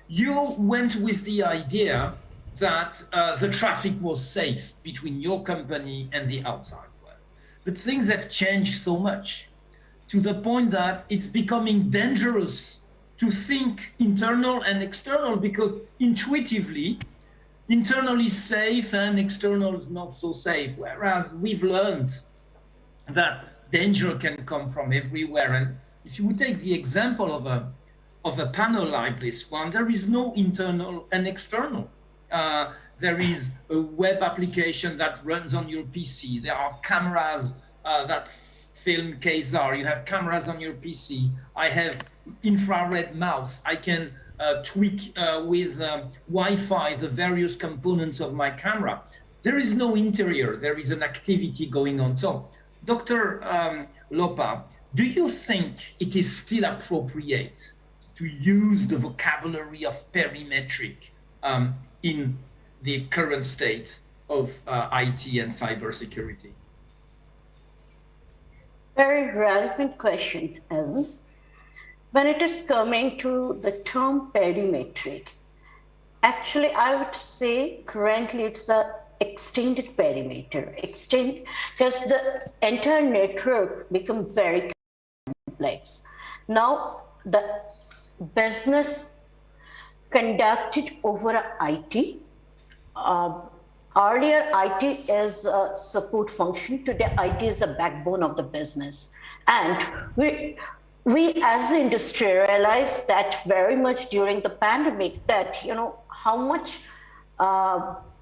you went with the idea that the traffic was safe between your company and the outside world. But things have changed so much to the point that it's becoming dangerous to think internal and external, because intuitively, internal is safe and external is not so safe. Whereas we've learned that danger can come from everywhere. And if you would take the example of a panel like this one, there is no internal and external. There is a web application that runs on your PC. There are cameras that film Quasar. You have cameras on your PC. I have infrared mouse. I can tweak with Wi-Fi the various components of my camera. There is no interior. There is an activity going on. So, Dr. Lopa, do you think it is still appropriate to use the vocabulary of perimetric in the current state of IT and cybersecurity? Very relevant question, Evan. When it is coming to the term perimetric, actually I would say currently it's a extended perimeter, because the entire network becomes very complex. Now the business conducted over IT. Earlier, IT is a support function. Today, IT is a backbone of the business. And we as an industry realized that very much during the pandemic, that, you know, how much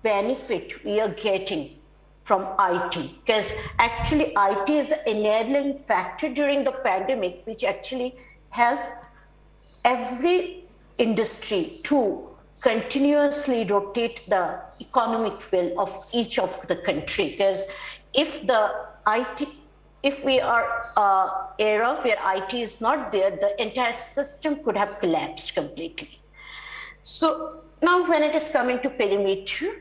benefit we are getting from IT. Because actually, IT is an enabling factor during the pandemic, which actually helped every industry to continuously rotate the economic wheel of each of the country. Because if we are era where IT is not there, the entire system could have collapsed completely. So now when it is coming to perimeter,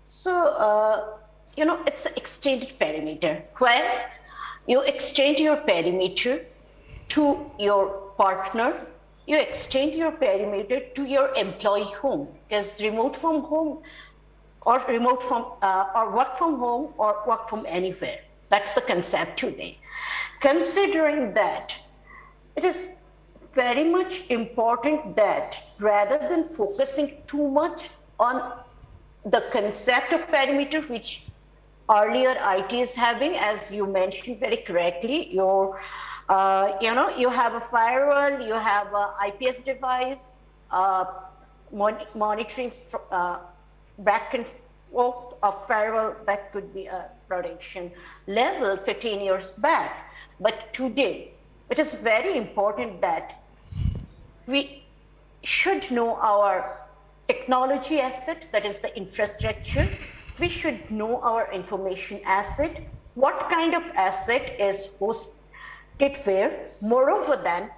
so you know, it's an extended perimeter where you extend your perimeter to your partner. You extend your perimeter to your employee home, because remote from home or remote from or work from home or work from anywhere. That's the concept today. Considering that, it is very much important that rather than focusing too much on the concept of perimeter, which earlier IT is having, as you mentioned very correctly, your you know, you have a firewall, you have a IPS device, monitoring back and forth of firewall that could be a production level 15 years back. But today, it is very important that we should know our technology asset, that is the infrastructure. We should know our information asset, what kind of asset is hosted where, moreover than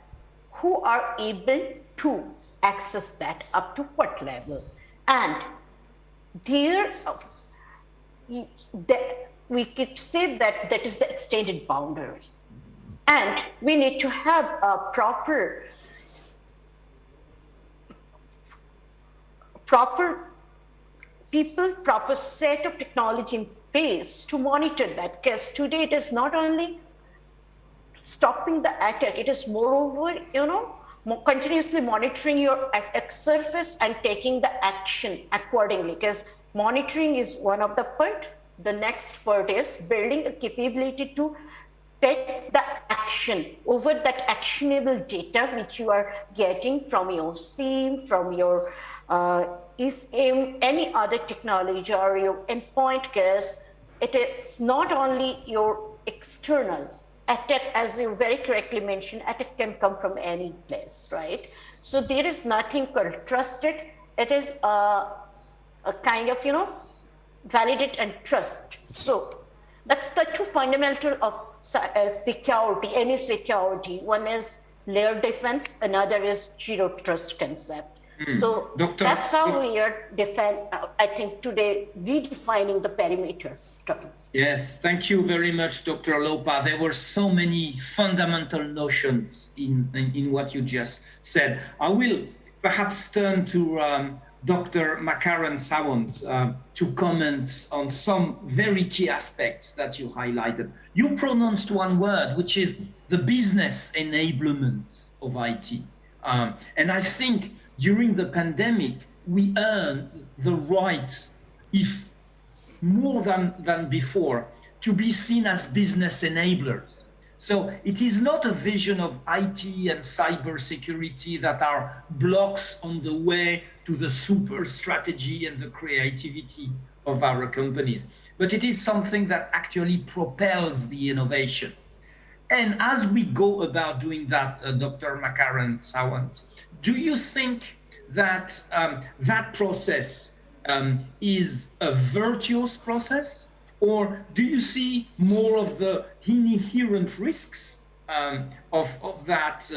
who are able to access that up to what level. And there, we could say that that is the extended boundary. And we need to have a proper people, proper set of technology in place to monitor that. Because today it is not only stopping the attack, it is moreover, you know, continuously monitoring your attack surface and taking the action accordingly. Because monitoring is one of the part. The next part is building a capability to take the action over that actionable data which you are getting from your SIEM, from your any other technology or your endpoint case, it is not only your external attack, as you very correctly mentioned, attack can come from any place, right? So there is nothing called trusted. It is a kind of, validate and trust. So that's the two fundamental of security, any security. One is layer defense, another is zero trust concept. So that's how we are I think today redefining the perimeter. Yes, thank you very much, Dr. Lopa. There were so many fundamental notions in what you just said. I will perhaps turn to Dr. Makaran Sawant to comment on some very key aspects that you highlighted. You pronounced one word, which is the business enablement of IT. And I think during the pandemic, we earned the right, if more than before, to be seen as business enablers. So it is not a vision of IT and cybersecurity that are blocks on the way to the super strategy and the creativity of our companies, but it is something that actually propels the innovation. And as we go about doing that, Dr. Makaran Sawant, do you think that that process is a virtuous process, or do you see more of the inherent risks of that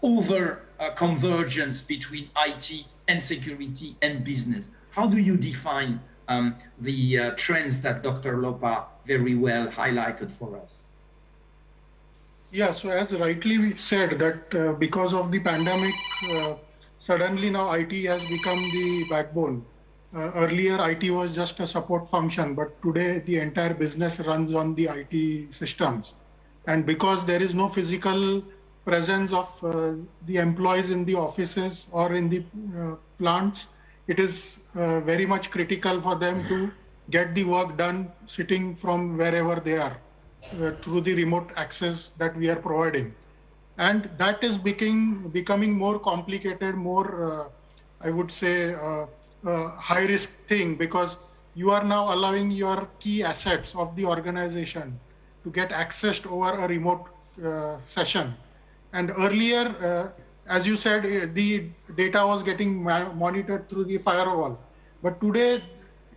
over convergence between IT and security and business? How do you define the trends that Dr. Lopa very well highlighted for us? Yeah, so as rightly said that because of the pandemic, suddenly now IT has become the backbone. Earlier, IT was just a support function, but today the entire business runs on the IT systems. And because there is no physical presence of the employees in the offices or in the plants, it is very much critical for them to get the work done sitting from wherever they are through the remote access that we are providing. And that is becoming more complicated, more, I would say, high risk thing, because you are now allowing your key assets of the organization to get accessed over a remote session. And earlier, as you said, the data was getting monitored through the firewall. But today,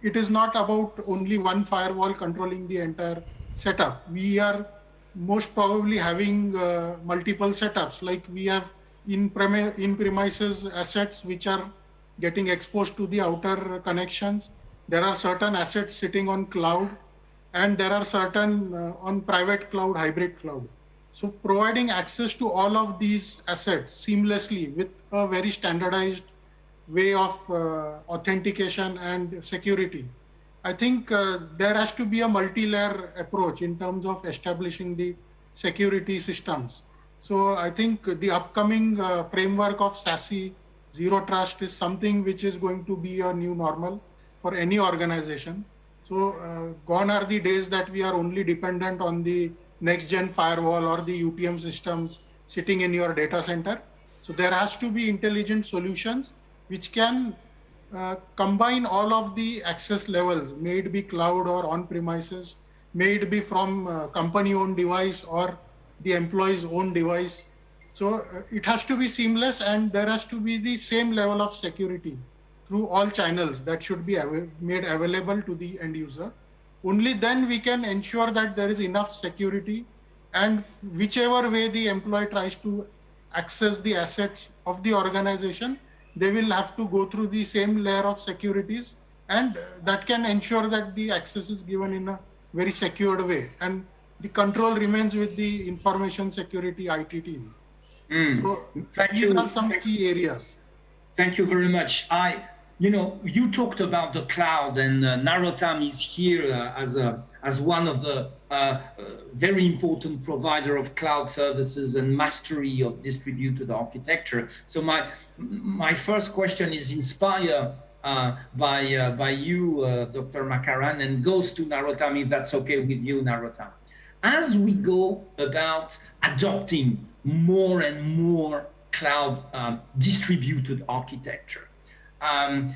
it is not about only one firewall controlling the entire setup. We are most probably having multiple setups, like we have in-premises assets which are getting exposed to the outer connections. There are certain assets sitting on cloud, and there are certain on private cloud, hybrid cloud. So providing access to all of these assets seamlessly with a very standardized way of authentication and security. I think there has to be a multi-layer approach in terms of establishing the security systems. So I think the upcoming framework of SASE, Zero Trust, is something which is going to be a new normal for any organization. So gone are the days that we are only dependent on the next-gen firewall or the UTM systems sitting in your data center. So there has to be intelligent solutions which can combine all of the access levels, may it be cloud or on-premises, may it be from company-owned device or the employee's own device. So it has to be seamless, and there has to be the same level of security through all channels that should be made available to the end user. Only then we can ensure that there is enough security, and whichever way the employee tries to access the assets of the organization, they will have to go through the same layer of securities, and that can ensure that the access is given in a very secured way, and the control remains with the information security IT team. So these are some key areas. Thank you very much. You talked about the cloud, and Narottam is here as one of the very important provider of cloud services and mastery of distributed architecture. So my first question is inspired by you, Dr. Makaran, and goes to Narottam, if that's okay with you, Narottam. As we go about adopting more and more cloud distributed architecture,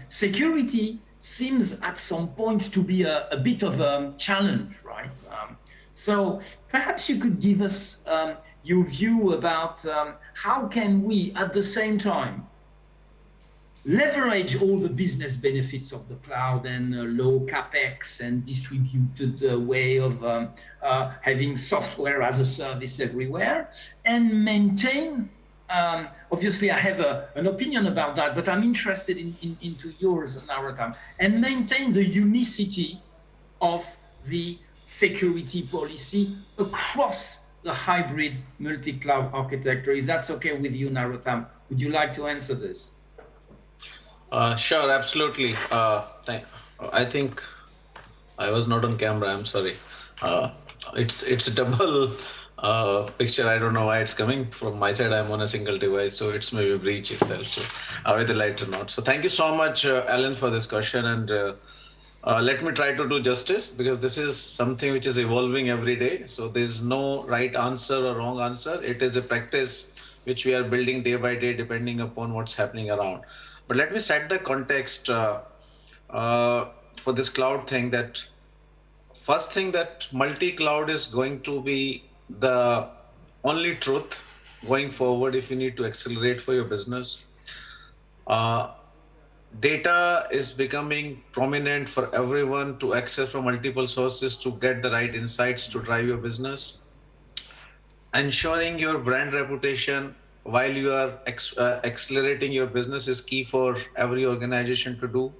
security seems at some point to be a bit of a challenge, right? So perhaps you could give us your view about how can we, at the same time, leverage all the business benefits of the cloud and low capex and distributed way of having software as a service everywhere, and maintain. Obviously, I have an opinion about that, but I'm interested into yours, Narottam, and maintain the unicity of the security policy across the hybrid multi-cloud architecture. If that's okay with you, Narottam, would you like to answer this? Sure, absolutely. I think I was not on camera. I'm sorry. It's a double picture. I don't know why it's coming from my side. I'm on a single device, so it's maybe breach itself. So with the light or not. So thank you so much, Alan, for this question. And let me try to do justice, because this is something which is evolving every day. So there's no right answer or wrong answer. It is a practice which we are building day by day, depending upon what's happening around. But let me set the context for this cloud thing. That first thing, that multi-cloud is going to be the only truth going forward if you need to accelerate for your business. Data is becoming prominent for everyone to access from multiple sources to get the right insights to drive your business. Ensuring your brand reputation while you are accelerating your business is key for every organization to do.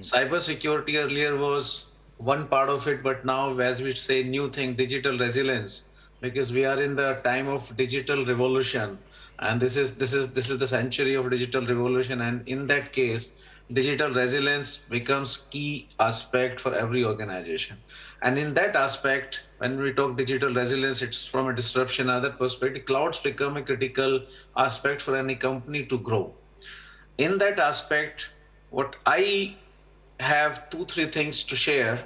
Cybersecurity earlier was one part of it, but now, as we say, new thing, digital resilience, because we are in the time of digital revolution, and this is the century of digital revolution, and in that case, digital resilience becomes key aspect for every organization. And in that aspect, when we talk digital resilience, it's from a disruption other perspective. Clouds become a critical aspect for any company to grow. In that aspect, what I have 2-3 things to share.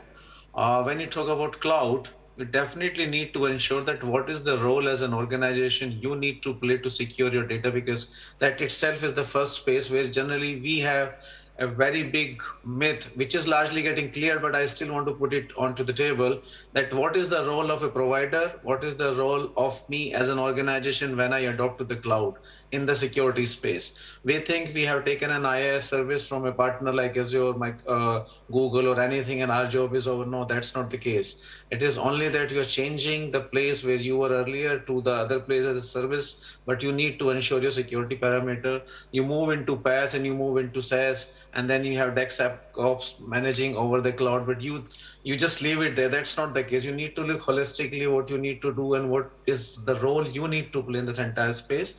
When you talk about cloud, you definitely need to ensure that what is the role as an organization you need to play to secure your data, because that itself is the first space where generally we have a very big myth, which is largely getting clear, but I still want to put it onto the table, that what is the role of a provider, what is the role of me as an organization when I adopt to the cloud in the security space. We think we have taken an IaaS service from a partner like Azure, Google or anything, and our job is over. No, that's not the case. It is only that you're changing the place where you were earlier to the other place as a service, but you need to ensure your security parameter. You move into PaaS and you move into SaaS, and then you have DevSecOps managing over the cloud, but you just leave it there. That's not the case. You need to look holistically what you need to do and what is the role you need to play in this entire space.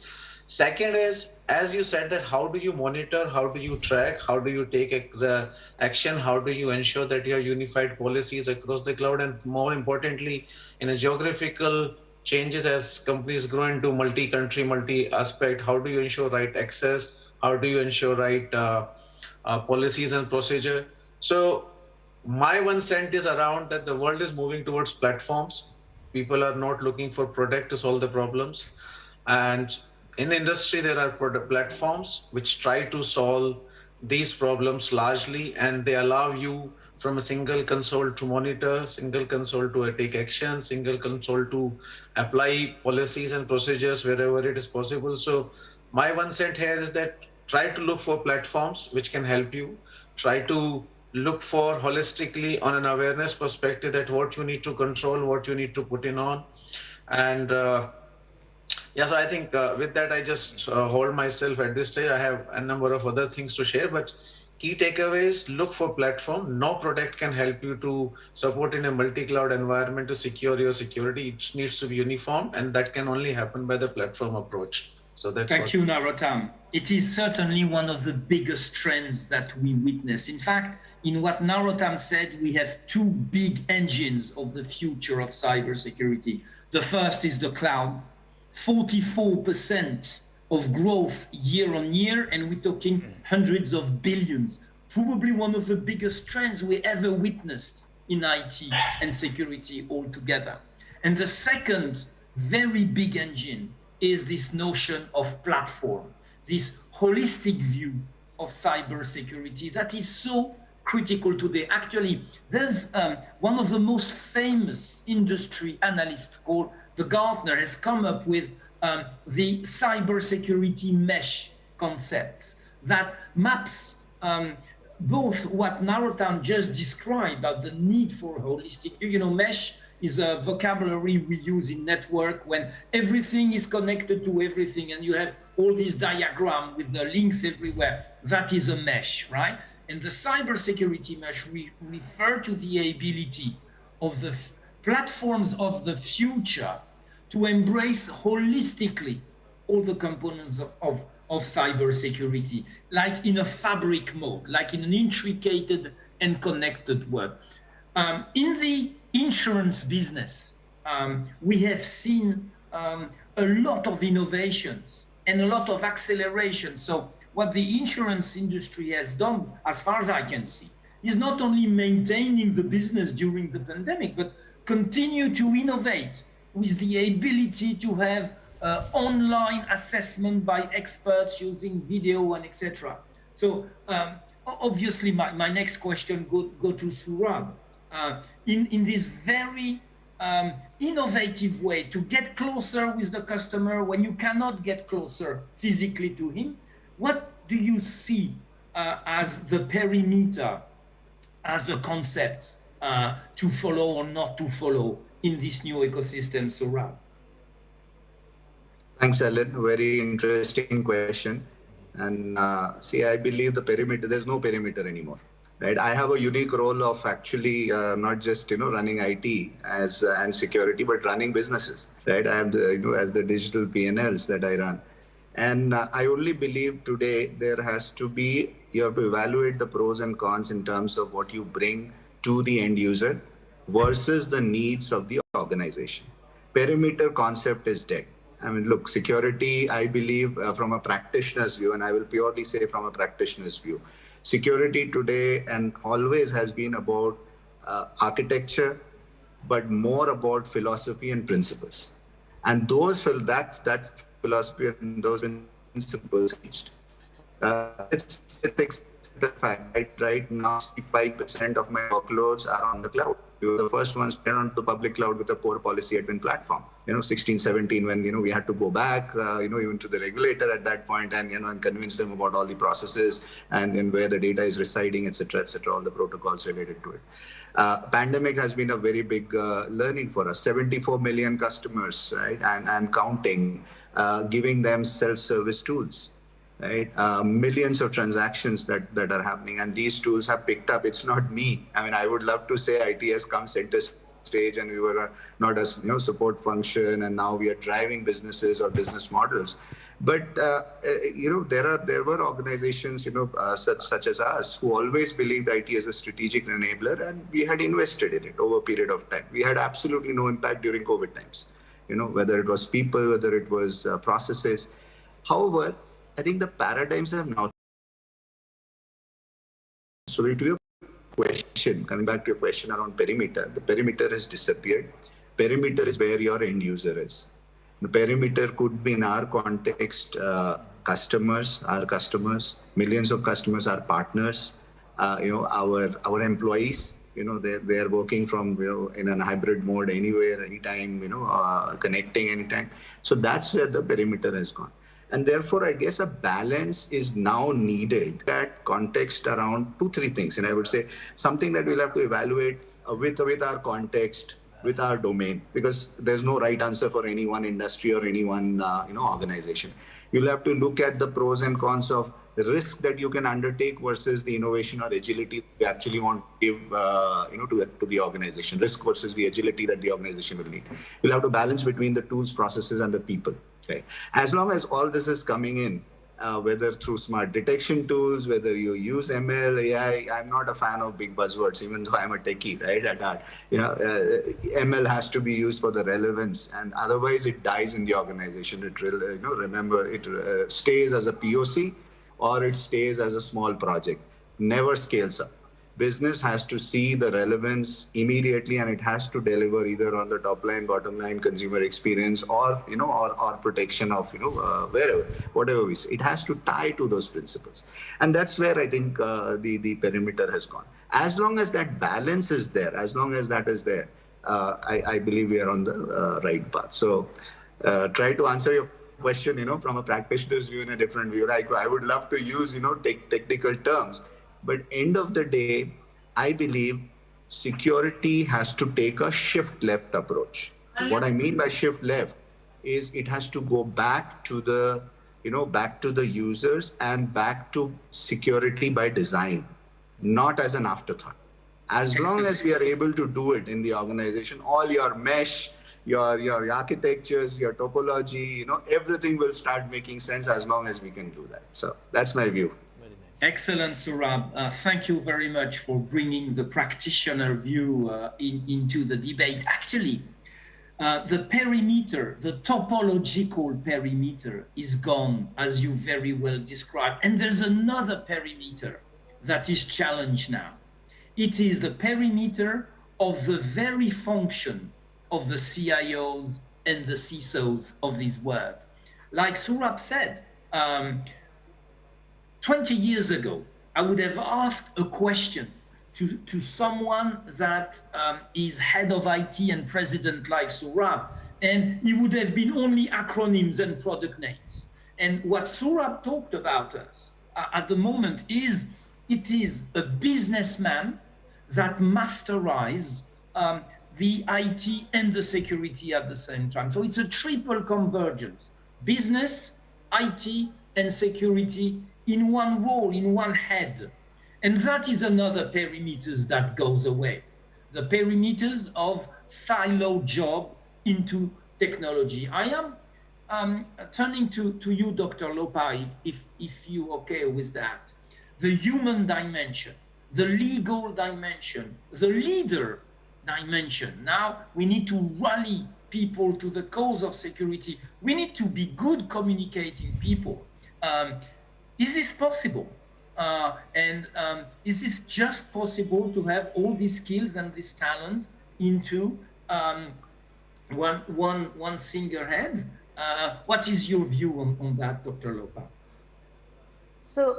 Second is, as you said, that how do you monitor, how do you track, how do you take the action, how do you ensure that you have unified policies across the cloud, and more importantly, in a geographical changes as companies grow into multi-country, multi-aspect, how do you ensure right access, how do you ensure right policies and procedure. So my 1 cent is around that the world is moving towards platforms. People are not looking for product to solve the problems. And in the industry, there are platforms which try to solve these problems largely, and they allow you from a single console to monitor, single console to take action, single console to apply policies and procedures wherever it is possible. So my 1 cent here is that try to look for platforms which can help you. Try to look for holistically on an awareness perspective that what you need to control, what you need to put in on. And yeah, so I think with that, I just hold myself at this stage. I have a number of other things to share, but key takeaways, look for platform. No product can help you to support in a multi-cloud environment to secure your security. It needs to be uniform, and that can only happen by the platform approach. So that's Thank you, Narottam. It is certainly one of the biggest trends that we witness. In fact, in what Narottam said, we have 2 big engines of the future of cybersecurity. The first is the cloud. 44% of growth year on year, and we're talking hundreds of billions. Probably one of the biggest trends we ever witnessed in IT and security altogether. And the second very big engine is this notion of platform, this holistic view of cybersecurity that is so critical today. Actually, there's one of the most famous industry analysts called the Gartner has come up with the cybersecurity mesh concepts that maps both what Narotam just described about the need for holistic view. You know, mesh is a vocabulary we use in network when everything is connected to everything and you have all these diagrams with the links everywhere. That is a mesh, right? And the cybersecurity mesh refer to the ability of the platforms of the future to embrace holistically all the components of cybersecurity, like in a fabric mode, like in an intricate and connected world. In the insurance business, we have seen a lot of innovations and a lot of acceleration. So what the insurance industry has done, as far as I can see, is not only maintaining the business during the pandemic, but continue to innovate with the ability to have online assessment by experts using video and etc. So obviously my next question go to Surab. In this very innovative way to get closer with the customer when you cannot get closer physically to him, what do you see as the perimeter, as a concept to follow or not to follow in this new ecosystem, Surab? Thanks, Alan. Very interesting question. And see, I believe the perimeter, there's no perimeter anymore, right? I have a unique role of actually not just, running IT and security, but running businesses, right? I have the, as the digital P&Ls that I run. And I only believe today there has to be, you have to evaluate the pros and cons in terms of what you bring to the end user versus the needs of the organization. Perimeter concept is dead. I mean, look, security, I believe from a practitioner's view, and I will purely say from a practitioner's view, security today and always has been about architecture, but more about philosophy and principles. And those that philosophy and those principles changed. It's a fact, right now, 65% of my workloads are on the cloud. We were the first ones to on the public cloud with a core policy admin platform. 16, 17, when, we had to go back, even to the regulator at that point and, and convince them about all the processes and where the data is residing, et cetera, all the protocols related to it. Pandemic has been a very big learning for us. 74 million customers, right, and counting, giving them self-service tools. Right, millions of transactions that are happening, and these tools have picked up. It's not me. I mean, I would love to say IT has come center stage, and we were not a support function, and now we are driving businesses or business models. But there were organizations such as us who always believed IT as a strategic enabler, and we had invested in it over a period of time. We had absolutely no impact during COVID times. Whether it was people, whether it was processes. However, I think the paradigms have now. So to your question, coming back to your question around perimeter, the perimeter has disappeared. Perimeter is where your end user is. The perimeter could be in our context, our customers, millions of customers, our partners, our employees. They are working from in a hybrid mode anywhere, anytime, connecting anytime. So that's where the perimeter has gone. And therefore, I guess a balance is now needed. That context around 2-3 things, and I would say something that we'll have to evaluate with our context, with our domain, because there's no right answer for any one industry or any one organization. You'll have to look at the pros and cons of the risk that you can undertake versus the innovation or agility you actually want to give to the organization. Risk versus the agility that the organization will need. You'll have to balance between the tools, processes, and the people. Okay. As long as all this is coming in, whether through smart detection tools, whether you use ML, AI, I'm not a fan of big buzzwords, even though I'm a techie, right, at heart. ML has to be used for the relevance, and otherwise it dies in the organization. It remember, it stays as a POC or it stays as a small project, never scales up. business has to see the relevance immediately, and it has to deliver either on the top line, bottom line, consumer experience, or or protection of wherever, whatever we say. It has to tie to those principles, and that's where I think the perimeter has gone. As long as that balance is there, as long as that is there, I believe we are on the right path. So try to answer your question, from a practitioner's view in a different view. I would love to use, technical terms, but end of the day, I believe security has to take a shift left approach. What I mean by shift left is it has to go back to the, back to the users and back to security by design, not as an afterthought. As long as we are able to do it in the organization, all your mesh, your architectures, your topology, everything will start making sense as long as we can do that. So that's my view. Excellent, Saurabh. Thank you very much for bringing the practitioner view into the debate. Actually, the perimeter, the topological perimeter is gone, as you very well described. And there's another perimeter that is challenged now. It is the perimeter of the very function of the CIOs and the CISOs of this world. Like Saurabh said, 20 years ago, I would have asked a question to someone that is head of IT and president like Saurabh, and it would have been only acronyms and product names. And what Saurabh talked about us at the moment is, it is a businessman that masterize the IT and the security at the same time. So it's a triple convergence: business, IT, and security in one role, in one head. And that is another perimeters that goes away. The perimeters of silo job into technology. I am turning to you, Dr. Lopa, if you're okay with that. The human dimension, the legal dimension, the leader dimension. Now we need to rally people to the cause of security. We need to be good communicating people. Is this possible? Is this just possible to have all these skills and this talent into one single head? What is your view on that, Dr. Lopa? So,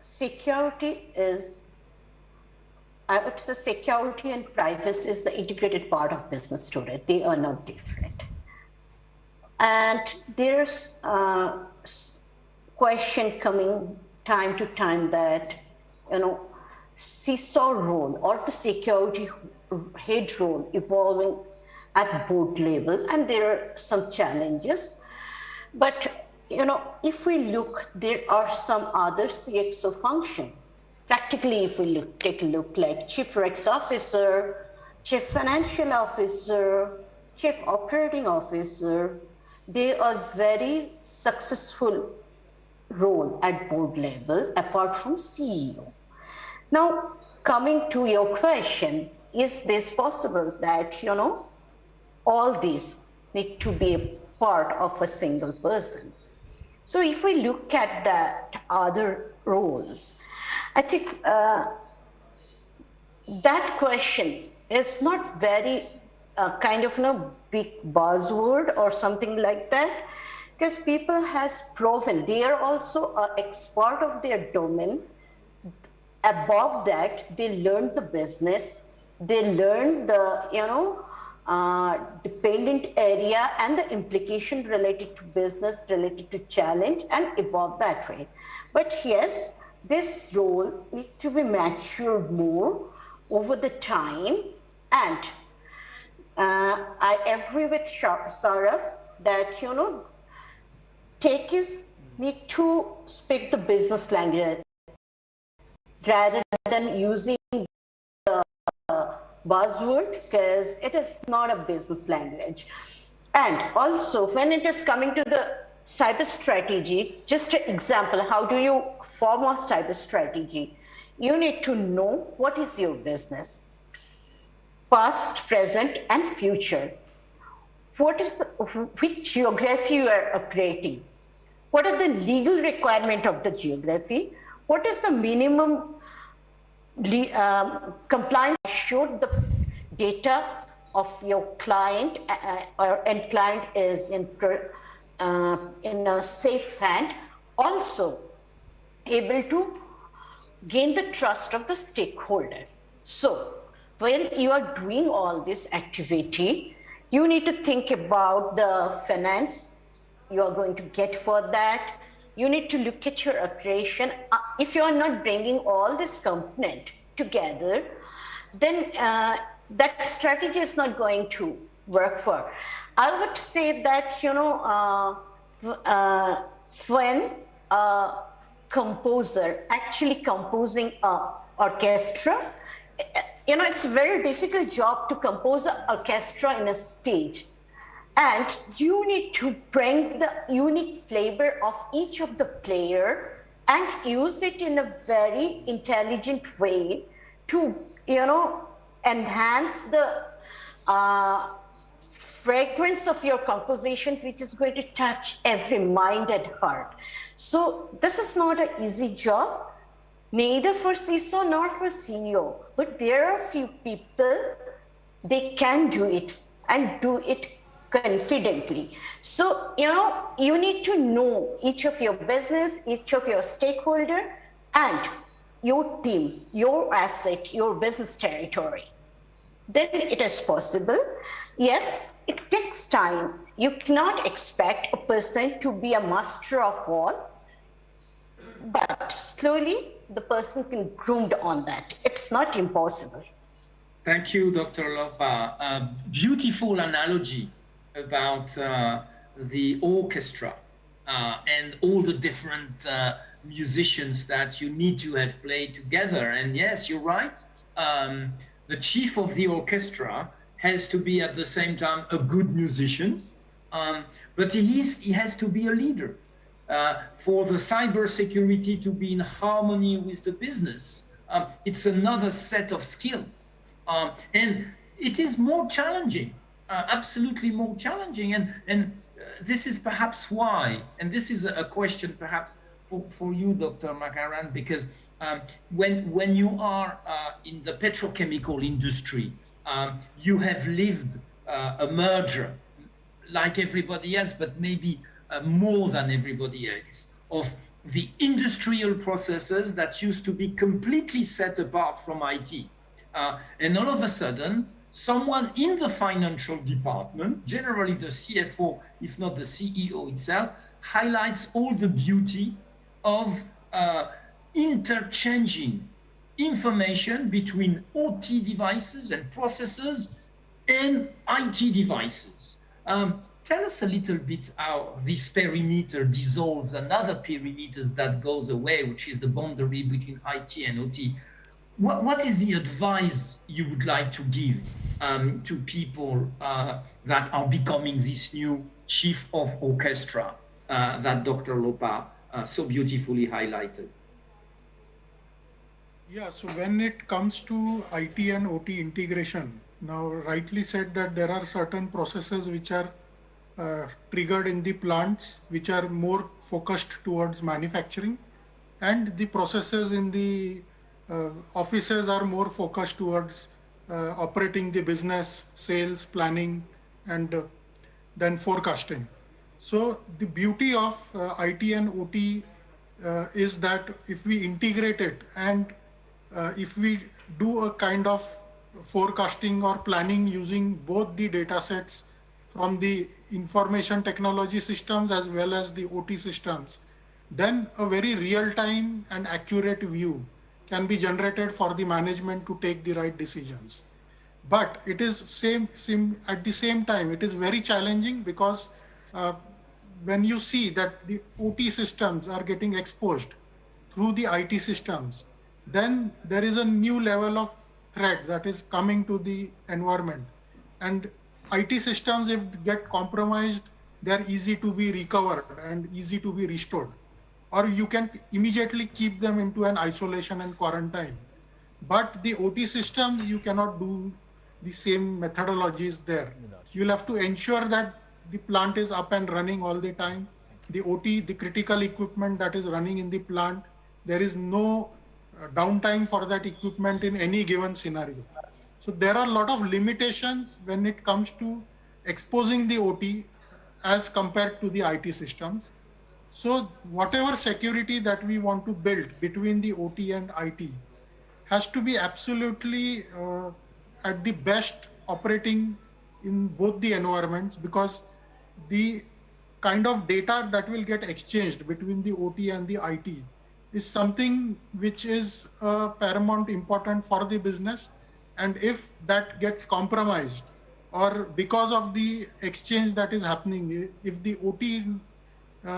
security is, I would say security and privacy is the integrated part of business today. They are not different. And there's a question coming time to time that, CISO role or the security head role evolving at board level, and there are some challenges. But, if we look, there are some other CXO function. Practically, if we take a look, like Chief Recs Officer, Chief Financial Officer, Chief Operating Officer, they are very successful role at board level, apart from CEO. Now, coming to your question, is this possible that, all these need to be a part of a single person? So if we look at the other roles, I think that question is not very kind of big buzzword or something like that, because people has proven they are also an expert of their domain. Above that, they learn the business, they learn the dependent area and the implication related to business, related to challenge, and evolve that way. But yes, this role needs to be matured more over the time, and I agree with Saurabh that, techies need to speak the business language rather than using the buzzword, because it is not a business language. And also, when it is coming to the cyber strategy, just an example, how do you form a cyber strategy? You need to know what is your business, past, present, and future. What is which geography you are operating? What are the legal requirements of the geography? what is the minimum compliance should the data of your client or end client is in a safe hand, also able to gain the trust of the stakeholder. So when you are doing all this activity, you need to think about the finance you are going to get for that. You need to look at your operation. If you are not bringing all this component together, then that strategy is not going to work for. I would say that, you know, when a composer actually composing an orchestra, you know, it's a very difficult job to compose an orchestra in a stage. And you need to bring the unique flavor of each of the player and use it in a very intelligent way to, you know, enhance the fragrance of your composition, which is going to touch every mind and heart. So this is not an easy job, neither for CISO nor for CEO, but there are a few people, they can do it and do it confidently. So, you know, you need to know each of your business, each of your stakeholder, and your team, your asset, your business territory. Then it is possible. Yes, it takes time. You cannot expect a person to be a master of all, but slowly the person can groomed on that. It's not impossible. Thank you, Dr. Lopa. A beautiful analogy about the orchestra and all the different musicians that you need to have played together. And yes, you're right. The chief of the orchestra has to be at the same time a good musician, but he has to be a leader. For the cybersecurity to be in harmony with the business, it's another set of skills. And it is more challenging, absolutely more challenging. And this is perhaps why, and this is a question perhaps for you, Dr. Makaran, because when you are in the petrochemical industry, you have lived a merger like everybody else, but maybe more than everybody else, of the industrial processes that used to be completely set apart from IT. And all of a sudden, someone in the financial department, generally the CFO, if not the CEO itself, highlights all the beauty of interchanging information between OT devices and processes and IT devices. Tell us a little bit how this perimeter dissolves another perimeters that goes away, which is the boundary between IT and OT. What is the advice you would like to give to people that are becoming this new chief of orchestra that Dr. Lopa so beautifully highlighted? Yeah, so when it comes to IT and OT integration, now rightly said that there are certain processes which are triggered in the plants, which are more focused towards manufacturing, and the processes in the offices are more focused towards operating the business, sales, planning, and then forecasting. So the beauty of IT and OT is that if we integrate it and if we do a kind of forecasting or planning using both the data sets from the information technology systems as well as the OT systems, then a very real-time and accurate view can be generated for the management to take the right decisions. But it is at the same time, it is very challenging because when you see that the OT systems are getting exposed through the IT systems, then there is a new level of threat that is coming to the environment. And IT systems, if get compromised, they're easy to be recovered and easy to be restored. Or you can immediately keep them into an isolation and quarantine. But the OT systems, you cannot do the same methodologies there. You'll have to ensure that the plant is up and running all the time. The OT, the critical equipment that is running in the plant there is no downtime for that equipment in any given scenario. So there are a lot of limitations when it comes to exposing the OT as compared to the IT systems. So whatever security that we want to build between the OT and IT has to be absolutely at the best operating in both the environments, because the kind of data that will get exchanged between the OT and the IT is something which is paramount important for the business. And if that gets compromised, or because of the exchange that is happening, if the OT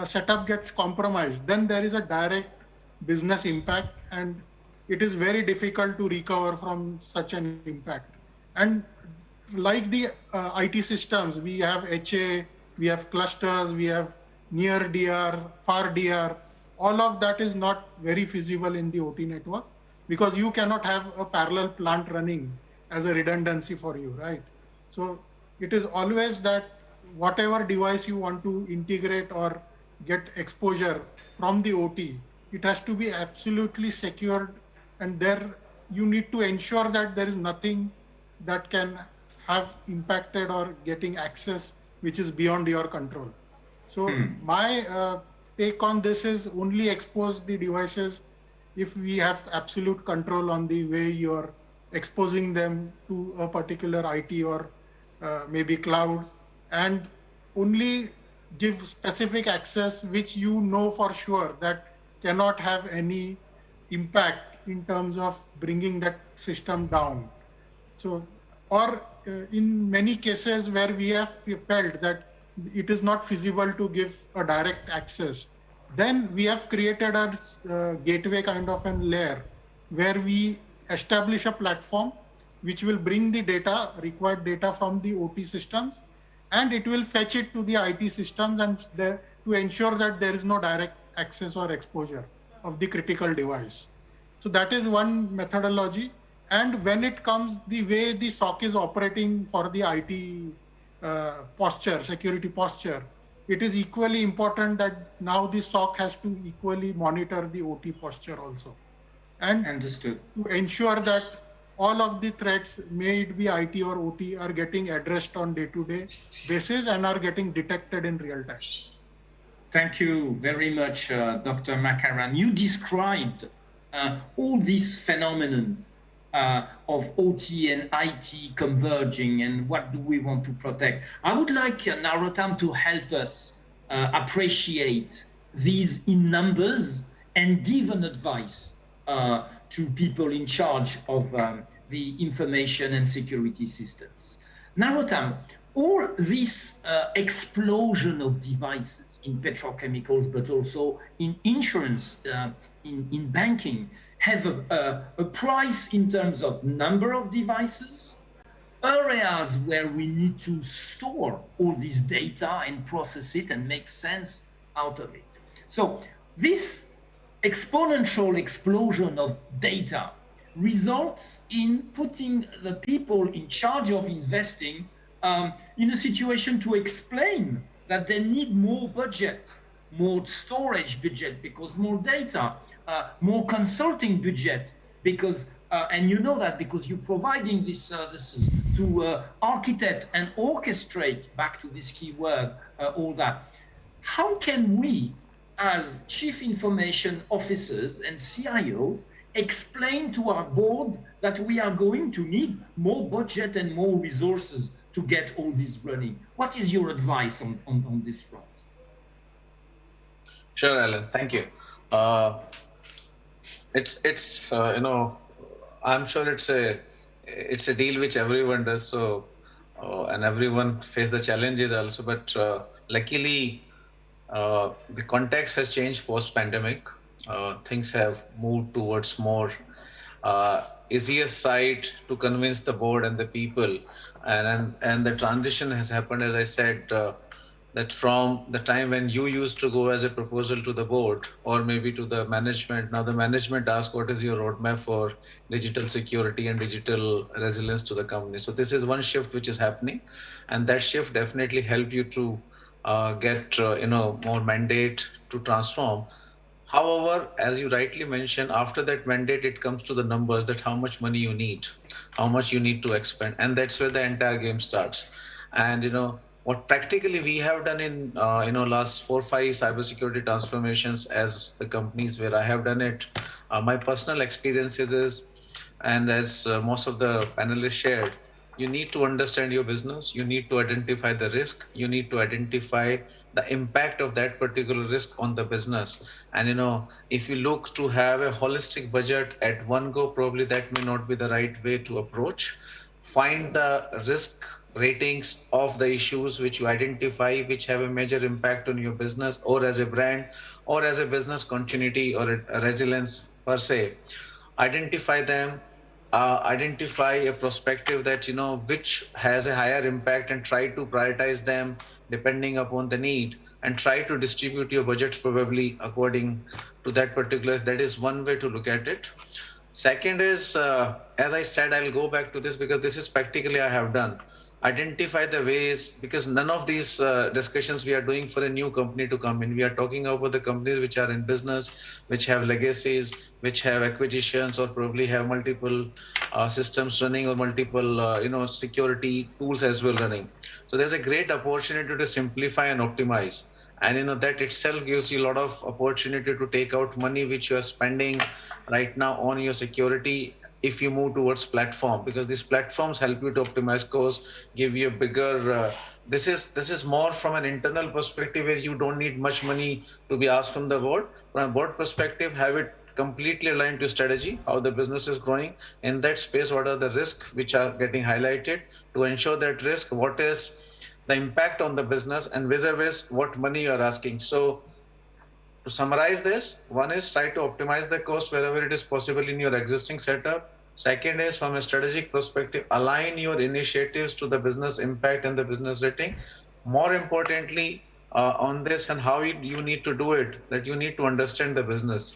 setup gets compromised, then there is a direct business impact, and it is very difficult to recover from such an impact. And like the IT systems, we have HA, we have clusters, we have near DR, far DR. All of that is not very feasible in the OT network, because you cannot have a parallel plant running as a redundancy for you, right? So it is always that whatever device you want to integrate or get exposure from the OT, it has to be absolutely secured, and there you need to ensure that there is nothing that can have impacted or getting access which is beyond your control. So my take on this is only expose the devices if we have absolute control on the way you're exposing them to a particular IT or maybe cloud, and only give specific access which you know for sure that cannot have any impact in terms of bringing that system down. So, or in many cases where we have felt that it is not feasible to give a direct access, then we have created a gateway kind of a layer where we establish a platform which will bring the data, required data from the OT systems, and it will fetch it to the IT systems, and there to ensure that there is no direct access or exposure of the critical device. So that is one methodology. And when it comes the way the SOC is operating for the IT posture, security posture, it is equally important that now the SOC has to equally monitor the OT posture also. And understood, to ensure that all of the threats, may it be IT or OT, are getting addressed on day-to-day basis and are getting detected in real time. Thank you very much, Dr. Makaran. You described all these phenomena of OT and IT converging, and what do we want to protect. I would like Narottam to help us appreciate these in numbers and give an advice to people in charge of the information and security systems. Narottam, all this explosion of devices in petrochemicals, but also in insurance, in banking, have a price in terms of number of devices, areas where we need to store all this data and process it and make sense out of it. So this exponential explosion of data results in putting the people in charge of investing in a situation to explain that they need more budget, more storage budget because more data, more consulting budget because, and you know that because you're providing these services to architect and orchestrate, back to this key word, all that. How can we, as chief information officers and CIOs, explain to our board that we are going to need more budget and more resources to get all this running? What is your advice on this front? Sure, Alan. Thank you. It's you know, I'm sure it's a deal which everyone does. So and everyone face the challenges also. But luckily, the context has changed post-pandemic. Things have moved towards more easier side to convince the board and the people, and the transition has happened, as I said, that from the time when you used to go as a proposal to the board or maybe to the management, now the management asks what is your roadmap for digital security and digital resilience to the company. So this is one shift which is happening, and that shift definitely helped you to get more mandate to transform. However, as you rightly mentioned, after that mandate, it comes to the numbers, that how much money you need, how much you need to expend, and that's where the entire game starts. And what practically we have done in last 4 5 cybersecurity transformations as the companies where I have done it. My personal experiences is, and as most of the panelists shared, you need to understand your business, you need to identify the risk, you need to identify the impact of that particular risk on the business. And if you look to have a holistic budget at one go, probably that may not be the right way to approach. Find the risk ratings of the issues which you identify, which have a major impact on your business or as a brand or as a business continuity or a resilience per se. Identify them, identify a perspective that which has a higher impact, and try to prioritize them depending upon the need, and try to distribute your budgets probably according to that particular. That is one way to look at it. Second is, as I said, I'll go back to this because this is practically I have done. Identify the ways, because none of these discussions we are doing for a new company to come in. We are talking about the companies which are in business, which have legacies, which have acquisitions, or probably have multiple systems running, or multiple security tools as well running. So there's a great opportunity to simplify and optimize. And that itself gives you a lot of opportunity to take out money which you are spending right now on your security if you move towards platform, because these platforms help you to optimize costs, give you a bigger this is more from an internal perspective where you don't need much money to be asked from the board. From a board perspective, have it completely aligned to strategy, how the business is growing in that space, what are the risks which are getting highlighted, to ensure that risk, what is the impact on the business, and vis-a-vis what money you are asking. So to summarize this, one is try to optimize the cost wherever it is possible in your existing setup. Second is, from a strategic perspective, align your initiatives to the business impact and the business rating. More importantly, on this and how you need to do it, that you need to understand the business.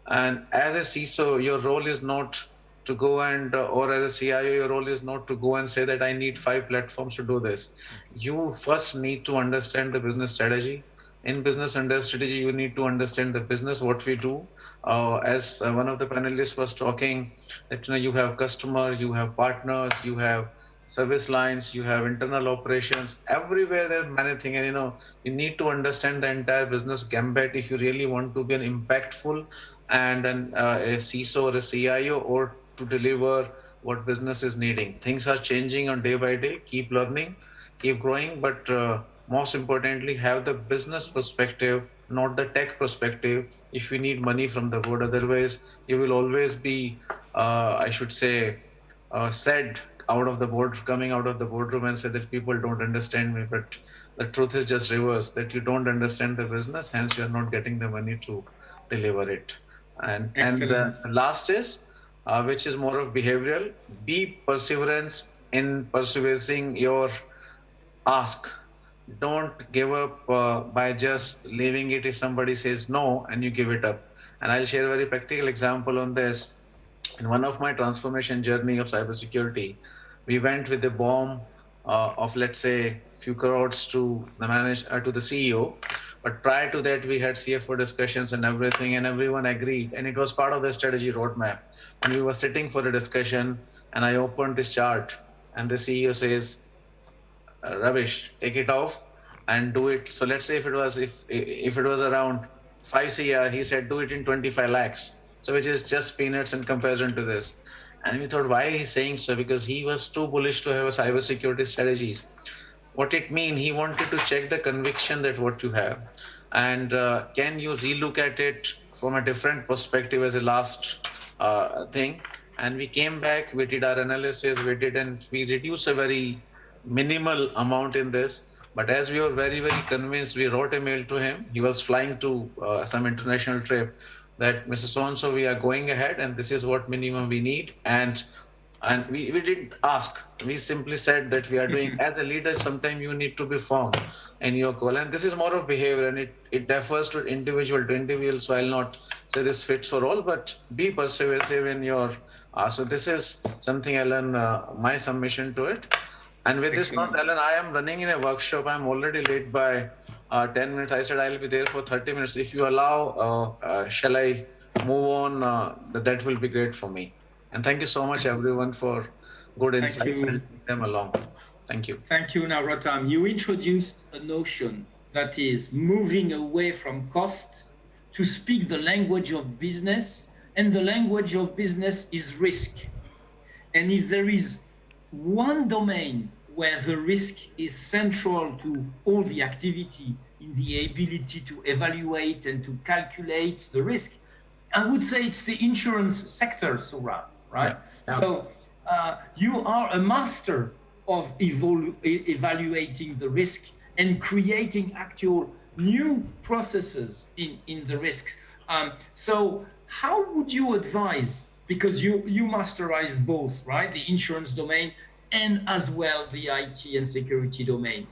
And as a CISO, your role is not to go and, or as a CIO, your role is not to go and say that I need 5 platforms to do this. You first need to understand the business strategy. In business under strategy, you need to understand the business, what we do. As one of the panelists was talking, that you have customer, you have partners, you have service lines, you have internal operations. Everywhere there are many things, and you need to understand the entire business gambit if you really want to be an impactful and a CISO or a CIO, or to deliver what business is needing. Things are changing on day by day. Keep learning, keep growing, but most importantly, have the business perspective, not the tech perspective. If you need money from the board, otherwise you will always be, I should say, said out of the board, coming out of the boardroom and say that people don't understand me. But the truth is just reverse, that you don't understand the business, hence you are not getting the money to deliver it. And the Excellent. last is, which is more of behavioral, be perseverance in pursuing your ask. Don't give up by just leaving it if somebody says no and you give it up. And I'll share a very practical example on this. In one of my transformation journey of cybersecurity, we went with a bomb of, let's say, few crores to the CEO. But prior to that, we had CFO discussions and everything, and everyone agreed, and it was part of the strategy roadmap. And we were sitting for a discussion, and I opened this chart, and the CEO says, rubbish, take it off and do it. So let's say if it was around 5 CR, he said do it in 25 lakhs. So which is just peanuts in comparison to this. And we thought, why he's saying so? Because he was too bullish to have a cybersecurity strategies. What it mean? He wanted to check the conviction that what you have, and can you relook at it from a different perspective as a last thing. And we came back, we did our analysis, we did, and we reduced a very minimal amount in this. But as we were very, very convinced, we wrote a mail to him. He was flying to some international trip, that Mr. So-and-so, we are going ahead and this is what minimum we need. And we didn't ask. We simply said that we are doing, as a leader, sometimes you need to be firm in your call. And this is more of behavior, and it differs to individual to individual. So I'll not say this fits for all, but be persuasive in your, so this is something, Alan, my submission to it. And with this note, Alan, I am running in a workshop. I'm already late by 10 minutes. I said I'll be there for 30 minutes. If you allow, shall I move on? That will be great for me. And thank you so much, everyone, for good Thank insights. you. I'll take them along. Thank you. Thank you, Navratam. You introduced a notion that is moving away from cost to speak the language of business, and the language of business is risk. And if there is one domain where the risk is central to all the activity in the ability to evaluate and to calculate the risk, I would say it's the insurance sector, Surab, right? Yeah. So you are a master of evaluating the risk and creating actual new processes in the risks. So how would you advise, because you masterize both, right? The insurance domain and as well the IT and security domain.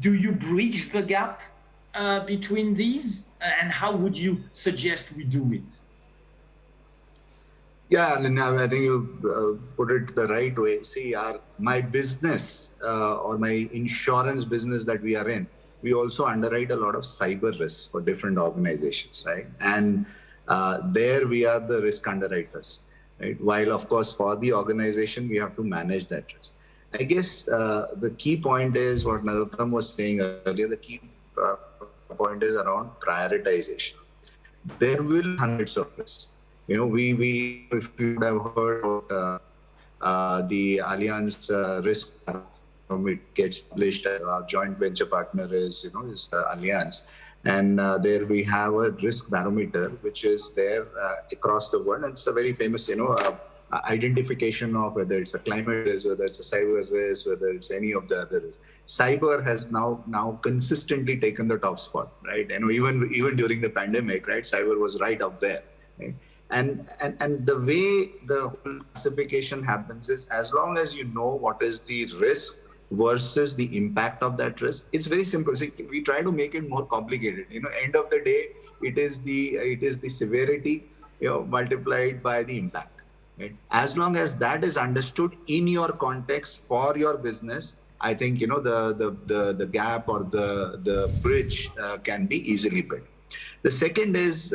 Do you bridge the gap between these? And how would you suggest we do it? Yeah, and I think you put it the right way. See, my business or my insurance business that we are in, we also underwrite a lot of cyber risks for different organizations, right? And there we are the risk underwriters, right? While of course for the organization, we have to manage that risk. I guess the key point is what Narottam was saying earlier, the key point is around prioritization. There will be hundreds of risks. You know, we if you would have heard about the Allianz risk, it gets published. Our joint venture partner is Allianz, and there we have a risk barometer which is there across the world, and it's a very famous identification of whether it's a climate risk, whether it's a cyber risk, whether it's any of the other risks. Cyber has now consistently taken the top spot, right? And even during the pandemic, right, cyber was right up there, right? And the way the whole classification happens is, as long as you know what is the risk versus the impact of that risk, it's very simple. See, we try to make it more complicated. You know, end of the day, it is the severity, multiplied by the impact. Right? As long as that is understood in your context for your business, I think the gap or the bridge can be easily built. The second is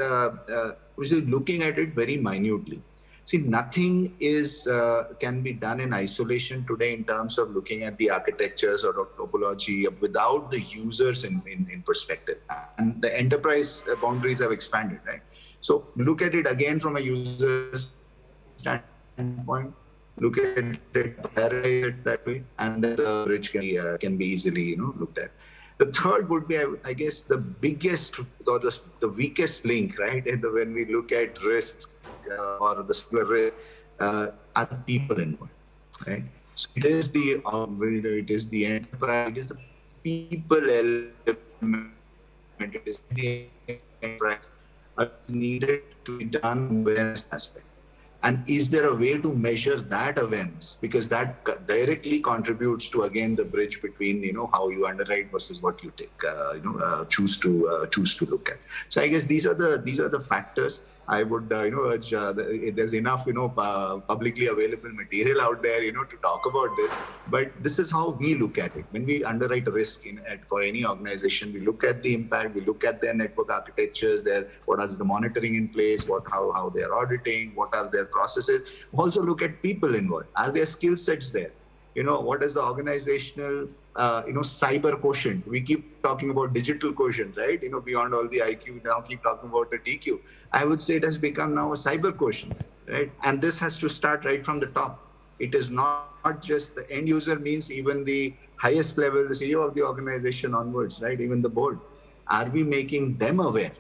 looking at it very minutely. See, nothing can be done in isolation today in terms of looking at the architectures or topology without the users in perspective. And the enterprise boundaries have expanded, right? So look at it again from a user standpoint, look at it, prioritize it that way, and then the bridge can be easily looked at. The third would be, I guess, the biggest or the weakest link, right? When we look at risks or the risk, are the people involved, right? So it is the enterprise, it is the people element, it is the enterprise needed to be done awareness aspect. And is there a way to measure that awareness? Because that directly contributes to, again, the bridge between, how you underwrite versus what you take, choose to look at. So I guess these are the factors. I would, urge, there's enough, publicly available material out there, to talk about this. But this is how we look at it. When we underwrite a risk for any organization, we look at the impact, we look at their network architectures, what is the monitoring in place, how they are auditing, what are their processes. Also look at people involved. Are there skill sets there? What is the organizational, cyber quotient? We keep talking about digital quotient, right? Beyond all the IQ, we now keep talking about the DQ. I would say it has become now a cyber quotient, right? And this has to start right from the top. It is not just the end user, means even the highest level, the CEO of the organization onwards, right? Even the board. Are we making them aware,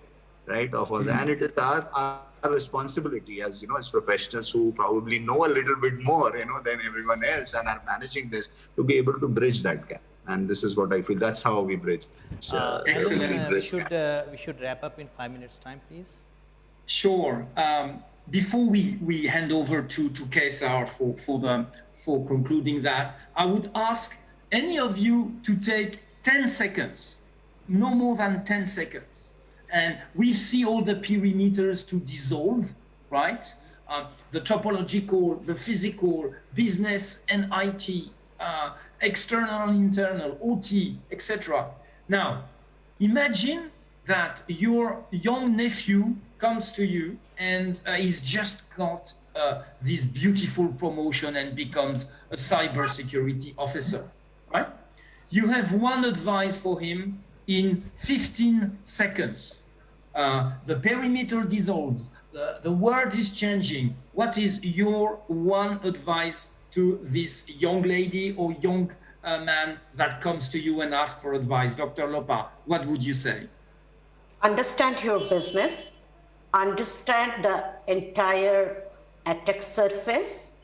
right, of all that? And it is our responsibility as as professionals who probably know a little bit more than everyone else and are managing this, to be able to bridge that gap. And this is what I feel, that's how we bridge. We should wrap up in 5 minutes time, please. Sure. Before we hand over to Kesar for concluding that, I would ask any of you to take 10 seconds, no more than 10 seconds. And we see all the perimeters to dissolve, right? The topological, the physical, business and IT, external and internal, OT, etc. Now, Imagine that your young nephew comes to you and he's just got this beautiful promotion and becomes a cybersecurity officer, right? You have one advice for him in 15 seconds. The perimeter dissolves, the world is changing. What is your one advice to this young lady or young man that comes to you and asks for advice? Dr. Lopa, what would you say? Understand your business, understand the entire attack surface,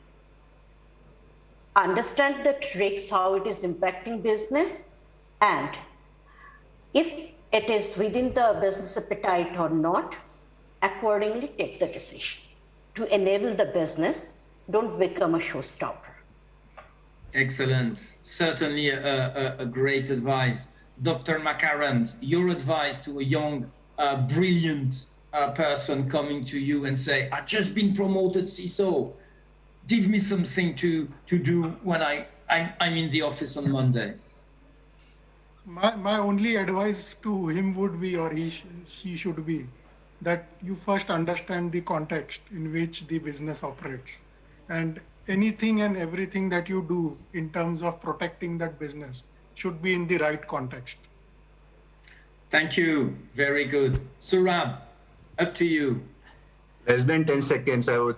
understand the tricks, how it is impacting business, and if it is within the business appetite or not, accordingly take the decision to enable the business. Don't become a showstopper. Excellent. Certainly a great advice. Dr. Macarand, your advice to a young, brilliant person coming to you and say, I've just been promoted CISO. Give me something to do when I'm in the office on Monday. My only advice to him would be, or she should be, that you first understand the context in which the business operates, and anything and everything that you do in terms of protecting that business should be in the right context. Thank you. Very good. Surab, up to you. Less than 10 seconds, I would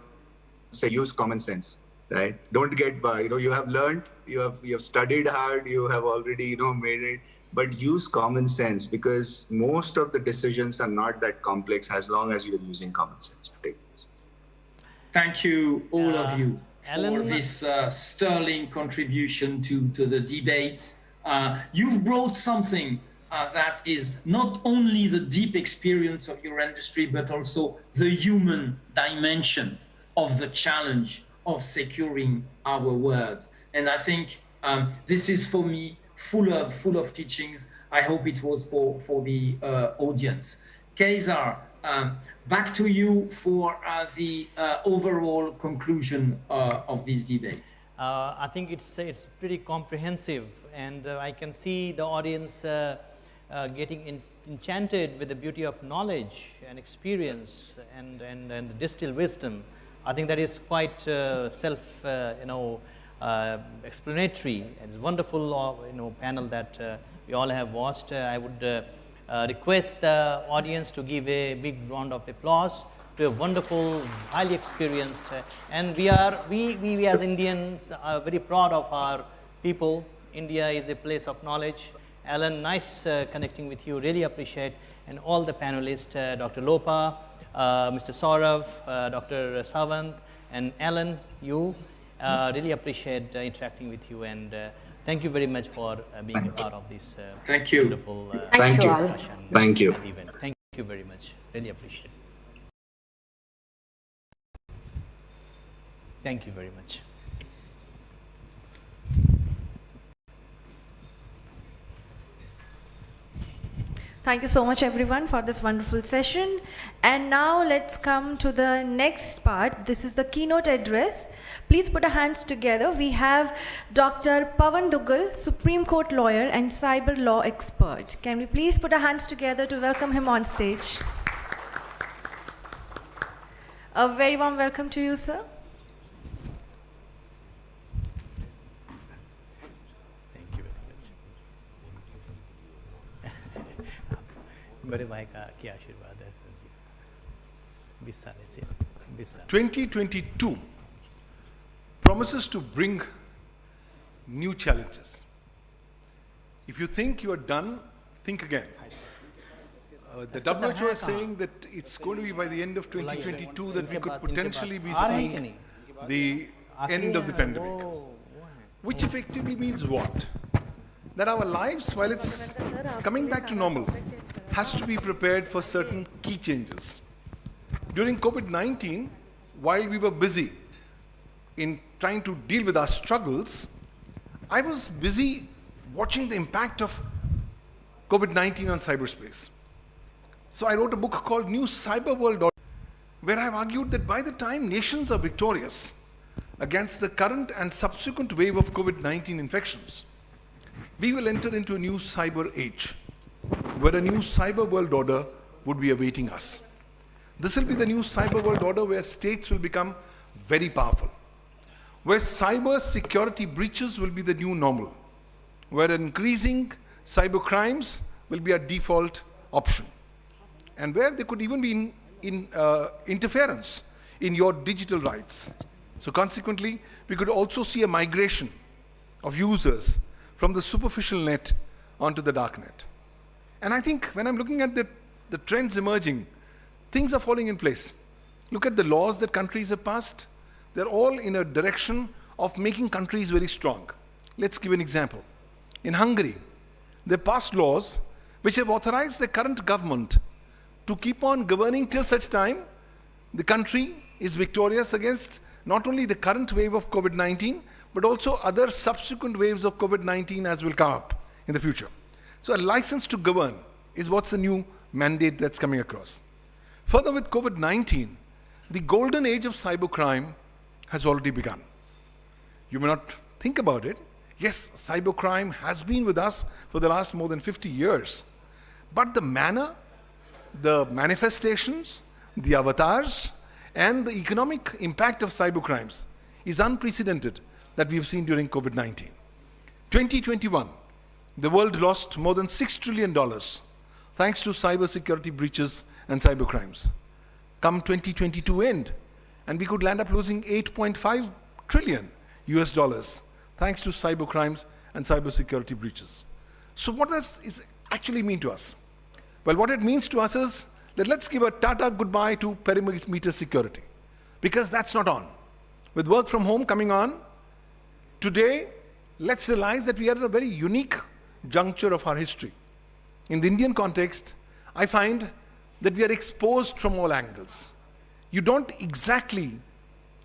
say use common sense, right? Don't get by, you have learned, you have studied hard, you have already, made it, but use common sense, because most of the decisions are not that complex as long as you're using common sense to take this. Thank you, all of you, for Alan, this sterling contribution to the debate. You've brought something that is not only the deep experience of your industry, but also the human dimension of the challenge of securing our world. And I think this is, for me, full of teachings. I hope it was for the audience. Kaysar, back to you for the overall conclusion of this debate. I think it's pretty comprehensive, and I can see the audience getting enchanted with the beauty of knowledge and experience and distilled wisdom. I think that is quite self explanatory. It's wonderful panel that we all have watched. I would request the audience to give a big round of applause to a wonderful, highly experienced, and we as Indians are very proud of our people. India is a place of knowledge. Alan, nice connecting with you, really appreciate, and all the panelists, Dr. Lopa, Mr. Saurav, Dr. Savant, and Alan, you, really appreciate interacting with you, and thank you very much for being a part of this wonderful discussion. Thank you. And event. Thank you very much, really appreciate it. Thank you very much. Thank you so much, everyone, for this wonderful session. And now let's come to the next part. This is the keynote address. Please put your hands together. We have Dr. Pawan Duggal, Supreme Court lawyer and cyber law expert. Can we please put our hands together to welcome him on stage? A very warm welcome to you, sir. बड़े भाई का क्या आशीर्वाद है sir जी 20 साल से 20 साल 2022 promises to bring new challenges. If you think you are done, think again. The WHO is saying that it's going to be by the end of 2022 that we could potentially be seeing the end of the pandemic. Which effectively means what? That our lives, while it's coming back to normal, has to be prepared for certain key changes. During COVID-19, while we were busy in trying to deal with our struggles, I was busy watching the impact of COVID-19 on cyberspace. So I wrote a book called New Cyber World, where I've argued that by the time nations are victorious against the current and subsequent wave of COVID-19 infections, we will enter into a new cyber age. where a new cyber world order would be awaiting us. This will be the new cyber world order where states will become very powerful, where cyber security breaches will be the new normal, where increasing cyber crimes will be a default option, and where there could even be interference in your digital rights. So consequently, we could also see a migration of users from the superficial net onto the dark net. And I think when I'm looking at the trends emerging, things are falling in place. Look at the laws that countries have passed. They're all in a direction of making countries very strong. Let's give an example. In Hungary, they passed laws which have authorized the current government to keep on governing till such time the country is victorious against not only the current wave of COVID-19, but also other subsequent waves of COVID-19 as will come up in the future. So a license to govern is what's the new mandate that's coming across. Further, with COVID-19, the golden age of cybercrime has already begun. You may not think about it. Yes, cybercrime has been with us for the last more than 50 years. But the manner, the manifestations, the avatars, and the economic impact of cybercrimes is unprecedented that we've seen during COVID-19. 2021, the world lost more than $6 trillion thanks to cybersecurity breaches and cybercrimes. Come 2022 end, and we could land up losing 8.5 trillion US dollars thanks to cybercrimes and cybersecurity breaches. So what does it actually mean to us? Well, what it means to us is that let's give a tata goodbye to perimeter security, because that's not on. With work from home coming on, today, let's realize that we are at a very unique juncture of our history. In the Indian context, I find that we are exposed from all angles. You don't exactly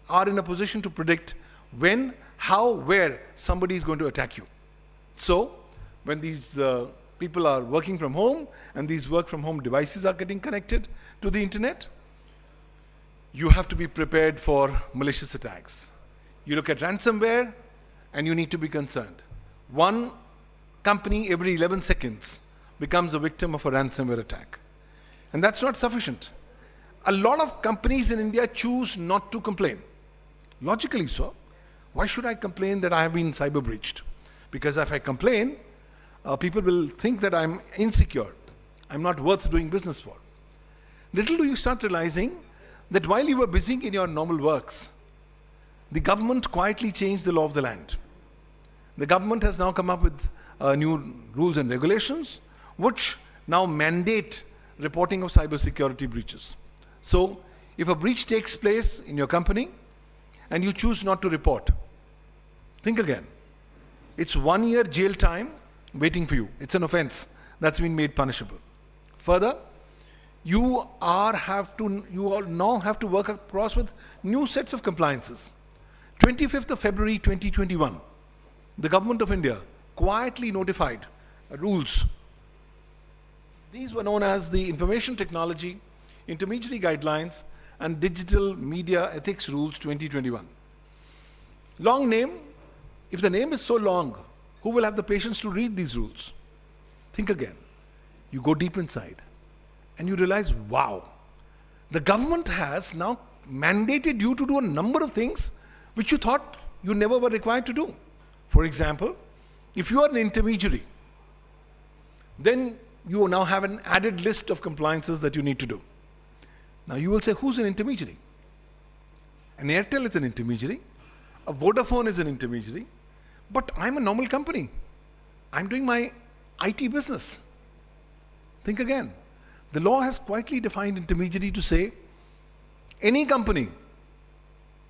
are in a position to predict when, how, where somebody is going to attack you. So, when these people are working from home and these work from home devices are getting connected to the internet, you have to be prepared for malicious attacks. You look at ransomware and you need to be concerned. One company every 11 seconds becomes a victim of a ransomware attack. And that's not sufficient. A lot of companies in India choose not to complain. Logically so. Why should I complain that I have been cyber breached? Because if I complain, people will think that I'm insecure. I'm not worth doing business for. Little do you start realizing that while you were busy in your normal works, the government quietly changed the law of the land. The government has now come up with new rules and regulations which now mandate reporting of cybersecurity breaches. So, if a breach takes place in your company and you choose not to report, think again. It's 1 year jail time waiting for you. It's an offense that's been made punishable. Further, you all now have to work across with new sets of compliances. 25th of February 2021, the government of India quietly notified rules. These were known as the Information Technology Intermediary Guidelines and Digital Media Ethics Rules 2021. Long name. If the name is so long, who will have the patience to read these rules? Think again. You go deep inside and you realize, wow, the government has now mandated you to do a number of things which you thought you never were required to do. For example, if you are an intermediary, then you now have an added list of compliances that you need to do. Now you will say, who's an intermediary? An Airtel is an intermediary, a Vodafone is an intermediary, but I'm a normal company. I'm doing my IT business. Think again. The law has quietly defined intermediary to say, any company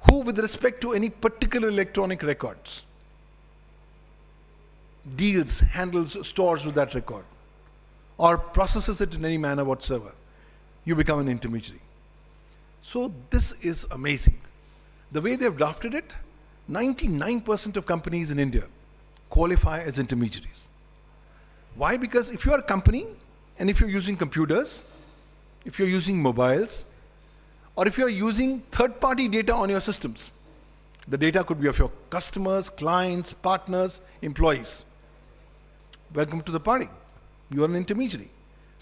who, with respect to any particular electronic records, deals, handles, stores with that record, or processes it in any manner whatsoever, you become an intermediary. So this is amazing. The way they've drafted it, 99% of companies in India qualify as intermediaries. Why? Because if you are a company, and if you're using computers, if you're using mobiles, or if you're using third-party data on your systems, the data could be of your customers, clients, partners, employees. Welcome to the party. You are an intermediary.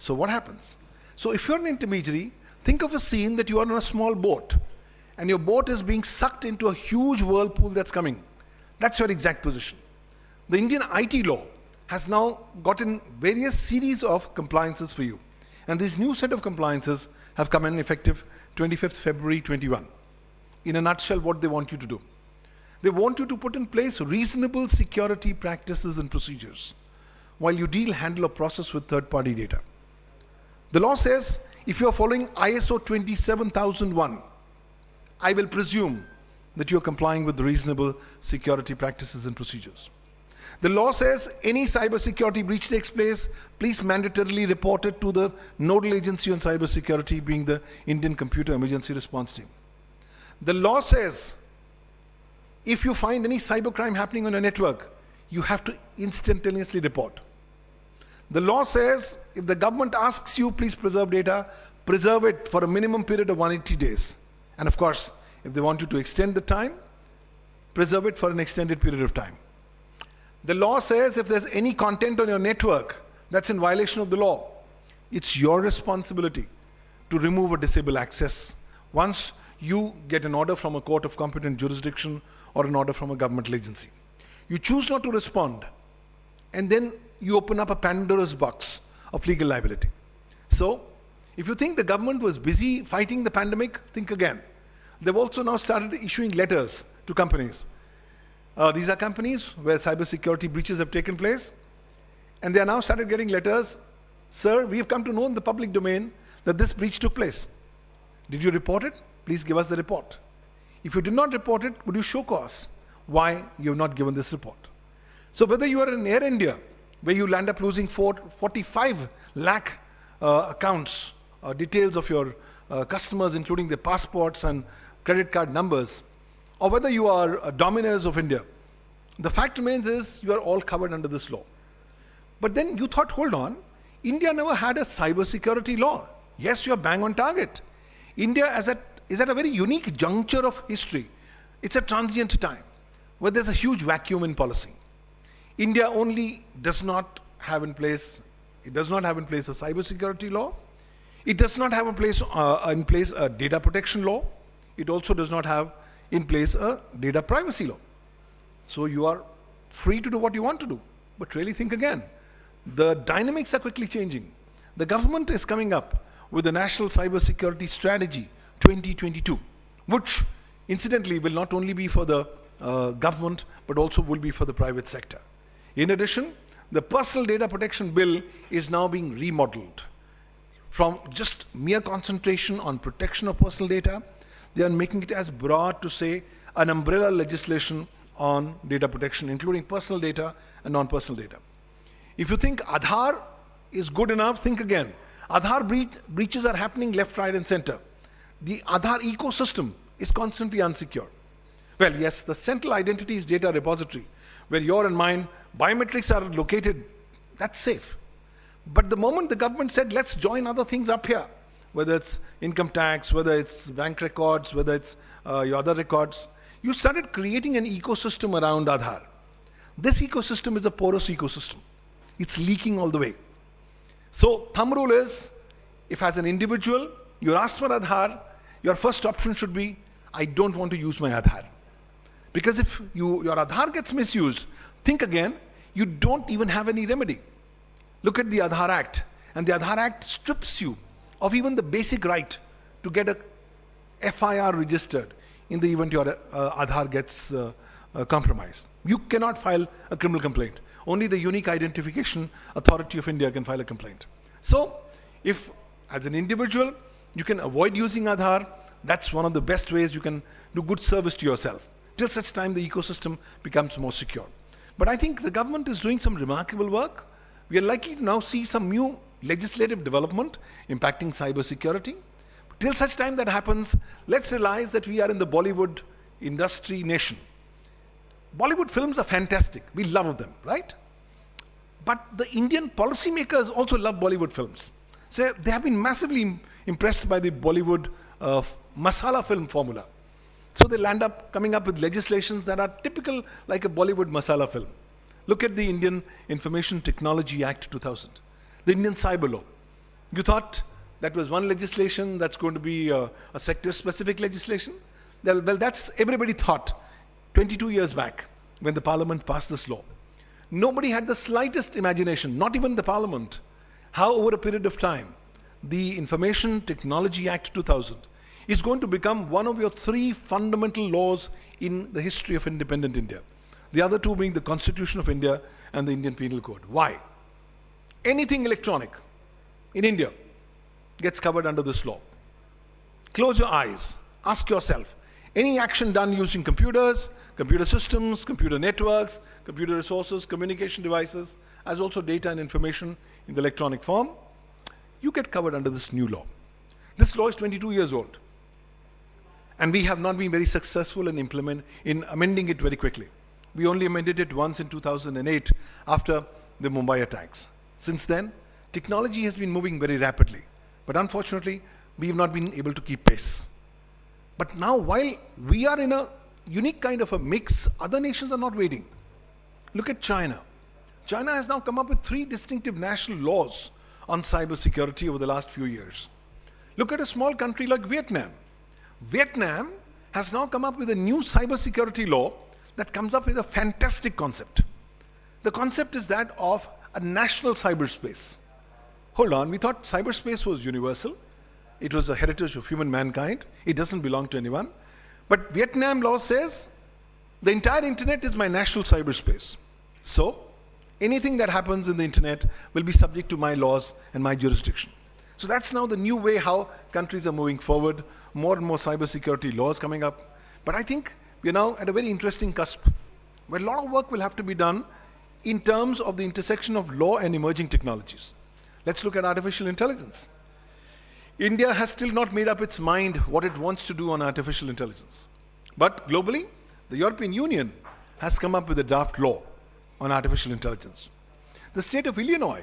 So what happens? So if you're an intermediary, think of a scene that you are on a small boat and your boat is being sucked into a huge whirlpool that's coming. That's your exact position. The Indian IT law has now gotten various series of compliances for you. And this new set of compliances have come in effective 25th February 21. In a nutshell, what they want you to do. They want you to put in place reasonable security practices and procedures while you handle a process with third-party data. The law says, if you are following ISO 27001, I will presume that you are complying with the reasonable security practices and procedures. The law says any cybersecurity breach takes place, please mandatorily report it to the nodal agency on cybersecurity, being the Indian Computer Emergency Response Team. The law says if you find any cybercrime happening on a network, you have to instantaneously report. The law says if the government asks you, please preserve data, preserve it for a minimum period of 180 days. And of course, if they want you to extend the time, preserve it for an extended period of time. The law says if there's any content on your network that's in violation of the law, it's your responsibility to remove or disable access once you get an order from a court of competent jurisdiction or an order from a governmental agency. You choose not to respond, and then you open up a Pandora's box of legal liability. So, if you think the government was busy fighting the pandemic, think again. They've also now started issuing letters to companies. These are companies where cybersecurity breaches have taken place, and they are now started getting letters. Sir, we have come to know in the public domain that this breach took place. Did you report it? Please give us the report. If you did not report it, would you show cause why you have not given this report? So whether you are in Air India, where you land up losing 45 lakh accounts, details of your customers, including their passports and credit card numbers, or whether you are Domino's of India, the fact remains is you are all covered under this law. But then you thought, hold on, India never had a cybersecurity law. Yes, you are bang on target. India is at a very unique juncture of history. It's a transient time where there's a huge vacuum in policy. India only does not have in place, a cybersecurity law. It does not have in place a data protection law. It also does not have in place a data privacy law. So you are free to do what you want to do, but really think again. The dynamics are quickly changing. The government is coming up with the National Cybersecurity Strategy 2022, which incidentally will not only be for the government, but also will be for the private sector. In addition, the Personal Data Protection Bill is now being remodeled. From just mere concentration on protection of personal data, they are making it as broad to say an umbrella legislation on data protection, including personal data and non-personal data. If you think Aadhaar is good enough, think again. Aadhaar breaches are happening left, right, and center. The Aadhaar ecosystem is constantly unsecure. Well, yes, the central identities data repository, where your and mine biometrics are located, that's safe. But the moment the government said, let's join other things up here, whether it's income tax, whether it's bank records, whether it's your other records, you started creating an ecosystem around Aadhaar. This ecosystem is a porous ecosystem. It's leaking all the way. So thumb rule is, if as an individual, you're asked for Aadhaar, your first option should be, I don't want to use my Aadhaar. Because if your Aadhaar gets misused, think again, you don't even have any remedy. Look at the Aadhaar Act, and the Aadhaar Act strips you of even the basic right to get a FIR registered in the event your Aadhaar gets compromised. You cannot file a criminal complaint. Only the Unique Identification Authority of India can file a complaint. So, if as an individual, you can avoid using Aadhaar, that's one of the best ways you can do good service to yourself, till such time the ecosystem becomes more secure. But I think the government is doing some remarkable work. We are likely to now see some new legislative development impacting cybersecurity. Till such time that happens, let's realize that we are in the Bollywood industry nation. Bollywood films are fantastic. We love them, right? But the Indian policymakers also love Bollywood films. So they have been massively impressed by the Bollywood masala film formula. So they'll end up coming up with legislations that are typical like a Bollywood masala film. Look at the Indian Information Technology Act 2000, the Indian Cyber Law. You thought that was one legislation that's going to be a sector-specific legislation? Well, that's everybody thought 22 years back when the Parliament passed this law. Nobody had the slightest imagination, not even the Parliament, how over a period of time, the Information Technology Act 2000 is going to become one of your 3 fundamental laws in the history of independent India. The other 2 being the Constitution of India and the Indian Penal Code. Why? Anything electronic in India gets covered under this law. Close your eyes, ask yourself, any action done using computers, computer systems, computer networks, computer resources, communication devices, as also data and information in the electronic form, you get covered under this new law. This law is 22 years old. And we have not been very successful in amending it very quickly. We only amended it once in 2008 after the Mumbai attacks. Since then, technology has been moving very rapidly. But unfortunately, we have not been able to keep pace. But now, while we are in a unique kind of a mix, other nations are not waiting. Look at China. China has now come up with 3 distinctive national laws on cybersecurity over the last few years. Look at a small country like Vietnam. Vietnam has now come up with a new cybersecurity law that comes up with a fantastic concept. The concept is that of a national cyberspace. Hold on, we thought cyberspace was universal. It was a heritage of human mankind. It doesn't belong to anyone. But Vietnam law says the entire internet is my national cyberspace. So anything that happens in the internet will be subject to my laws and my jurisdiction. So that's now the new way how countries are moving forward. More and more cybersecurity laws coming up. But I think we're now at a very interesting cusp where a lot of work will have to be done in terms of the intersection of law and emerging technologies. Let's look at artificial intelligence. India has still not made up its mind what it wants to do on artificial intelligence. But globally, the European Union has come up with a draft law on artificial intelligence. The state of Illinois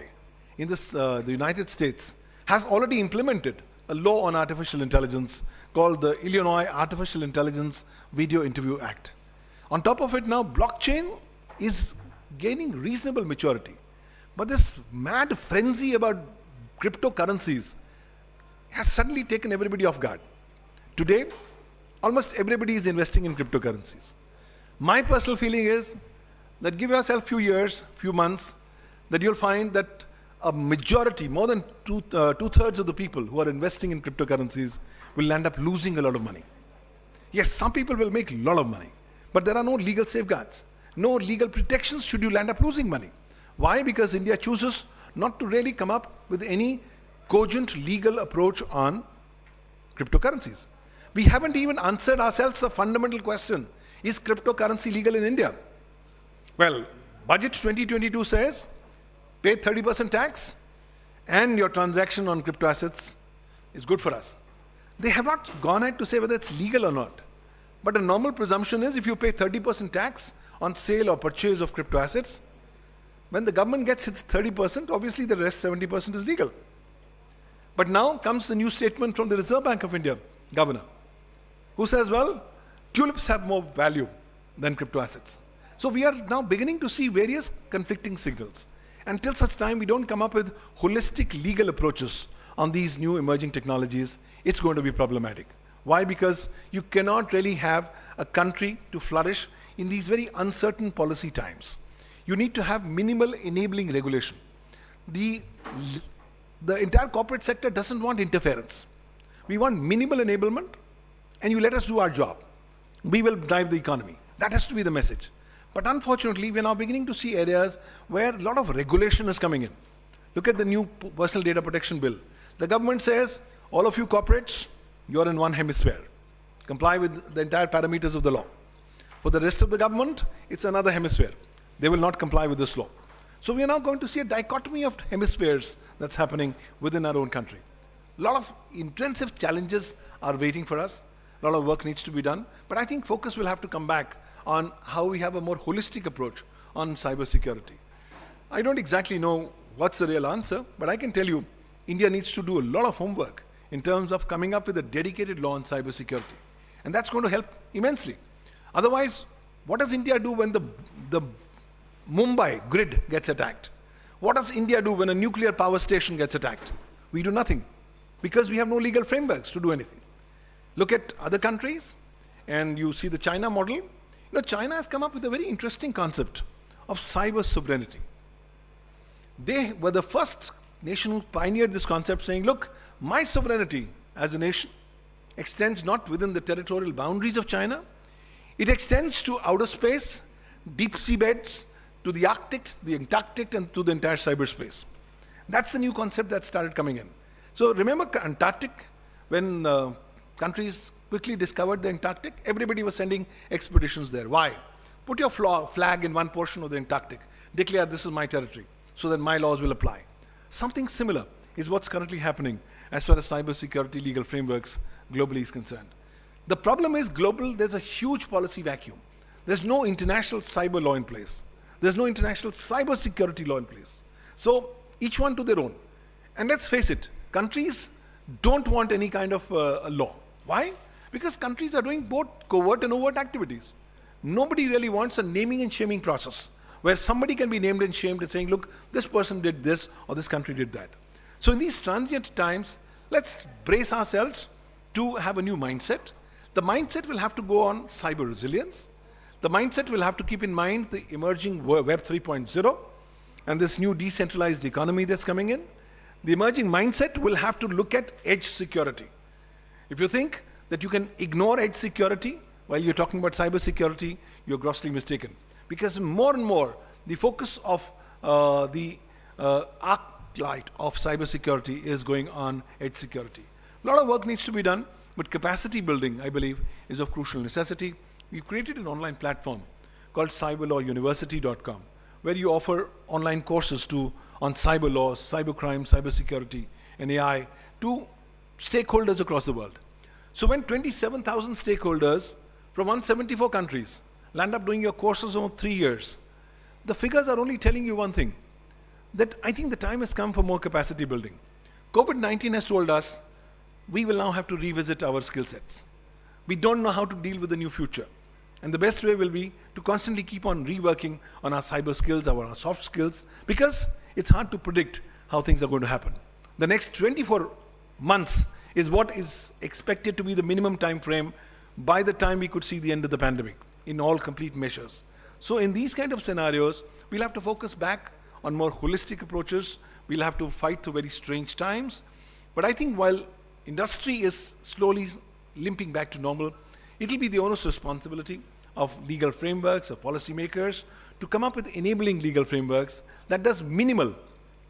in the United States has already implemented a law on artificial intelligence called the Illinois Artificial Intelligence Video Interview Act. On top of it now, blockchain is gaining reasonable maturity. But this mad frenzy about cryptocurrencies has suddenly taken everybody off guard. Today, almost everybody is investing in cryptocurrencies. My personal feeling is that give yourself a few years, few months, that you'll find that a majority, more than two-thirds of the people who are investing in cryptocurrencies will end up losing a lot of money. Yes, some people will make a lot of money, but there are no legal safeguards, no legal protections should you end up losing money. Why? Because India chooses not to really come up with any cogent legal approach on cryptocurrencies. We haven't even answered ourselves the fundamental question, is cryptocurrency legal in India? Well, Budget 2022 says, pay 30% tax and your transaction on crypto assets is good for us. They have not gone ahead to say whether it's legal or not. But a normal presumption is if you pay 30% tax on sale or purchase of crypto assets, when the government gets its 30%, obviously the rest 70% is legal. But now comes the new statement from the Reserve Bank of India governor, who says, well, tulips have more value than crypto assets. So we are now beginning to see various conflicting signals. Until such time we don't come up with holistic legal approaches on these new emerging technologies, it's going to be problematic. Why? Because you cannot really have a country to flourish in these very uncertain policy times. You need to have minimal enabling regulation. The entire corporate sector doesn't want interference. We want minimal enablement, and you let us do our job. We will drive the economy. That has to be the message. But unfortunately, we are now beginning to see areas where a lot of regulation is coming in. Look at the new Personal Data Protection Bill. The government says, all of you corporates, you're in one hemisphere. Comply with the entire parameters of the law. For the rest of the government, it's another hemisphere. They will not comply with this law. So we are now going to see a dichotomy of hemispheres that's happening within our own country. A lot of intensive challenges are waiting for us. A lot of work needs to be done. But I think focus will have to come back on how we have a more holistic approach on cybersecurity. I don't exactly know what's the real answer, but I can tell you India needs to do a lot of homework in terms of coming up with a dedicated law on cybersecurity. And that's going to help immensely. Otherwise, what does India do when the Mumbai grid gets attacked? What does India do when a nuclear power station gets attacked? We do nothing because we have no legal frameworks to do anything. Look at other countries and you see the China model. You know, China has come up with a very interesting concept of cyber sovereignty. They were the first nation who pioneered this concept, saying, look, my sovereignty as a nation extends not within the territorial boundaries of China. It extends to outer space, deep sea beds, to the Arctic, the Antarctic, and to the entire cyberspace. That's the new concept that started coming in. So remember Antarctic, when countries quickly discovered the Antarctic, everybody was sending expeditions there. Why? Put your flag in one portion of the Antarctic. Declare this is my territory, so that my laws will apply. Something similar is what's currently happening as far as cybersecurity legal frameworks globally is concerned. The problem is global, there's a huge policy vacuum. There's no international cyber law in place. There's no international cybersecurity law in place. So each one to their own. And let's face it, countries don't want any kind of law. Why? Because countries are doing both covert and overt activities. Nobody really wants a naming and shaming process where somebody can be named and shamed and saying, look, this person did this or this country did that. So in these transient times, let's brace ourselves to have a new mindset. The mindset will have to go on cyber resilience. The mindset will have to keep in mind the emerging Web 3.0 and this new decentralized economy that's coming in. The emerging mindset will have to look at edge security. If you think that you can ignore edge security while you're talking about cyber security, you're grossly mistaken. Because more and more, the focus of the arc light of cybersecurity is going on edge security. A lot of work needs to be done, but capacity building, I believe, is of crucial necessity. We've created an online platform called cyberlawuniversity.com, where you offer online courses on cyber laws, cyber crime, cyber security, and AI to stakeholders across the world. So when 27,000 stakeholders from 174 countries land up doing your courses over 3 years, the figures are only telling you one thing, that I think the time has come for more capacity building. COVID-19 has told us we will now have to revisit our skill sets. We don't know how to deal with the new future. And the best way will be to constantly keep on reworking on our cyber skills, our soft skills, because it's hard to predict how things are going to happen. The next 24 months is what is expected to be the minimum time frame by the time we could see the end of the pandemic in all complete measures. So in these kind of scenarios, we'll have to focus back on more holistic approaches. We'll have to fight through very strange times. But I think while industry is slowly limping back to normal, it'll be the onus responsibility of legal frameworks, of policymakers, to come up with enabling legal frameworks that does minimal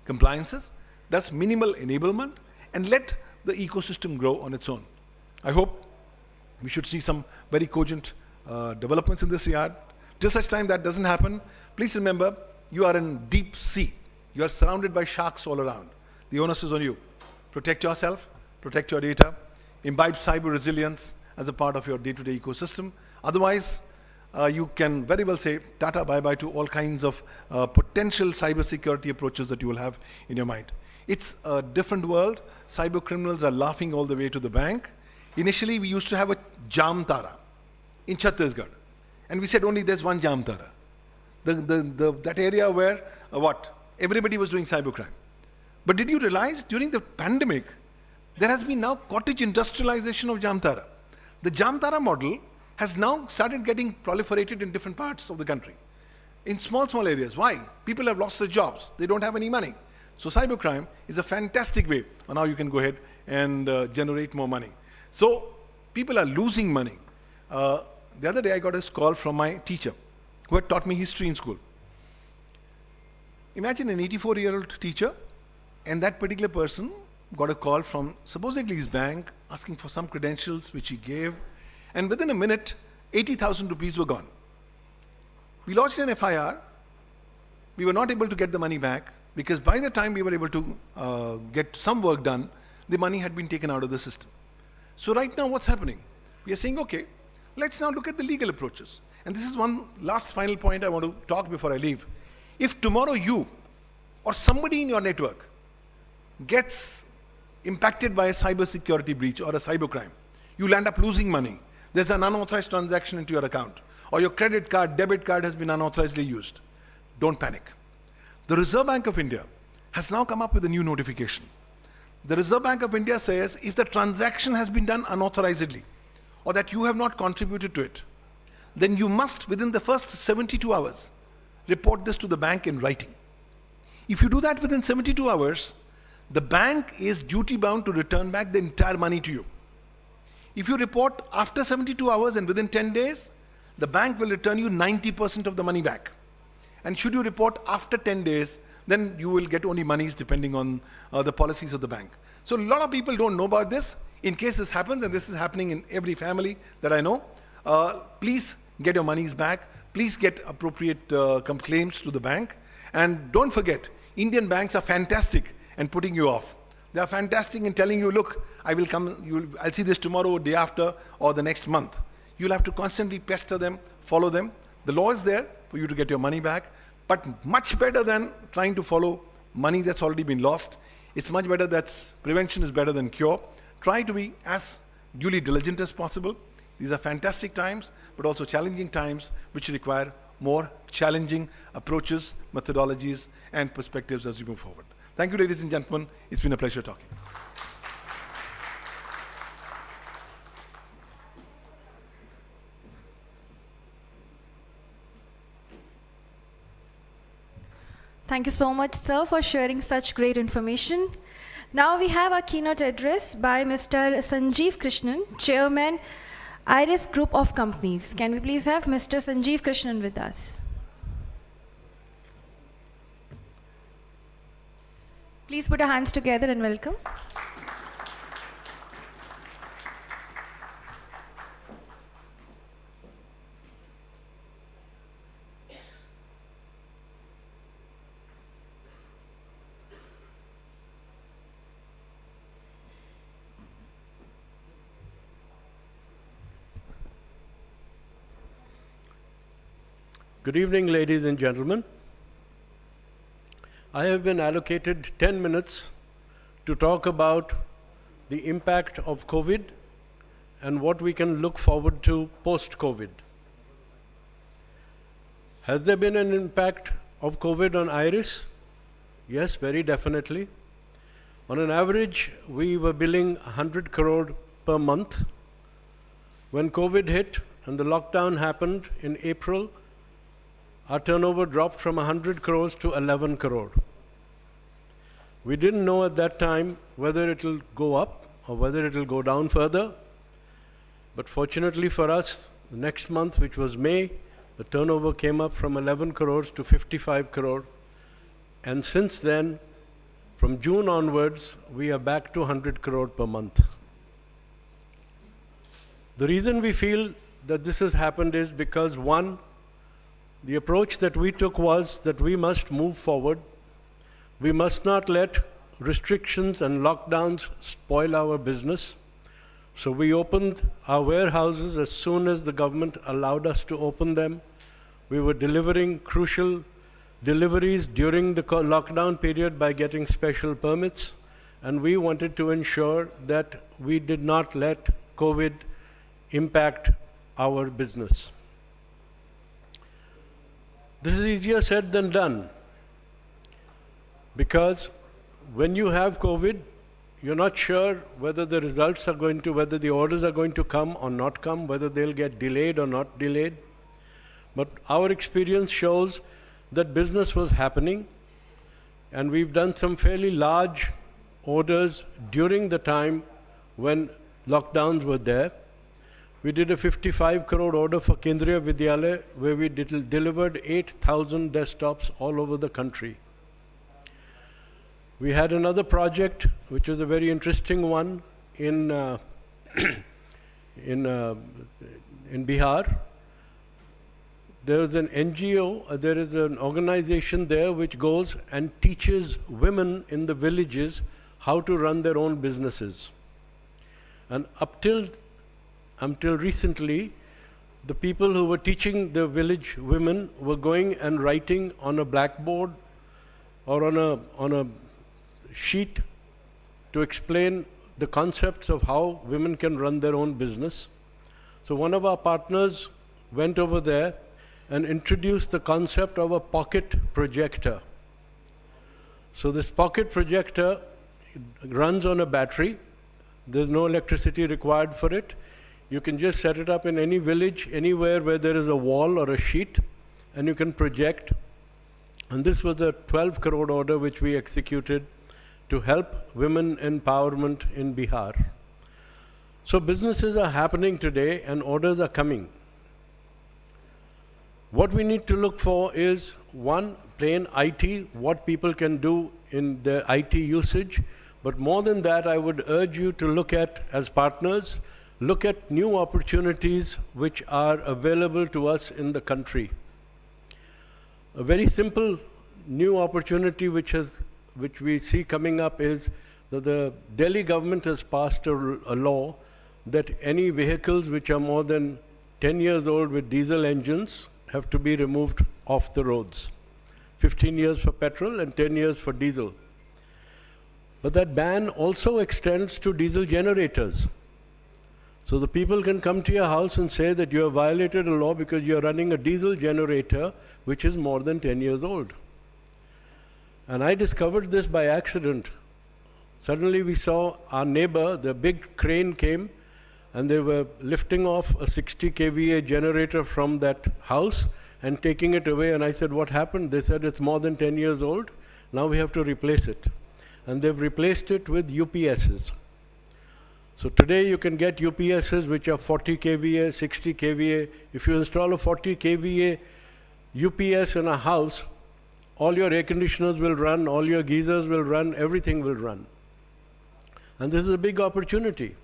compliances, does minimal enablement, and let the ecosystem grow on its own. I hope we should see some very cogent developments in this regard. Till such time that doesn't happen, please remember, you are in deep sea. You are surrounded by sharks all around. The onus is on you. Protect yourself, protect your data, imbibe cyber resilience as a part of your day-to-day ecosystem. Otherwise, you can very well say tata bye-bye to all kinds of potential cyber security approaches that you will have in your mind. It's a different world. Cyber criminals are laughing all the way to the bank. Initially, we used to have a Jamtara in Chhattisgarh. And we said only there's one Jamtara. That area where, everybody was doing cybercrime. But did you realize during the pandemic, there has been now cottage industrialization of Jamtara. The Jamtara model has now started getting proliferated in different parts of the country. In small areas. Why? People have lost their jobs. They don't have any money. So cybercrime is a fantastic way on how you can go ahead and generate more money. So people are losing money. The other day I got a call from my teacher who had taught me history in school. Imagine an 84-year-old teacher, and that particular person got a call from supposedly his bank asking for some credentials which he gave, and within a minute 80,000 rupees were gone. We lodged an FIR. We were not able to get the money back because by the time we were able to get some work done, the money had been taken out of the system. So right now what's happening? We are saying, okay, let's now look at the legal approaches. And this is one last final point I want to talk before I leave. If tomorrow you or somebody in your network gets impacted by a cybersecurity breach or a cybercrime, you'll end up losing money. There's an unauthorized transaction into your account, or your credit card, debit card has been unauthorizedly used. Don't panic. The Reserve Bank of India has now come up with a new notification The Reserve Bank of India says if the transaction has been done unauthorizedly or that you have not contributed to it, then you must, within the first 72 hours, report this to the bank in writing. If you do that within 72 hours, the bank is duty bound to return back the entire money to you. If you report after 72 hours and within 10 days, the bank will return you 90% of the money back. And should you report after 10 days, then you will get only monies depending on the policies of the bank. So a lot of people don't know about this. In case this happens, and this is happening in every family that I know, please get your monies back. Please get appropriate claims to the bank. And don't forget, Indian banks are fantastic in putting you off. They are fantastic in telling you, look, I will come, I'll see this tomorrow, day after, or the next month. You'll have to constantly pester them, follow them. The law is there for you to get your money back, but much better than trying to follow money that's already been lost. It's much better prevention is better than cure. Try to be as duly diligent as possible. These are fantastic times, but also challenging times which require more challenging approaches, methodologies, and perspectives as we move forward. Thank you, ladies and gentlemen. It's been a pleasure talking. Thank you so much, sir, for sharing such great information. Now we have a keynote address by Mr. Sanjeev Krishnan, Chairman, Iris Group of Companies. Can we please have Mr. Sanjeev Krishnan with us? Please put your hands together and welcome. Good evening, ladies and gentlemen. I have been allocated 10 minutes to talk about the impact of COVID and what we can look forward to post-COVID. Has there been an impact of COVID on IRIS? Yes, very definitely. On an average, we were billing 100 crore per month. When COVID hit and the lockdown happened in April, our turnover dropped from 100 crores to 11 crore. We didn't know at that time whether it will go up or whether it will go down further. But fortunately for us, the next month, which was May, the turnover came up from 11 crores to 55 crore. And since then, from June onwards, we are back to 100 crore per month. The reason we feel that this has happened is because, one, the approach that we took was that we must move forward. We must not let restrictions and lockdowns spoil our business. So we opened our warehouses as soon as the government allowed us to open them. We were delivering crucial deliveries during the lockdown period by getting special permits. And we wanted to ensure that we did not let COVID impact our business. This is easier said than done, because when you have COVID, you're not sure whether the results are going to, whether the orders are going to come or not come, whether they'll get delayed or not delayed. But our experience shows that business was happening, and we've done some fairly large orders during the time when lockdowns were there. We did a 55 crore order for Kendriya Vidyalaya, where we delivered 8,000 desktops all over the country. We had another project, which was a very interesting one in Bihar. There is an NGO, there is an organization there which goes and teaches women in the villages how to run their own businesses. And until recently, the people who were teaching the village women were going and writing on a blackboard or on a sheet to explain the concepts of how women can run their own business. So one of our partners went over there and introduced the concept of a pocket projector. So this pocket projector runs on a battery. There's no electricity required for it. You can just set it up in any village, anywhere where there is a wall or a sheet, and you can project. And this was a 12 crore order which we executed to help women empowerment in Bihar. So businesses are happening today and orders are coming. What we need to look for is, one, plain IT, what people can do in their IT usage. But more than that, I would urge you to look at, as partners, look at new opportunities which are available to us in the country. A very simple new opportunity which we see coming up is that the Delhi government has passed a law that any vehicles which are more than 10 years old with diesel engines have to be removed off the roads. 15 years for petrol and 10 years for diesel. But that ban also extends to diesel generators. So the people can come to your house and say that you have violated a law because you are running a diesel generator which is more than 10 years old. And I discovered this by accident. Suddenly we saw our neighbor, the big crane came, and they were lifting off a 60 kVA generator from that house and taking it away. And I said, what happened? They said, it's more than 10 years old. Now we have to replace it. And they've replaced it with UPSs. So today you can get UPSs which are 40 kVA, 60 kVA. If you install a 40 kVA UPS in a house, all your air conditioners will run, all your geysers will run, everything will run. And this is a big opportunity,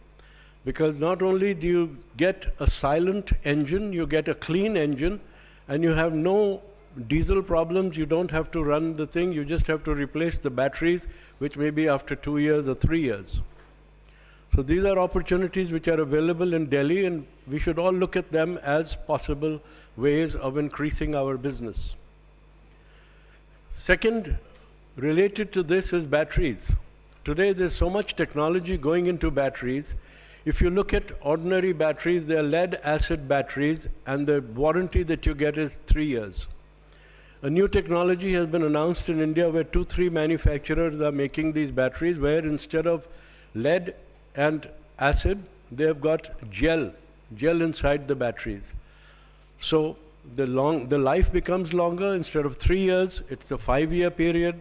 because not only do you get a silent engine, you get a clean engine, and you have no diesel problems. You don't have to run the thing, you just have to replace the batteries, which may be after 2 years or 3 years. So these are opportunities which are available in Delhi, and we should all look at them as possible ways of increasing our business. Second, related to this is batteries. Today there's so much technology going into batteries. If you look at ordinary batteries, they're lead acid batteries, and the warranty that you get is 3 years. A new technology has been announced in India where 2-3 manufacturers are making these batteries, where instead of lead and acid, they have got gel inside the batteries. So the life becomes longer. Instead of 3 years, it's a 5-year period.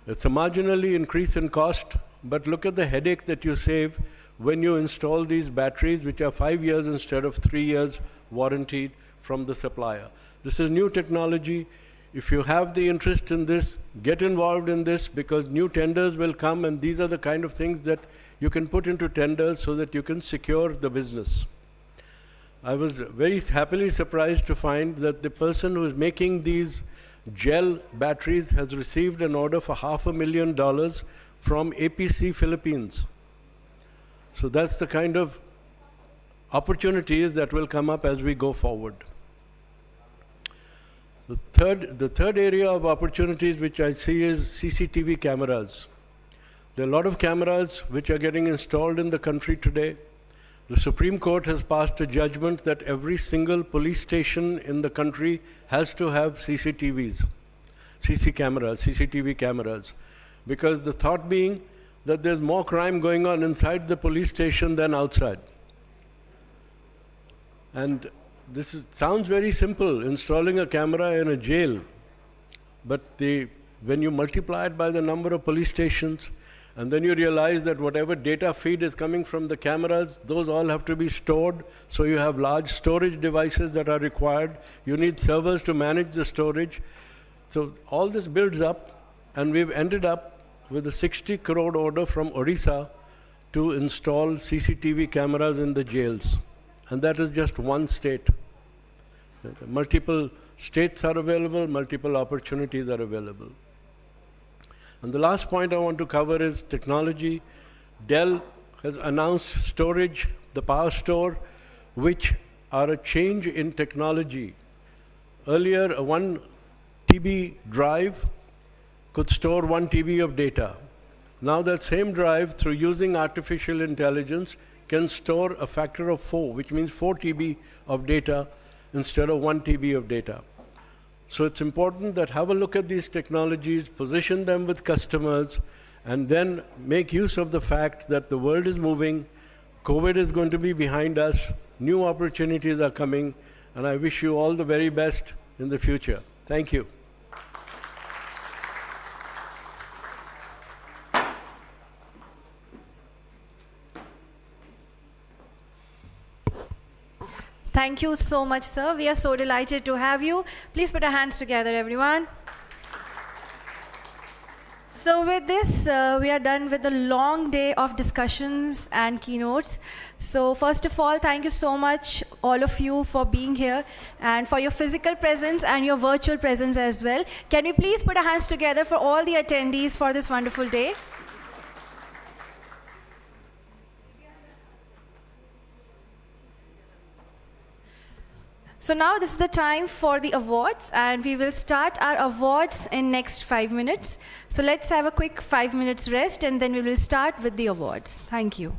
It's a marginally increase in cost, but look at the headache that you save when you install these batteries, which are 5 years instead of 3 years warranted from the supplier. This is new technology. If you have the interest in this, get involved in this, because new tenders will come, and these are the kind of things that you can put into tenders so that you can secure the business. I was very happily surprised to find that the person who is making these gel batteries has received an order for $500,000 from APC Philippines. So that's the kind of opportunities that will come up as we go forward. The third area of opportunities which I see is CCTV cameras. There are a lot of cameras which are getting installed in the country today. The Supreme Court has passed a judgment that every single police station in the country has to have CCTV cameras, because the thought being that there's more crime going on inside the police station than outside. And sounds very simple, installing a camera in a jail, but when you multiply it by the number of police stations, and then you realize that whatever data feed is coming from the cameras, those all have to be stored. So you have large storage devices that are required. You need servers to manage the storage. So all this builds up, and we've ended up with a 60 crore order from Odisha to install CCTV cameras in the jails. And that is just one state. Multiple states are available, multiple opportunities are available. And the last point I want to cover is technology. Dell has announced storage, the Power Store, which are a change in technology. Earlier, a 1 TB drive could store 1 TB of data. Now that same drive, through using artificial intelligence, can store a factor of 4, which means 4 TB of data instead of 1 TB of data. So it's important that have a look at these technologies, position them with customers, and then make use of the fact that the world is moving, COVID is going to be behind us, new opportunities are coming, and I wish you all the very best in the future. Thank you. Thank you so much, sir. We are so delighted to have you. Please put our hands together, everyone. So with this, we are done with the long day of discussions and keynotes. So first of all, thank you so much, all of you, for being here and for your physical presence and your virtual presence as well. Can we please put our hands together for all the attendees for this wonderful day? So now this is the time for the awards, and we will start our awards in next 5 minutes. So let's have a quick 5 minutes rest, and then we will start with the awards. Thank you.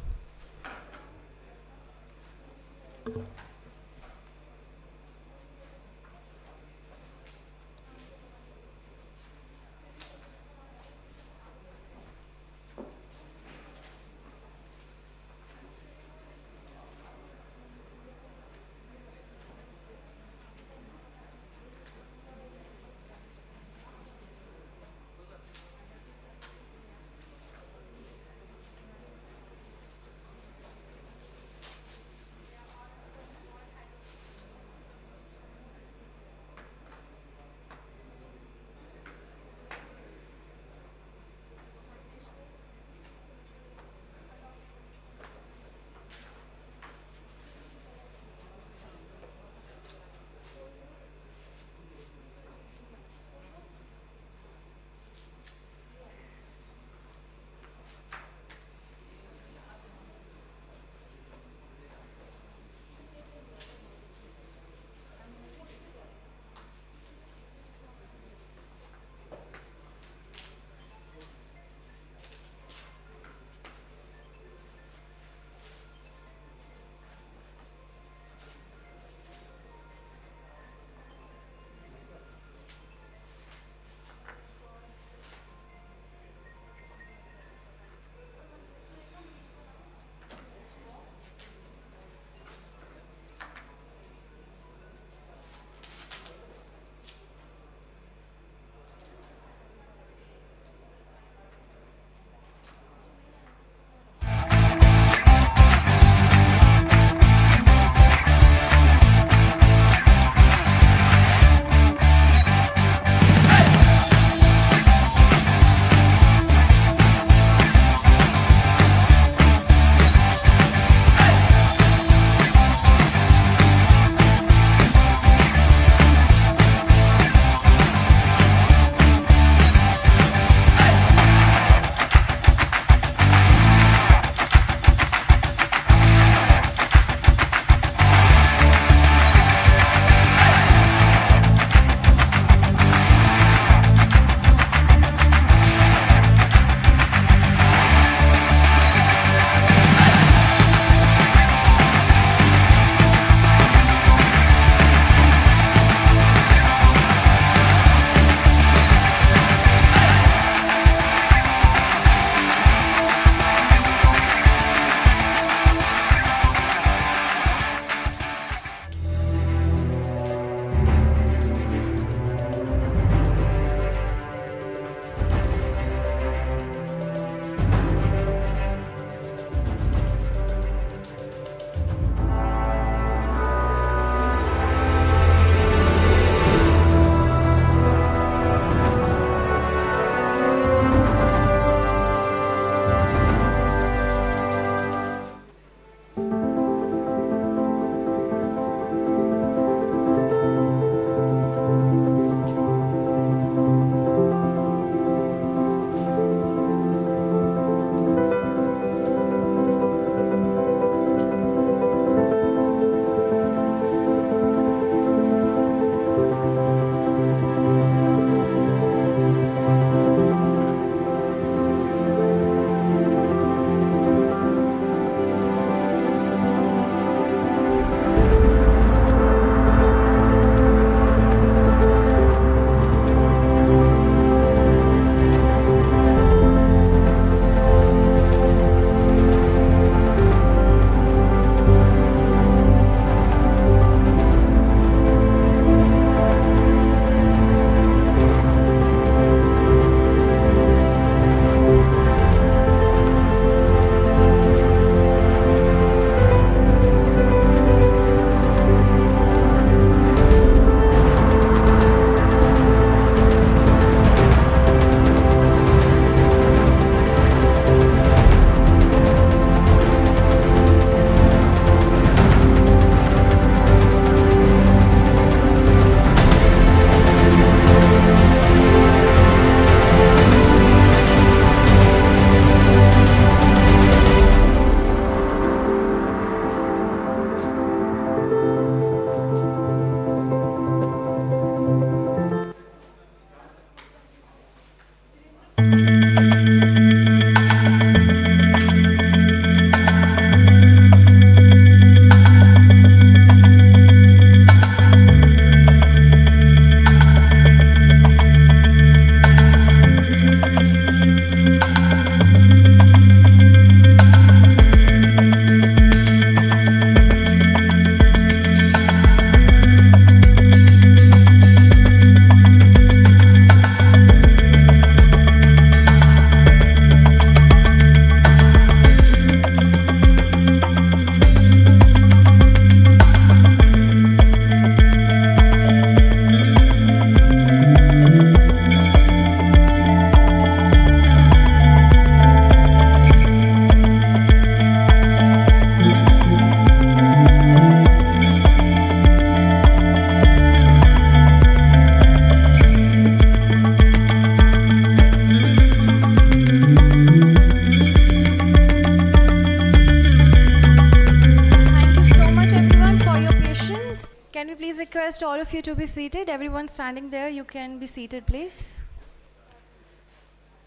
request all of you to be seated. Everyone standing there, you can be seated, please.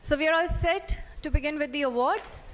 So we are all set to begin with the awards.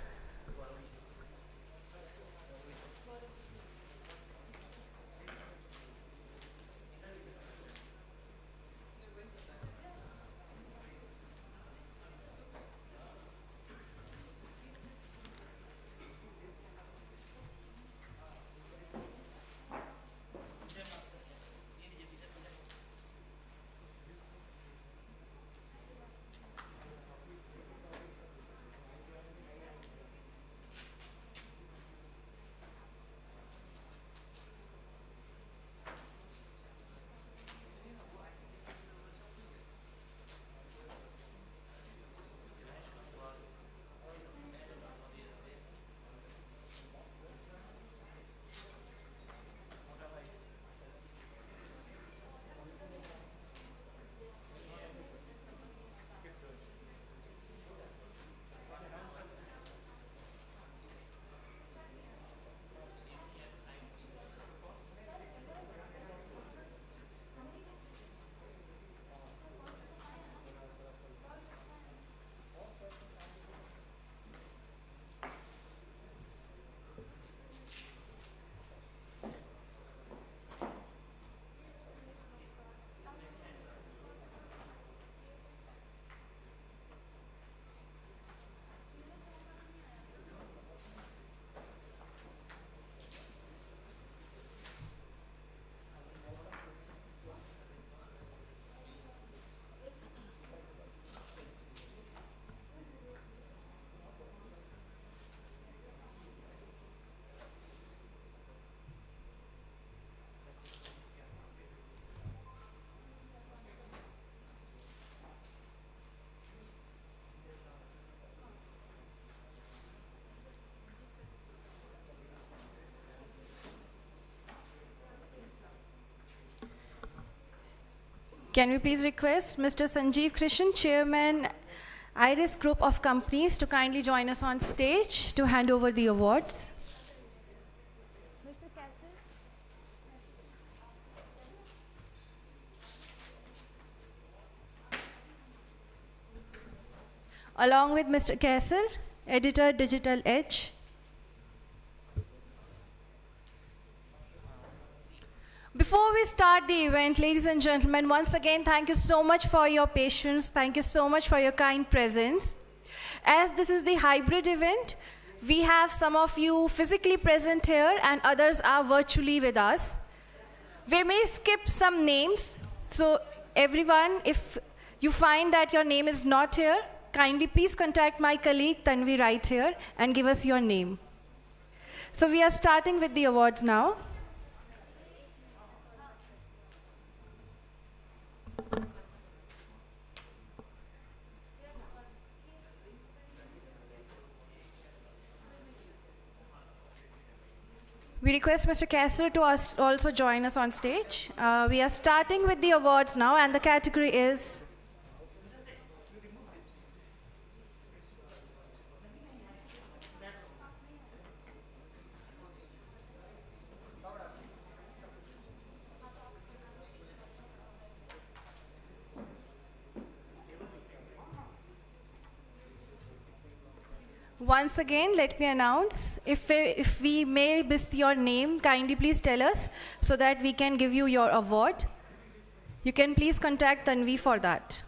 Can we please request Mr. Sanjeev Krishan, Chairman, Iris Group of Companies, to kindly join us on stage to hand over the awards. Along with Mr. Kessel, Editor, Digital Edge. Before we start the event, ladies and gentlemen, once again, thank you so much for your patience. Thank you so much for your kind presence. As this is the hybrid event, we have some of you physically present here and others are virtually with us. We may skip some names. So everyone, if you find that your name is not here, kindly please contact my colleague Tanvi right here and give us your name. So we are starting with the awards now. We request Mr. Kessler to also join us on stage. We are starting with the awards now, and the category is once again, let me announce, if we may miss your name, kindly please tell us so that we can give you your award. You can please contact Tanvi for that.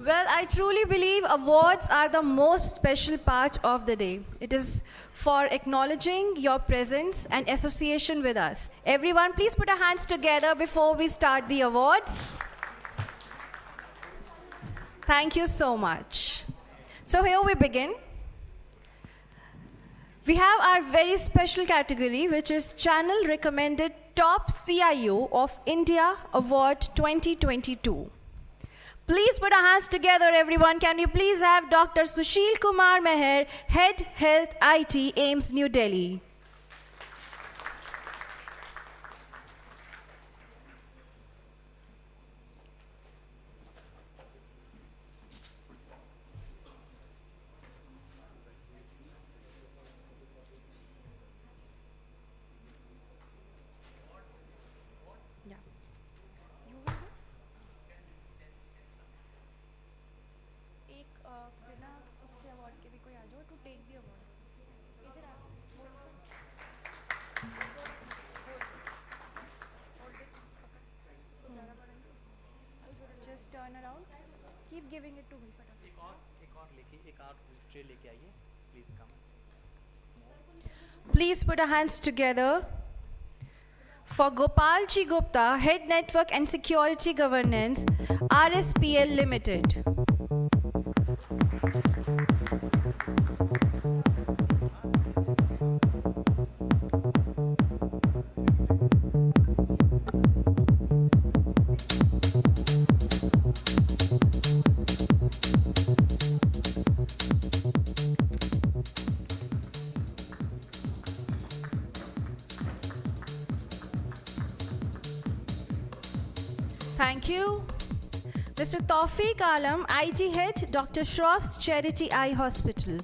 Well, I truly believe awards are the most special part of the day. It is for acknowledging your presence and association with us. Everyone, please put our hands together before we start the awards. Thank you so much. So here we begin. We have our very special category, which is Channel Recommended Top CIO of India Award 2022. Please put our hands together, everyone. Can we please have Dr. Sushil Kumar Meher, Head Health IT, AIMS, New Delhi. Just turn around. Keep giving it to me. Please come. Please put our hands together for Gopalji Gupta, Head Network and Security Governance, RSPL Limited. Thank you. Mr. Tawfiq Alam, IG Head, Dr. Shroff's Charity Eye Hospital.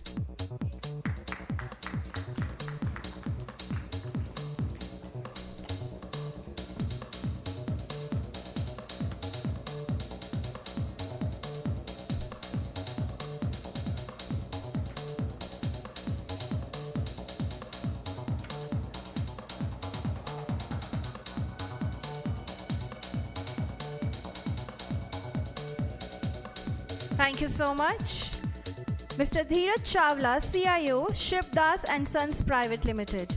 Thank you so much. Mr. Dheeraj Chawla, CIO, Shivdas and Sons Private Limited.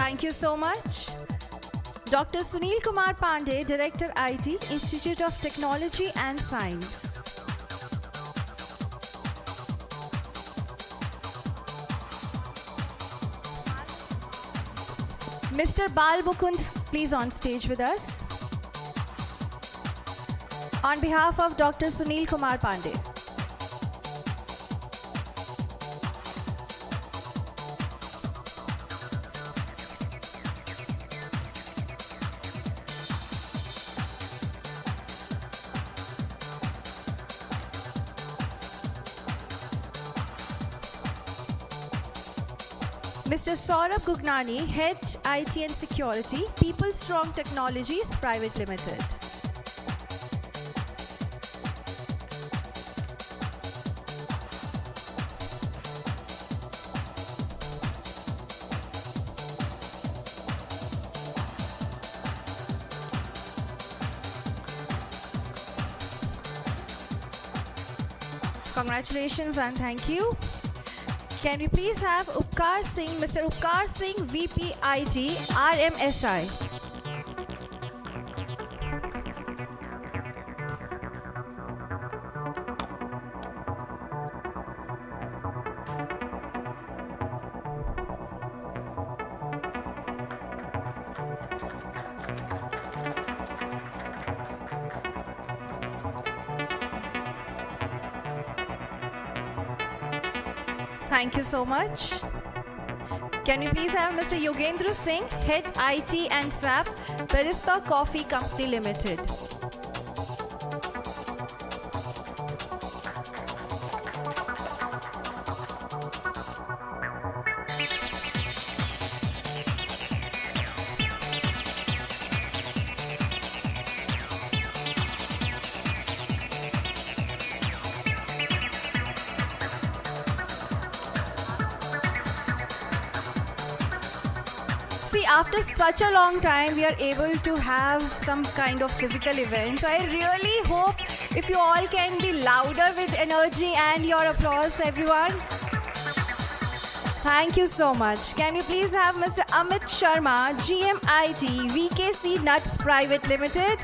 Thank you so much. Dr. Sunil Kumar Pandey, Director IT, Institute of Technology and Science. Mr. Bal Mukund, please on stage with us. On behalf of Dr. Sunil Kumar Pandey. Mr. Saurabh Gugnani, Head IT and Security, People Strong Technologies Private Limited. Congratulations and thank you. Can we please have Upkar Singh, Mr. Upkar Singh, VP IT, RMSI. Thank you so much. Can we please have Mr. Yogendra Singh, Head IT and SAP, Barista Coffee Company Limited. after such a long time, we are able to have some kind of physical event. So I really hope if you all can be louder with energy and your applause, everyone. Thank you so much. Can you please have Mr. Amit Sharma, GM-IT, VKC Nuts Private Limited.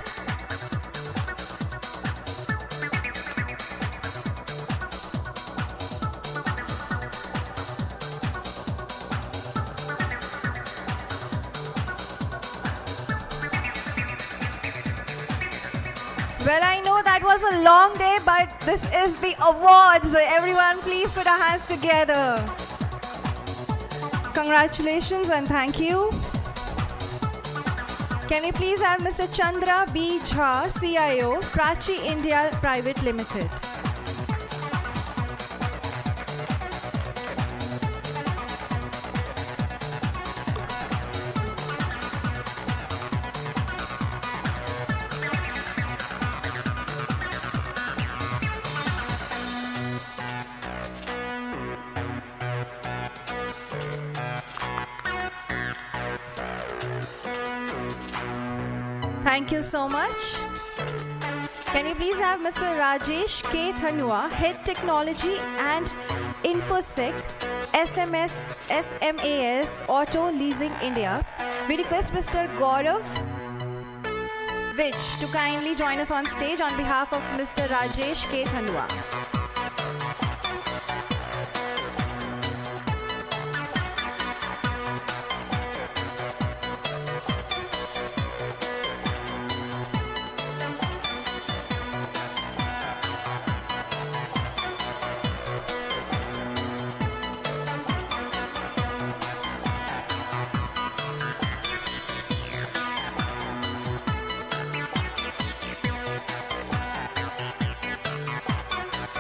Well, I know that was a long day, but this is the awards. Everyone, please put our hands together. Congratulations and thank you. Can we please have Mr. Chandra B. Jha, CIO, Prachi India Private Limited. Thank you so much. Can you please have Mr. Rajesh K. Thanua, Head Technology and InfoSec, SMAS Auto Leasing India. We request Mr. Gaurav Vich to kindly join us on stage on behalf of Mr. Rajesh K. Thanua.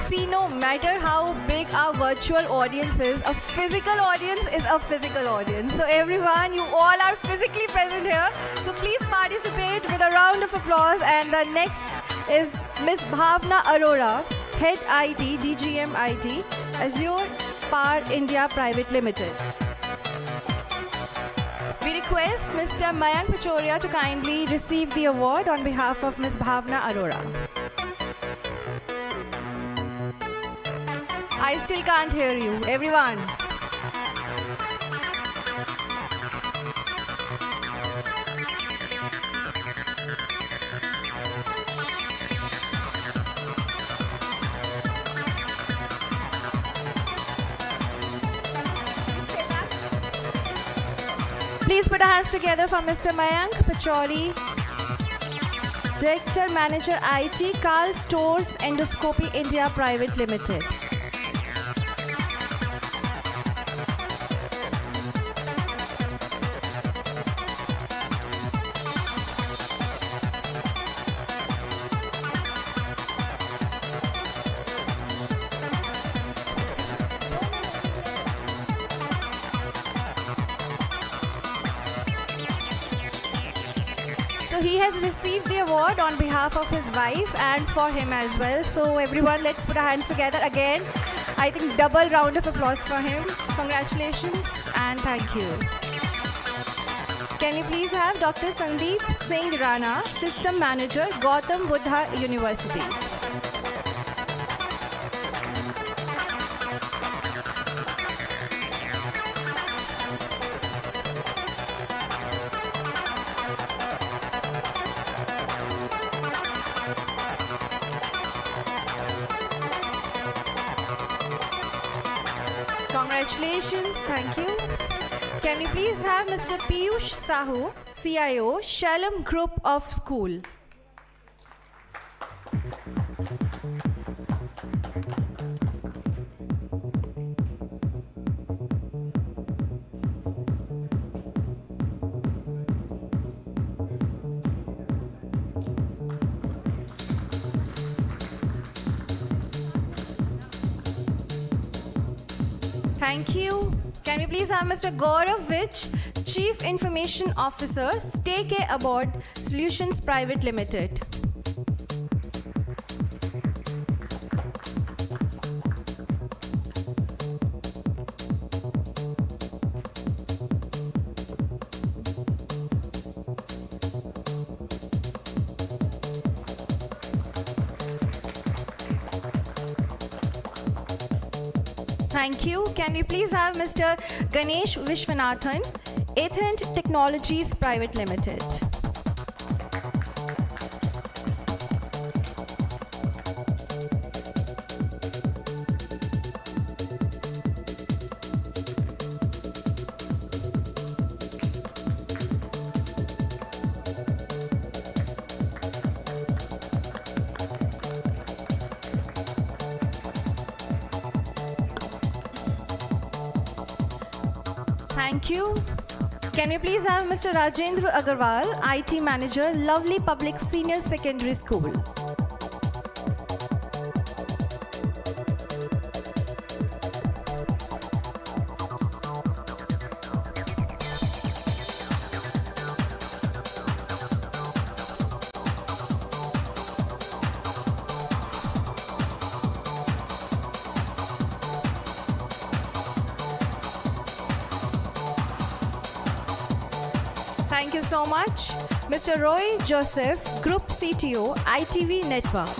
See, no matter how big our virtual audience is, a physical audience is a physical audience. So everyone, you all are physically present here. So please participate with a round of applause. And the next is Miss Bhavna Arora, Head IT, DGM-IT, Azure Power India Private Limited. We request Mr. Mayank Pachoria to kindly receive the award on behalf of Miss Bhavna Arora. I still can't hear you. Everyone. Please put our hands together for Mr. Mayank Pachori, Director Manager IT, Carl Stores Endoscopy India Private Limited. So he has received the award on behalf of his wife and for him as well. So everyone, let's put our hands together again. I think double round of applause for him. Congratulations and thank you. Can you please have Dr. Sandeep Singh Rana, System Manager, Gautam Buddha University. Congratulations, thank you. Can you please have Mr. Piyush Sahu, CIO, Shalom Group of School. Thank you. Can we please have Mr. Gaurav Vich, Chief Information Officer, Stay Care Aboard Solutions Private Limited. Thank you. Can we please have Mr. Ganesh Vishwanathan, Ethent Technologies Private Limited. Thank you. Can we please have Mr. Rajendra Agarwal, IT Manager, Lovely Public Senior Secondary School. Thank you so much. Mr. Roy Joseph, Group CTO, ITV Network.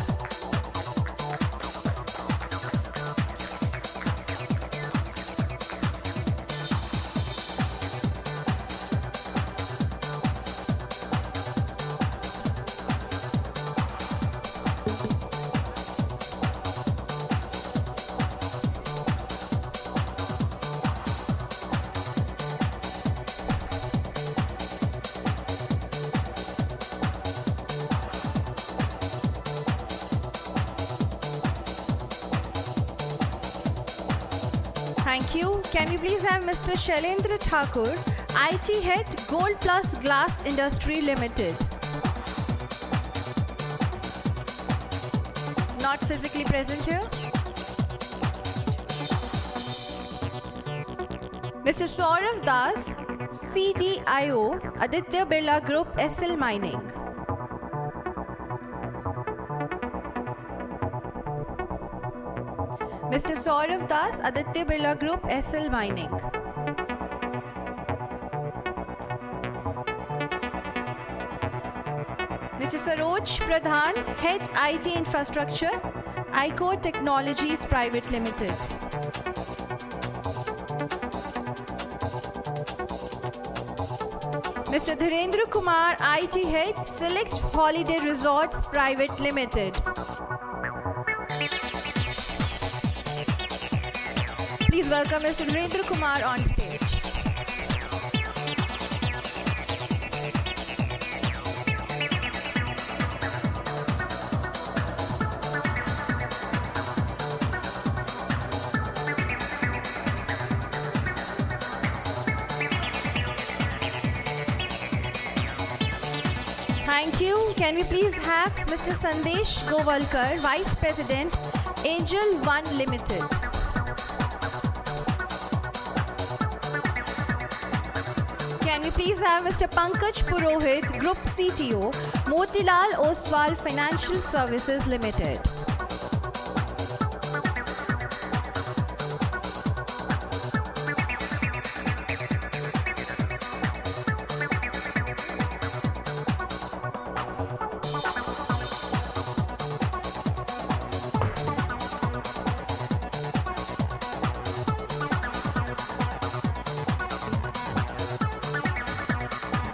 Thank you. Can we please have Mr. Shailendra Thakur, IT Head, Gold Plus Glass Industry Limited. Not physically present here. Mr. Saurav Das, CDIO, Aditya Birla Group, SL Mining. Mr. Saurav Das, Aditya Birla Group, SL Mining. Mr. Saroj Pradhan, Head IT Infrastructure, ICO Technologies Private Limited. Mr. Dhirendra Kumar, IT Head, Select Holiday Resorts Private Limited. Please welcome Mr. Dhirendra Kumar on stage. Thank you. Can we please have Mr. Sandesh Govalkar, Vice President, Angel One Limited. Can we please have Mr. Pankaj Purohit, Group CTO, Motilal Oswal Financial Services Limited.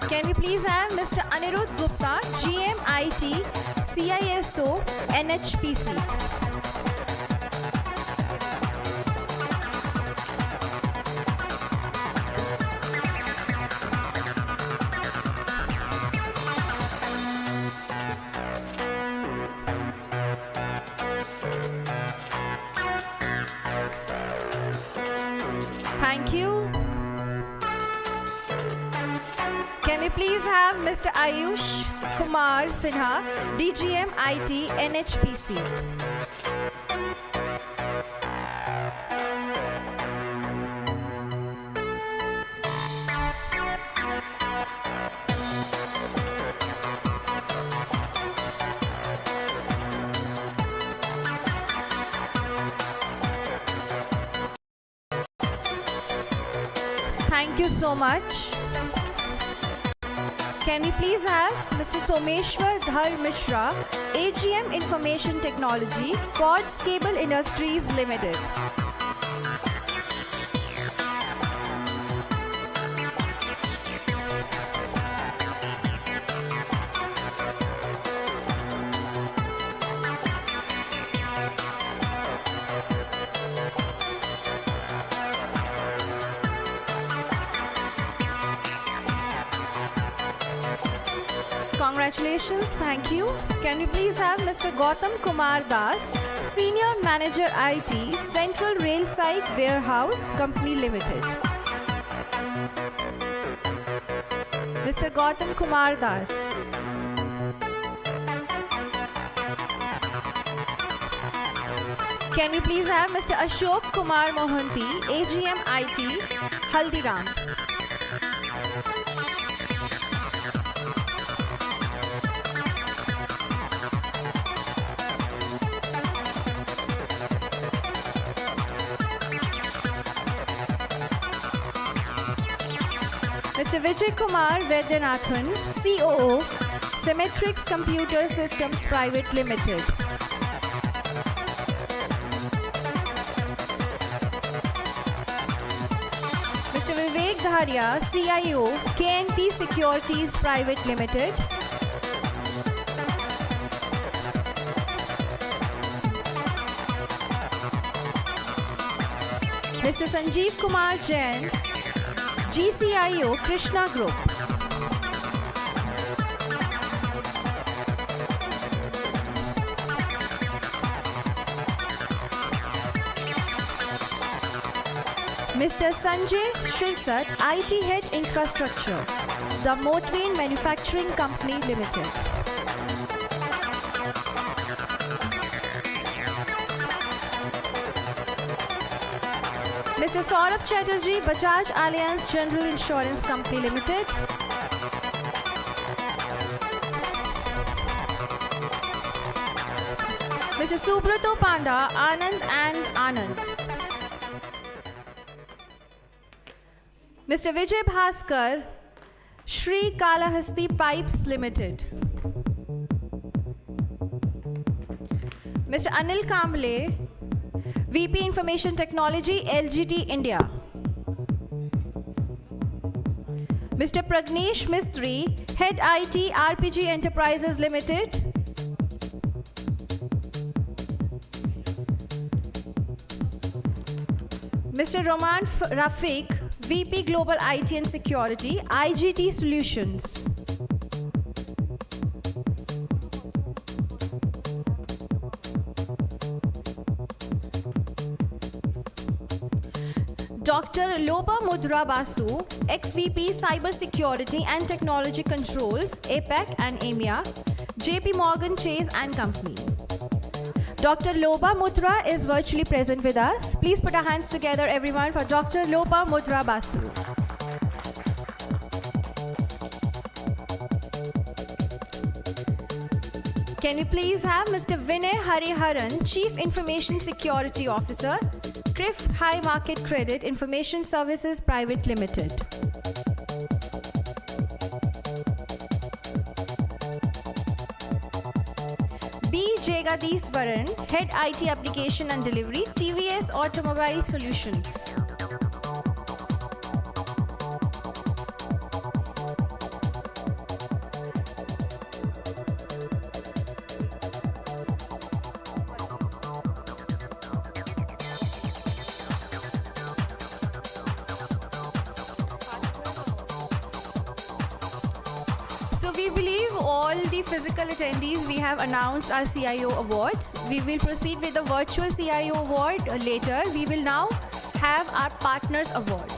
Can we please have Mr. Anirudh Gupta, GM-IT, CISO, NHPC. Thank you. Can we please have Mr. Ayush Kumar Sinha, DGM-IT, NHPC. Thank you so much. Can we please have Mr. Someshwar Dhar Mishra, AGM Information Technology, Cords Cable Industries Limited. Congratulations. Thank you. Can we please have Mr. Gautam Kumar Das, Senior Manager IT, Central Rail Site Warehouse Company Limited. Mr. Gautam Kumar Das. Can we please have Mr. Ashok Kumar Mohanty, AGM-IT, Haldirams. Mr. Vijay Kumar Vedyanathan, COO, Symmetrix Computer Systems Private Limited. Mr. Vivek Dharia, CIO, KNP Securities Private Limited. Mr. Sanjeev Kumar Jain, GCIO, Krishna Group. Mr. Sanjay Shirsat, IT Head Infrastructure, the Motwain Manufacturing Company Limited. Mr. Saurabh Chatterjee, Bajaj Allianz General Insurance Company Limited. Mr. Subrato Panda, Anand and Anand. Mr. Vijay Bhaskar, Shri Kalahasti Pipes Limited. Mr. Anil Kamble, VP Information Technology, LGT India. Mr. Pragnesh Mistry, Head IT, RPG Enterprises Limited. Mr. Roman Rafiq, VP Global IT and Security, IGT Solutions. Dr. Loba Mudra Basu, ex-VP Cybersecurity and Technology Controls, APAC and EMEA, JP Morgan Chase and Company. Dr. Loba Mudra is virtually present with us. Please put our hands together, everyone, for Dr. Loba Mudra Basu. Can we please have Mr. Vinay Hariharan, Chief Information Security Officer, CRIF High Market Credit Information Services Private Limited. B. Jagadiswaran, Head IT Application and Delivery, TVS Automobile Solutions. So we believe all the physical attendees, we have announced our CIO awards. We will proceed with the virtual CIO award later. We will now have our partners award.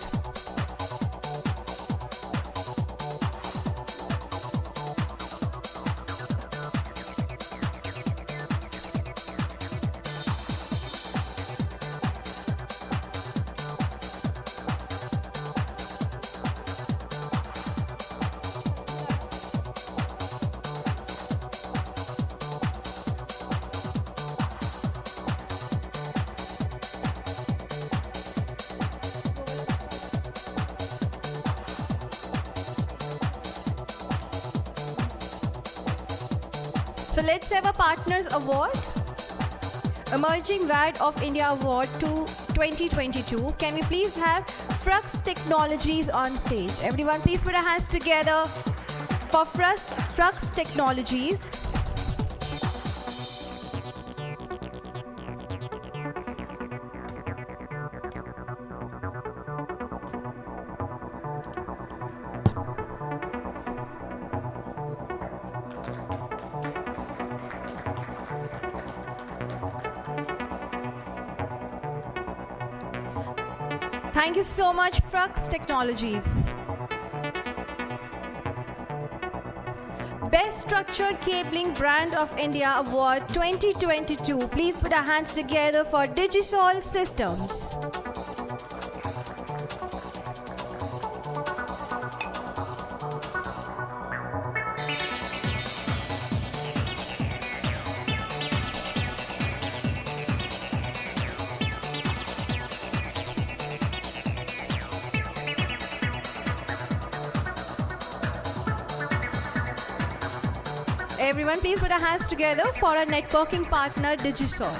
So let's have a Partners Award. Emerging VAD of India Award to 2022. Can we please have Frux Technologies on stage? Everyone, please put our hands together for Frux Technologies. Thank you so much, Frux Technologies. Best Structured Cabling Brand of India Award 2022. Please put our hands together for Digisol Systems. Everyone, please put our hands together for our networking partner, Digisol.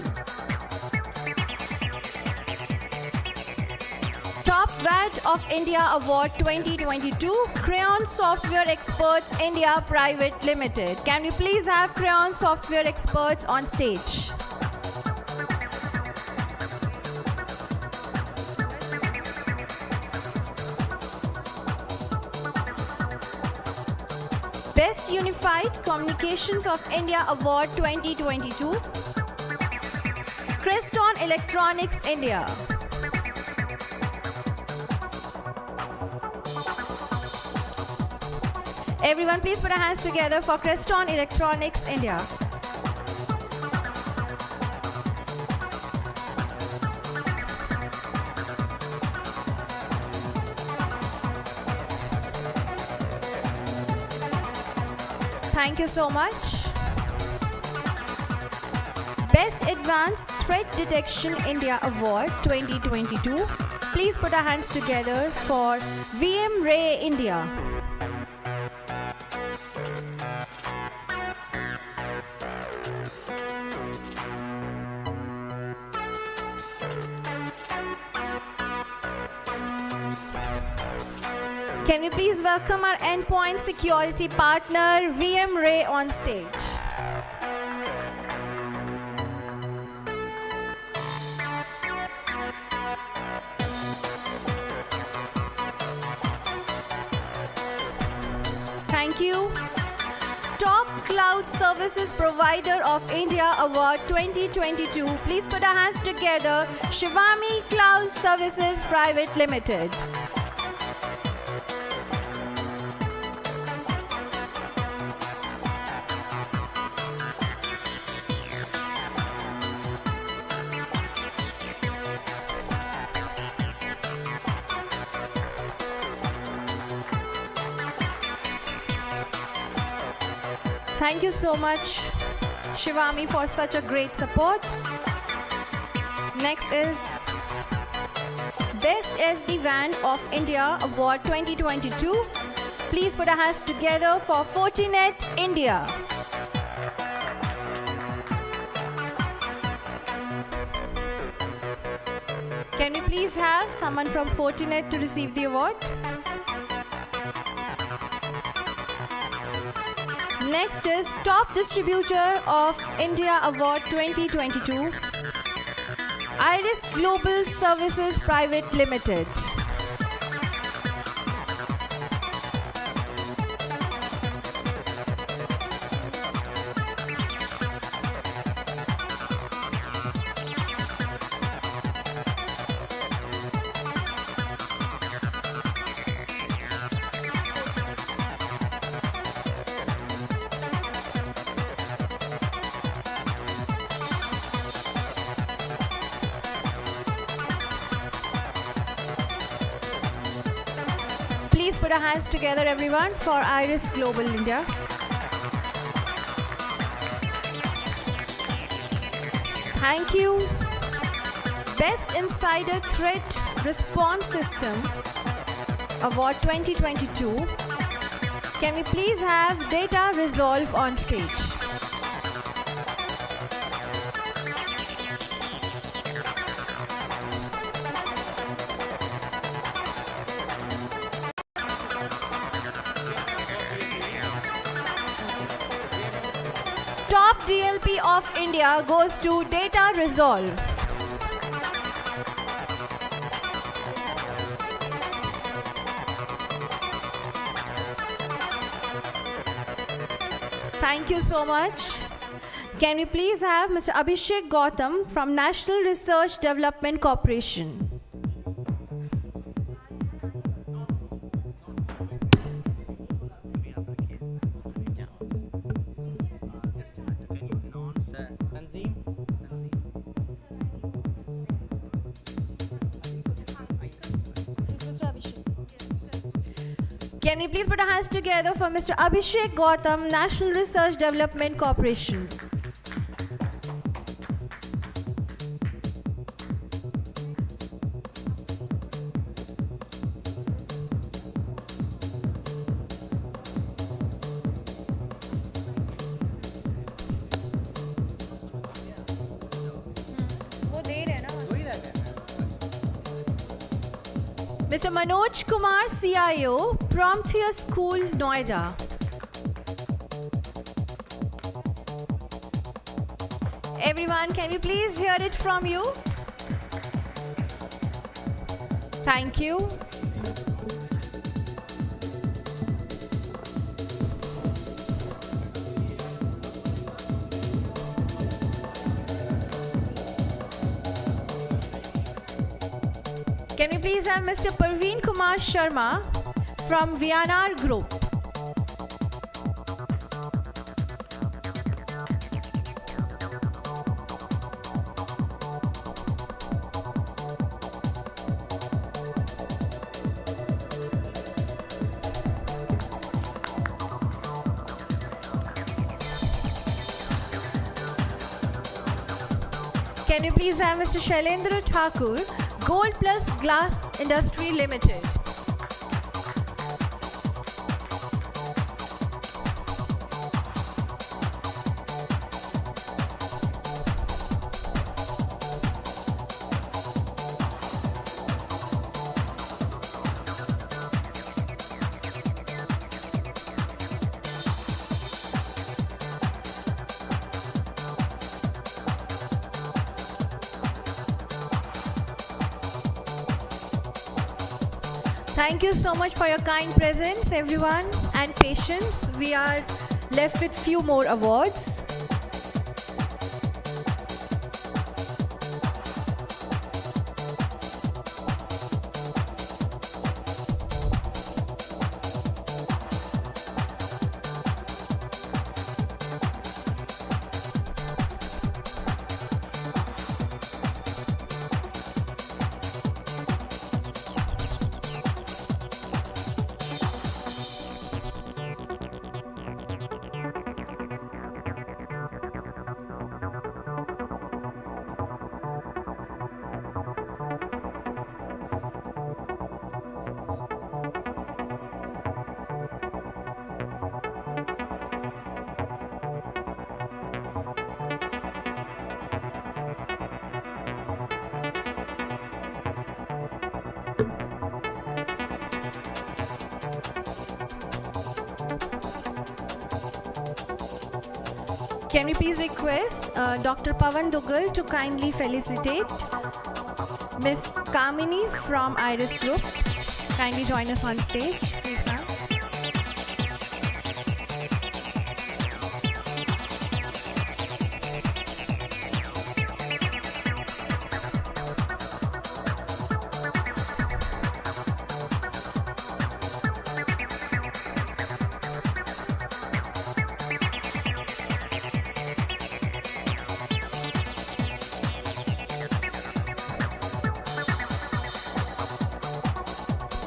Top VAD of India Award 2022, Crayon Software Experts India Private Limited. Can we please have Crayon Software Experts on stage? Best Unified Communications of India Award 2022, Creston Electronics India. Everyone, please put our hands together for Creston Electronics India. Thank you so much. Best Advanced Threat Detection India Award 2022. Please put our hands together for VMware India. Can we please welcome our endpoint security partner, VMware, on stage? Thank you. Top Cloud Services Provider of India Award 2022. Please put our hands together, Shivami Cloud Services Private Limited. Thank you so much, Shivami, for such a great support. Next is Best SD-WAN of India Award 2022. Please put our hands together for Fortinet India. Can we please have someone from Fortinet to receive the award? Next is Top Distributor of India Award 2022, Iris Global Services Private Limited. Please put our hands together, everyone, for Iris Global India. Thank you. Best Insider Threat Response System Award 2022. Can we please have Data Resolve on stage? Top DLP of India goes to Data Resolve. Thank you so much. Can we please have Mr. Abhishek Gautam from National Research Development Corporation? Tanzeem? Can we please put our hands together for Mr. Abhishek Gautam, National Research Development Corporation. Mr. Manoj Kumar, CIO, Prometheus School, Noida. Everyone, can we please hear it from you? Thank you. Can we please have Mr. Parveen Kumar Sharma from VAR Group? Can we please have Mr. Shailendra Thakur, Gold Plus Glass Industry Limited? Thank you so much for your kind presence, everyone, and patience. We are left with few more awards. Can we please request Dr. Pavan Dugal to kindly felicitate Ms. Kamini from Iris Group. Kindly join us on stage, please, ma'am.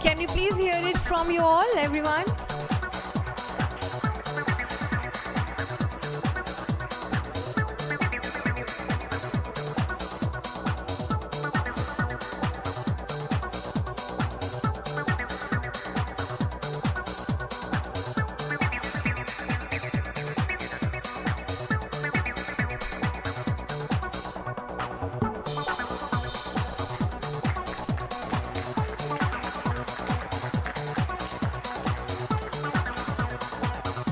Can we please hear it from you all, everyone?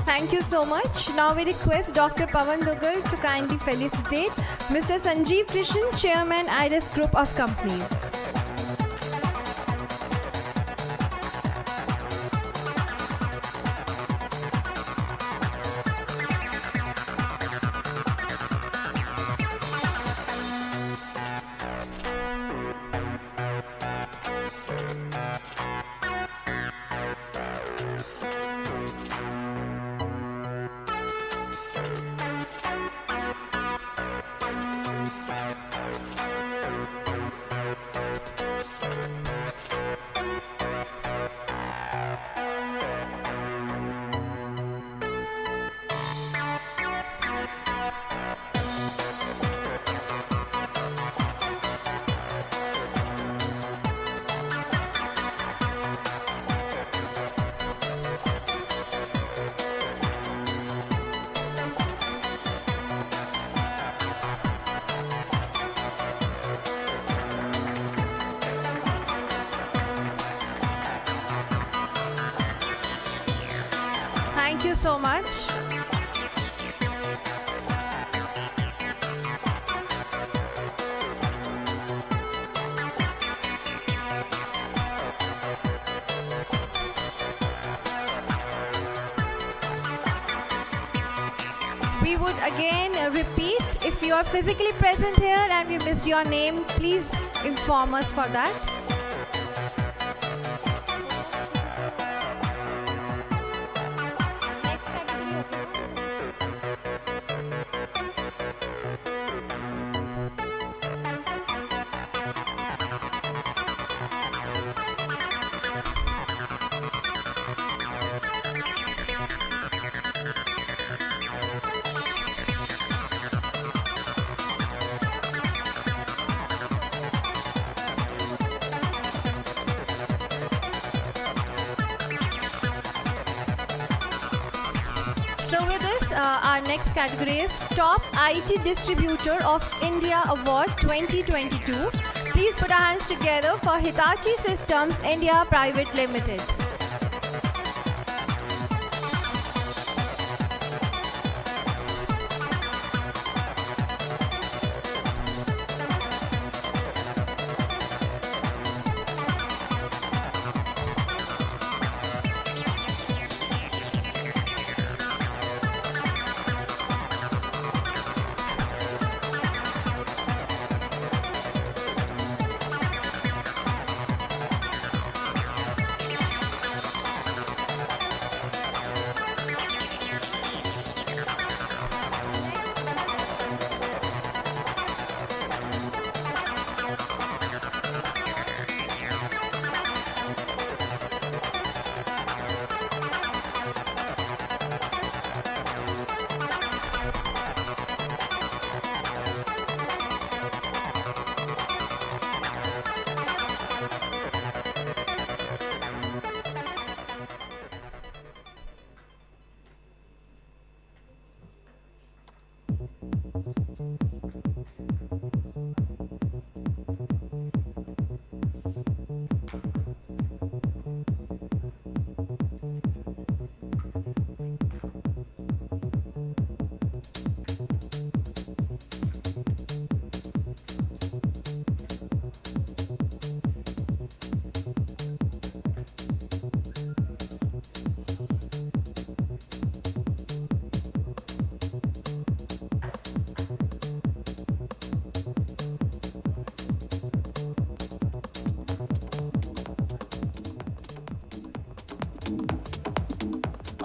Thank you so much. Now we request Dr. Pavan Dugal to kindly felicitate Mr. Sanjeev Krishan, Chairman, Iris Group of Companies. much. We would again repeat, if you are physically present here and we missed your name, please inform us for that. So with this, our next category is Top IT Distributor of India Award 2022. Please put our hands together for Hitachi Systems India Private Limited.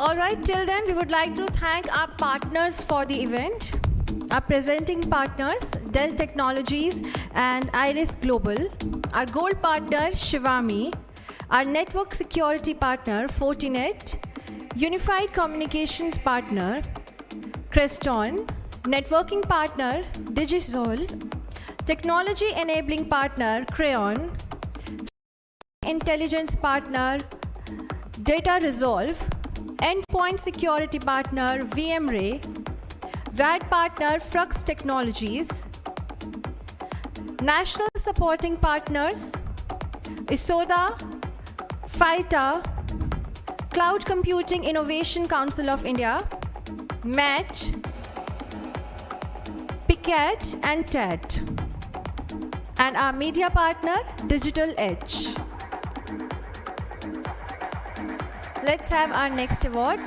All right, till then, we would like to thank our partners for the event. Our presenting partners, Dell Technologies and Iris Global. Our gold partner, Shivami. Our network security partner, Fortinet. Unified communications partner, Creston. Networking partner, Digisol. Technology enabling partner, Crayon. Intelligence partner, Data Resolve. Endpoint security partner, VMware. VAD partner, Frux Technologies. National supporting partners, ISODA, FITA, Cloud Computing Innovation Council of India, MAT, PICAT and TED. And our media partner, Digital Edge. Let's have our next award.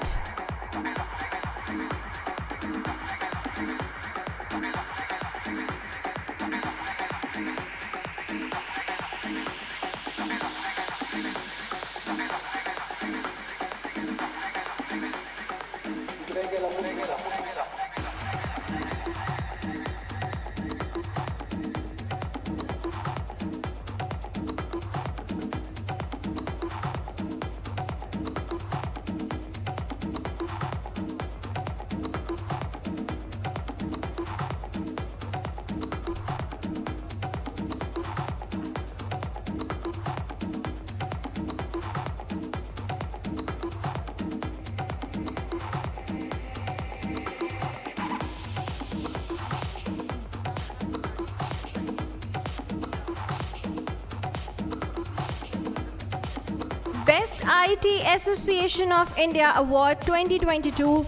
Best IT Association of India Award 2022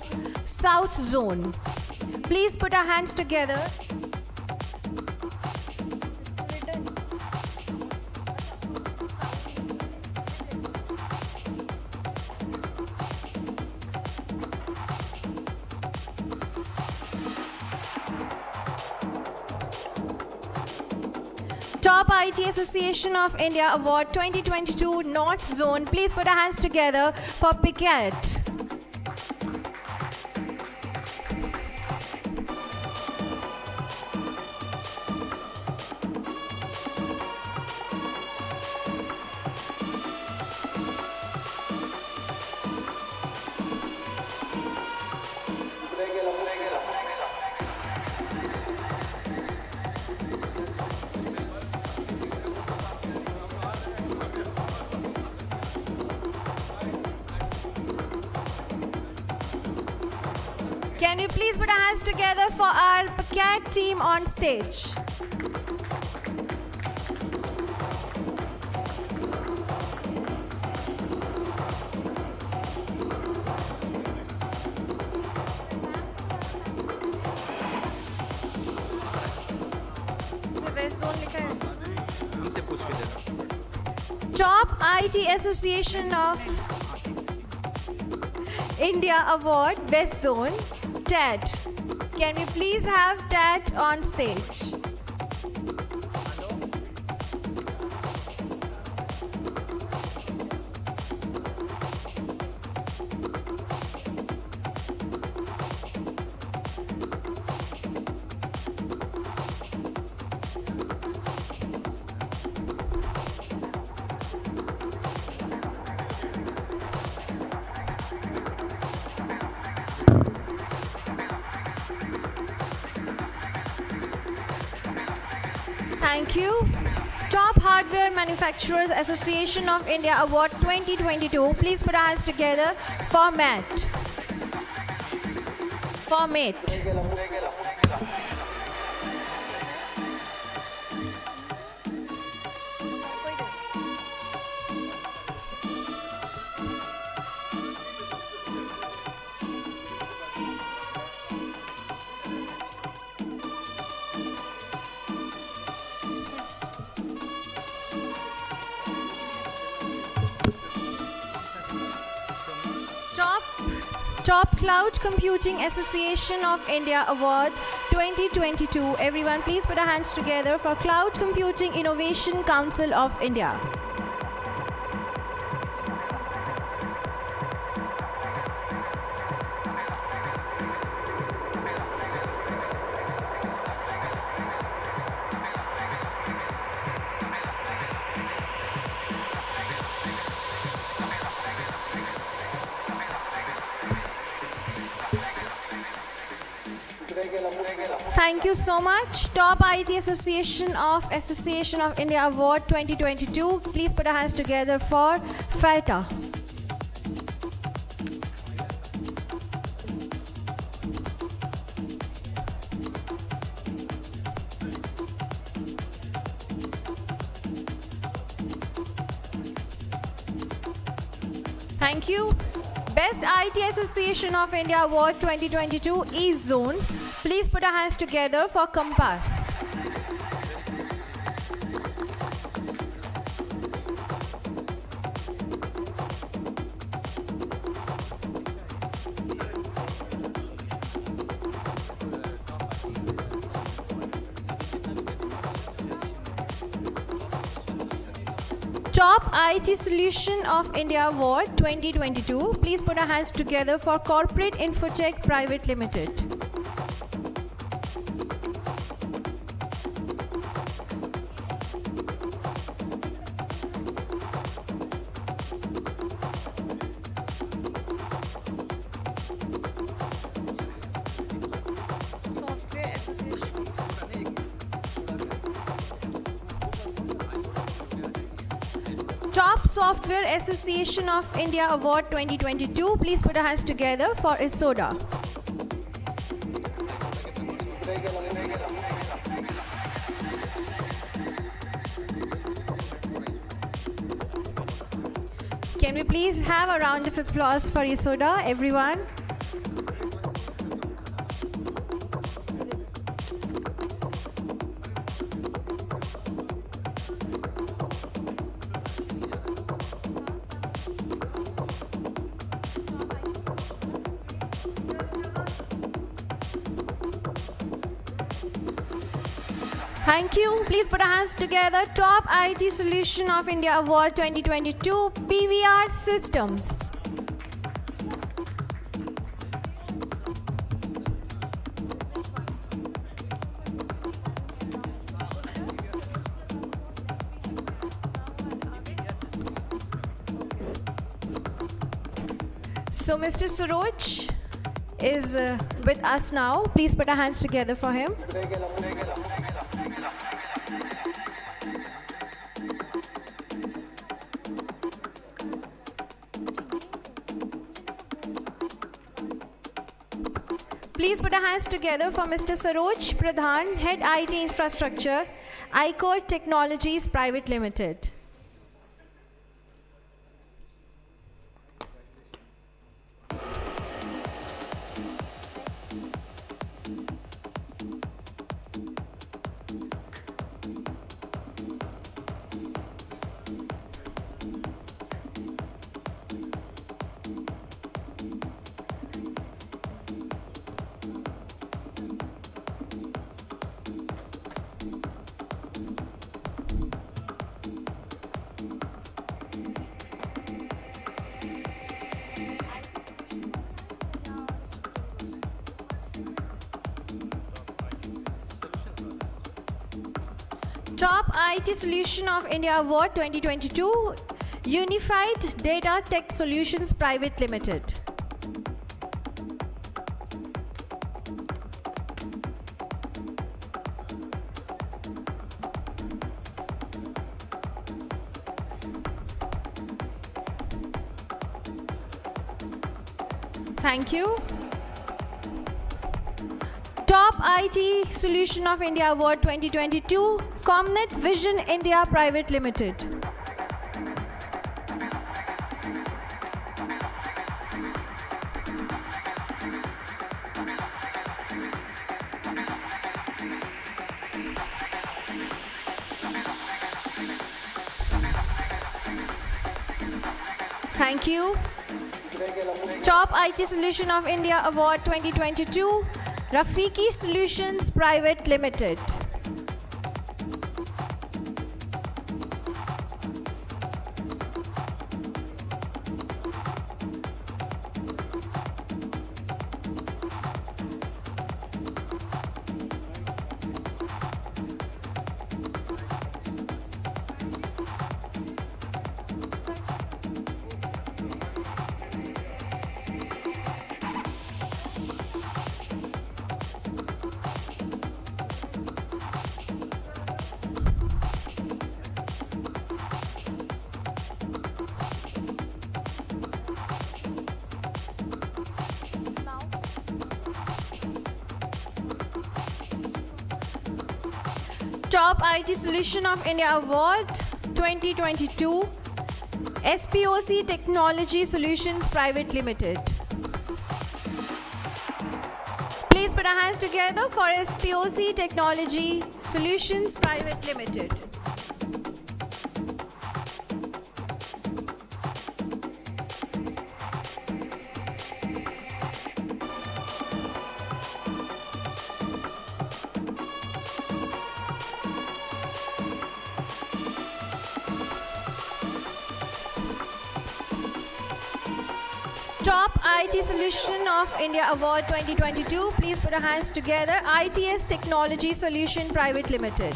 South Zone. Please put our hands together. Top IT Association of India Award 2022 North Zone. Please put our hands together for Piquet. Can we please put our hands together for our Piquet team on stage? Top IT Association of India Award West Zone, TED. Can we please have TED on stage? Thank you. Top Hardware Manufacturers Association of India Award 2022. Please put our hands together for MAT. For MAT. Top Cloud Computing Association of India Award 2022. Everyone, please put our hands together for Cloud Computing Innovation Council of India. Thank you so much. Top IT Association of India Award 2022. Please put our hands together for FATA. Thank you. Best IT Association of India Award 2022 East Zone. Please put our hands together for Compass. Top IT Solution of India Award 2022. Please put our hands together for Corporate Infotech Private Limited. Top Software Association of India Award 2022. Please put our hands together for ISODA. Can we please have a round of applause for ISODA, everyone? Thank you. Please put our hands together. Top IT Solution of India Award 2022, PVR Systems. So Mr. Saroj is with us now. Please put our hands together for him. Please put our hands together for Mr. Saroj Pradhan, Head IT Infrastructure, iCore Technologies Private Limited. Top IT Solution of India Award 2022, Unified Data Tech Solutions Private Limited. Thank you. Top IT Solution of India Award 2022, Comnet Vision India Private Limited. Thank you. Top IT Solution of India Award 2022, Rafiki Solutions Private Limited. Top IT Solution of India Award 2022, SPOC Technology Solutions Private Limited. Please put our hands together for SPOC Technology Solutions Private Limited. Top IT Solution of India Award 2022. Please put our hands together. ITS Technology Solution Private Limited.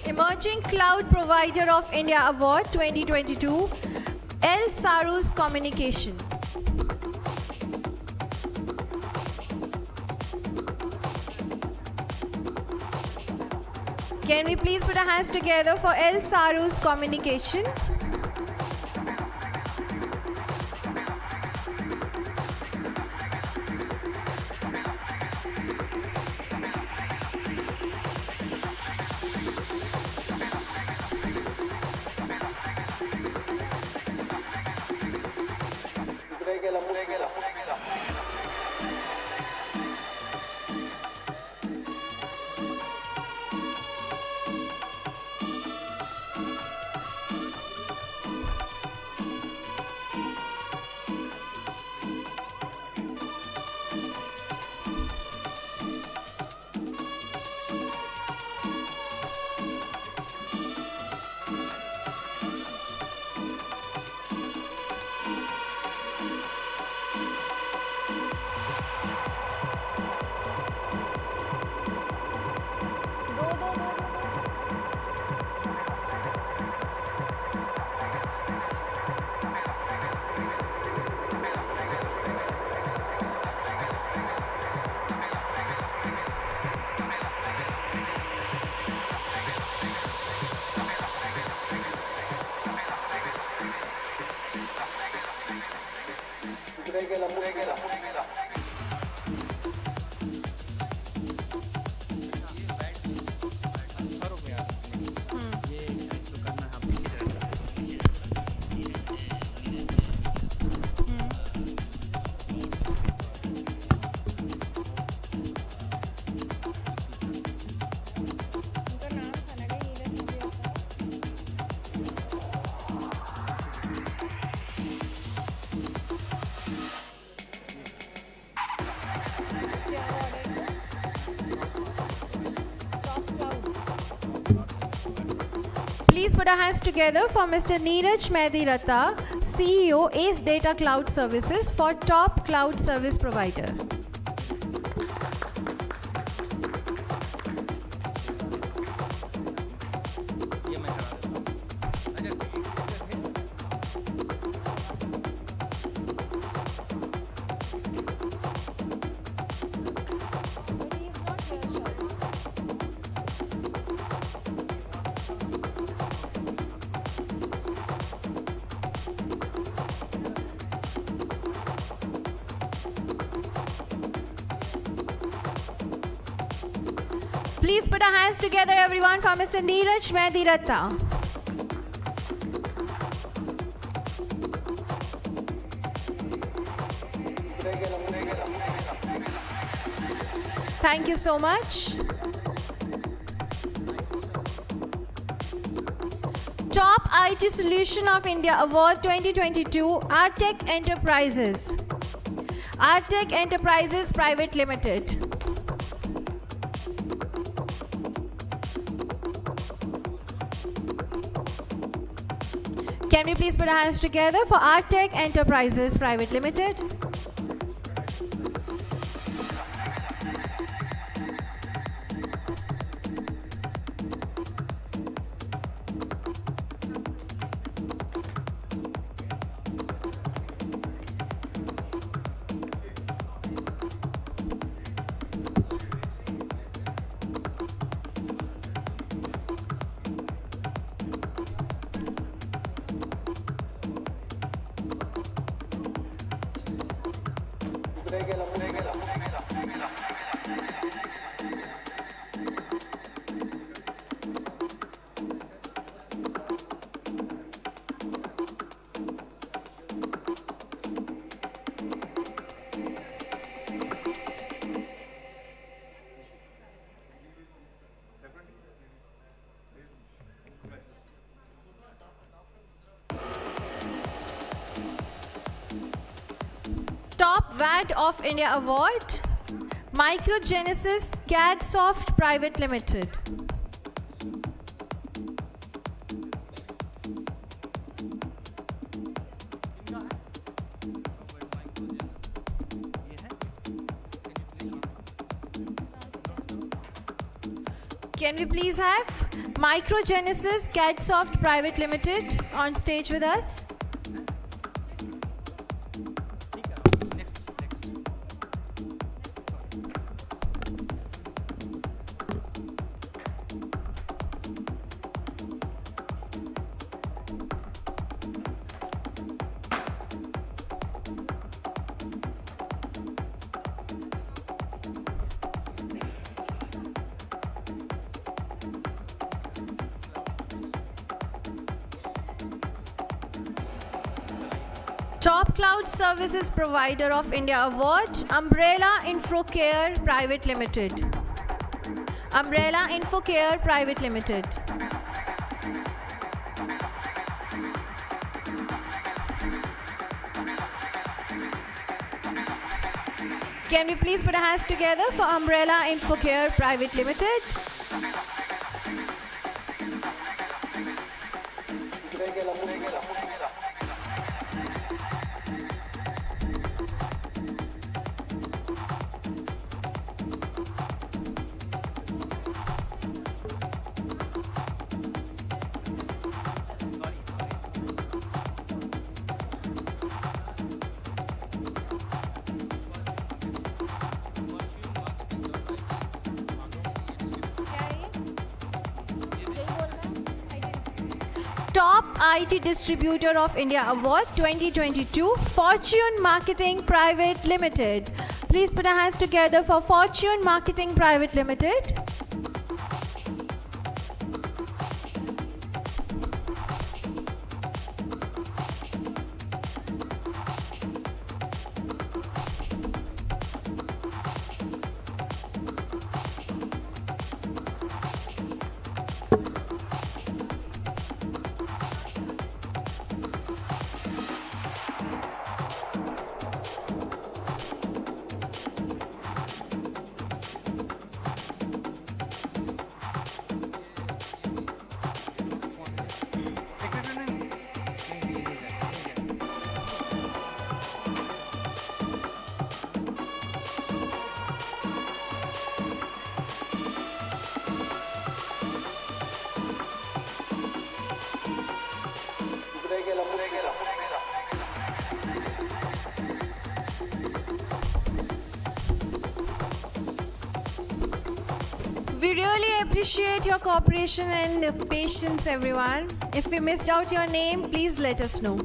Emerging Cloud Provider of India Award 2022, L. Sarus Communication. Can we please put our hands together for El Saru's communication? Please put our hands together for Mr. Neeraj Mediratta, CEO, Ace Data Cloud Services for top cloud service provider. Please put our hands together, everyone, for Mr. Neeraj Mediratta. Thank you so much. Top IT Solution of India Award 2022, Artec Enterprises. Artec Enterprises Private Limited. Can we please put our hands together for Artec Enterprises Private Limited? Top VAD of India Award, Microgenesis CADsoft Private Limited. Can we please have Microgenesis CADsoft Private Limited on stage with us? Top Cloud Services Provider of India Award, Umbrella Infocare Private Limited. Umbrella Infocare Private Limited. Can we please put our hands together for Umbrella Infocare Private Limited? Top IT Distributor of India Award 2022, Fortune Marketing Private Limited. Please put our hands together for Fortune Marketing Private Limited. We really appreciate your cooperation and patience, everyone. If we missed out your name, please let us know.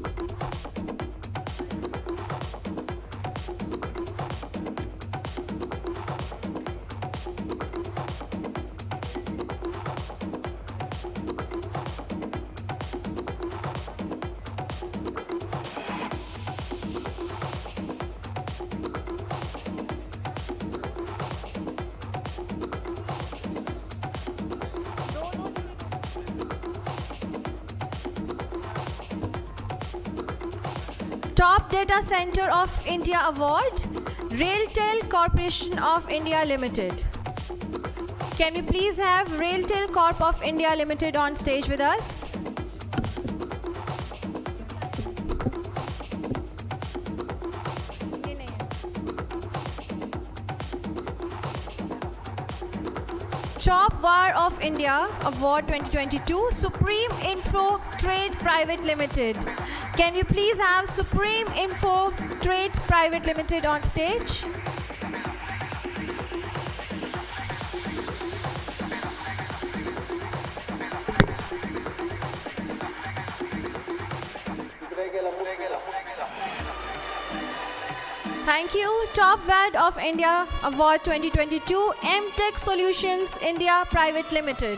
Top Data Center of India Award, Railtel Corporation of India Limited. Can we please have Railtel Corp of India Limited on stage with us? Top VAR of India Award 2022, Supreme Info Trade Private Limited. Can we please have Supreme Info Trade Private Limited on stage? Thank you. Top VAD of India Award 2022, M-Tech Solutions India Private Limited.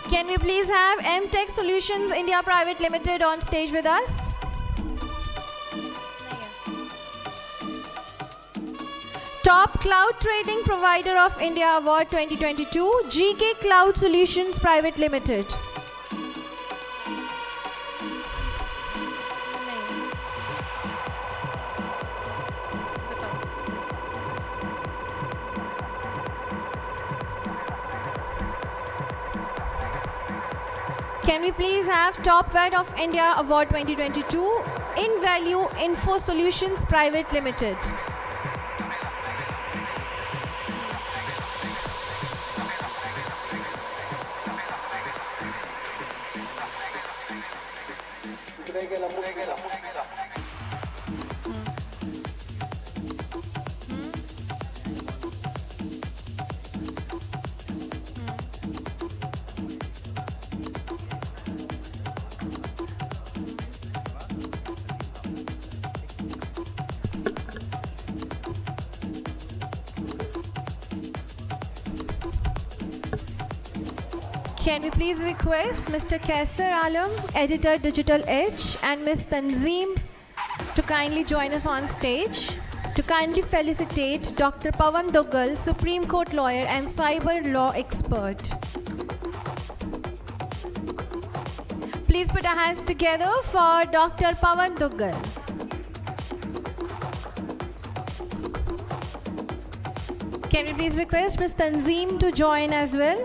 Can we please have M-Tech Solutions India Private Limited on stage with us? Top Cloud Trading Provider of India Award 2022, GK Cloud Solutions Private Limited. Can we please have Top VAD of India Award 2022, In Value Info Solutions Private Limited. Can we please request Mr. Kaisar Alam, Editor Digital Edge, and Ms. Tanzeem to kindly join us on stage to kindly felicitate Dr. Pawan Duggal, Supreme Court lawyer and cyber law expert. Please put our hands together for Dr. Pawan Duggal. Can we please request Ms. Tanzeem to join as well?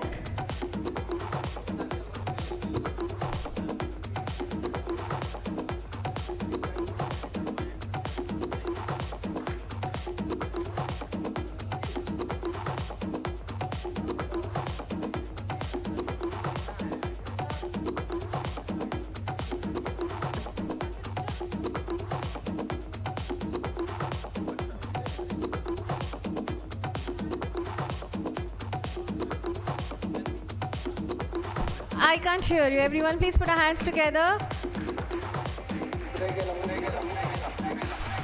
I can't hear you. Everyone, please put our hands together.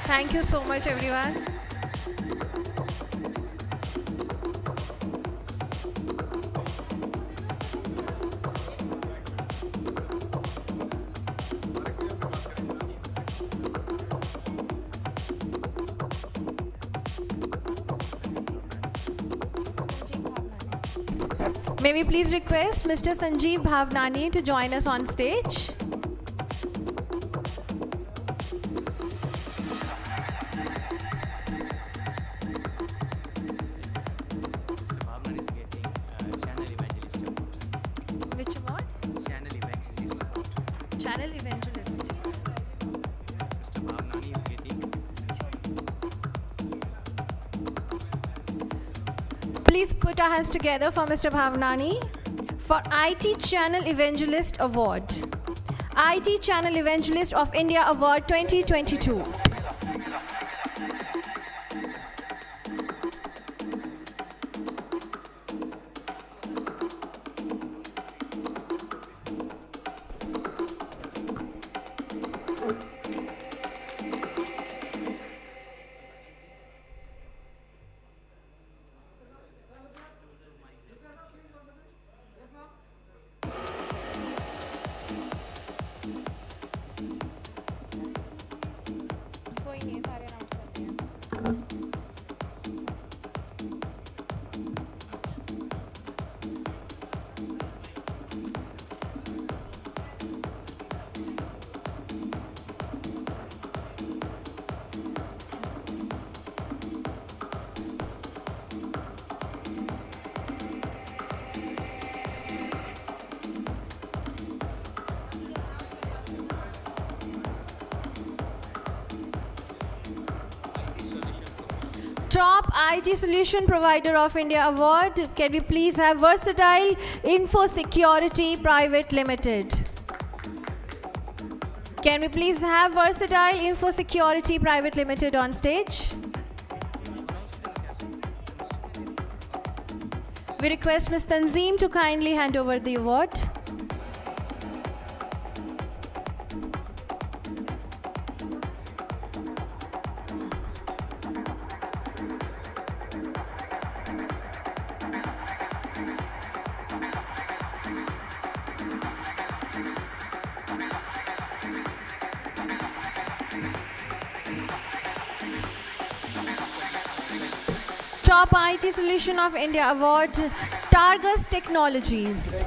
Thank you so much, everyone. May we please request Mr. Sanjeev Bhavnani to join us on stage? Which award? Channel Evangelist Award. Channel Evangelist. Mr. Bhavnani is getting. Please put our hands together for Mr. Bhavnani for IT Channel Evangelist Award. IT Channel Evangelist of India Award 2022. Top IT Solution Provider of India Award. Can we please have Versatile Info Security Private Limited? Can we please have Versatile Info Security Private Limited on stage? We request Ms. Tanzeem to kindly hand over the award. Top IT Solution of India Award, Targus Technologies.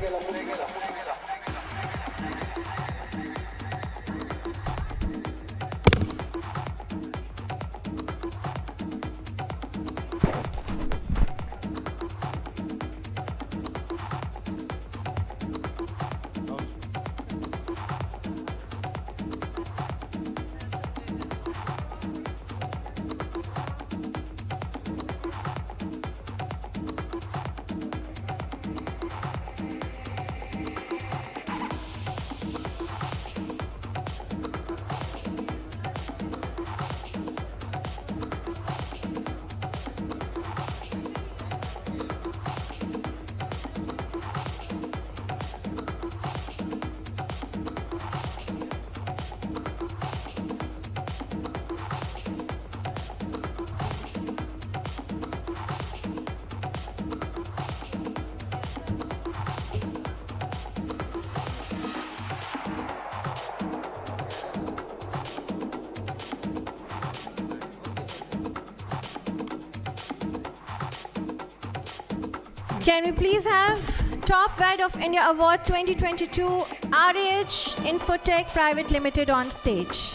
Can we please have Top VAD of India Award 2022 RH Infotech Private Limited on stage?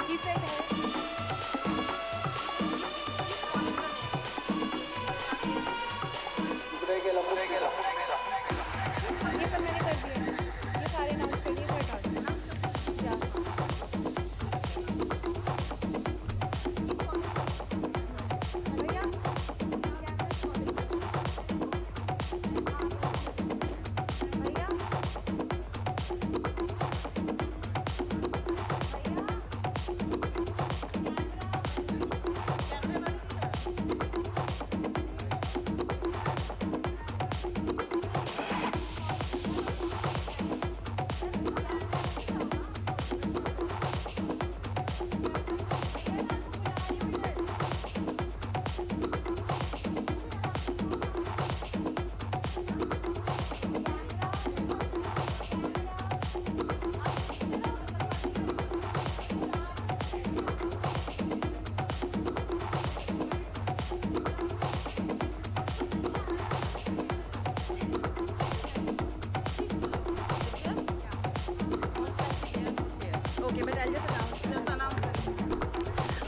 He said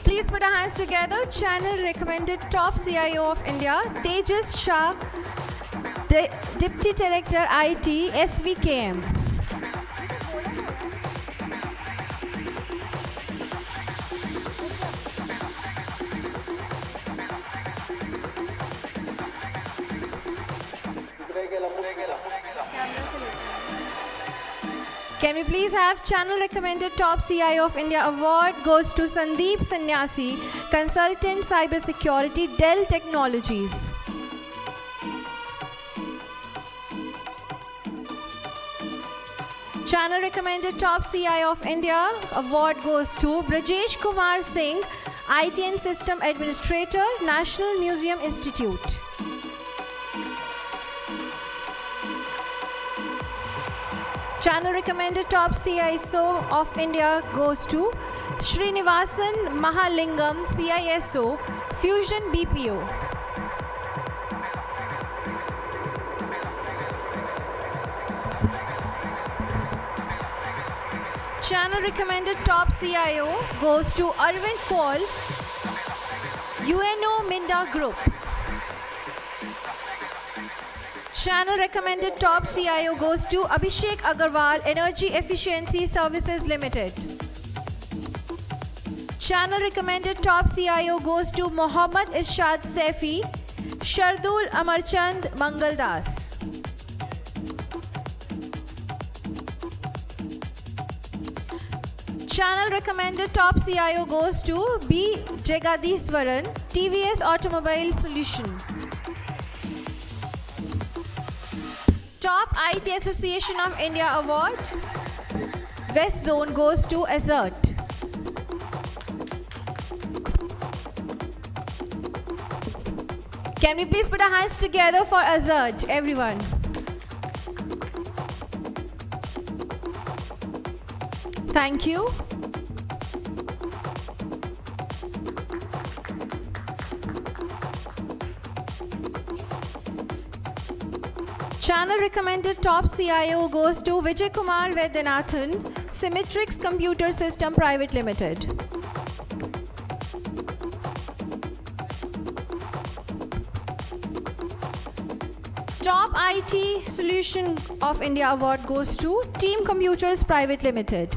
Please put our hands together. Channel recommended top CIO of India, Tejas Shah, Deputy Director IT, SVKM. Can we please have channel recommended top CIO of India award goes to Sandeep Sannyasi, Consultant Cybersecurity, Dell Technologies. Channel recommended top CIO of India award goes to Brajesh Kumar Singh, IT and System Administrator, National Museum Institute. Channel recommended top CISO of India goes to Srinivasan Mahalingam, CISO, Fusion BPO. Channel recommended top CIO goes to Arvind Kaul, UNO Minda Group. Channel recommended top CIO goes to Abhishek Agarwal, Energy Efficiency Services Limited. Channel recommended top CIO goes to Mohammad Irshad Saifi, Shardul Amarchand Mangaldas. Channel recommended top CIO goes to B. Jagadiswaran, TVS Automobile Solution. Top IT Association of India Award, West Zone goes to Azert. Can we please put our hands together for Azert, everyone? Thank you. Channel recommended top CIO goes to Vijay Kumar Vedyanathan, Symmetrix Computer System Private Limited. Top IT Solution of India Award goes to Team Computers Private Limited.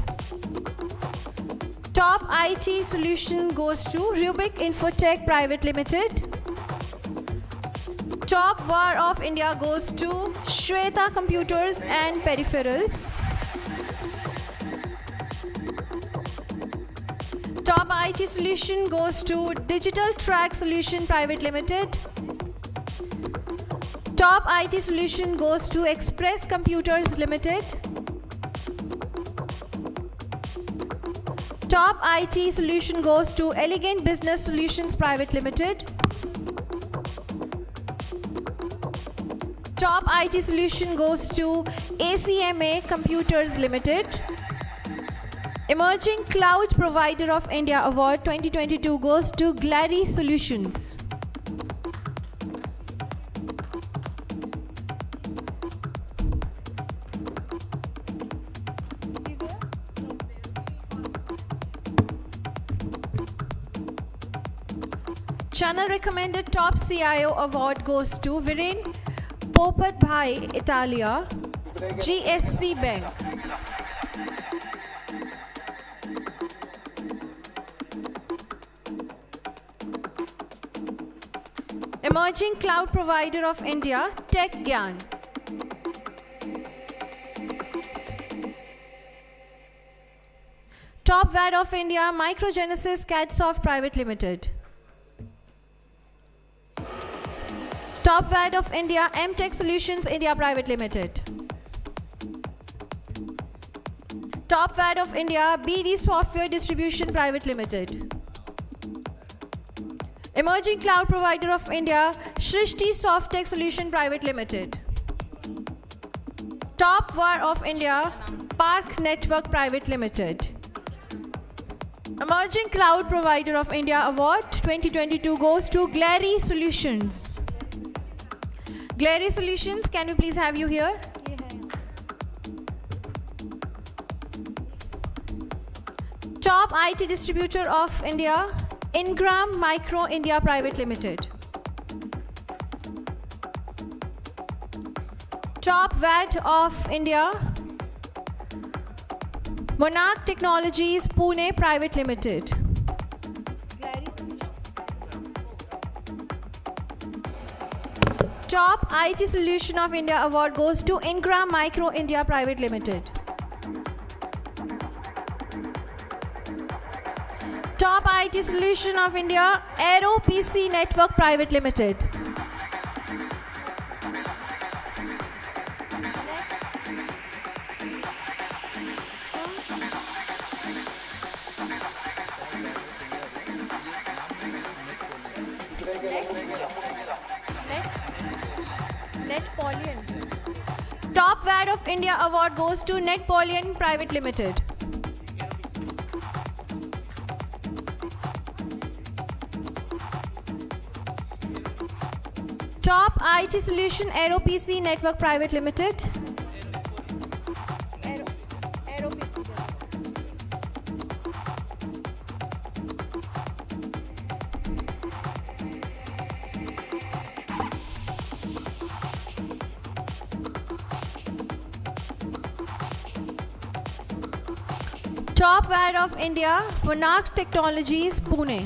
Top IT Solution goes to Rubik Infotech Private Limited. Top VAR of India goes to Shweta Computers and Peripherals. Top IT Solution goes to Digital Track Solution Private Limited. Top IT Solution goes to Express Computers Limited. Top IT Solution goes to Elegant Business Solutions Private Limited. Top IT Solution goes to ACMA Computers Limited. Emerging Cloud Provider of India Award 2022 goes to Glary Solutions. Channel recommended top CIO award goes to Viren Popat Bhai, Italia, GSC Bank. Emerging Cloud Provider of India, Tech Gyan. Top VAD of India, Microgenesis Cadsoft Private Limited. Top VAD of India, MTech Solutions India Private Limited. Top VAD of India, BD Software Distribution Private Limited. Emerging Cloud Provider of India, Shrishti Softtech Solution Private Limited. Top VAR of India, Park Network Private Limited. Emerging Cloud Provider of India Award 2022 goes to Glary Solutions. Glary Solutions, can we please have you here? Top IT Distributor of India, Ingram Micro India Private Limited. Top VAD of India, Monarch Technologies Pune Private Limited. Top IT Solution of India Award goes to Ingram Micro India Private Limited. Top IT Solution of India, Aero PC Network Private Limited. Top VAD of India Award goes to Netpolian Private Limited. Top IT Solution Aero PC Network Private Limited. Aero PC. Top VAD of India, Monarch Technologies, Pune.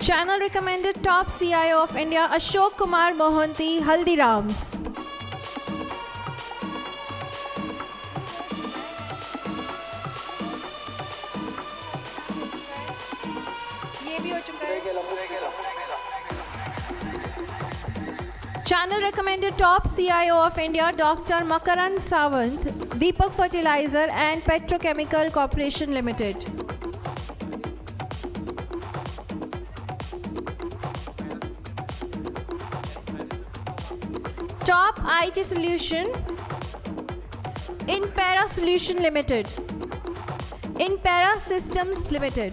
Channel recommended top CIO of India, Ashok Kumar Mohanty, Haldirams. Channel recommended top CIO of India, Dr. Makaran Sawant, Deepak Fertilizer and Petrochemical Corporation Limited. Top IT Solution, Inpara Solution Limited, Inpara Systems Limited.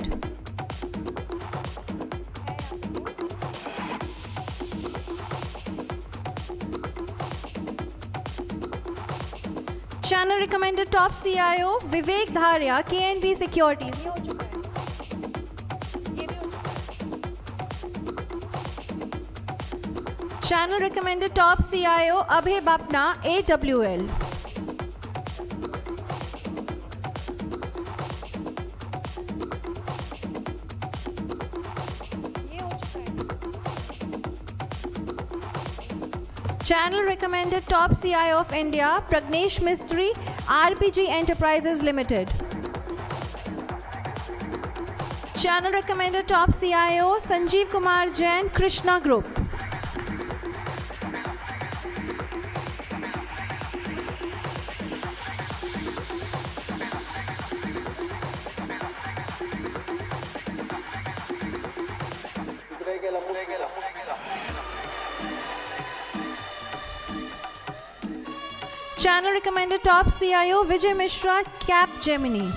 Channel recommended top CIO, Vivek Dharia, KNB Securities. Channel recommended top CIO, Abhay Bapna, AWL. Channel recommended top CIO of India, Pragnesh Mistry, RPG Enterprises Limited. Channel recommended top CIO, Sanjeev Kumar Jain, Krishna Group. Channel recommended top CIO Vijay Mishra, Cap Gemini.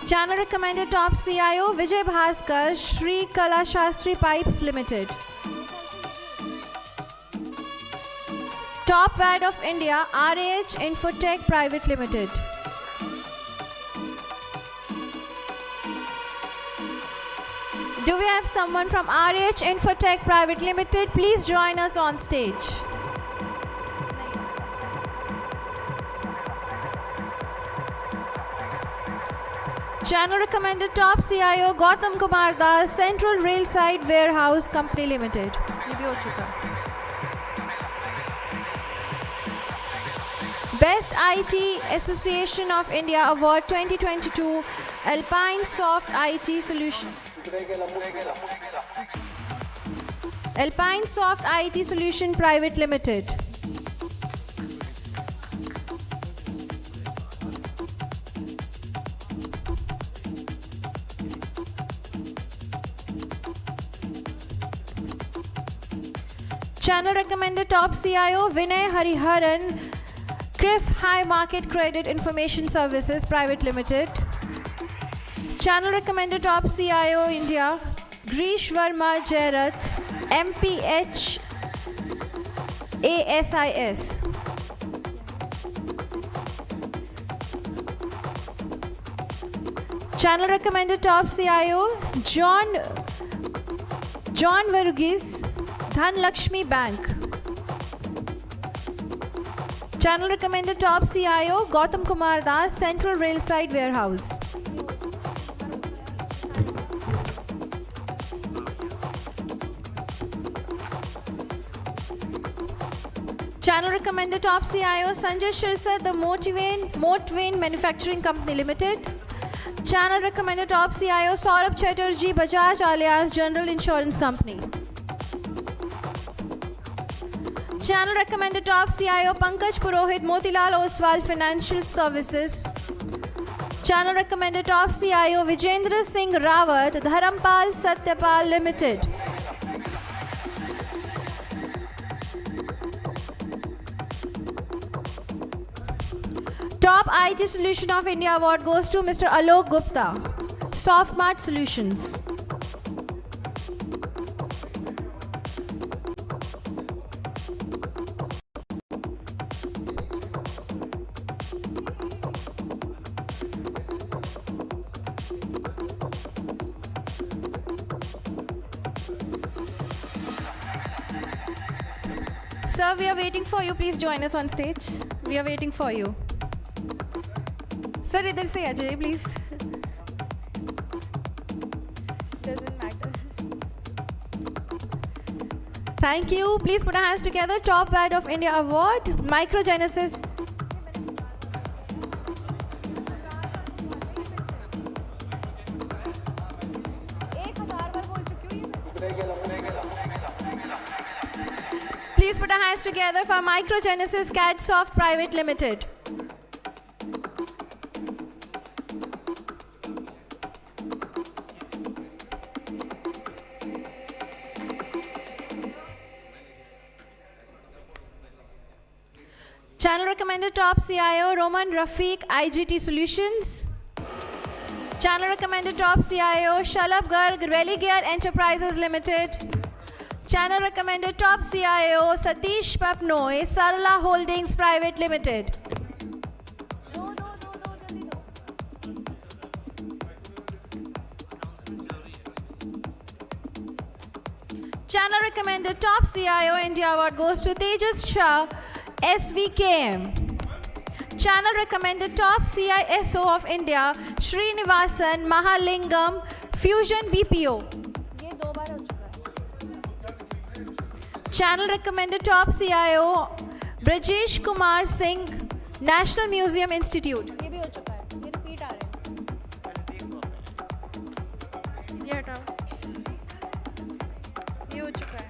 Channel recommended top CIO Vijay Bhaskar, Shri Kala Shastri Pipes Limited. Top VAD of India, RH Infotech Private Limited. Do we have someone from RH Infotech Private Limited? Please join us on stage. Channel recommended top CIO Gautam Kumar Das, Central Rail Side Warehouse Company Limited. ये भी हो चुका. Best IT Association of India Award 2022, Alpine Soft IT Solution. Alpine Soft IT Solution Private Limited. Channel recommended top CIO Vinay Hariharan, CRIF High Market Credit Information Services Private Limited. Channel recommended top CIO India Grish Verma Jairath, MPH ASIS. Channel recommended top CIO John Varghese, Dhan Lakshmi Bank. Channel recommended top CIO Gautam Kumar Das, Central Rail Side Warehouse. Channel recommended top CIO Sanjay Shirsa, the Motwain Manufacturing Company Limited. Channel recommended top CIO Saurabh Chatterjee, Bajaj Allianz General Insurance Company. Channel recommended top CIO Pankaj Purohit, Motilal Oswal Financial Services. Channel recommended top CIO Vijendra Singh Rawat, Dharampal Satyapal Limited. Top IT Solution of India Award goes to Mr. Alok Gupta, Softmart Solutions. Sir, we are waiting for you. Please join us on stage. We are waiting for you. Sir, idhar se aa jaye, please. Doesn't matter. Thank you. Please put our hands together. Top VAD of India Award, Microgenesis. Please put our hands together for Microgenesis CADsoft Private Limited. Channel recommended top CIO Roman Rafiq, IGT Solutions. Channel recommended top CIO Shalabh Garg, Religare Enterprises Limited. Channel recommended top CIO Satish Papnoy, Sarla Holdings Private Limited. Channel recommended top CIO India Award goes to Tejas Shah, SVKM. Channel recommended top CISO of India, Srinivasan Mahalingam, Fusion BPO. Channel recommended top CIO, Brajesh Kumar Singh, National Museum Institute. ये भी हो चुका है, ये repeat आ रहे हैं। ये हटाओ। ये हो चुका है।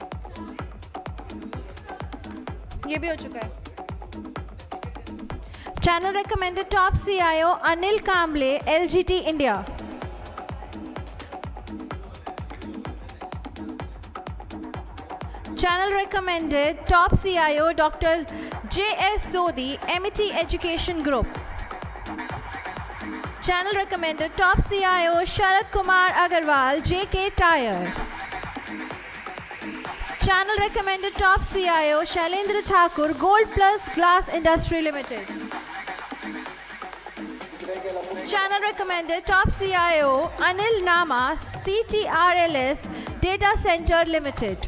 ये भी हो चुका है। Channel recommended top CIO Anil Kamble, LGT India. Channel recommended top CIO Dr. J.S. Sodhi, MET Education Group. Channel recommended top CIO Sharad Kumar Agarwal, JK Tire. Channel recommended top CIO Shailendra Thakur, Gold Plus Glass Industry Limited. Channel recommended top CIO Anil Nama, CTRLS Data Center Limited.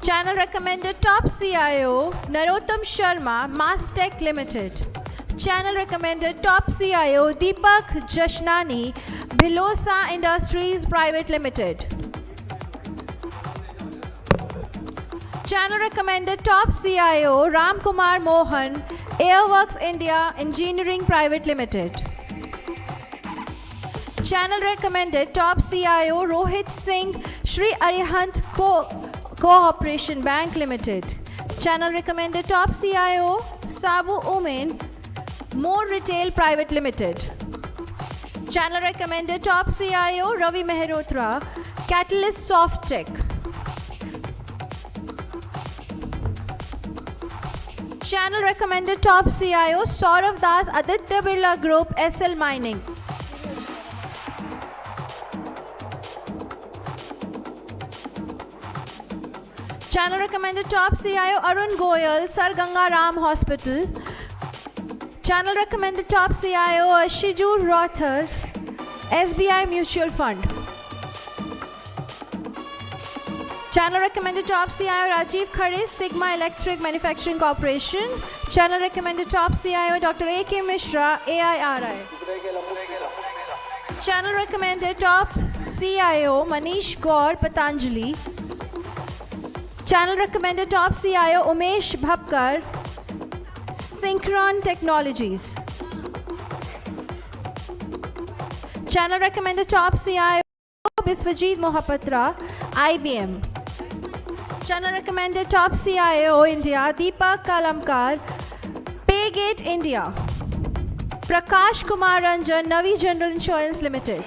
Channel recommended top CIO Narottam Sharma, Mastech Limited. Channel recommended top CIO Deepak Jashnani, Bhilosa Industries Private Limited. Channel recommended top CIO Ram Kumar Mohan, Airworks India Engineering Private Limited. Channel recommended top CIO Rohit Singh, Shri Arihant Cooperation Bank Limited. Channel recommended top CIO Sabu Umen, More Retail Private Limited. Channel recommended top CIO Ravi Mehrotra, Catalyst Soft Tech. Channel recommended top CIO Saurav Das, Aditya Birla Group, SL Mining. Channel recommended top CIO Arun Goyal, Sar Ganga Ram Hospital. Channel recommended top CIO Shiju Rothar, SBI Mutual Fund. Channel recommended top CIO Rajiv Khare, Sigma Electric Manufacturing Corporation. Channel recommended top CIO Dr. A.K. Mishra, AIRI. Channel recommended top CIO Manish Gaur, Patanjali. Channel recommended top CIO Umesh Bhabkar, Synchron Technologies. Channel recommended top CIO Biswajit Mohapatra, IBM. Channel recommended top CIO India Deepak Kalamkar, Paygate India. Prakash Kumar Ranjan, Navi General Insurance Limited.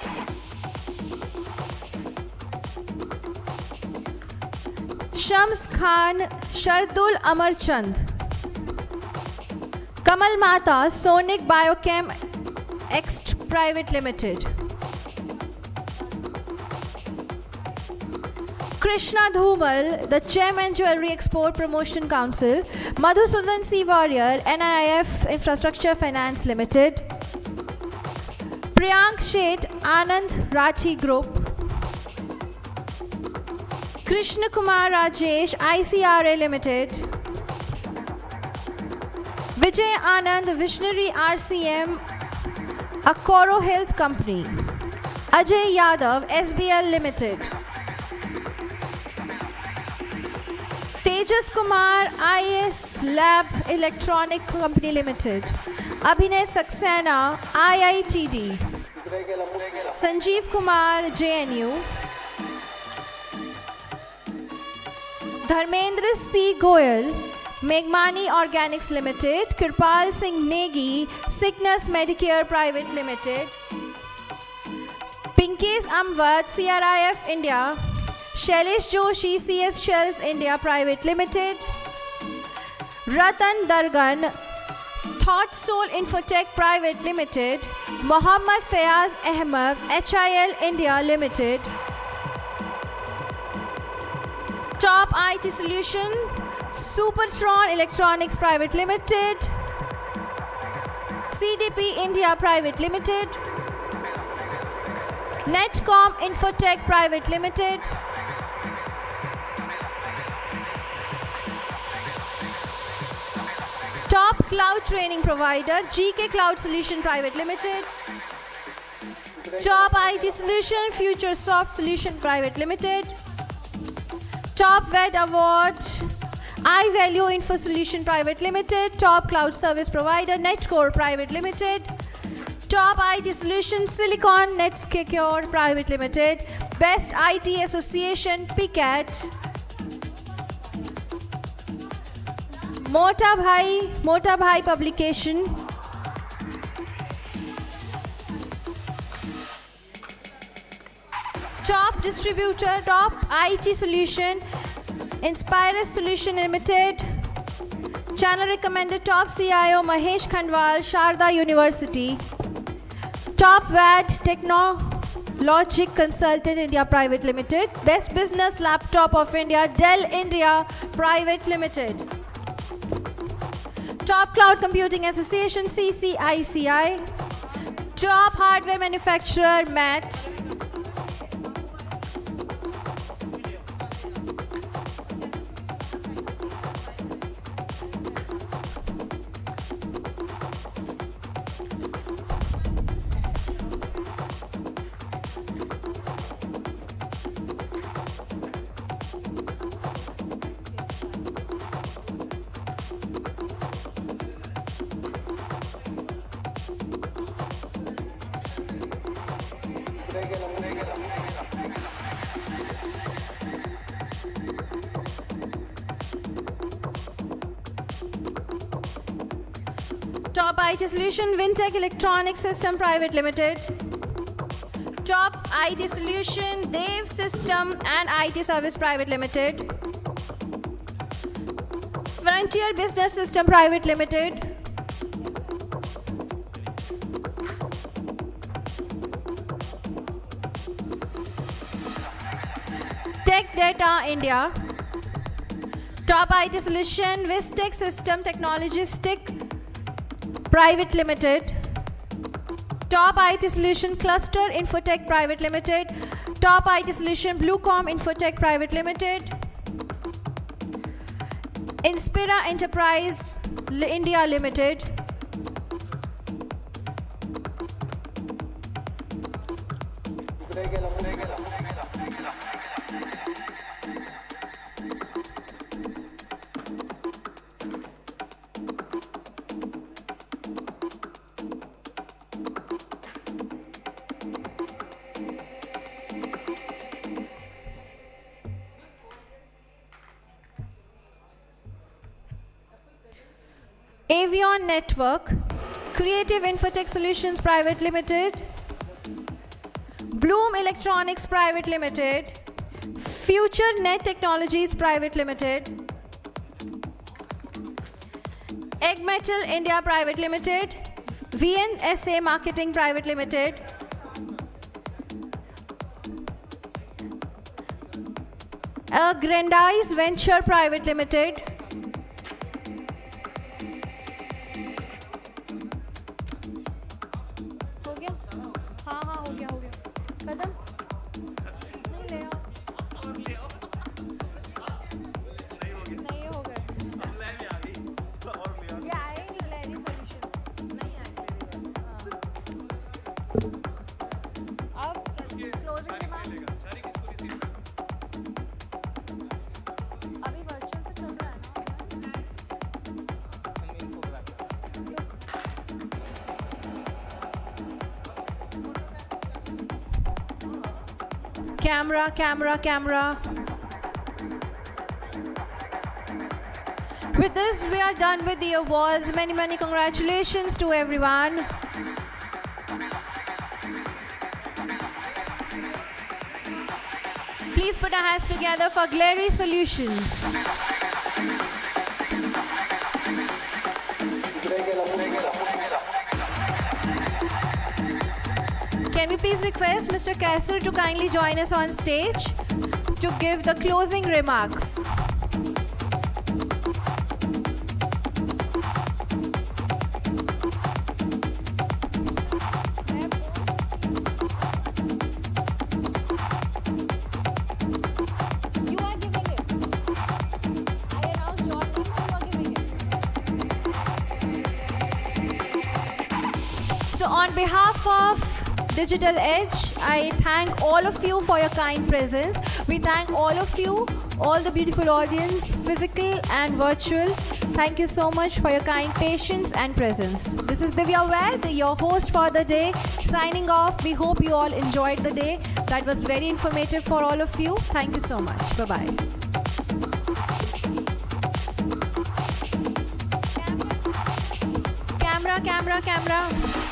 Shams Khan, Shardul Amarchand. Kamal Mata, Sonic Biochem Ext Private Limited. Krishna Dhumal, the Chairman Jewelry Export Promotion Council. Madhusudan C. Warrior, NIF Infrastructure Finance Limited. Priyank Sheth, Anand Rathi Group. Krishna Kumar Rajesh, ICRA Limited. Vijay Anand, Visionary RCM, Akoro Health Company. Ajay Yadav, SBL Limited. Tejas Kumar, IS Lab Electronic Company Limited. Abhinay Saxena, IITD. Sanjeev Kumar, JNU. Dharmendra C. Goyal, Meghmani Organics Limited. Kirpal Singh Negi, Sickness Medicare Private Limited. Pinkesh Amwat, CRIF India. Shailesh Joshi, CS Shells India Private Limited. Ratan Dargan, Thought Soul Infotech Private Limited. Mohammad Fayaz Ahmed, HIL India Limited. Top IT Solution, Supertron Electronics Private Limited. CDP India Private Limited. Netcom Infotech Private Limited. Top Cloud Training Provider, GK Cloud Solution Private Limited. Top IT Solution, FutureSoft Solution Private Limited. Top VAD Award, iValue Info Solution Private Limited. Top Cloud Service Provider, Netcore Private Limited. Top IT Solution, Silicon NetSecure Private Limited. Best IT Association, PCAT. Mota Bhai Publication. Top Distributor, Top IT Solution, Inspirus Solution Limited. Channel recommended top CIO Mahesh Khandwal, Sharda University. Top VAD Technologic Consultant India Private Limited. Best Business Laptop of India, Dell India Private Limited. Top Cloud Computing Association, CCICI. Top Hardware Manufacturer, MAT. Top IT Solution, Wintech Electronic System Private Limited. Top IT Solution, Dev System and IT Service Private Limited. Frontier Business System Private Limited. Tech Data India. Top IT Solution, Vistec System Technologies TIC Private Limited. Top IT Solution, Cluster Infotech Private Limited. Top IT Solution, Bluecom Infotech Private Limited. Inspira Enterprise India Limited. Avion Network, Creative Infotech Solutions Private Limited, Bloom Electronics Private Limited, Future Net Technologies Private Limited, Egg Metal India Private Limited, VNSA Marketing Private Limited, Grandize Venture Private Limited, Camera. With this, we are done with the awards. Many congratulations to everyone. Please put our hands together for Glary Solutions. Can we please request Mr. Kaisar to kindly join us on stage to give the closing remarks. So on behalf of Digital Edge, I thank all of you for your kind presence. We thank all of you, all the beautiful audience, physical and virtual. Thank you so much for your kind patience and presence. This is Divya Vaid, your host for the day, signing off. We hope you all enjoyed the day. That was very informative for all of you. Thank you so much. Bye-bye. Camera.